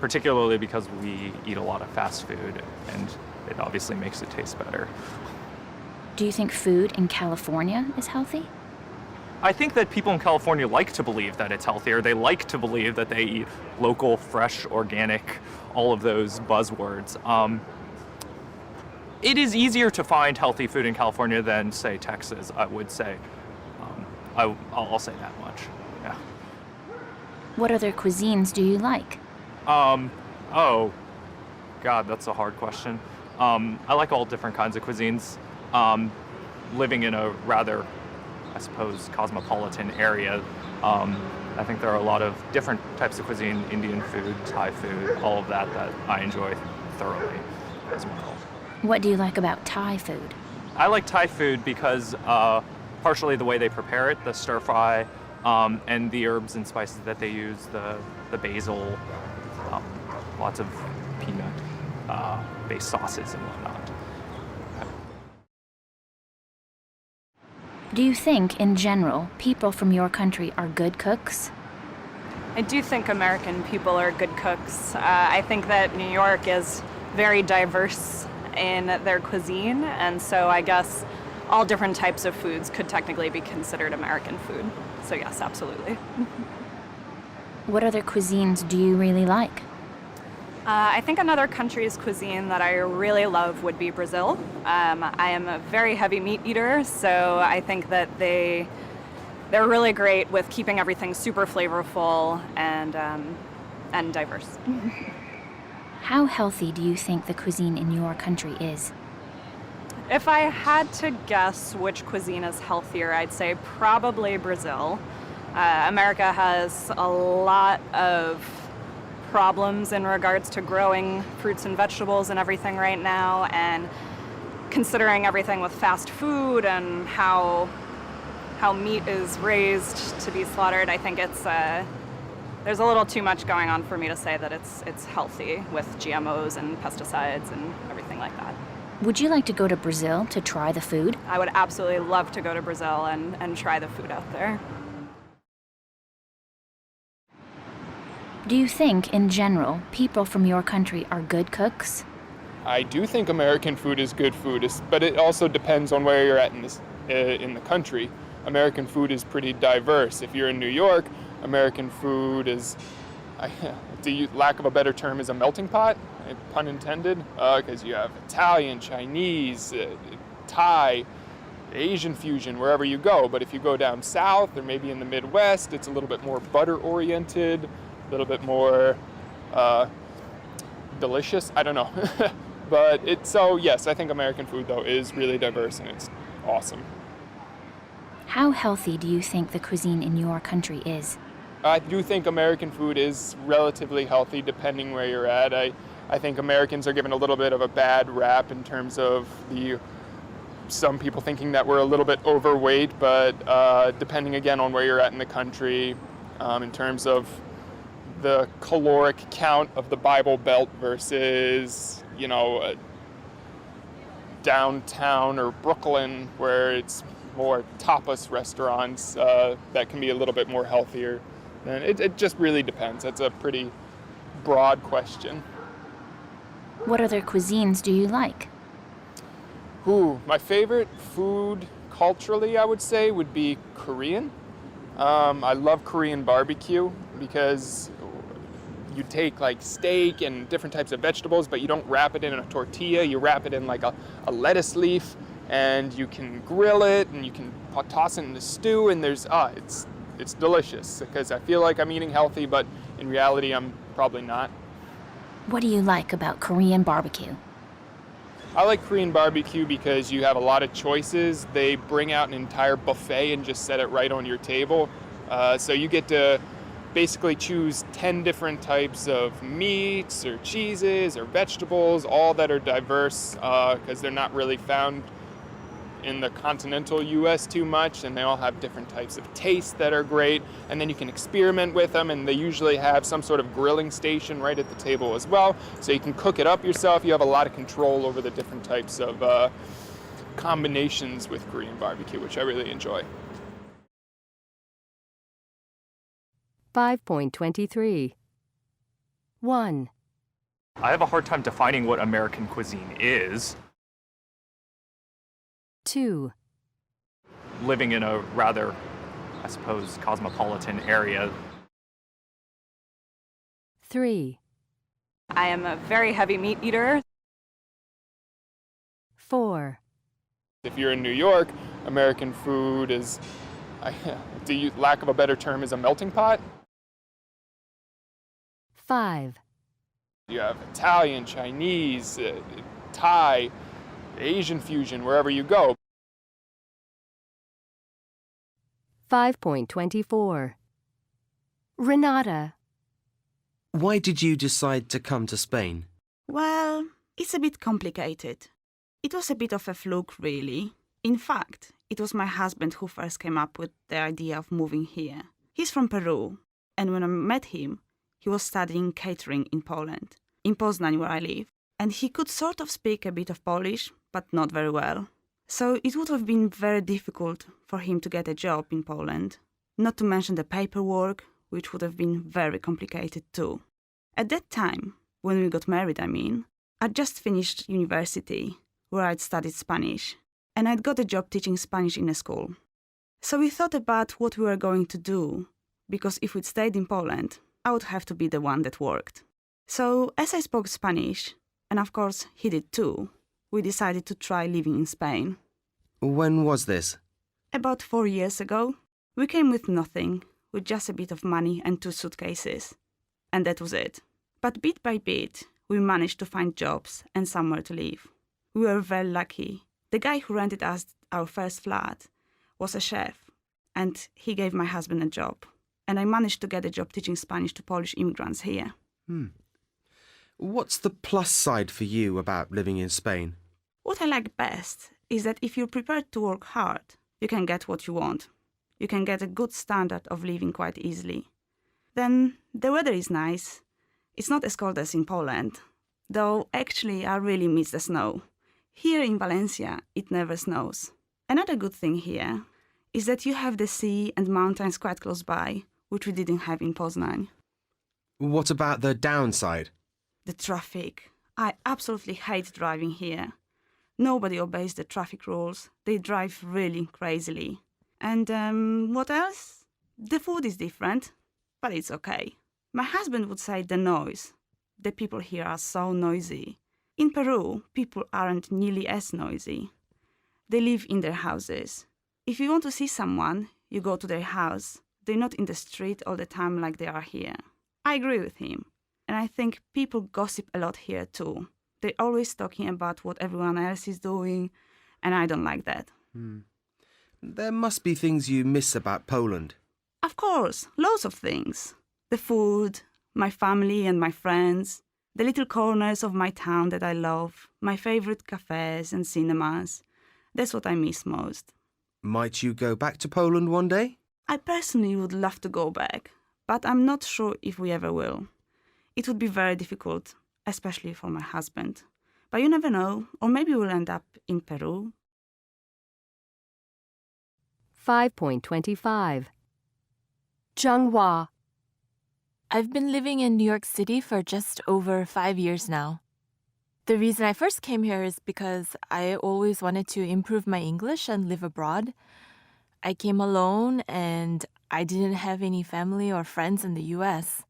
particularly because we eat a lot of fast food, and it obviously makes it taste better. Do you think food in California is healthy? I think that people in California like to believe that it's healthier. They like to believe that they eat local, fresh, organic, all of those buzzwords. It is easier to find healthy food in California than, say, Texas, I would say. I'll say that much, yeah. What other cuisines do you like? Oh, God, that's a hard question. I like all different kinds of cuisines. Living in a rather, I suppose, cosmopolitan area, I think there are a lot of different types of cuisine, Indian food, Thai food, all of that I enjoy thoroughly as well. What do you like about Thai food? I like Thai food because partially the way they prepare it, the stir fry, and the herbs and spices that they use, the basil, lots of peanut-based sauces and whatnot. Do you think, in general, people from your country are good cooks? I do think American people are good cooks. I think that New York is very diverse in their cuisine, and so I guess all different types of foods could technically be considered American food. So yes, absolutely. What other cuisines do you really like? I think another country's cuisine that I really love would be Brazil. I am a very heavy meat eater, so I think that they're really great with keeping everything super flavorful and diverse. How healthy do you think the cuisine in your country is? If I had to guess which cuisine is healthier, I'd say probably Brazil. America has a lot of problems in regards to growing fruits and vegetables and everything right now, and considering everything with fast food and how meat is raised to be slaughtered, I think there's a little too much going on for me to say that it's healthy with GMOs and pesticides and everything like that. Would you like to go to Brazil to try the food? I would absolutely love to go to Brazil and try the food out there. Do you think, in general, people from your country are good cooks? I do think American food is good food, but it also depends on where you're at in the country. American food is pretty diverse. If you're in New York, American food is, lack of a better term, is a melting pot, pun intended, because you have Italian, Chinese, Thai, Asian fusion, wherever you go. But if you go down south or maybe in the Midwest, it's a little bit more butter-oriented, a little bit more delicious. I don't know. But yes, I think American food, though, is really diverse and it's awesome. How healthy do you think the cuisine in your country is? I do think American food is relatively healthy depending where you're at. I think Americans are given a little bit of a bad rap in terms of some people thinking that we're a little bit overweight, but depending again on where you're at in the country, in terms of the caloric count of the Bible Belt versus, downtown or Brooklyn, where it's more tapas restaurants that can be a little bit more healthier. And it just really depends. That's a pretty broad question. What other cuisines do you like? My favorite food culturally, I would say, would be Korean. I love Korean barbecue because you take like steak and different types of vegetables, but you don't wrap it in a tortilla. You wrap it in like a lettuce leaf, and you can grill it, and you can toss it in the stew, and it's delicious because I feel like I'm eating healthy, but in reality, I'm probably not. What do you like about Korean barbecue? I like Korean barbecue because you have a lot of choices. They bring out an entire buffet and just set it right on your table. So you get to basically choose 10 different types of meats or cheeses or vegetables, all that are diverse because they're not really found in the continental US too much, and they all have different types of tastes that are great, and then you can experiment with them, and they usually have some sort of grilling station right at the table as well, so you can cook it up yourself. You have a lot of control over the different types of combinations with Korean barbecue, which I really enjoy. 5.23. 1. I have a hard time defining what American cuisine is. 2. Living in a rather, I suppose, cosmopolitan area. 3. I am a very heavy meat eater. 4. If you're in New York, American food is, lack of a better term, is a melting pot. 5. You have Italian, Chinese, Thai, Asian fusion, wherever you go. 5.24. Renata. Why did you decide to come to Spain? Well, it's a bit complicated. It was a bit of a fluke, really. In fact, it was my husband who first came up with the idea of moving here. He's from Peru, and when I met him, he was studying catering in Poland, in Poznań, where I live. And he could sort of speak a bit of Polish, but not very well. So it would have been very difficult for him to get a job in Poland, not to mention the paperwork, which would have been very complicated too. At that time, when we got married, I'd just finished university, where I'd studied Spanish, and I'd got a job teaching Spanish in a school. So we thought about what we were going to do, because if we'd stayed in Poland, I would have to be the one that worked. So as I spoke Spanish, and of course he did too, we decided to try living in Spain. When was this? About 4 years ago. We came with nothing, with just a bit of money and 2 suitcases. And that was it. But bit by bit, we managed to find jobs and somewhere to live. We were very lucky. The guy who rented us our first flat was a chef, and he gave my husband a job. And I managed to get a job teaching Spanish to Polish immigrants here. What's the plus side for you about living in Spain? What I like best is that if you're prepared to work hard, you can get what you want. You can get a good standard of living quite easily. Then the weather is nice. It's not as cold as in Poland, though actually I really miss the snow. Here in Valencia, it never snows. Another good thing here is that you have the sea and mountains quite close by, which we didn't have in Poznań. What about the downside? The traffic. I absolutely hate driving here. Nobody obeys the traffic rules. They drive really crazily. And what else? The food is different, but it's okay. My husband would say the noise. The people here are so noisy. In Peru, people aren't nearly as noisy. They live in their houses. If you want to see someone, you go to their house. They're not in the street all the time like they are here. I agree with him. And I think people gossip a lot here too. They're always talking about what everyone else is doing, and I don't like that. There must be things you miss about Poland. Of course, loads of things. The food, my family and my friends, the little corners of my town that I love, my favorite cafes and cinemas. That's what I miss most. Might you go back to Poland one day? I personally would love to go back, but I'm not sure if we ever will. It would be very difficult, especially for my husband. But you never know, or maybe we'll end up in Peru. 5.25 Zhenghua. I've been living in New York City for just over 5 years now. The reason I first came here is because I always wanted to improve my English and live abroad. I came alone and I didn't have any family or friends in the US.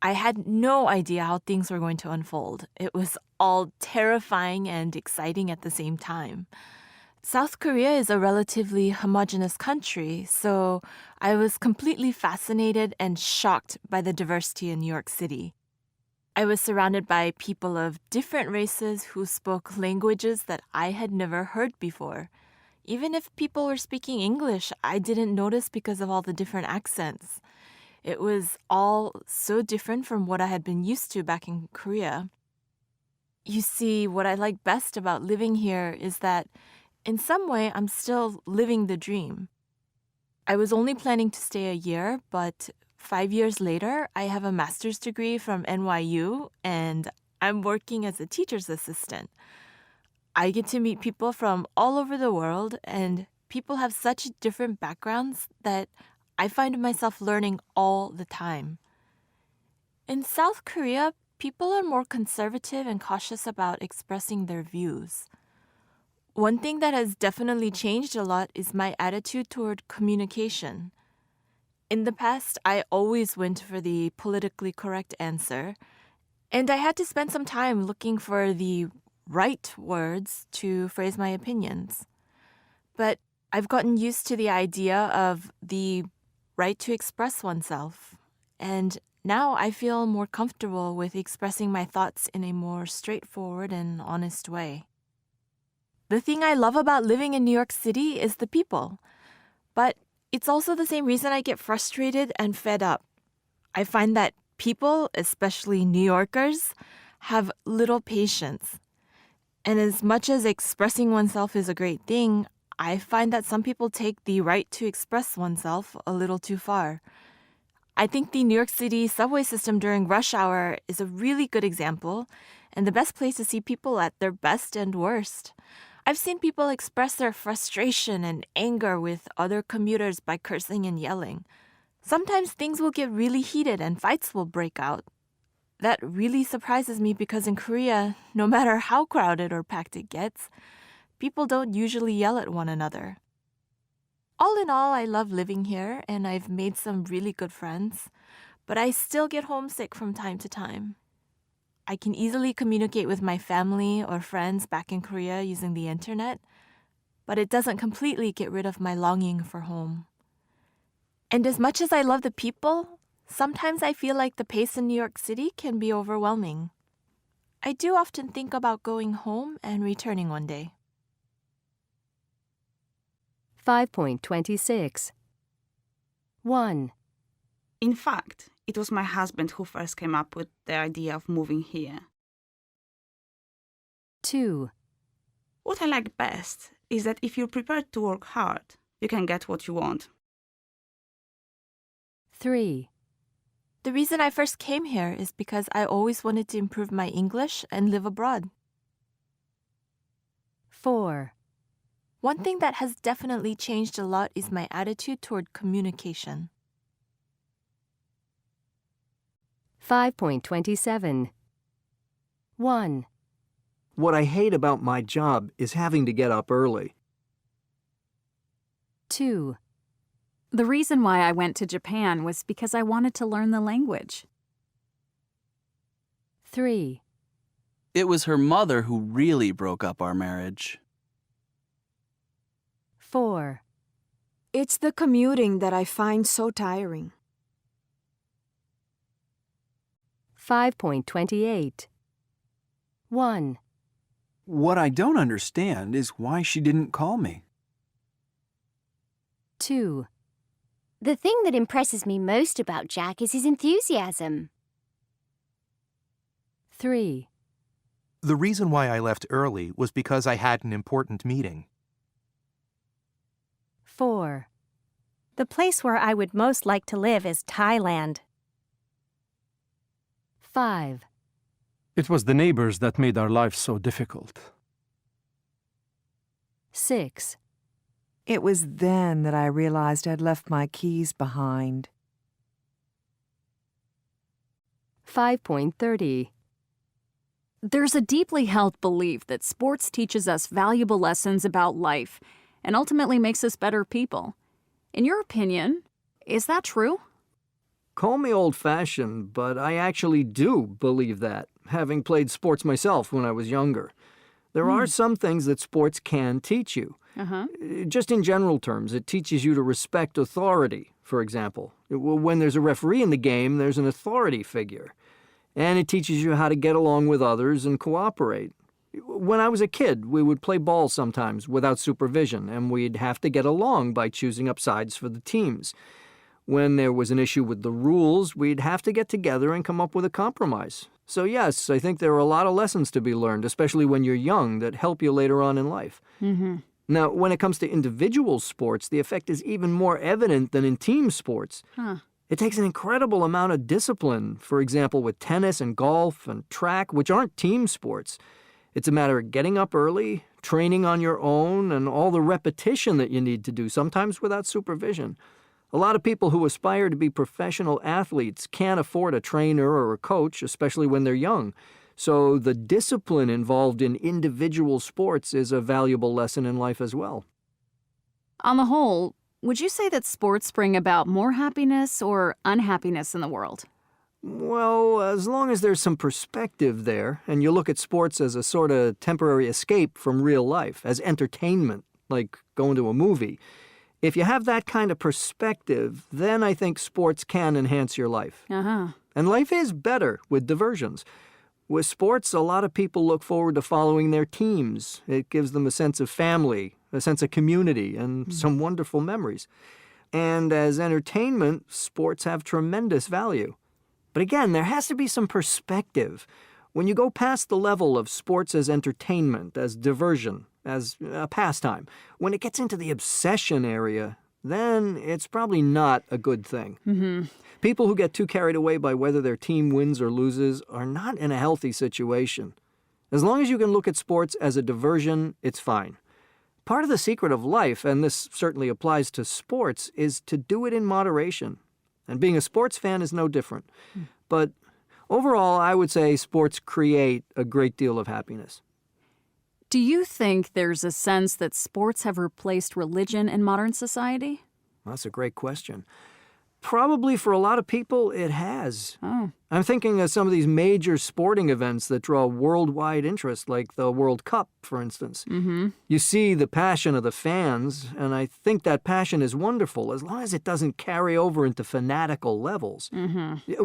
I had no idea how things were going to unfold. It was all terrifying and exciting at the same time. South Korea is a relatively homogeneous country, so I was completely fascinated and shocked by the diversity in New York City. I was surrounded by people of different races who spoke languages that I had never heard before. Even if people were speaking English, I didn't notice because of all the different accents. It was all so different from what I had been used to back in Korea. You see, what I like best about living here is that in some way, I'm still living the dream. I was only planning to stay a year, but 5 years later, I have a master's degree from NYU, and I'm working as a teacher's assistant. I get to meet people from all over the world, and people have such different backgrounds that I find myself learning all the time. In South Korea, people are more conservative and cautious about expressing their views. One thing that has definitely changed a lot is my attitude toward communication. In the past, I always went for the politically correct answer, and I had to spend some time looking for the right words to phrase my opinions. But I've gotten used to the idea of the right to express oneself, and now I feel more comfortable with expressing my thoughts in a more straightforward and honest way. The thing I love about living in New York City is the people, but it's also the same reason I get frustrated and fed up. I find that people, especially New Yorkers, have little patience. And as much as expressing oneself is a great thing, I find that some people take the right to express oneself a little too far. I think the New York City subway system during rush hour is a really good example, and the best place to see people at their best and worst. I've seen people express their frustration and anger with other commuters by cursing and yelling. Sometimes things will get really heated and fights will break out. That really surprises me because in Korea, no matter how crowded or packed it gets, people don't usually yell at one another. All in all, I love living here and I've made some really good friends, but I still get homesick from time to time. I can easily communicate with my family or friends back in Korea using the internet, but it doesn't completely get rid of my longing for home. And as much as I love the people, sometimes I feel like the pace in New York City can be overwhelming. I do often think about going home and returning one day. 5.26 1. In fact, it was my husband who first came up with the idea of moving here. 2. What I like best is that if you're prepared to work hard, you can get what you want. 3. The reason I first came here is because I always wanted to improve my English and live abroad. 4. One thing that has definitely changed a lot is my attitude toward communication. 5.27. 1. What I hate about my job is having to get up early. 2. The reason why I went to Japan was because I wanted to learn the language. 3. It was her mother who really broke up our marriage. 4. It's the commuting that I find so tiring. 5.28. 1. What I don't understand is why she didn't call me. 2. The thing that impresses me most about Jack is his enthusiasm. 3. The reason why I left early was because I had an important meeting. 4. The place where I would most like to live is Thailand. 5. It was the neighbors that made our lives so difficult. 6. It was then that I realized I'd left my keys behind. 5.30. There's a deeply held belief that sports teaches us valuable lessons about life and ultimately makes us better people. In your opinion, is that true? Call me old-fashioned, but I actually do believe that, having played sports myself when I was younger. There are some things that sports can teach you. Just in general terms, it teaches you to respect authority, for example. When there's a referee in the game, there's an authority figure. And it teaches you how to get along with others and cooperate. When I was a kid, we would play ball sometimes without supervision, and we'd have to get along by choosing up sides for the teams. When there was an issue with the rules, we'd have to get together and come up with a compromise. So yes, I think there are a lot of lessons to be learned, especially when you're young, that help you later on in life. Now, when it comes to individual sports, the effect is even more evident than in team sports. It takes an incredible amount of discipline, for example, with tennis and golf and track, which aren't team sports. It's a matter of getting up early, training on your own, and all the repetition that you need to do, sometimes without supervision. A lot of people who aspire to be professional athletes can't afford a trainer or a coach, especially when they're young. So the discipline involved in individual sports is a valuable lesson in life as well. On the whole, would you say that sports bring about more happiness or unhappiness in the world? Well, as long as there's some perspective there, and you look at sports as a sort of temporary escape from real life, as entertainment, like going to a movie. If you have that kind of perspective, then I think sports can enhance your life. And life is better with diversions. With sports, a lot of people look forward to following their teams. It gives them a sense of family, a sense of community, and some wonderful memories. And as entertainment, sports have tremendous value. But again, there has to be some perspective. When you go past the level of sports as entertainment, as diversion, as a pastime, when it gets into the obsession area, then it's probably not a good thing. People who get too carried away by whether their team wins or loses are not in a healthy situation. As long as you can look at sports as a diversion, it's fine. Part of the secret of life, and this certainly applies to sports, is to do it in moderation. And being a sports fan is no different. But overall, I would say sports create a great deal of happiness. Do you think there's a sense that sports have replaced religion in modern society? That's a great question. Probably for a lot of people, it has. I'm thinking of some of these major sporting events that draw worldwide interest, like the World Cup, for instance. You see the passion of the fans, and I think that passion is wonderful, as long as it doesn't carry over into fanatical levels.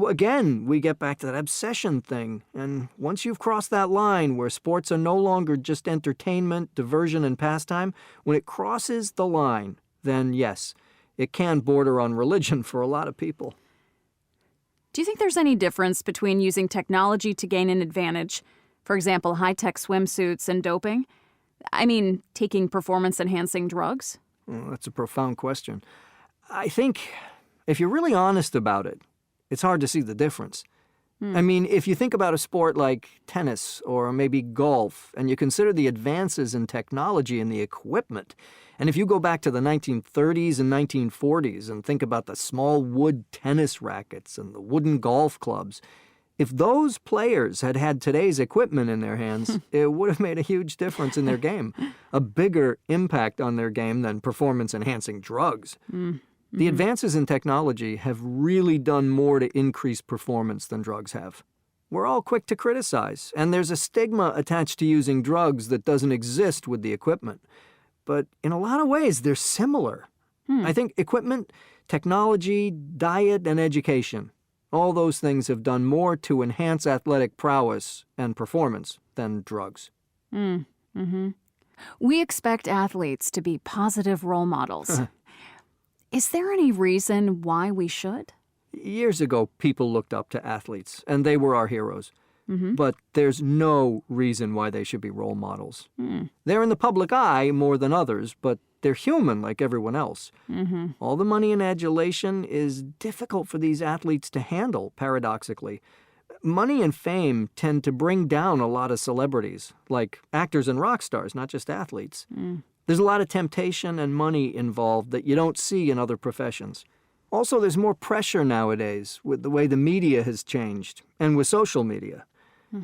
Again, we get back to that obsession thing, and once you've crossed that line where sports are no longer just entertainment, diversion, and pastime, when it crosses the line, then yes, it can border on religion for a lot of people. Do you think there's any difference between using technology to gain an advantage, for example, high-tech swimsuits and doping? I mean, taking performance-enhancing drugs? Well, that's a profound question. I think if you're really honest about it, it's hard to see the difference. I mean, if you think about a sport like tennis or maybe golf, and you consider the advances in technology and the equipment, and if you go back to the 1930s and 1940s and think about the small wood tennis rackets and the wooden golf clubs, If those players had had today's equipment in their hands, it would have made a huge difference in their game, a bigger impact on their game than performance-enhancing drugs. The advances in technology have really done more to increase performance than drugs have. We're all quick to criticize, and there's a stigma attached to using drugs that doesn't exist with the equipment. But in a lot of ways, they're similar. I think equipment, technology, diet, and education, all those things have done more to enhance athletic prowess and performance than drugs. We expect athletes to be positive role models. Is there any reason why we should? Years ago, people looked up to athletes, and they were our heroes. But there's no reason why they should be role models. They're in the public eye more than others, but they're human like everyone else. All the money and adulation is difficult for these athletes to handle, paradoxically. Money and fame tend to bring down a lot of celebrities, like actors and rock stars, not just athletes. There's a lot of temptation and money involved that you don't see in other professions. Also, there's more pressure nowadays with the way the media has changed and with social media.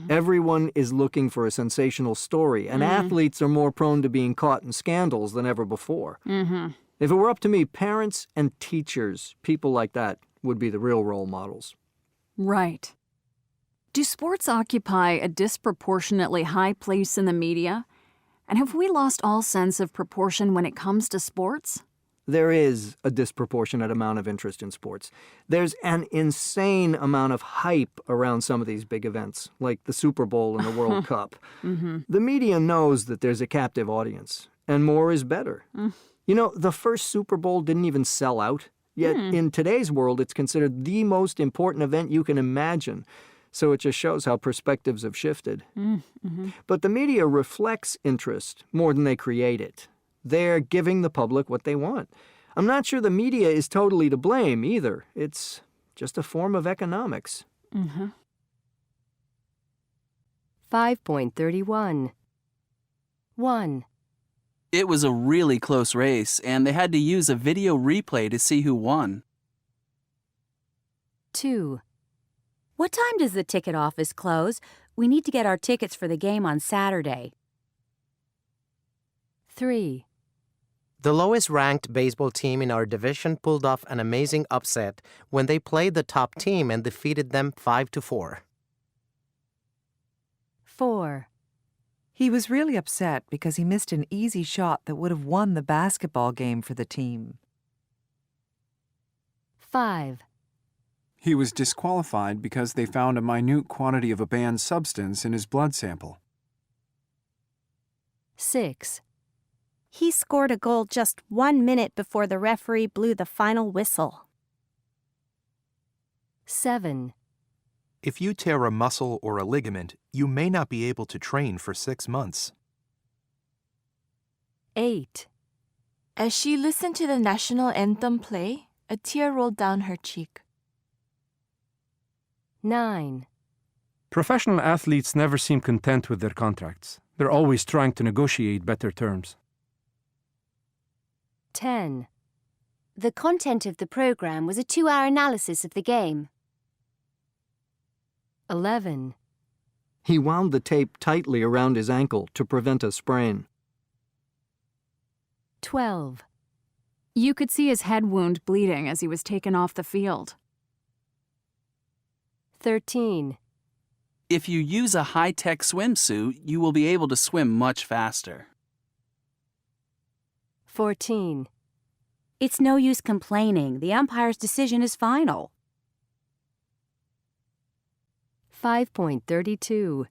Everyone is looking for a sensational story, and athletes are more prone to being caught in scandals than ever before. If it were up to me, parents and teachers, people like that, would be the real role models. Right. Do sports occupy a disproportionately high place in the media? And have we lost all sense of proportion when it comes to sports? There is a disproportionate amount of interest in sports. There's an insane amount of hype around some of these big events, like the Super Bowl and the World Cup. The media knows that there's a captive audience, and more is better. You know, the first Super Bowl didn't even sell out, yet in today's world it's considered the most important event you can imagine. So it just shows how perspectives have shifted. But the media reflects interest more than they create it. They're giving the public what they want. I'm not sure the media is totally to blame either. It's just a form of economics. 5.31. 1. It was a really close race, and they had to use a video replay to see who won. 2. What time does the ticket office close? We need to get our tickets for the game on Saturday. 3. The lowest-ranked baseball team in our division pulled off an amazing upset when they played the top team and defeated them 5-4. 4. He was really upset because he missed an easy shot that would have won the basketball game for the team. 5. He was disqualified because they found a minute quantity of a banned substance in his blood sample. 6. He scored a goal just 1 minute before the referee blew the final whistle. 7. If you tear a muscle or a ligament, you may not be able to train for 6 months. 8. As she listened to the national anthem play, a tear rolled down her cheek. 9. Professional athletes never seem content with their contracts. They're always trying to negotiate better terms. 10. The content of the program was a 2-hour analysis of the game. 11. He wound the tape tightly around his ankle to prevent a sprain. 12. You could see his head wound bleeding as he was taken off the field. 13. If you use a high-tech swimsuit, you will be able to swim much faster. 14. It's no use complaining. The umpire's decision is final. 5.32.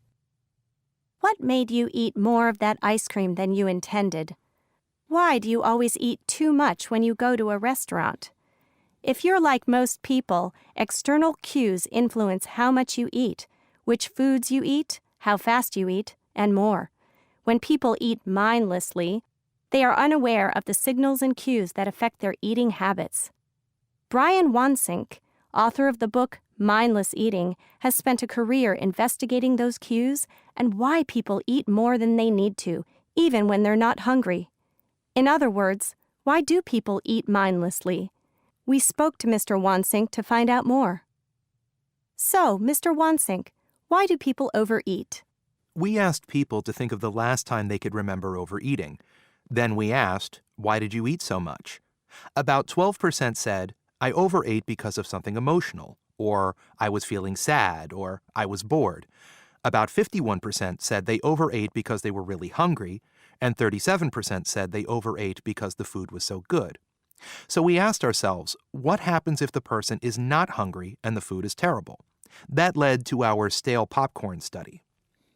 What made you eat more of that ice cream than you intended? Why do you always eat too much when you go to a restaurant? If you're like most people, external cues influence how much you eat, which foods you eat, how fast you eat, and more. When people eat mindlessly, they are unaware of the signals and cues that affect their eating habits. Brian Wansink, author of the book Mindless Eating, has spent a career investigating those cues and why people eat more than they need to, even when they're not hungry. In other words, why do people eat mindlessly? We spoke to Mr. Wansink to find out more. So, Mr. Wansink, why do people overeat? We asked people to think of the last time they could remember overeating. Then we asked, why did you eat so much? About 12% said, I overate because of something emotional, or I was feeling sad, or I was bored. About 51% said they overate because they were really hungry, and 37% said they overate because the food was so good. So we asked ourselves, what happens if the person is not hungry and the food is terrible? That led to our stale popcorn study.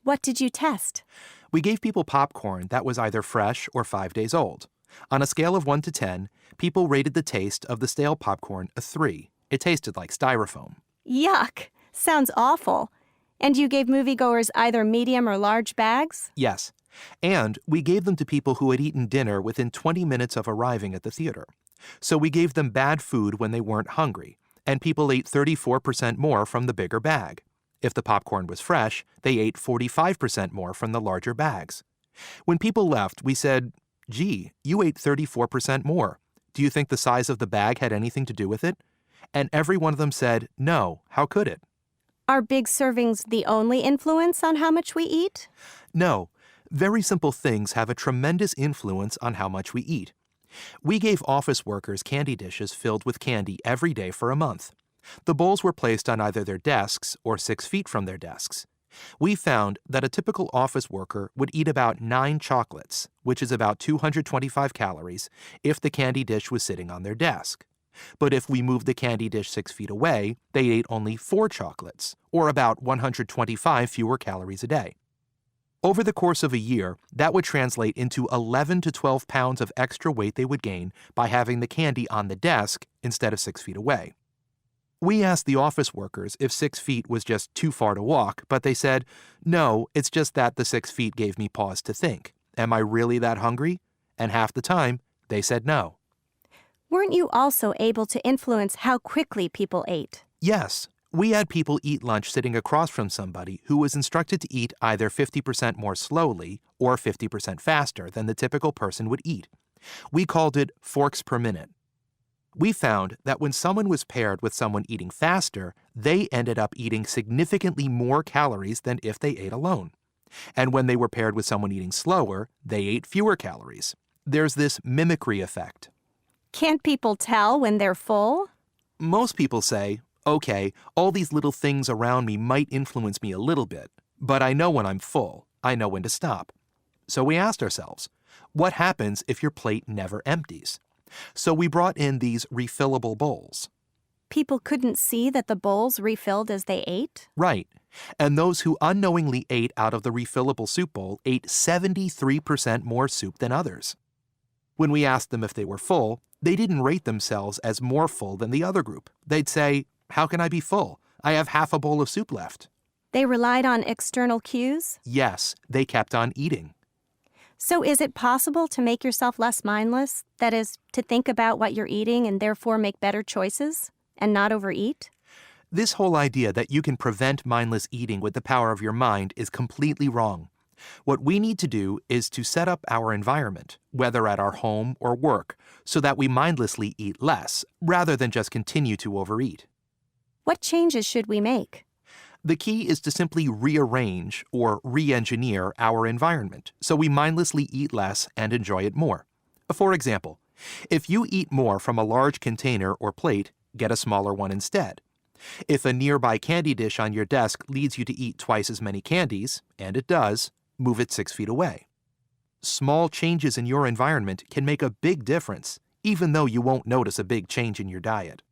What did you test? We gave people popcorn that was either fresh or 5 days old. On a scale of 1 to 10, people rated the taste of the stale popcorn a 3. It tasted like styrofoam. Yuck! Sounds awful. And you gave moviegoers either medium or large bags? Yes. And we gave them to people who had eaten dinner within 20 minutes of arriving at the theater. So we gave them bad food when they weren't hungry, and people ate 34% more from the bigger bag. If the popcorn was fresh, they ate 45% more from the larger bags. When people left, we said, gee, you ate 34% more. Do you think the size of the bag had anything to do with it? And every one of them said, no, how could it? Are big servings the only influence on how much we eat? No. Very simple things have a tremendous influence on how much we eat. We gave office workers candy dishes filled with candy every day for a month. The bowls were placed on either their desks or 6 feet from their desks. We found that a typical office worker would eat about 9 chocolates, which is about 225 calories, if the candy dish was sitting on their desk. But if we moved the candy dish 6 feet away, they ate only 4 chocolates, or about 125 fewer calories a day. Over the course of a year, that would translate into 11 to 12 pounds of extra weight they would gain by having the candy on the desk instead of 6 feet away. We asked the office workers if 6 feet was just too far to walk, but they said, no, it's just that the 6 feet gave me pause to think. Am I really that hungry? And half the time, they said no. Weren't you also able to influence how quickly people ate? Yes. We had people eat lunch sitting across from somebody who was instructed to eat either 50% more slowly or 50% faster than the typical person would eat. We called it forks per minute. We found that when someone was paired with someone eating faster, they ended up eating significantly more calories than if they ate alone. And when they were paired with someone eating slower, they ate fewer calories. There's this mimicry effect. Can't people tell when they're full? Most people say, okay, all these little things around me might influence me a little bit, but I know when I'm full. I know when to stop. So we asked ourselves, what happens if your plate never empties? So we brought in these refillable bowls. People couldn't see that the bowls refilled as they ate? Right. And those who unknowingly ate out of the refillable soup bowl ate 73% more soup than others. When we asked them if they were full, they didn't rate themselves as more full than the other group. They'd say, how can I be full? I have half a bowl of soup left. They relied on external cues? Yes, they kept on eating. So is it possible to make yourself less mindless? That is, to think about what you're eating and therefore make better choices and not overeat? This whole idea that you can prevent mindless eating with the power of your mind is completely wrong. What we need to do is to set up our environment, whether at our home or work, so that we mindlessly eat less, rather than just continue to overeat. What changes should we make? The key is to simply rearrange or re-engineer our environment so we mindlessly eat less and enjoy it more. For example, if you eat more from a large container or plate, get a smaller one instead. If a nearby candy dish on your desk leads you to eat twice as many candies, and it does, move it 6 feet away. Small changes in your environment can make a big difference, even though you won't notice a big change in your diet.